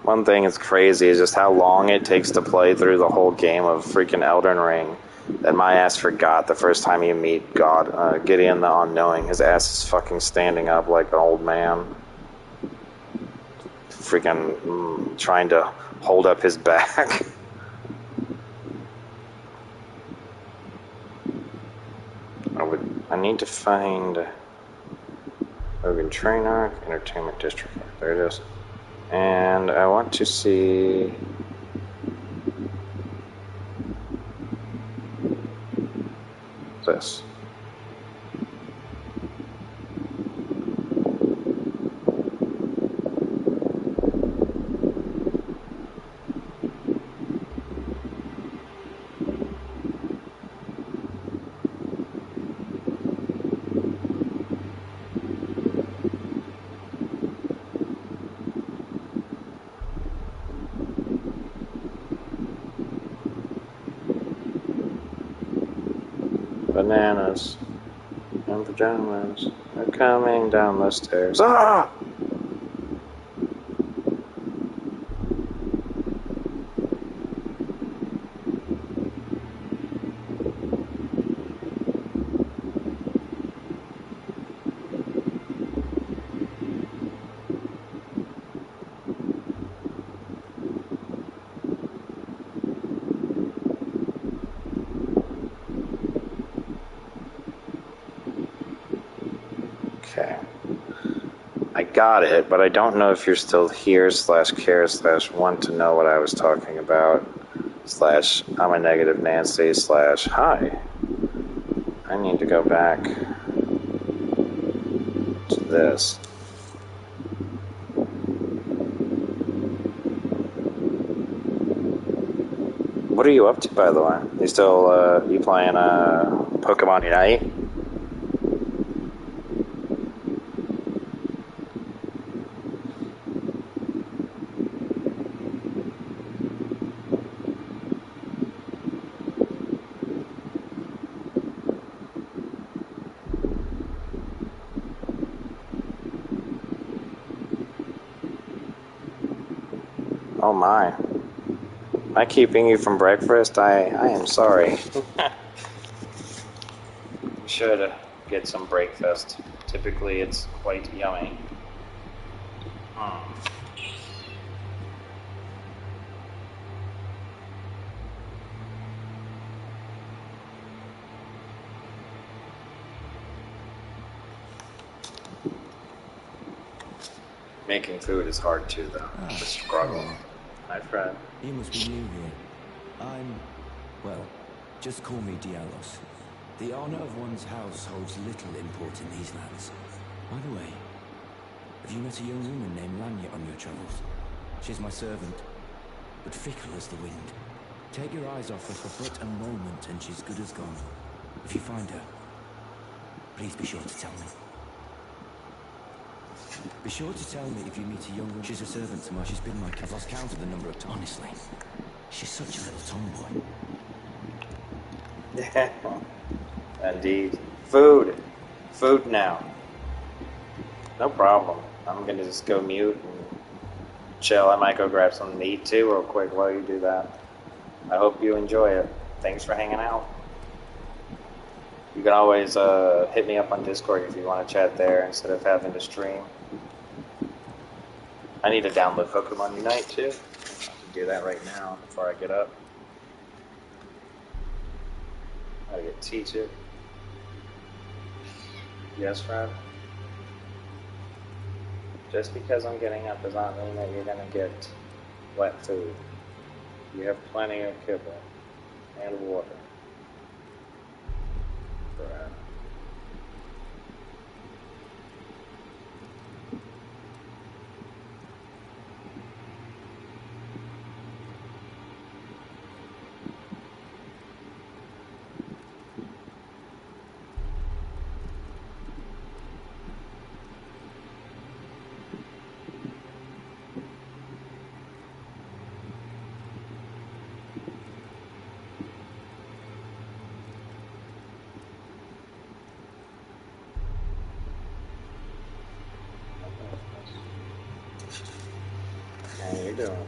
One thing that's crazy is just how long it takes to play through the whole game of freaking Elden Ring. That my ass forgot the first time you meet God, Gideon the Unknowing. His ass is fucking standing up like an old man. Freaking trying to hold up his back. need to find Logan Train Arc, Entertainment District. There it is. And I want to see this. Bananas and pajamas are coming down the stairs. Ah! Okay. I got it, but I don't know if you're still here /care/ want to know what I was talking about / I'm a negative Nancy / hi. I need to go back to this. What are you up to, by the way? You still, you playing, Pokemon Unite? Oh my. Am I keeping you from breakfast? I am sorry. You should get some breakfast. Typically it's quite yummy. Making food is hard too, though. It's a struggle. Hi, Fred. You must be new here. Well, just call me Dialos. The honor of one's house holds little import in these lands. By the way, have you met a young woman named Lanya on your travels? She's my servant, but fickle as the wind. Take your eyes off her for but a moment and she's good as gone. If you find her, please be sure to tell me. Be sure to tell me if you meet a young woman. She's a servant to mine. She's been my... I've lost count of the number of times. Honestly, she's such a little tomboy. Yeah. Indeed. Food. Food now. No problem. I'm gonna just go mute and chill. I might go grab something to eat too real quick while you do that. I hope you enjoy it. Thanks for hanging out. You can always hit me up on Discord if you want to chat there instead of having to stream. I need to download Pokemon Unite too. I can do that right now before I get up. I gotta get tea too. Yes, Fred? Just because I'm getting up does not mean that you're gonna get wet food. You have plenty of kibble and water. Fred. How you doing?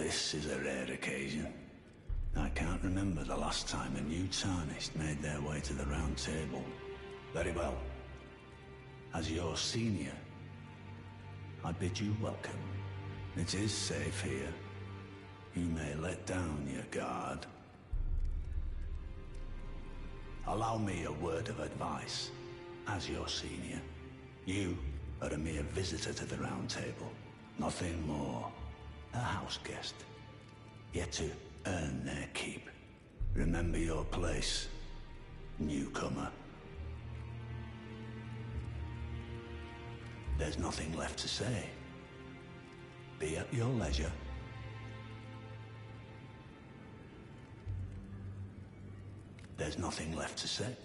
this is a rare occasion. I can't remember the last time a new Tarnished made their way to the Round Table. Very well. As your senior, I bid you welcome. It is safe here. You may let down your guard. Allow me a word of advice. As your senior, you are a mere visitor to the Round Table. Nothing more. A house guest. Yet to earn their keep. Remember your place, newcomer. There's nothing left to say. Be at your leisure. There's nothing left to say.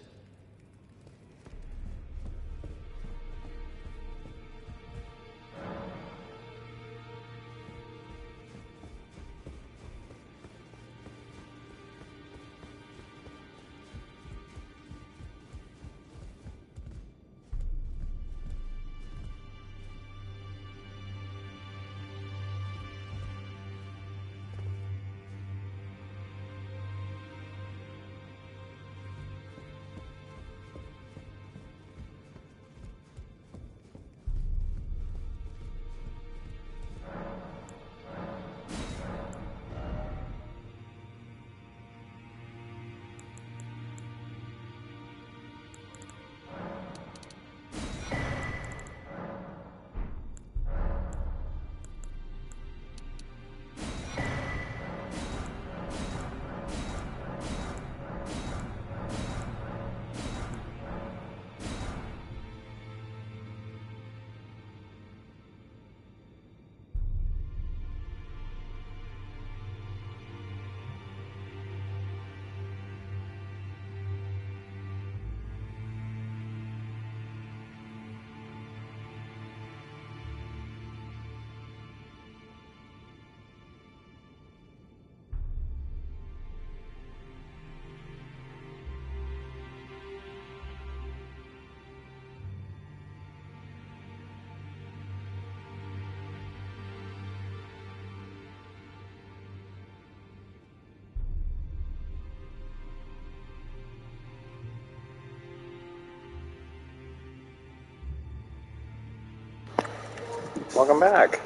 Welcome back.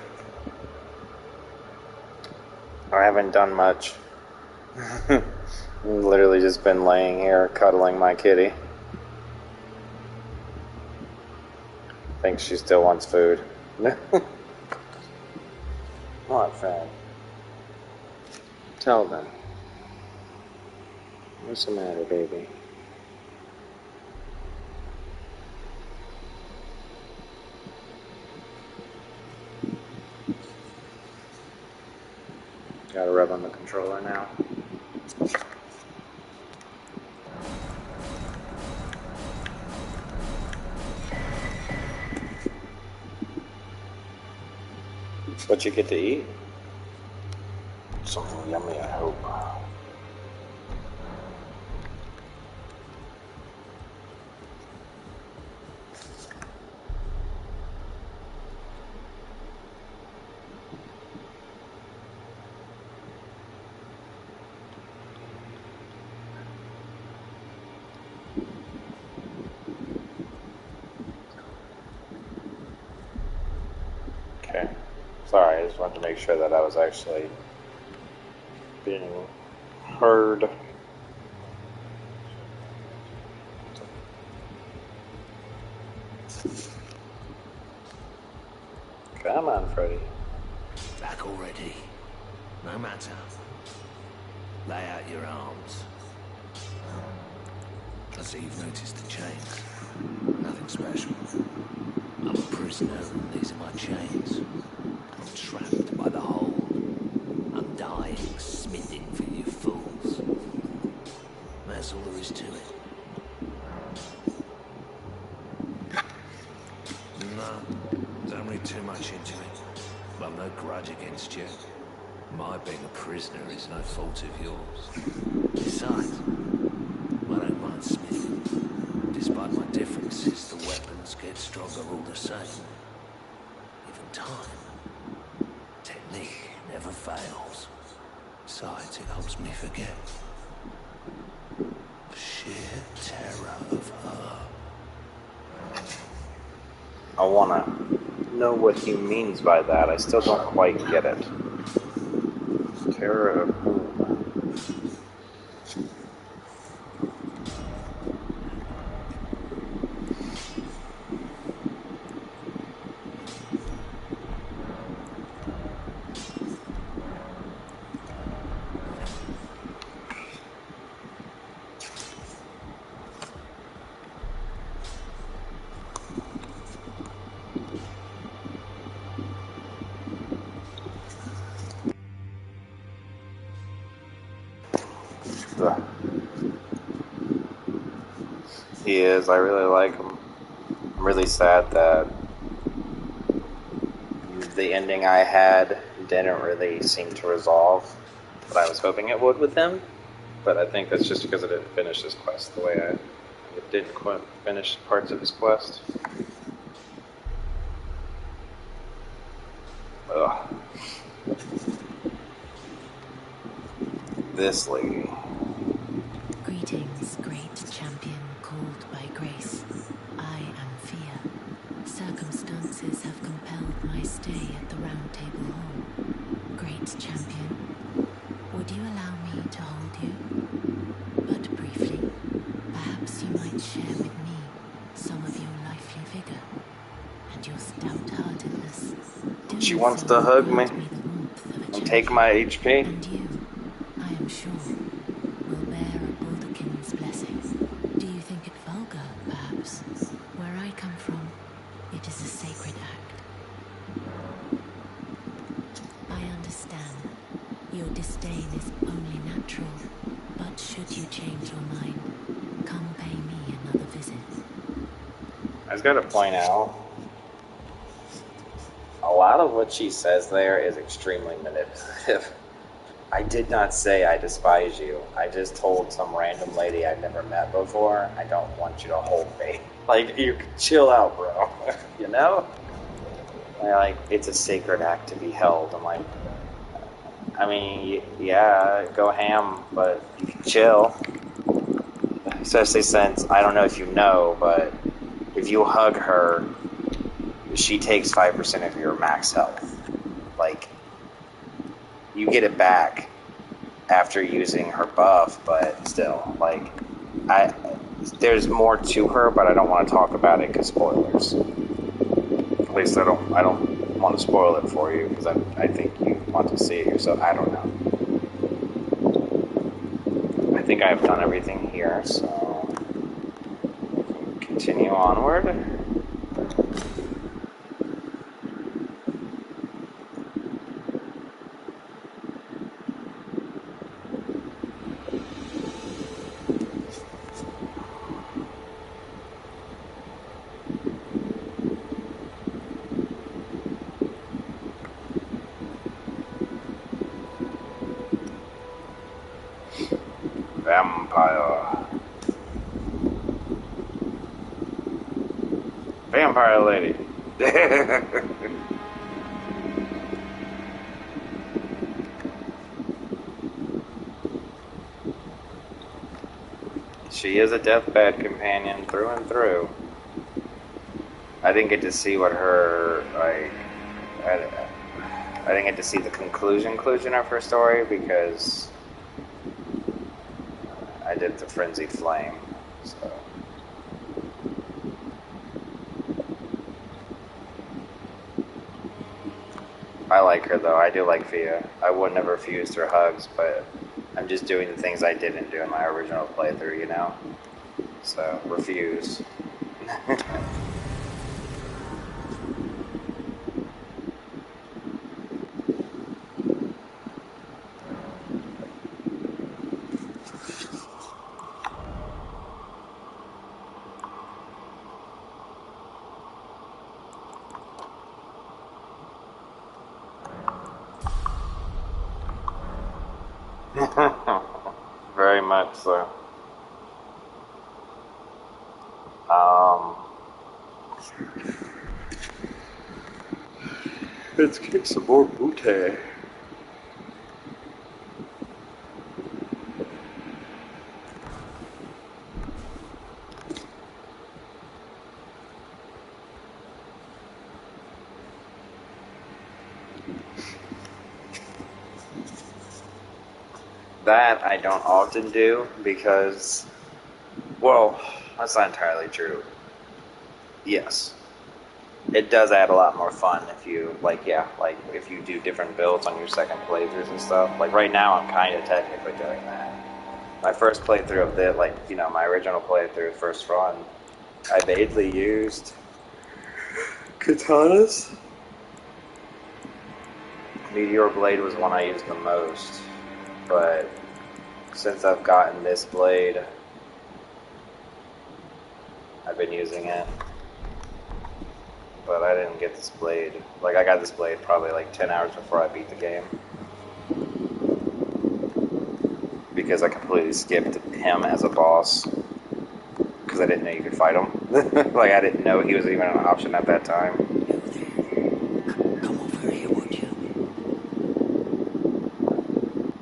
I haven't done much. Literally just been laying here cuddling my kitty. I think she still wants food. What, Fred? Tell them. What's the matter, baby? Gotta rub on the controller now. What you get to eat? Something yummy, I hope. Okay. Sorry, I just wanted to make sure that I was actually being heard. Come on, Freddy. Back already. No matter. Lay out your arms. I see you've noticed the chains. Nothing special. I'm a prisoner and these are my chains. I'm trapped by the hole. I'm dying, smithing for you fools. That's all there is to it. No, don't read too much into it. I've no grudge against you. My being a prisoner is no fault of yours. Besides, I don't mind smithing. Despite my differences, the weapons get stronger all the same. Even time, technique, never fails. Besides, it helps me forget. The sheer terror of her. I wanna know what he means by that. I still don't quite get it. Terror of whom? Ugh. He is. I really like him. I'm really sad that the ending I had didn't really seem to resolve what I was hoping it would with him. But I think that's just because I didn't finish his quest the way I didn't quite finish parts of his quest. Ugh. This lady. Greetings, great champion called by grace. I am Fia. Circumstances have compelled my stay at the Round Table Hall. Great champion, would you allow me to hold you? But briefly, perhaps you might share with me some of your lively vigor and your stout-heartedness. She wants to hug me and take my HP. And you, I am sure, will bear a Baldakin's blessing. Do you think it vulgar, perhaps? Where I come from, it is a sacred act. I understand. Your disdain is only natural, but should you change your mind, come pay me another visit. I just gotta point out, a lot of what she says there is extremely manipulative. I did not say I despise you. I just told some random lady I've never met before, I don't want you to hold me. Like, you chill out, bro. You know? Like, it's a sacred act to be held. I'm like, I mean, yeah, go ham, but you can chill. Especially since, I don't know if you know, but if you hug her, she takes 5% of your max health. Like, you get it back after using her buff, but still, like, there's more to her, but I don't want to talk about it because spoilers. At least I don't want to spoil it for you because I think you want to see it yourself. I don't know. I think I've done everything here, so we can continue onward. Vampire lady. She is a deathbed companion through and through. I didn't get to see what her, like, I didn't get to see the conclusion of her story because I did the Frenzied Flame, so. I like her though, I do like Fia. I wouldn't have refused her hugs, but I'm just doing the things I didn't do in my original playthrough, you know? So, refuse. Very much so. Let's get some more booty. That I don't often do because, well, that's not entirely true. Yes. It does add a lot more fun if you, like, yeah, like, if you do different builds on your second playthroughs and stuff. Like, right now, I'm kind of technically doing that. My first playthrough of it, like, you know, my original playthrough, first run, I mainly used katanas. Meteor Blade was one I used the most, but since I've gotten this blade, I've been using it. But I didn't get this blade. Like, I got this blade probably like 10 hours before I beat the game. Because I completely skipped him as a boss. Because I didn't know you could fight him. Like, I didn't know he was even an option at that time. Come over here, would you?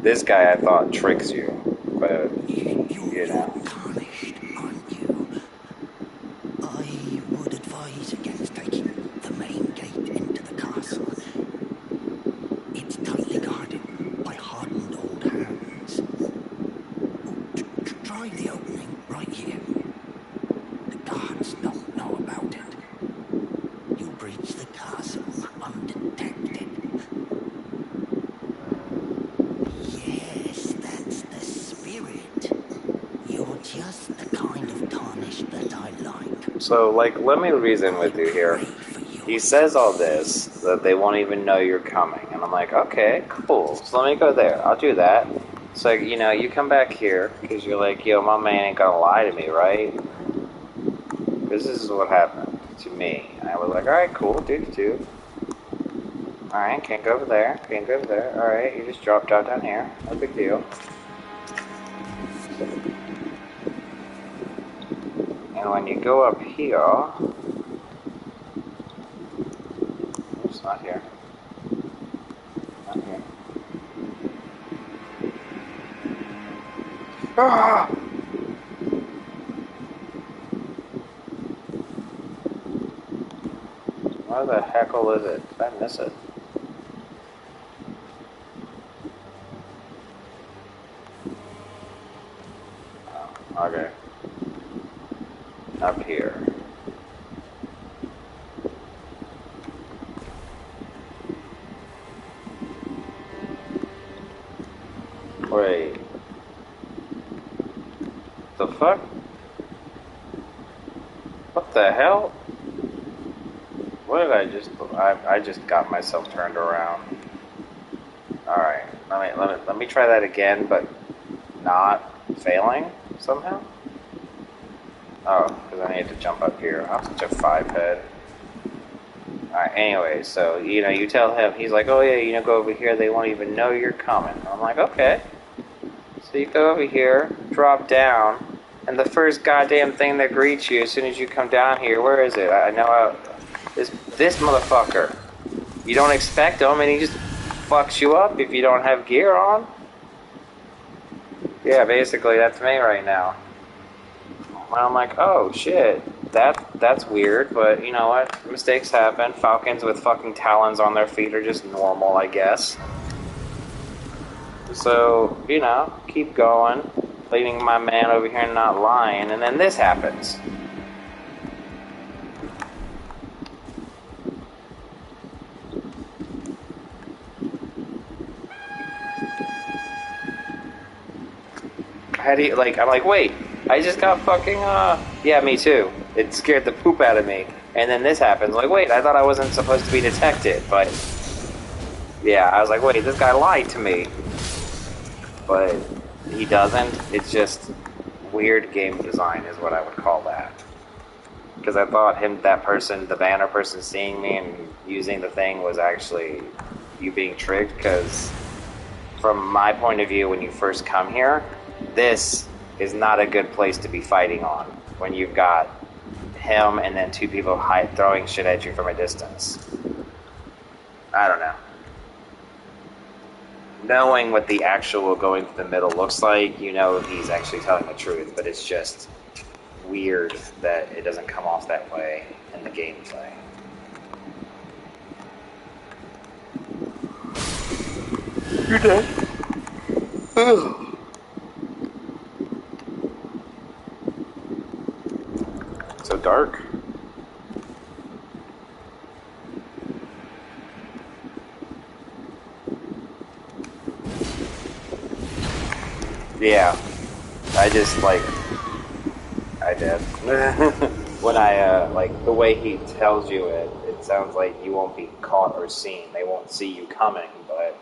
This guy, I thought, tricks you. But, You're know. tarnished, aren't you? I would advise against taking the main gate into the castle. It's tightly guarded by hardened old hands. Try the opening right here. The guards don't know about it. You breach the castle undetected. Yes, that's the spirit. You're just the kind of tarnished that I like. So, like, let me reason with you here. He says all this, that they won't even know you're coming. And I'm like, okay, cool. So let me go there. I'll do that. So, you know, you come back here, because you're like, yo, my man ain't gonna lie to me, right? Because this is what happened to me. And I was like, alright, cool, do. Alright, can't go over there. Alright, you just drop down here. No big deal. And when you go up here... It's not here. Not here. Ah! Where the heckle is it? Did I miss it? Oh, okay. Up here. Wait. The fuck? What the hell? What did I just... I just got myself turned around. Alright, let me try that again, but not failing somehow? Oh, because I need to jump up here. I'm such a five-head. Alright, anyway, so, you know, you tell him, he's like, oh yeah, you know, go over here, they won't even know you're coming. I'm like, okay. So you go over here, drop down, and the first goddamn thing that greets you as soon as you come down here, where is it? I know this motherfucker. You don't expect him, and he just fucks you up if you don't have gear on. Yeah, basically, that's me right now. And I'm like, oh shit, that's weird, but you know what? Mistakes happen. Falcons with fucking talons on their feet are just normal, I guess. So, you know, keep going, leaving my man over here not lying, and then this happens. How do you, like, I'm like, wait, I just got fucking, yeah, me too. It scared the poop out of me. And then this happens, like, wait, I thought I wasn't supposed to be detected, but, yeah, I was like, wait, this guy lied to me. But he doesn't. It's just weird game design is what I would call that. Because I thought that person, the banner person seeing me and using the thing was actually you being tricked, because from my point of view, when you first come here, this is not a good place to be fighting on when you've got him and then two people throwing shit at you from a distance. I don't know. Knowing what the actual going through the middle looks like, you know he's actually telling the truth, but it's just weird that it doesn't come off that way in the gameplay. You're dead. Ugh. So dark. Yeah, I just like I did. When I like the way he tells you it, it sounds like you won't be caught or seen. They won't see you coming, but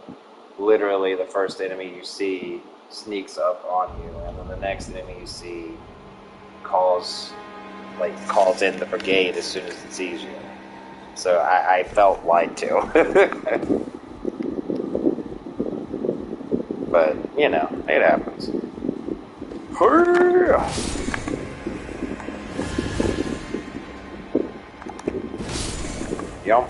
literally the first enemy you see sneaks up on you, and then the next enemy you see calls in the brigade as soon as it sees you. So I felt lied to. But, you know, it happens. Yep.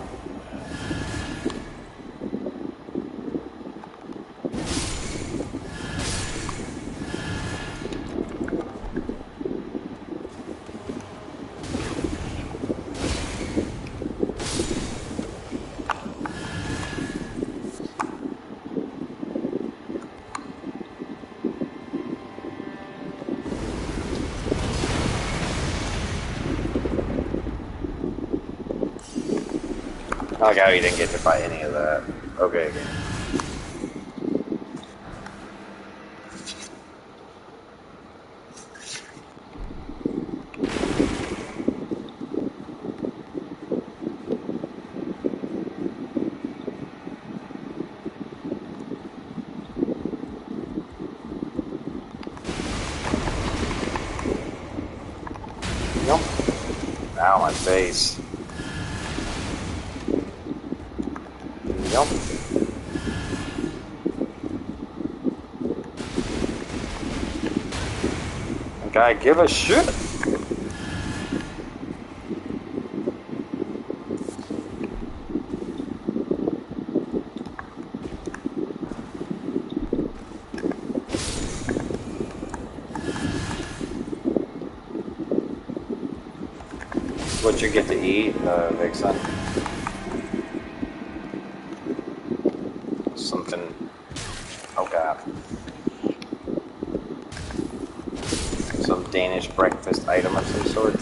I like how you didn't get to fight any of that. Okay, again. Yep. Ow, my face. Yep. Guy, give a shit. What you get to eat, Vixen? Something. Oh god. Some Danish breakfast item of some sort.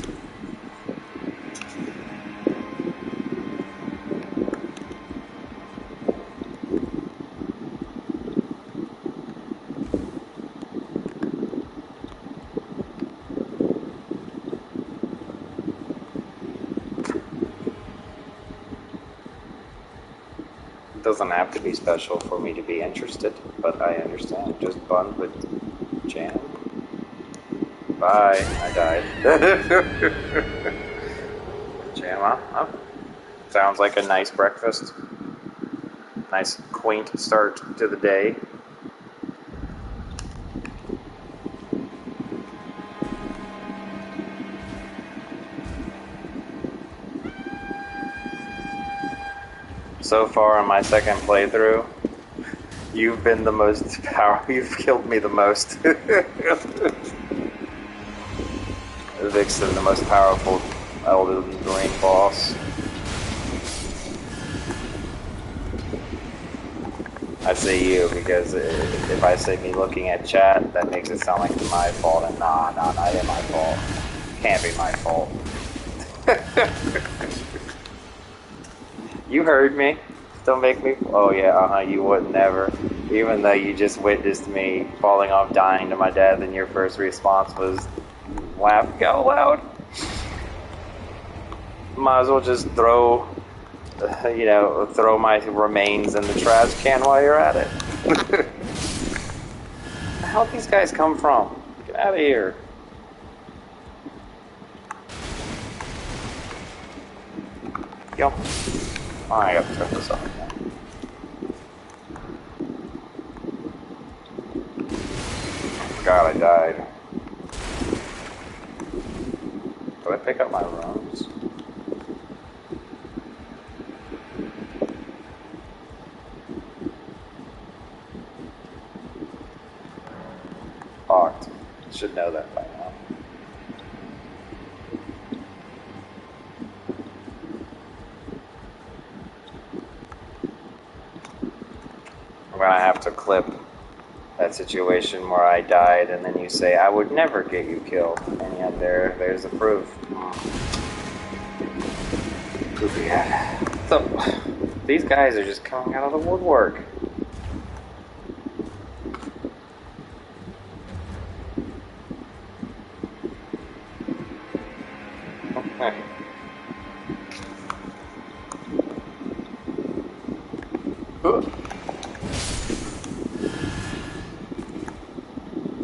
It doesn't have to be special for me to be interested, but I understand. Just bun with jam. Bye. I died. Jam, huh? Sounds like a nice breakfast. Nice, quaint start to the day. So far on my second playthrough, you've been the most you've killed me the most. Vixen, the most powerful Elden Ring boss. I say you because if I say me looking at chat, that makes it sound like it's my fault, and nah, not my fault. Can't be my fault. You heard me. Don't make me. Oh yeah, you would never. Even though you just witnessed me falling off, dying to my death, and your first response was laughing out loud. Might as well just throw my remains in the trash can while you're at it. Where the hell did these guys come from? Get out of here. Yep. Oh, I gotta turn this off now. God, I died. Did I pick up my runes? Locked. Should know that by now. I'm gonna have to clip that situation where I died, and then you say, I would never get you killed. And yet there's the proof. Goofy head. So, these guys are just coming out of the woodwork.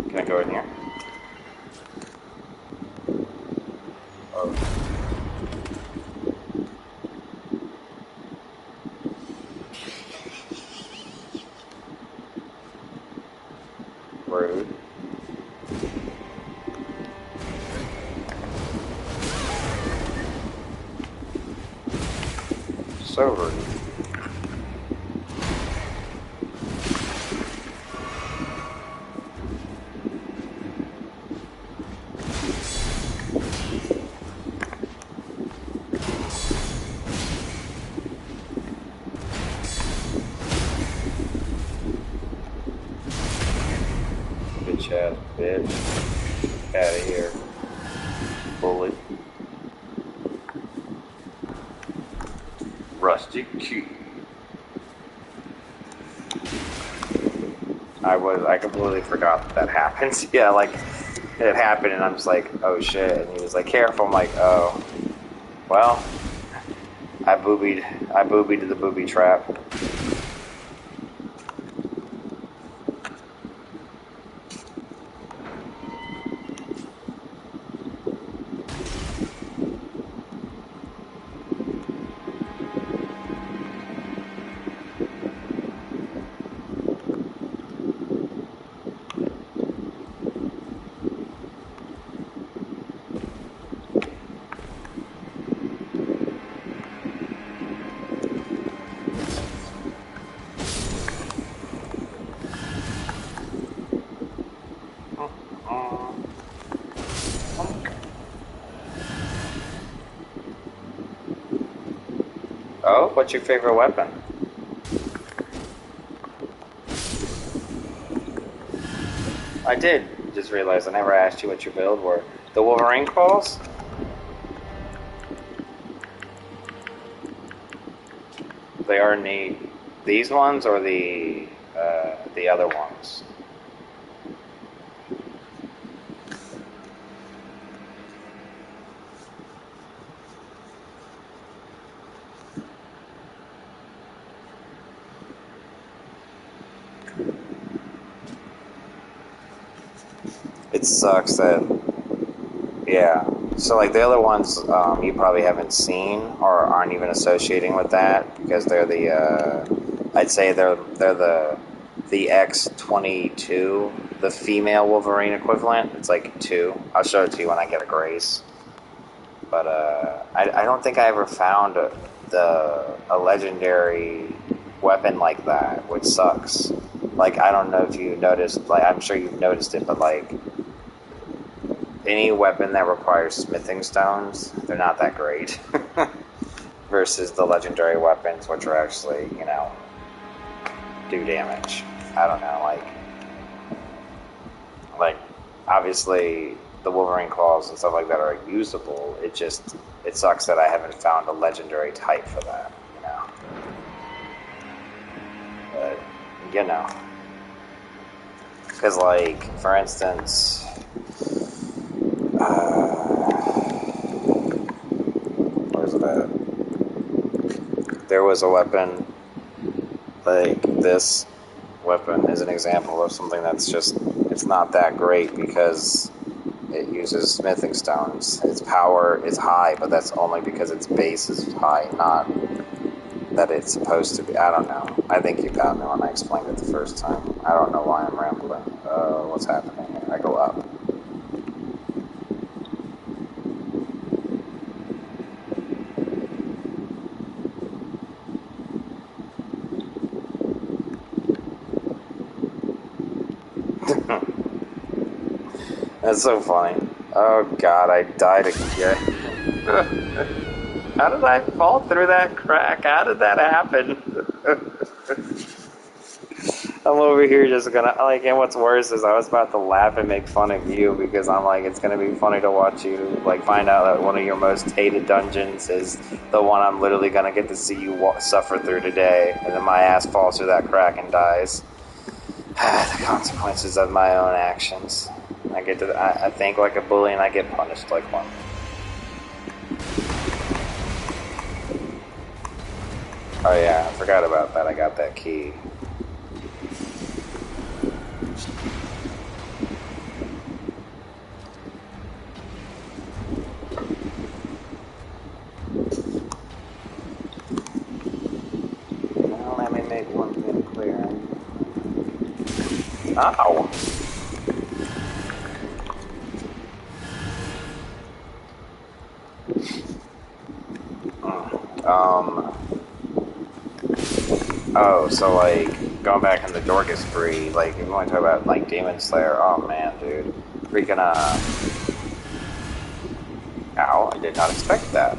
Can I go in here? Oh. Rude. So rude. Bitch ass bitch. Out of here. Bullet. Rusty key. I completely forgot that happens. Yeah, like it happened and I'm just like, oh shit, and he was like, careful. I'm like, oh well, I boobied to the booby trap. Oh, what's your favorite weapon? I did just realize I never asked you what your build were. The Wolverine claws? They are neat. These ones or the other ones? It sucks that, yeah. So like the other ones, you probably haven't seen or aren't even associating with that because they're the, I'd say they're the X-22, the female Wolverine equivalent. It's like 2. I'll show it to you when I get a Grace. But I don't think I ever found a legendary weapon like that, which sucks. Like, I don't know if you noticed, like, I'm sure you've noticed it, but, like, any weapon that requires smithing stones, they're not that great. Versus the legendary weapons, which are actually, you know, do damage. I don't know, like, obviously, the Wolverine claws and stuff like that are usable. It sucks that I haven't found a legendary type for that, you know. But, you know. Because, like, for instance, where's it at? There was a weapon, like this weapon is an example of something that's just, it's not that great because it uses smithing stones. Its power is high, but that's only because its base is high, not that it's supposed to be. I don't know. I think you got me when I explained it the first time. I don't know why I'm rambling. What's happening here? I go up. That's so funny. Oh god, I died again. How did I fall through that crack? How did that happen? I'm over here just gonna like, and what's worse is I was about to laugh and make fun of you because I'm like, it's gonna be funny to watch you like find out that one of your most hated dungeons is the one I'm literally gonna get to see you suffer through today, and then my ass falls through that crack and dies. The consequences of my own actions. I think like a bully and I get punished like one. Oh yeah, I forgot about that. I got that key. Well, let me make one thing clear. Ow! Oh, so like, going back in the Dorcas spree, like, if you want to talk about, like, Demon Slayer, oh man, dude. Freaking, ow, I did not expect that.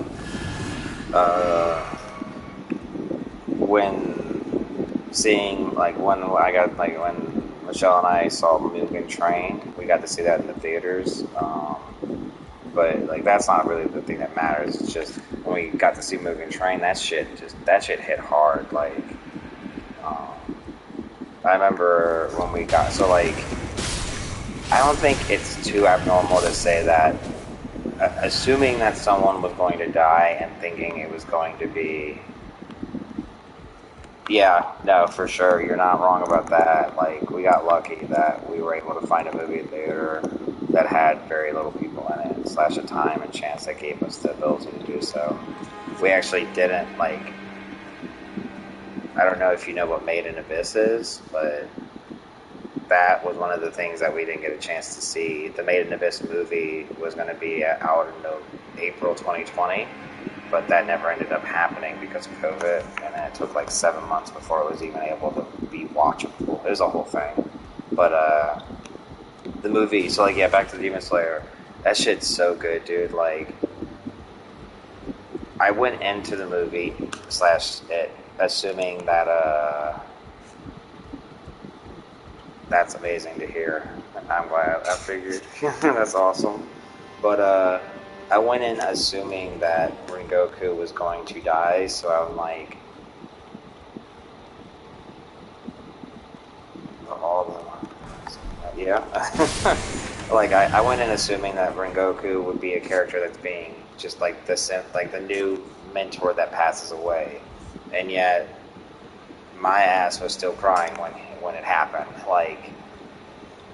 When seeing, like, when Michelle and I saw Mugen Train, we got to see that in the theaters, but, like, that's not really the thing that matters. It's just, when we got to see Mugen Train, that shit hit hard, like, I remember when we got, so like, I don't think it's too abnormal to say that, assuming that someone was going to die and thinking it was going to be, yeah, no, for sure, you're not wrong about that. Like, we got lucky that we were able to find a movie theater that had very little people in it, / a time and chance that gave us the ability to do so. We actually didn't, like, I don't know if you know what Made in Abyss is, but that was one of the things that we didn't get a chance to see. The Made in Abyss movie was going to be out in April 2020, but that never ended up happening because of COVID, and then it took like 7 months before it was even able to be watchable. It was a whole thing. But the movie, so like, yeah, back to Demon Slayer, that shit's so good, dude. Like, I went into the movie / it assuming that that's amazing to hear. I'm glad. I figured that's awesome. But I went in assuming that Rengoku was going to die, so I'm like, all of them. Yeah. Like I went in assuming that Rengoku would be a character that's being just like the new mentor that passes away. And yet, my ass was still crying when it happened. Like,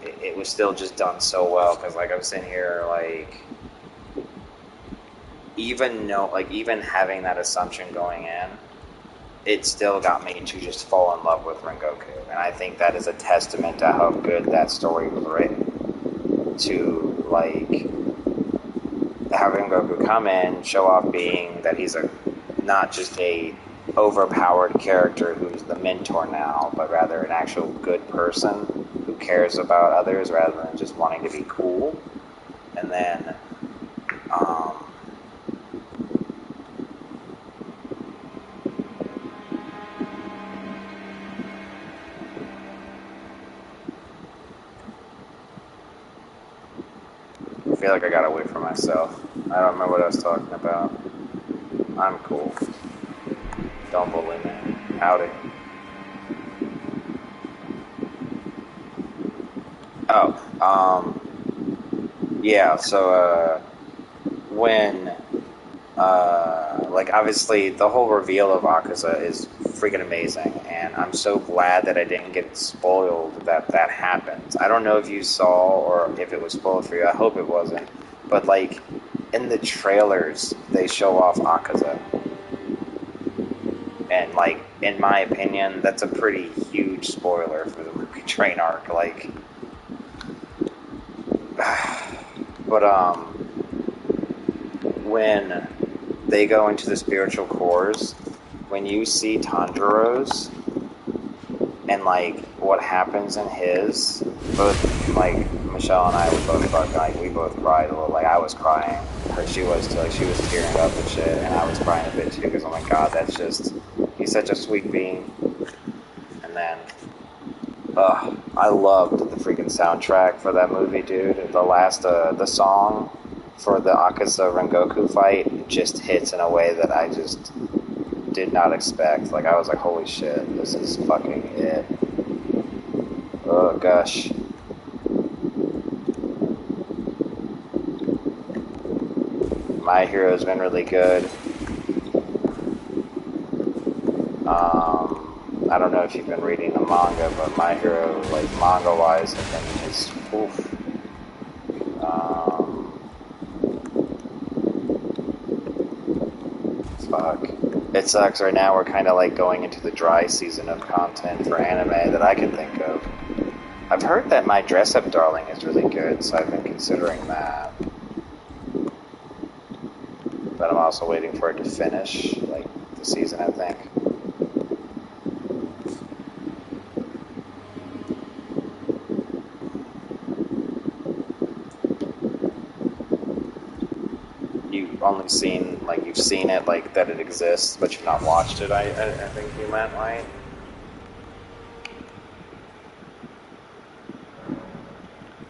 it was still just done so well, because, like, I'm sitting here, like, even having that assumption going in, it still got me to just fall in love with Rengoku. And I think that is a testament to how good that story was written. To, like, having Rengoku come in, show off being that he's not just a overpowered character who's the mentor now, but rather an actual good person who cares about others rather than just wanting to be cool. And then I feel like I got away from myself. I don't remember what I was talking about. I'm cool. Don't bully me. Howdy. Oh, yeah, so, when, like, obviously, the whole reveal of Akaza is freaking amazing, and I'm so glad that I didn't get spoiled that that happened. I don't know if you saw or if it was spoiled for you. I hope it wasn't. But, like, in the trailers, they show off Akaza. And, like, in my opinion, that's a pretty huge spoiler for the Mugen Train arc. Like, but, when they go into the spiritual cores, when you see Tanjiro's and, like, what happens in his, both, like, Michelle and I were both like, we both cried a little. Like, I was crying. She was too. Like, she was tearing up and shit, and I was crying a bit too, because, oh my god, that's just, he's such a sweet being. And then, I loved the freaking soundtrack for that movie, dude. The song for the Akaza Rengoku fight just hits in a way that I just did not expect. Like, I was like, holy shit, this is fucking it. Oh, gosh. My Hero's been really good. I don't know if you've been reading the manga, but My Hero, like, manga-wise, has been just, oof. Fuck. It sucks right now. We're kind of like going into the dry season of content for anime that I can think of. I've heard that My Dress Up Darling is really good, so I've been considering that. But I'm also waiting for it to finish, like, the season, I think. Only seen, like, you've seen it, like, that it exists, but you've not watched it, I think you meant, right?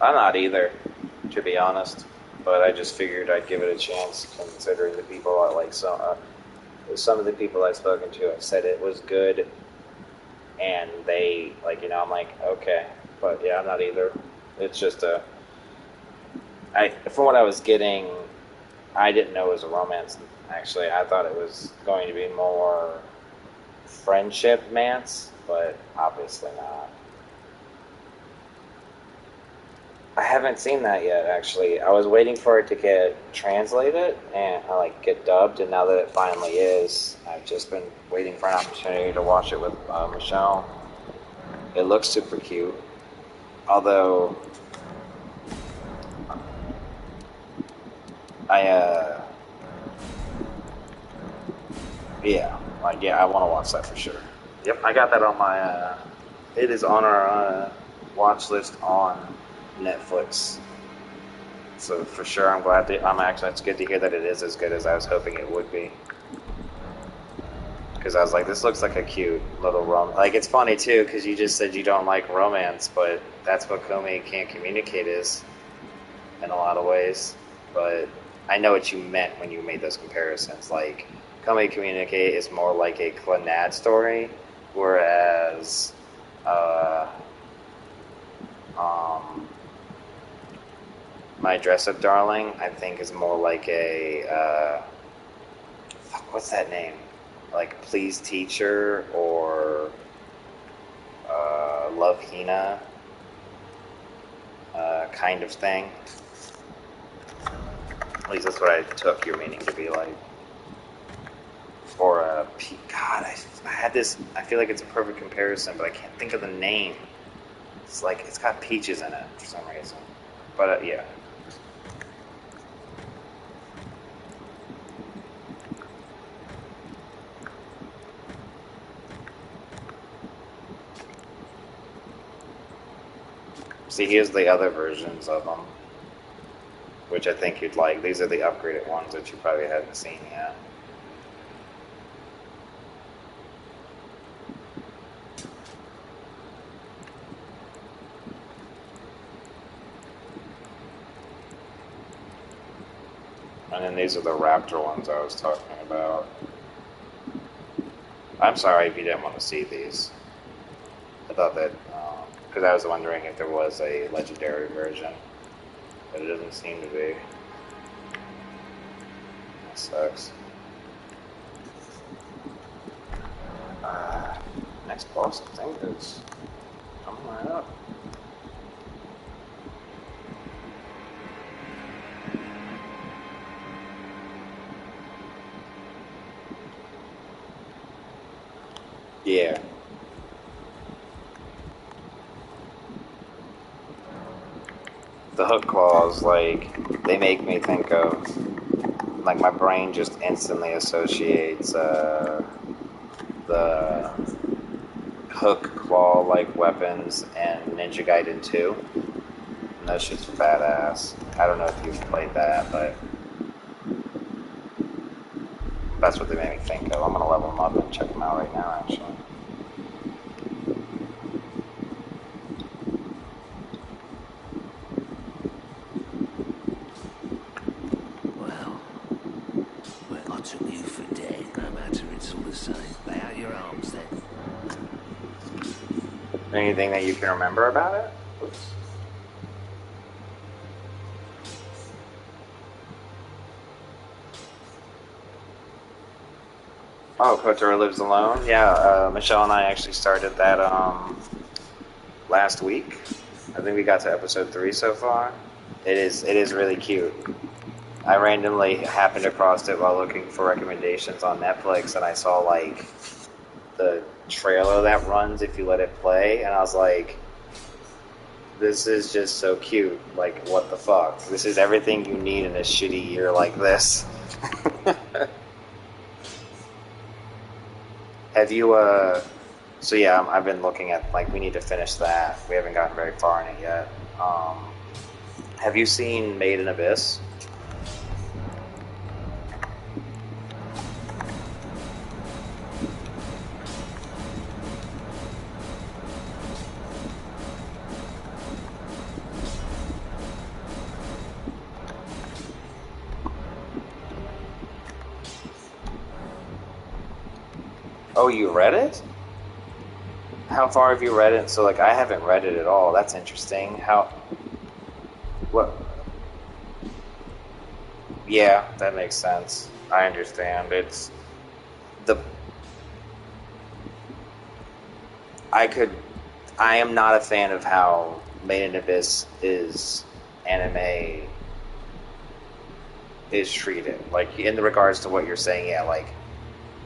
I'm not either, to be honest, but I just figured I'd give it a chance, considering the people I like, some of the people I've spoken to have said it was good, and they, like, you know, I'm like, okay, but yeah, I'm not either. It's just from what I was getting, I didn't know it was a romance, actually. I thought it was going to be more friendship-mance, but obviously not. I haven't seen that yet, actually. I was waiting for it to get translated and get dubbed, and now that it finally is, I've just been waiting for an opportunity to watch it with Michelle. It looks super cute, although I want to watch that for sure. Yep, I got that on my. It is on our watch list on Netflix. So for sure, it's good to hear that it is as good as I was hoping it would be. Because I was like, this looks like a cute little like, it's funny too, because you just said you don't like romance, but that's what Komi Can't Communicate is, in a lot of ways. But I know what you meant when you made those comparisons. Like, Komi Communicate is more like a Clannad story, whereas My Dress Up Darling, I think, is more like a what's that name? Like Please Teacher or Love Hina kind of thing. At least that's what I took your meaning to be like. Or God, I had this. I feel like it's a perfect comparison, but I can't think of the name. It's like it's got peaches in it for some reason. But yeah. See, here's the other versions of them, which I think you'd like. These are the upgraded ones that you probably haven't seen yet. And then these are the Raptor ones I was talking about. I'm sorry if you didn't want to see these. I thought that, because I was wondering if there was a legendary version, but it doesn't seem to be. That sucks. Next boss, I think, is coming right up. Yeah. The hook claws, like, they make me think of, like, my brain just instantly associates the hook claw like weapons in Ninja Gaiden 2. And that shit's badass. I don't know if you've played that, but that's what they made me think of. I'm gonna level them up and check them out right now, actually. folks then. Anything that you can remember about it? Oops. Oh, Kotaro Lives Alone? Yeah, Michelle and I actually started that last week. I think we got to episode 3 so far. It is really cute. I randomly happened across it while looking for recommendations on Netflix, and I saw like the trailer that runs if you let it play, and I was like, this is just so cute. Like, what the fuck? This is everything you need in a shitty year like this. Have you, so yeah, I've been looking at, like, we need to finish that. We haven't gotten very far in it yet. Have you seen Made in Abyss? Oh, you read it? How far have you read it? So, like, I haven't read it at all. That's interesting. What? Yeah, that makes sense. I understand. It's the... I am not a fan of how Made in Abyss anime is treated. Like, in regards to what you're saying, yeah, like,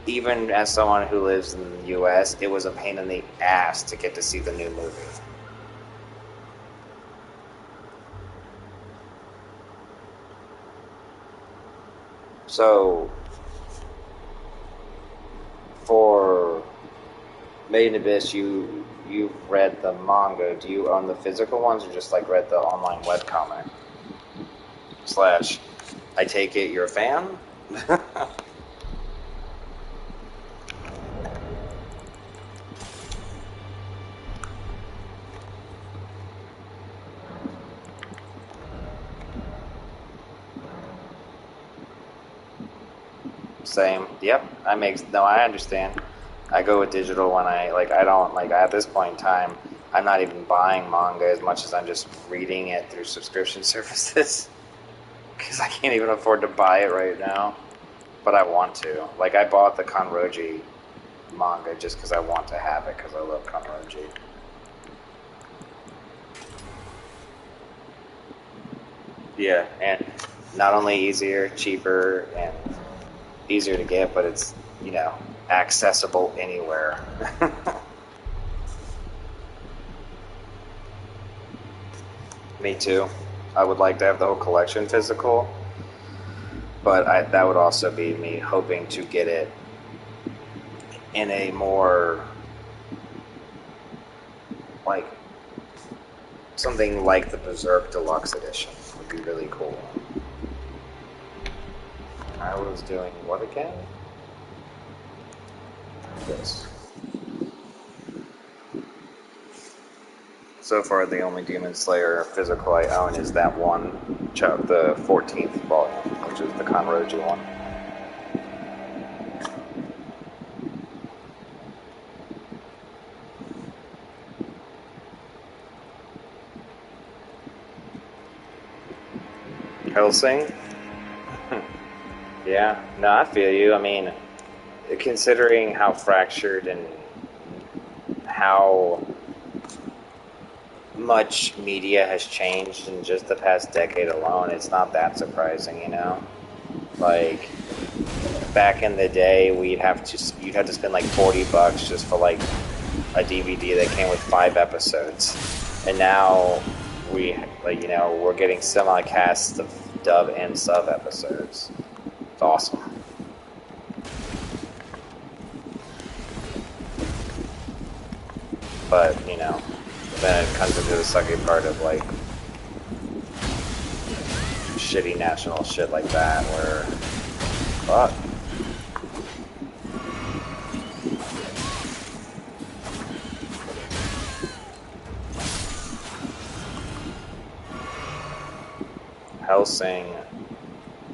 even as someone who lives in the US, it was a pain in the ass to get to see the new movie. So, for Made in Abyss, you've read the manga. Do you own the physical ones, or just like read the online webcomic? / I take it you're a fan? Same. Yep. I understand. I go with digital when I don't at this point in time, I'm not even buying manga as much as I'm just reading it through subscription services. Because I can't even afford to buy it right now. But I want to. Like, I bought the Kanroji manga just because I want to have it, because I love Kanroji. Yeah, and not only easier, cheaper, and easier to get, but it's, accessible anywhere. Me too. I would like to have the whole collection physical, but that would also be me hoping to get it in a more, like, something like the Berserk Deluxe Edition would be really cool. I was doing what again? This. So far, the only Demon Slayer physical I own is that one, the 14th volume, which is the Kanroji one. Hellsing? Yeah, no, I feel you. I mean, considering how fractured and how much media has changed in just the past decade alone, it's not that surprising, Like, back in the day, you'd have to spend like $40 just for like a DVD that came with 5 episodes, and now we're getting semi-casts of dub and sub episodes. It's awesome. But, then it comes into the sucky part of, like, shitty national shit like that, where, fuck. Hellsing,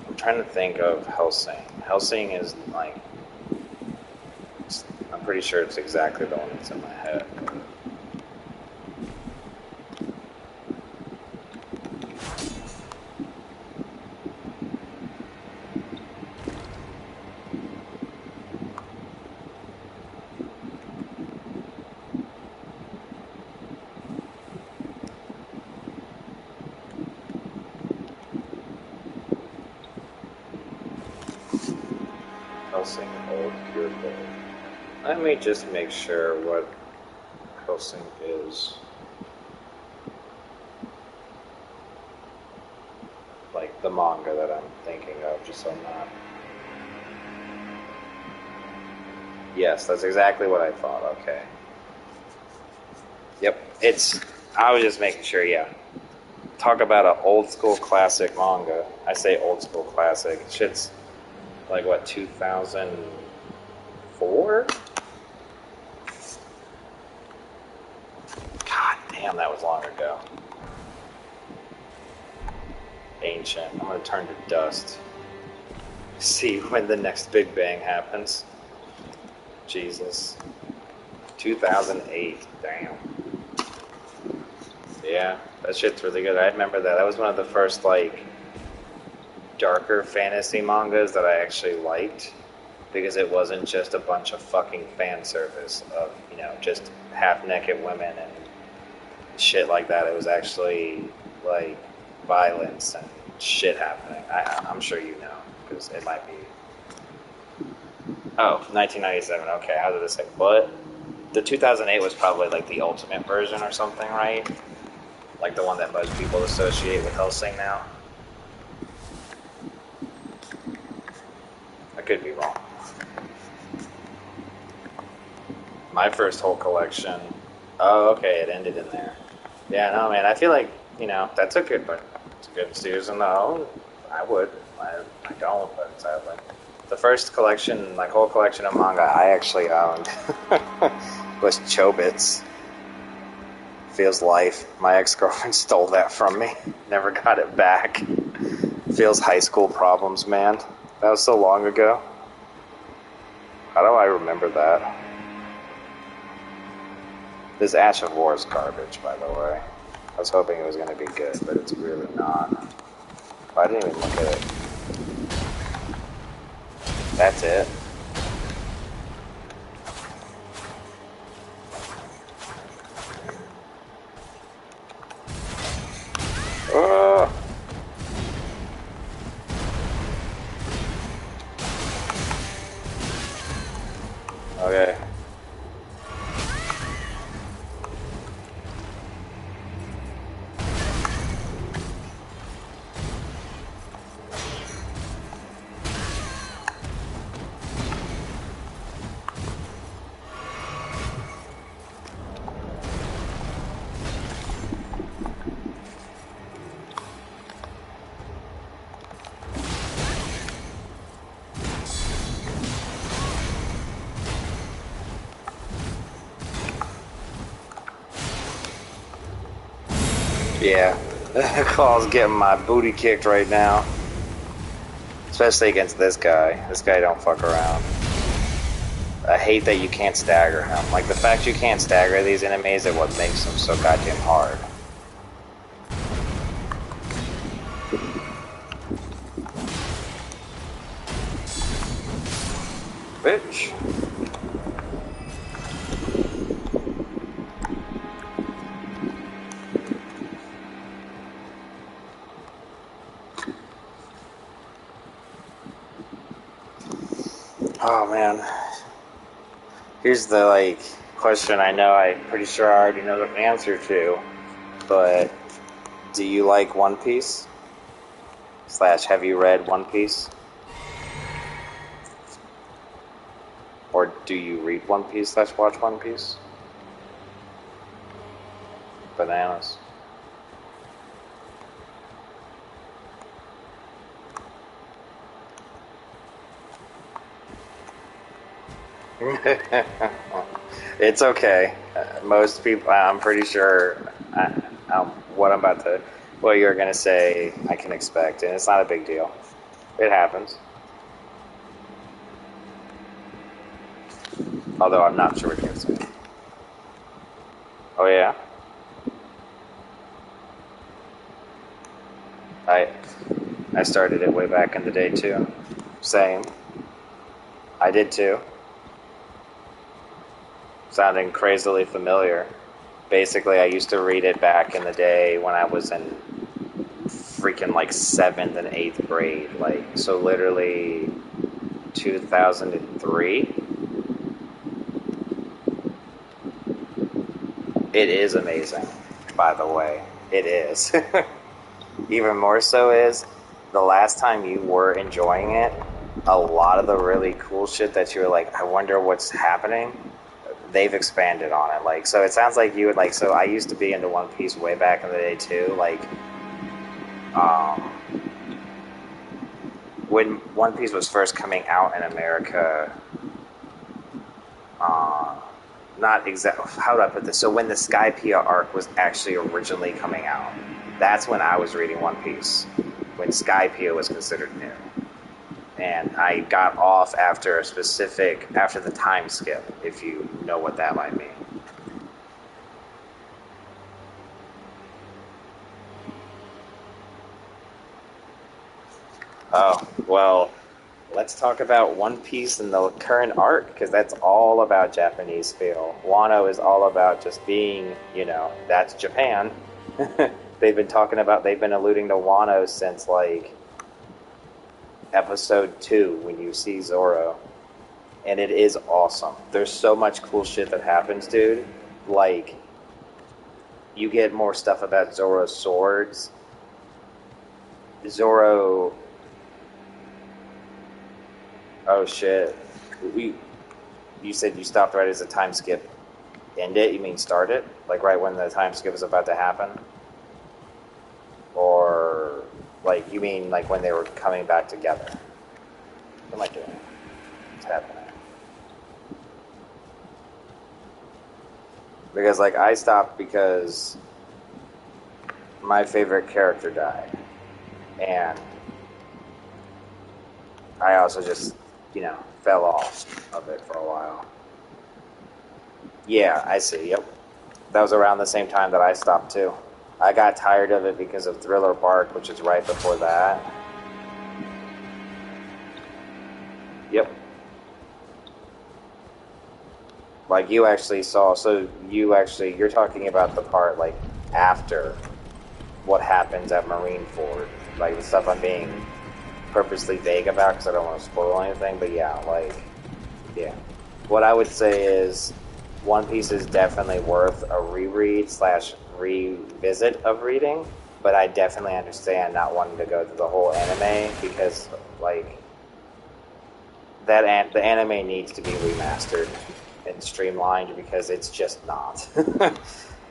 I'm trying to think of Hellsing. Hellsing is, like, I'm pretty sure it's exactly the one that's in my head. Helsing Old Pure Gold. Let me just make sure what Helsing is. Like the manga that I'm thinking of, just so I'm not. Yes, that's exactly what I thought. Okay. Yep, it's. I was just making sure, yeah. Talk about an old school classic manga. I say old school classic. Shit's like what, 2004? God damn, that was long ago. Ancient. I'm gonna turn to dust. See when the next Big Bang happens. Jesus. 2008. Damn. Yeah, that shit's really good. I remember that. That was one of the first, like, darker fantasy mangas that I actually liked. Because it wasn't just a bunch of fucking fan service of, you know, just half-naked women and shit like that. It was actually, like, violence and shit happening. I'm sure you know, because it might be... Oh, 1997. Okay, how did this say? What? The 2008 was probably, like, the ultimate version or something, right? Like the one that most people associate with Hellsing now. I could be wrong. My first whole collection. Oh, okay, it ended in there. Yeah, no, man, I feel like, you know, that's a good one. It's a good season, though. I would. I don't, but sadly. The first collection, like whole collection of manga I actually owned was Chobits. Feels life. My ex-girlfriend stole that from me. Never got it back. Feels high school problems, man. That was so long ago. How do I remember that? This Ash of War is garbage, by the way. I was hoping it was going to be good, but it's really not. I didn't even look at it. That's it. Oh. Okay. Yeah, Claw's getting my booty kicked right now. Especially against this guy. This guy don't fuck around. I hate that you can't stagger him. Like, the fact you can't stagger these enemies is what makes them so goddamn hard. Bitch. Oh man. Here's the like question I'm pretty sure I already know the answer to, but do you like One Piece? / have you read One Piece? Or do you read One Piece / watch One Piece? Bananas. It's okay. Most people, I'm pretty sure what you're going to say, I can expect, and it's not a big deal. It happens. Although I'm not sure what you're saying. Oh yeah? I started it way back in the day too. Same. I did too. Sounding crazily familiar. Basically, I used to read it back in the day when I was in freaking like 7th and 8th grade. Like, so literally 2003. It is amazing, by the way. It is. Even more so is the last time you were enjoying it, a lot of the really cool shit that you were like, I wonder what's happening, they've expanded on it. Like, so it sounds like you would like, so I used to be into One Piece way back in the day too. Like, when One Piece was first coming out in America, not exactly, how do I put this? So when the Skypiea arc was actually originally coming out, that's when I was reading One Piece, when Skypiea was considered new. And I got off after after the time skip, if you know what that might mean. Oh, well, let's talk about One Piece and the current arc, because that's all about Japanese feel. Wano is all about just being, that's Japan. They've been alluding to Wano since, like, episode 2, when you see Zoro. And it is awesome. There's so much cool shit that happens, dude. Like, you get more stuff about Zoro's swords. Zoro... Oh shit. You said you stopped right as the time skip ended? You mean start it? Like right when the time skip is about to happen? Or, like, you mean like when they were coming back together? What am I doing? What's happening? Because, like, I stopped because my favorite character died. And I also just, fell off of it for a while. Yeah, I see, yep. That was around the same time that I stopped, too. I got tired of it because of Thriller Bark, which is right before that. Yep. Like, you actually saw, you're talking about the part, like, after what happens at Marineford. Like, the stuff I'm being purposely vague about because I don't want to spoil anything, but yeah. What I would say is One Piece is definitely worth a reread / revisit of reading, but I definitely understand not wanting to go through the whole anime because, like, the anime needs to be remastered and streamlined because it's just not.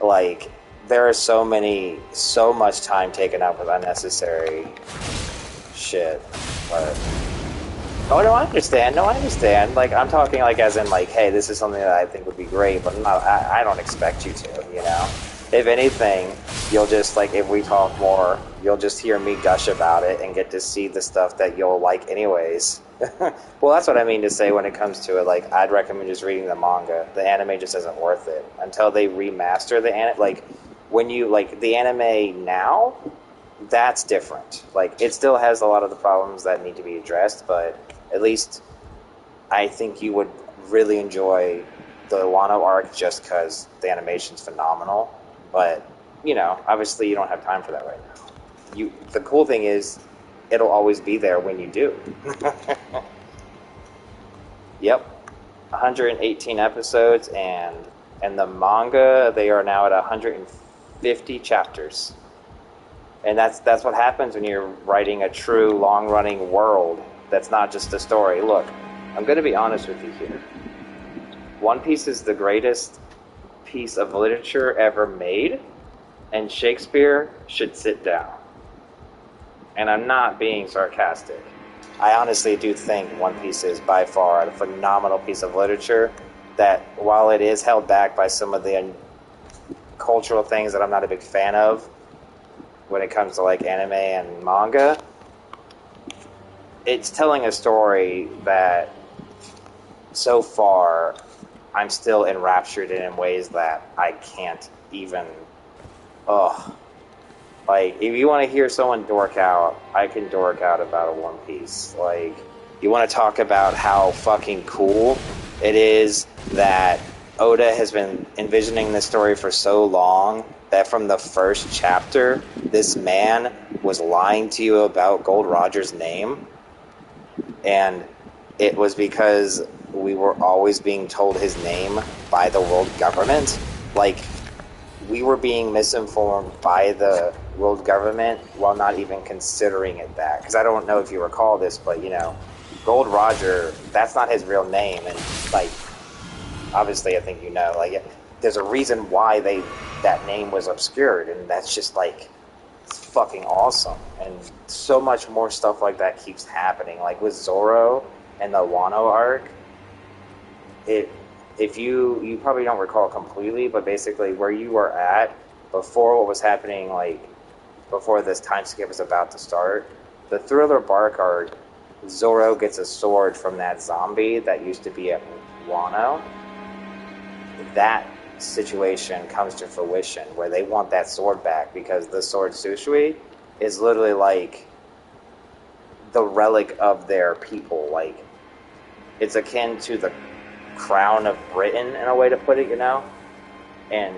Like, there is so much time taken up with unnecessary shit, but no, I understand. Like, I'm talking, like, as in, like, hey, this is something that I think would be great, but I don't expect you to, If anything, you'll just, like, if we talk more, you'll just hear me gush about it and get to see the stuff that you'll like anyways. Well, that's what I mean to say when it comes to it. Like, I'd recommend just reading the manga. The anime just isn't worth it until they remaster the anime. Like, when you, like, the anime now, that's different. Like, it still has a lot of the problems that need to be addressed, but at least I think you would really enjoy the Wano arc just because the animation's phenomenal. But, obviously you don't have time for that right now. The cool thing is, it'll always be there when you do. Yep. 118 episodes, and the manga, they are now at 150 chapters. And that's what happens when you're writing a true long-running world that's not just a story. Look, I'm going to be honest with you here. One Piece is the greatest piece of literature ever made, and Shakespeare should sit down. And I'm not being sarcastic. I honestly do think One Piece is by far a phenomenal piece of literature that, while it is held back by some of the cultural things that I'm not a big fan of when it comes to, like, anime and manga, it's telling a story that so far I'm still enraptured in ways that I can't even. Ugh. Like, if you want to hear someone dork out, I can dork out about a One Piece. Like, you want to talk about how fucking cool it is that Oda has been envisioning this story for so long that from the first chapter, this man was lying to you about Gold Roger's name. And it was because we were always being told his name by the world government. Like, we were being misinformed by the world government while not even considering it that. Because I don't know if you recall this, but, you know, Gold Roger, that's not his real name. And, like, obviously I think you know, like, there's a reason why that name was obscured. And that's just, like, it's fucking awesome. And so much more stuff like that keeps happening. Like, with Zoro and the Wano arc, if you probably don't recall completely, but basically where you were at before what was happening, like before this time skip was about to start, the Thriller Bark arc, Zoro gets a sword from that zombie that used to be at Wano. That situation comes to fruition where they want that sword back because the sword Sushui is literally like the relic of their people. Like, it's akin to the crown of Britain in a way to put it, you know? And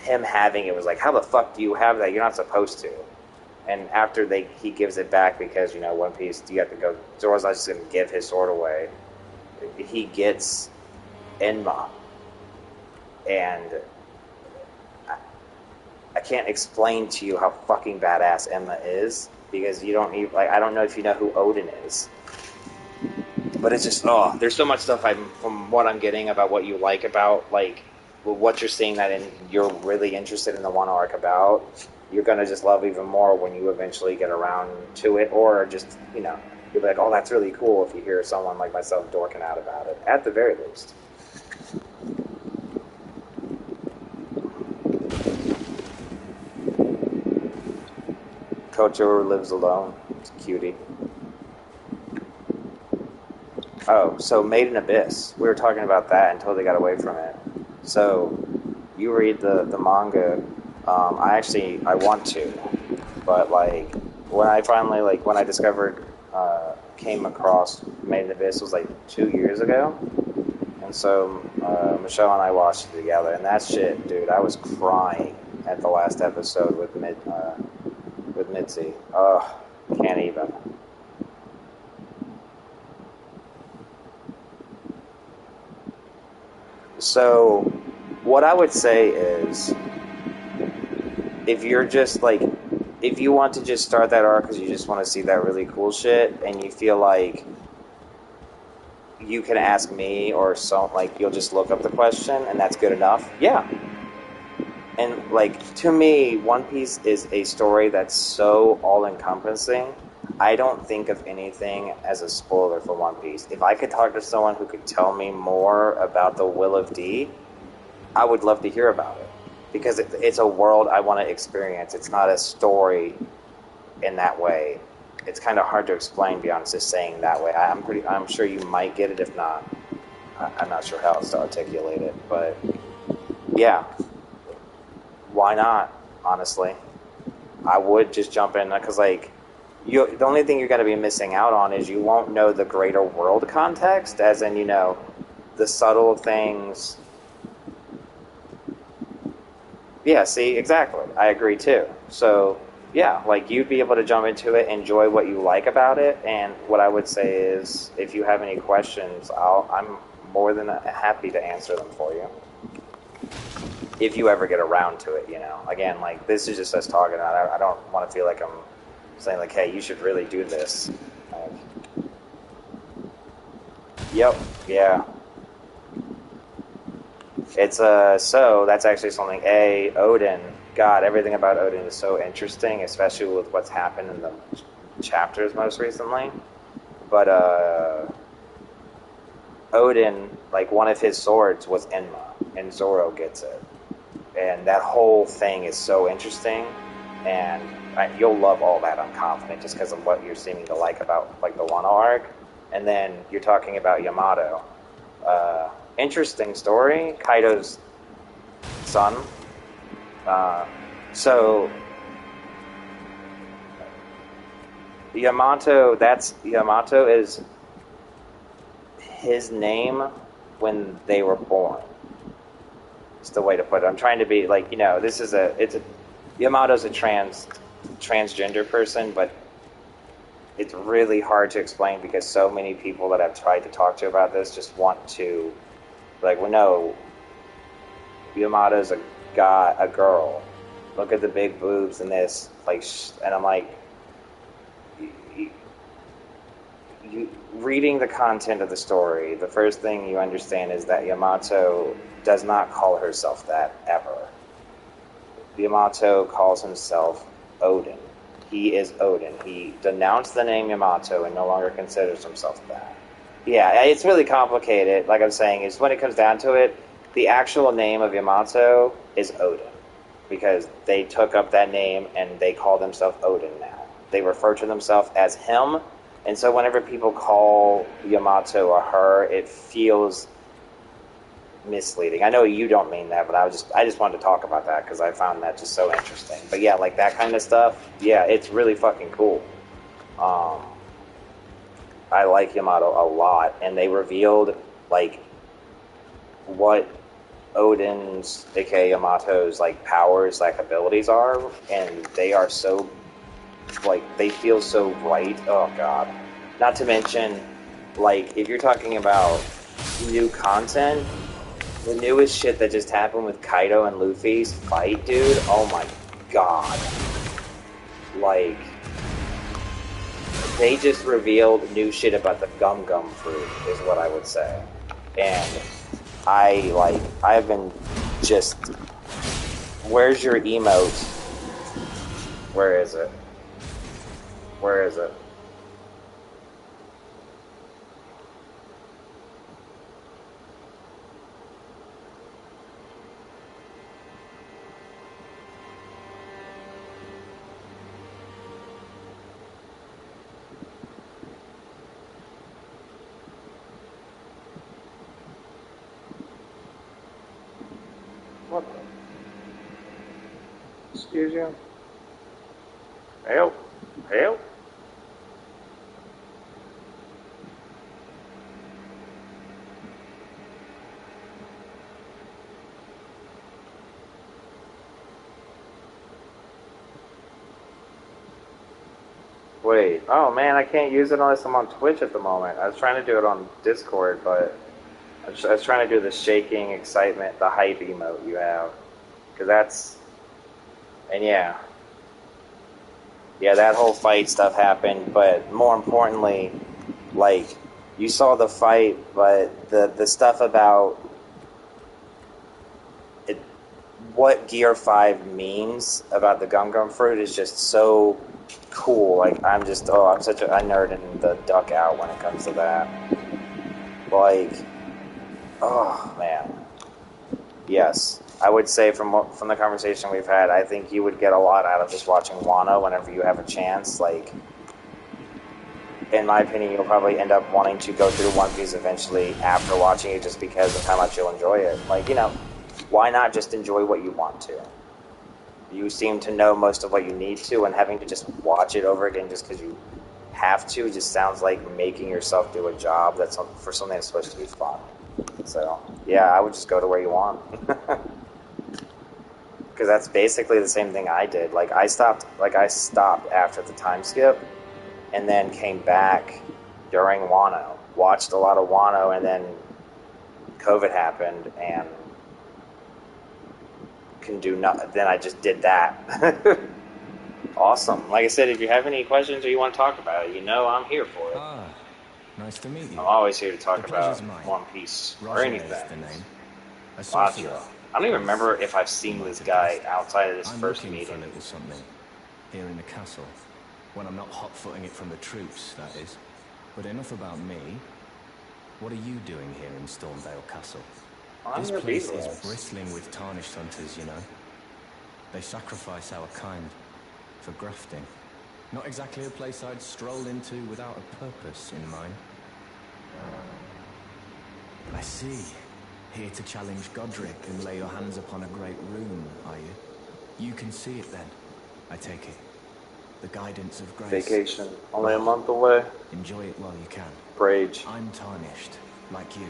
him having it was like, how the fuck do you have that? You're not supposed to. And after he gives it back because, you know, One Piece, you have to go, Zoro's not just going to give his sword away. He gets Enma. And I can't explain to you how fucking badass Enma is because you don't even, like, I don't know if you know who Odin is. But it's just, there's so much stuff from what I'm getting about what you like about, like, what you're seeing that you're really interested in the one arc about. You're going to just love even more when you eventually get around to it, or just, you know, you'll be like, oh, that's really cool if you hear someone like myself dorking out about it, at the very least. Kocho lives alone. It's a cutie. Oh, so Made in Abyss. We were talking about that until they got away from it. So, you read the manga. I want to. But, like, when I discovered, came across Made in Abyss was, like, 2 years ago. And so, Michelle and I watched it together. And that shit, dude, I was crying at the last episode with Mitzi. Ugh, can't even. So, what I would say is, if you want to just start that arc because you just want to see that really cool shit, and you feel like you can ask me or you'll just look up the question and that's good enough, yeah. And, like, to me, One Piece is a story that's so all-encompassing, I don't think of anything as a spoiler for One Piece. If I could talk to someone who could tell me more about the Will of D, I would love to hear about it. Because it's a world I want to experience. It's not a story in that way. It's kind of hard to explain beyond just saying that way. I'm sure you might get it. If not, I'm not sure how else to articulate it. But, yeah. Why not, honestly? I would just jump in, because, like, the only thing you're going to be missing out on is you won't know the greater world context, as in, you know, the subtle things. Yeah, see, exactly. I agree, too. So, yeah, like, you'd be able to jump into it, enjoy what you like about it, and what I would say is, if you have any questions, I'm more than happy to answer them for you. If you ever get around to it, you know. Again, like, this is just us talking about it. I don't want to feel like I'm saying, like, hey, you should really do this. Yep, yeah. It's, so, that's actually something, Odin, God, everything about Odin is so interesting, especially with what's happened in the chapters most recently. But, Odin, like, one of his swords was Enma, and Zoro gets it. And that whole thing is so interesting, and you'll love all that, I'm confident, just because of what you're seeming to like about, like, the Wano arc. And then you're talking about Yamato. interesting story. Kaido's son. So Yamato is his name when they were born. It's the way to put it. I'm trying to be like, Yamato's a transgender person, but it's really hard to explain because so many people that I've tried to talk to about this just want to, like, well, no, Yamato's a girl. Look at the big boobs and this, like, and I'm like, you reading the content of the story, the first thing you understand is that Yamato does not call herself that ever. Yamato calls himself Odin. He is Odin. He denounced the name Yamato and no longer considers himself that. Yeah, it's really complicated. Like I'm saying, is when it comes down to it, the actual name of Yamato is Odin. Because they took up that name and they call themselves Odin now. They refer to themselves as him. And so whenever people call Yamato a her, it feels misleading. I know you don't mean that, but I just wanted to talk about that because I found that just so interesting. But yeah, like that kind of stuff, yeah, it's really fucking cool. I like Yamato a lot, and they revealed like what Odin's, aka Yamato's, like powers, like abilities are, and they are so, like, they feel so right. Oh god. Not to mention, like, if you're talking about new content, the newest shit that just happened with Kaido and Luffy's fight, dude, oh my god. Like, they just revealed new shit about the Gum Gum fruit, is what I would say. And I've been just, where's your emote? Where is it? Where is it? What? Excuse you? Help! Help! Wait, oh man, I can't use it unless I'm on Twitch at the moment. I was trying to do it on Discord, but I was trying to do the shaking, excitement, the hype emote you have. Because that's, and yeah. Yeah, that whole fight stuff happened, but more importantly, like, you saw the fight, but the stuff about it, what Gear 5 means about the Gum Gum fruit is just so cool. Like, I'm such a nerd in the duck out when it comes to that. Like, oh man. Yes. I would say from the conversation we've had, I think you would get a lot out of just watching Wano whenever you have a chance. Like, in my opinion, you'll probably end up wanting to go through One Piece eventually after watching it just because of how much you'll enjoy it. Like, why not just enjoy what you want to? You seem to know most of what you need to, and having to just watch it over again just because you have to just sounds like making yourself do a job that's for something that's supposed to be fun. So, yeah, I would just go to where you want. Because that's basically the same thing I did. Like, I stopped after the time skip, and then came back during Wano. Watched a lot of Wano, and then COVID happened, and can do nothing. Then I just did that. Awesome. Like I said, if you have any questions or you want to talk about it, I'm here for it. Ah, nice to meet you. I'm always here to talk The about pleasure's mine. One Piece or Roger anything. is the name. A Gotcha. sorcerer. I don't even remember if I've seen this guy outside of this I'm first looking for a meeting. little something here in the castle. When I'm not hot-footing it from the troops, that is. But enough about me. What are you doing here in Stormvale Castle? I'm This your place beat is list. bristling with tarnished hunters, They sacrifice our kind for grafting. Not exactly a place I'd stroll into without a purpose in mind. I see. Here to challenge Godric and lay your hands upon a great rune, are you? You can see it then, I take it. The guidance of grace. Vacation, only a month away. Enjoy it while you can. Rage. I'm tarnished, like you.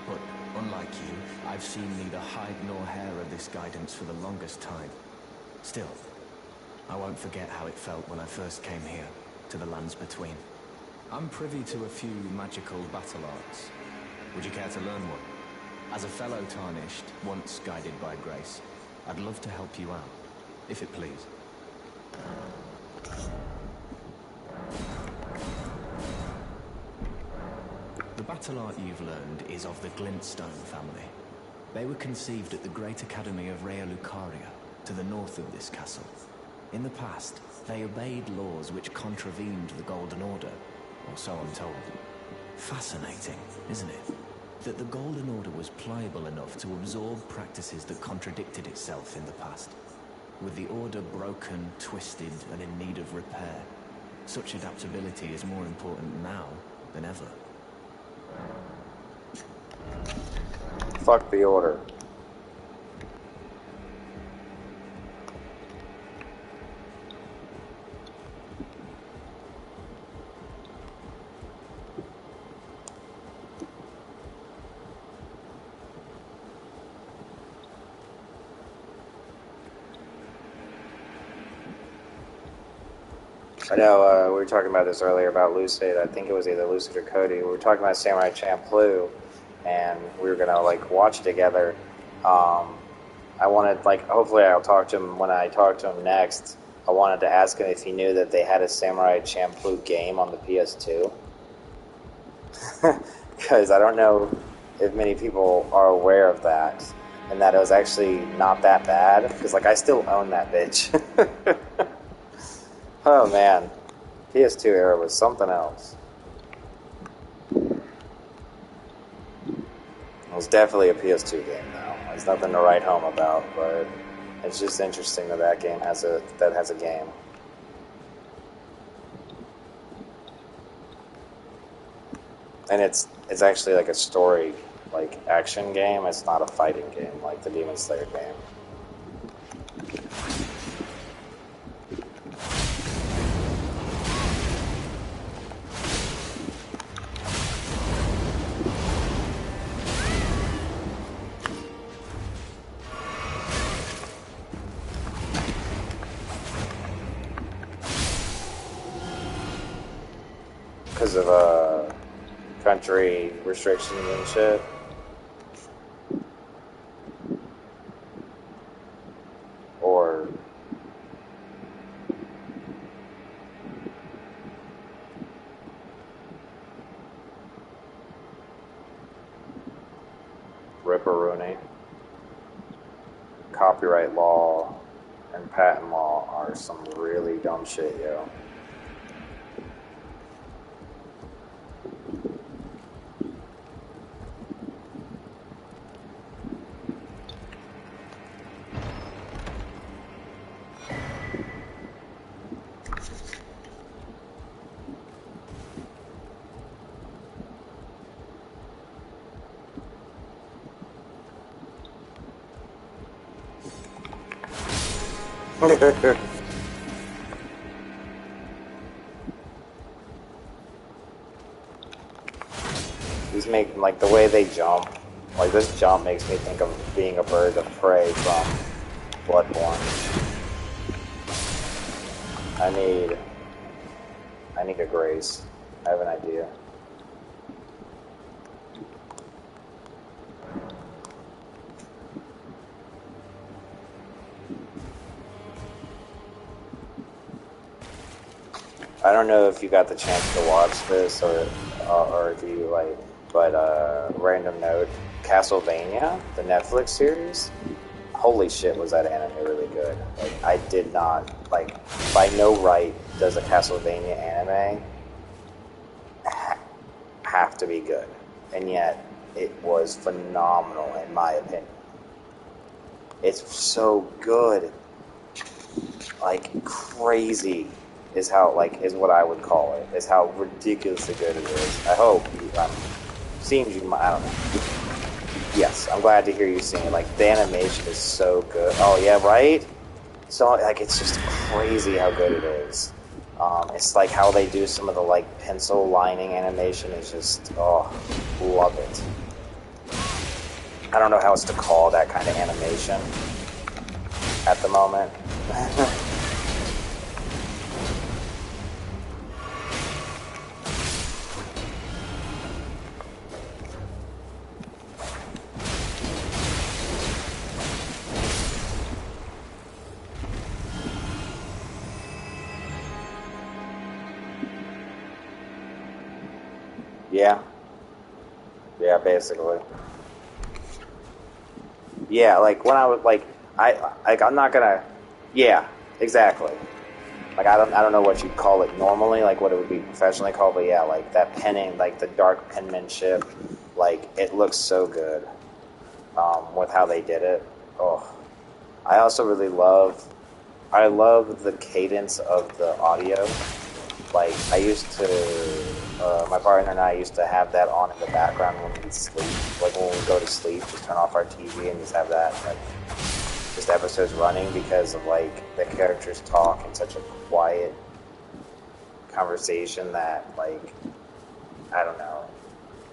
But unlike you, I've seen neither hide nor hair of this guidance for the longest time. Still, I won't forget how it felt when I first came here, to the lands between. I'm privy to a few magical battle arts. Would you care to learn one? As a fellow tarnished, once guided by grace, I'd love to help you out, if it please. The battle art you've learned is of the Glintstone family. They were conceived at the Great Academy of Rea Lucaria, to the north of this castle. In the past, they obeyed laws which contravened the Golden Order, or so I'm told. Fascinating, isn't it? That the Golden Order was pliable enough to absorb practices that contradicted itself in the past. With the Order broken, twisted, and in need of repair, such adaptability is more important now than ever. Fuck the Order. I know we were talking about this earlier about Lucid. I think it was either Lucid or Cody. We were talking about Samurai Champloo, and we were gonna like watch together. I wanted hopefully I'll talk to him when I talk to him next. I wanted to ask him if he knew that they had a Samurai Champloo game on the PS2, because I don't know if many people are aware of that, and that it was actually not that bad. Because I still own that bitch. Oh man, PS2 era was something else. It was definitely a PS2 game though. There's nothing to write home about, but it's just interesting that that game has a game. And it's actually like a story, like action game. It's not a fighting game like the Demon Slayer game. Because of country restrictions and shit. Or Ripperoonie. Copyright law and patent law are some really dumb shit, yo. These make, like, the way they jump, like, this jump makes me think of being a bird of prey from Bloodborne. I need a grace. I have an idea. I don't know if you got the chance to watch this or if you like, but random note, Castlevania, the Netflix series, holy shit was that anime really good. Like, I did not, like, by no right does a Castlevania anime have to be good. And yet, it was phenomenal in my opinion. It's so good. Like, crazy is how, like, is what I would call it. Is how ridiculously good it is. I hope you, seems you might, I don't know. Yes, I'm glad to hear you sing it. Like, the animation is so good. Oh, yeah, right? So, like, it's just crazy how good it is. It's like how they do some of the, like, pencil lining animation is just, oh, love it. I don't know how else to call that kind of animation at the moment. Yeah. Yeah, basically. Yeah, like when I was like, I'm not gonna. Yeah, exactly. Like I don't know what you'd call it normally, like what it would be professionally called, but yeah, like that penning, like the dark penmanship, like it looks so good with how they did it. Oh, I also really I love the cadence of the audio. Like I used to, my partner and I used to have that on in the background when we sleep. Like when we go to sleep, just turn off our TV and just have that, like, just episodes running because of like the characters talk in such a quiet conversation that, like, I don't know.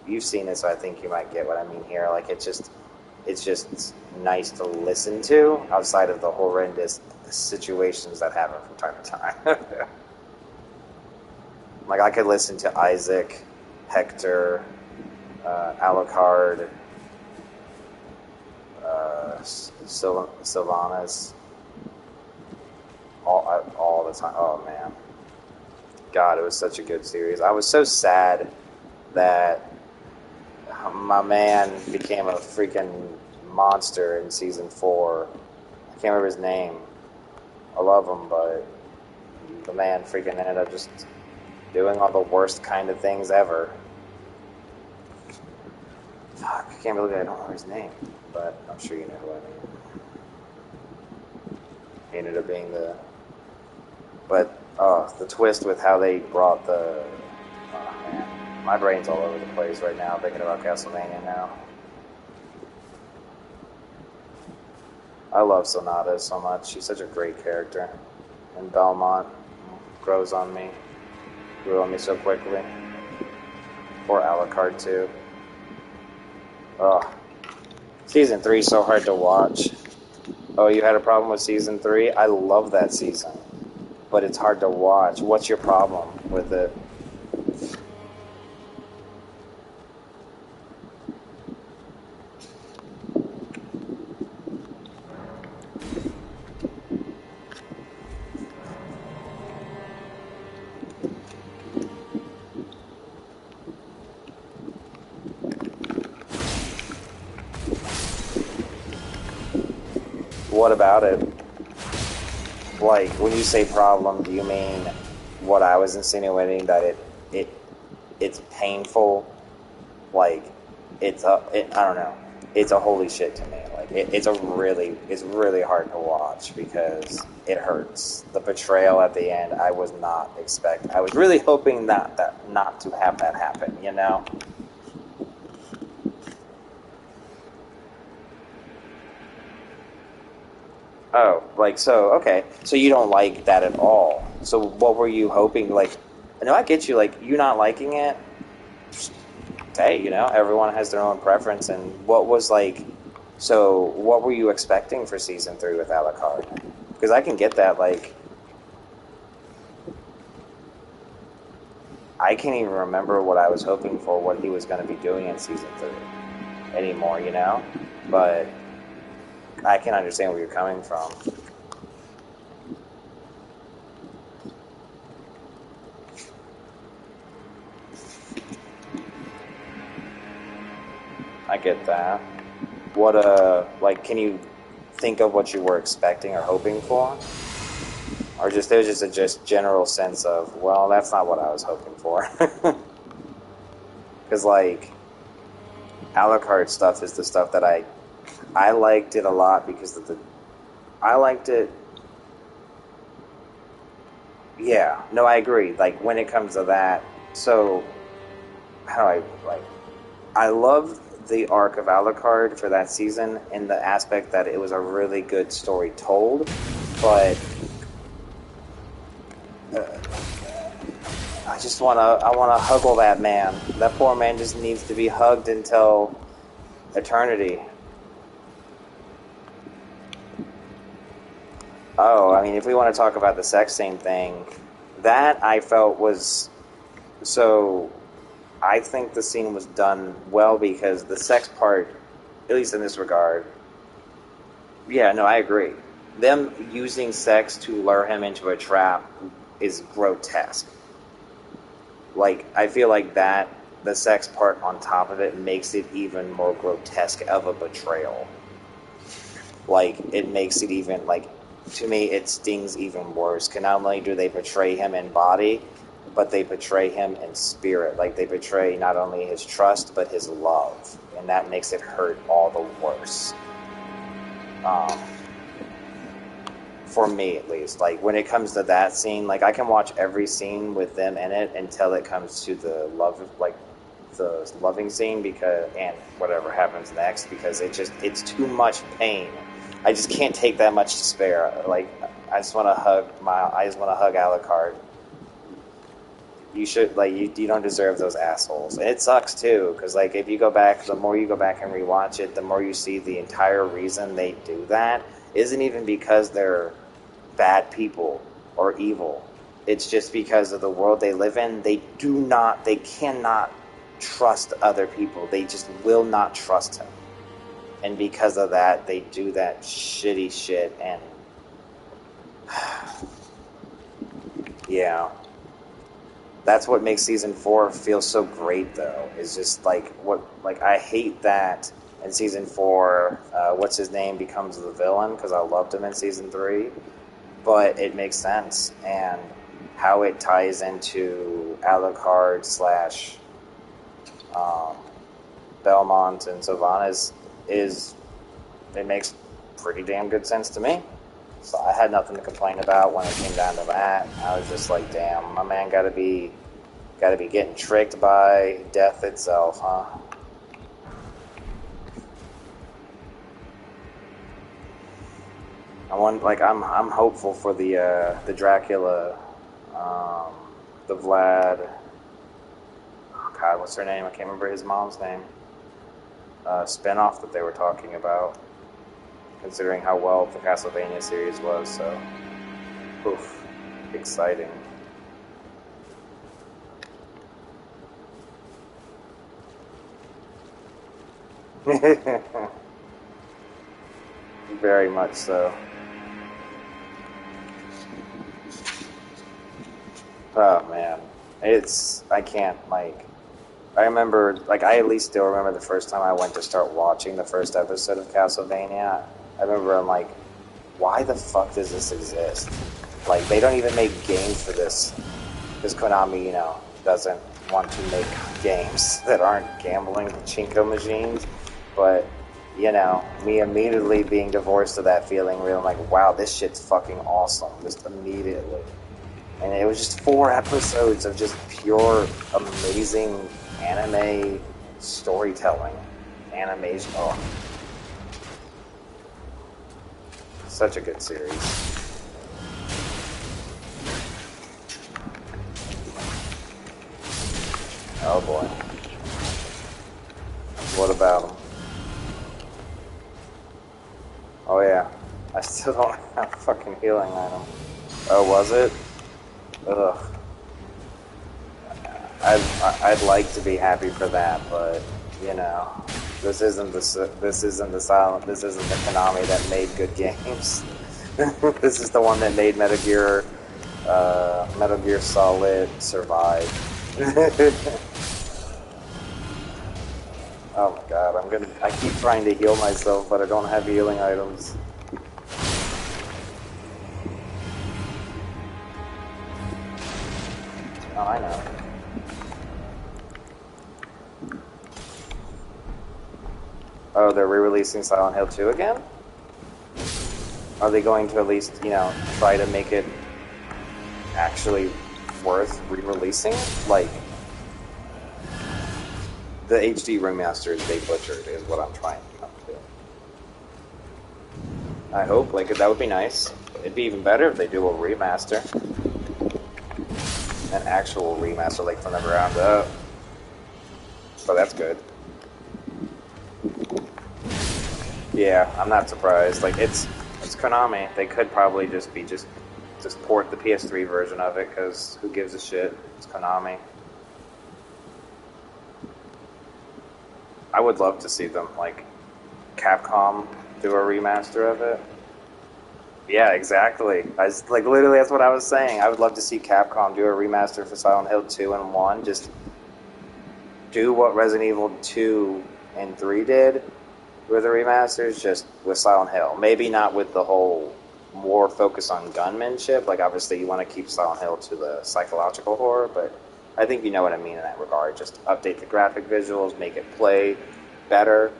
You've seen it, so I think you might get what I mean here. Like it's just nice to listen to outside of the horrendous situations that happen from time to time. Like I could listen to Isaac, Hector, Alucard, Sylvanas, all the time. Oh man, God, it was such a good series. I was so sad that my man became a freaking monster in season 4. I can't remember his name. I love him, but the man freaking ended up just doing all the worst kind of things ever. Fuck, I can't believe I don't know his name, but I'm sure you know who I mean. He ended up being the... But, the twist with how they brought the... Oh, man. My brain's all over the place right now, thinking about Castlevania now. I love Sonata so much. She's such a great character. And Belmont grew on me so quickly. Poor Alucard, too. Ugh. Season 3 is so hard to watch. Oh, you had a problem with Season 3? I love that season. But it's hard to watch. What's your problem with it? What about it? Like, when you say problem, do you mean what I was insinuating, that it's painful? Like, I don't know. It's a holy shit to me. Like, it's really hard to watch because it hurts. The betrayal at the end, I was not expecting. I was really hoping not to have that happen, you know? Oh, like, so, okay. So you don't like that at all. So what were you hoping, like, no, I get you, like, you not liking it, hey, you know, everyone has their own preference, and what was, like, so what were you expecting for Season 3 with Alucard? Because I can get that, like, I can't even remember what I was hoping for, what he was going to be doing in Season 3 anymore, you know? But I can understand where you're coming from. I get that. What, like, can you think of what you were expecting or hoping for? Or just, there was just a general sense of, well, that's not what I was hoping for. Because, like, Alucard stuff is the stuff that I liked it a lot because of I liked it. Yeah, no, I agree. Like, when it comes to that, so, how do I love the arc of Alucard for that season in the aspect that it was a really good story told, but I wanna huggle that man. That poor man just needs to be hugged until eternity. Oh, I mean, if we want to talk about the sex scene thing, that I felt was so. I think the scene was done well because the sex part, at least in this regard, yeah, no, I agree. Them using sex to lure him into a trap is grotesque. Like, I feel like that, the sex part on top of it makes it even more grotesque of a betrayal. Like, it makes it even, like, to me, it stings even worse. Because not only do they betray him in body, but they betray him in spirit. Like, they betray not only his trust, but his love. And that makes it hurt all the worse. For me, at least. Like, when it comes to that scene, like, I can watch every scene with them in it until it comes to the love, like, the loving scene, because, and whatever happens next, because it's too much pain. I just can't take that much to spare. Like, I just want to hug Alucard. You should, like, you don't deserve those assholes. And it sucks, too, because, like, if you go back, the more you go back and rewatch it, the more you see the entire reason they do that isn't even because they're bad people or evil. It's just because of the world they live in. They cannot trust other people. They just will not trust him. And because of that, they do that shitty shit, and yeah. That's what makes season 4 feel so great, though. Is just I hate that in season 4, what's his name becomes the villain, because I loved him in season 3, but it makes sense, and how it ties into Alucard / Belmont and Sylvanas it makes pretty damn good sense to me. So I had nothing to complain about when it came down to that. I was just like, damn, my man gotta be getting tricked by death itself, huh? I'm hopeful for the Dracula, the Vlad. Oh God, what's her name? I can't remember his mom's name. Spinoff that they were talking about, considering how well the Castlevania series was. So, oof, exciting. Very much so. Oh man, I remember, I at least still remember the first time I went to start watching the first episode of Castlevania. I remember I'm like, why the fuck does this exist? Like, they don't even make games for this. Because Konami, doesn't want to make games that aren't gambling pachinko machines. But, me immediately being divorced to that feeling where I'm like, wow, this shit's fucking awesome. Just immediately. And it was just 4 episodes of just pure, amazing anime storytelling. Animation. Oh. Such a good series. Oh boy. What about them? Oh yeah. I still don't have a fucking healing item. Oh, was it? Ugh. I'd like to be happy for that, but this isn't the Konami that made good games. This is the one that made Metal Gear Solid survive. Oh my god, I keep trying to heal myself, but I don't have healing items. Oh, I know. Oh, they're re-releasing Silent Hill 2 again? Are they going to at least, try to make it actually worth re-releasing? Like, the HD remasters they butchered is what I'm trying to come to. I hope, like, that would be nice. It'd be even better if they do a remaster. An actual remaster, like, from the ground up. So that's good. Yeah, I'm not surprised. Like, it's Konami. They could probably just port the PS3 version of it, because who gives a shit? It's Konami. I would love to see them, like, Capcom do a remaster of it. Yeah, exactly. Like, literally, that's what I was saying. I would love to see Capcom do a remaster for Silent Hill 2 and 1. Just do what Resident Evil 2 and 3 did with the remasters, just with Silent Hill. Maybe not with the whole more focus on gunmanship. Like, obviously, you want to keep Silent Hill to the psychological horror, but I think you know what I mean in that regard. Just update the graphic visuals, make it play better.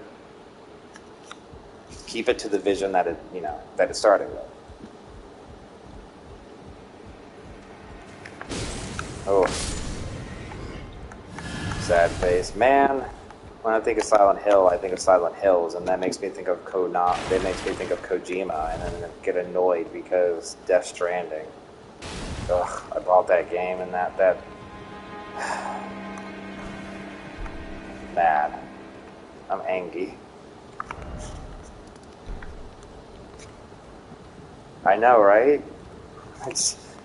Keep it to the vision that it started with. Oh, sad face, man. When I think of Silent Hill, I think of Silent Hills, and that makes me think of That makes me think of Kojima, and then get annoyed because Death Stranding. Ugh, I bought that game, and that mad. I'm angry. I know, right?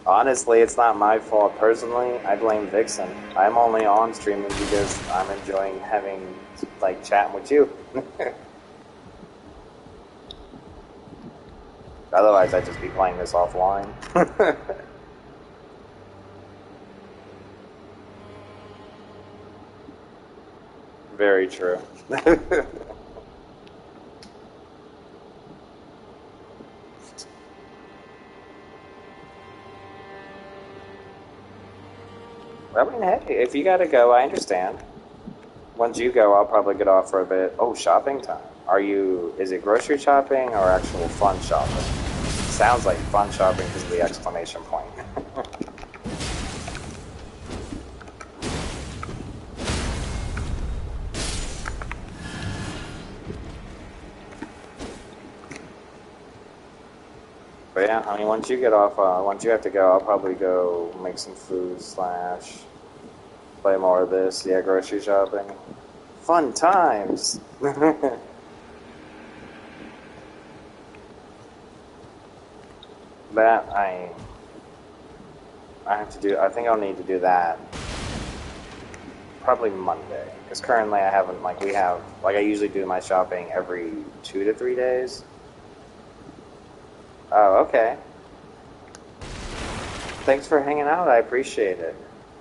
Honestly, it's not my fault. Personally, I blame Vixen. I'm only on streaming because I'm enjoying having, like, chatting with you. Otherwise, I'd just be playing this offline. Very true. I mean, hey, if you gotta go, I understand. Once you go, I'll probably get off for a bit. Oh, shopping time. Is it grocery shopping or actual fun shopping? Sounds like fun shopping because of the exclamation point. But yeah, I mean, once you get off, once you have to go, I'll probably go make some food / play more of this. Yeah, grocery shopping. Fun times! That, I have to do, I think I'll need to do that probably Monday. Because currently I haven't, like, I usually do my shopping every 2 to 3 days. Oh, okay. Thanks for hanging out. I appreciate it.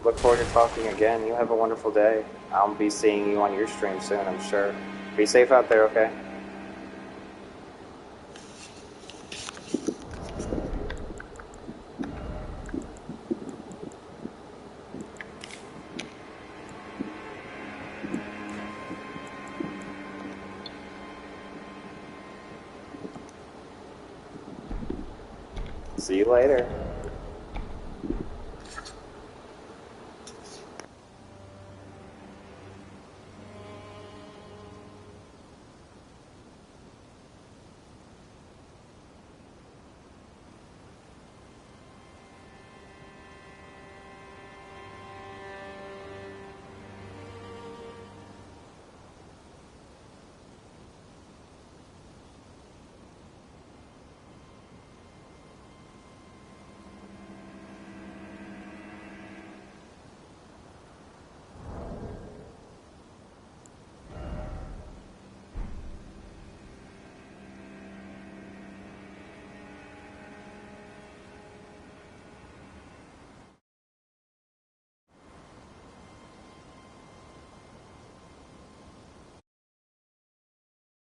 Look forward to talking again. You have a wonderful day. I'll be seeing you on your stream soon, I'm sure. Be safe out there, okay? See you later.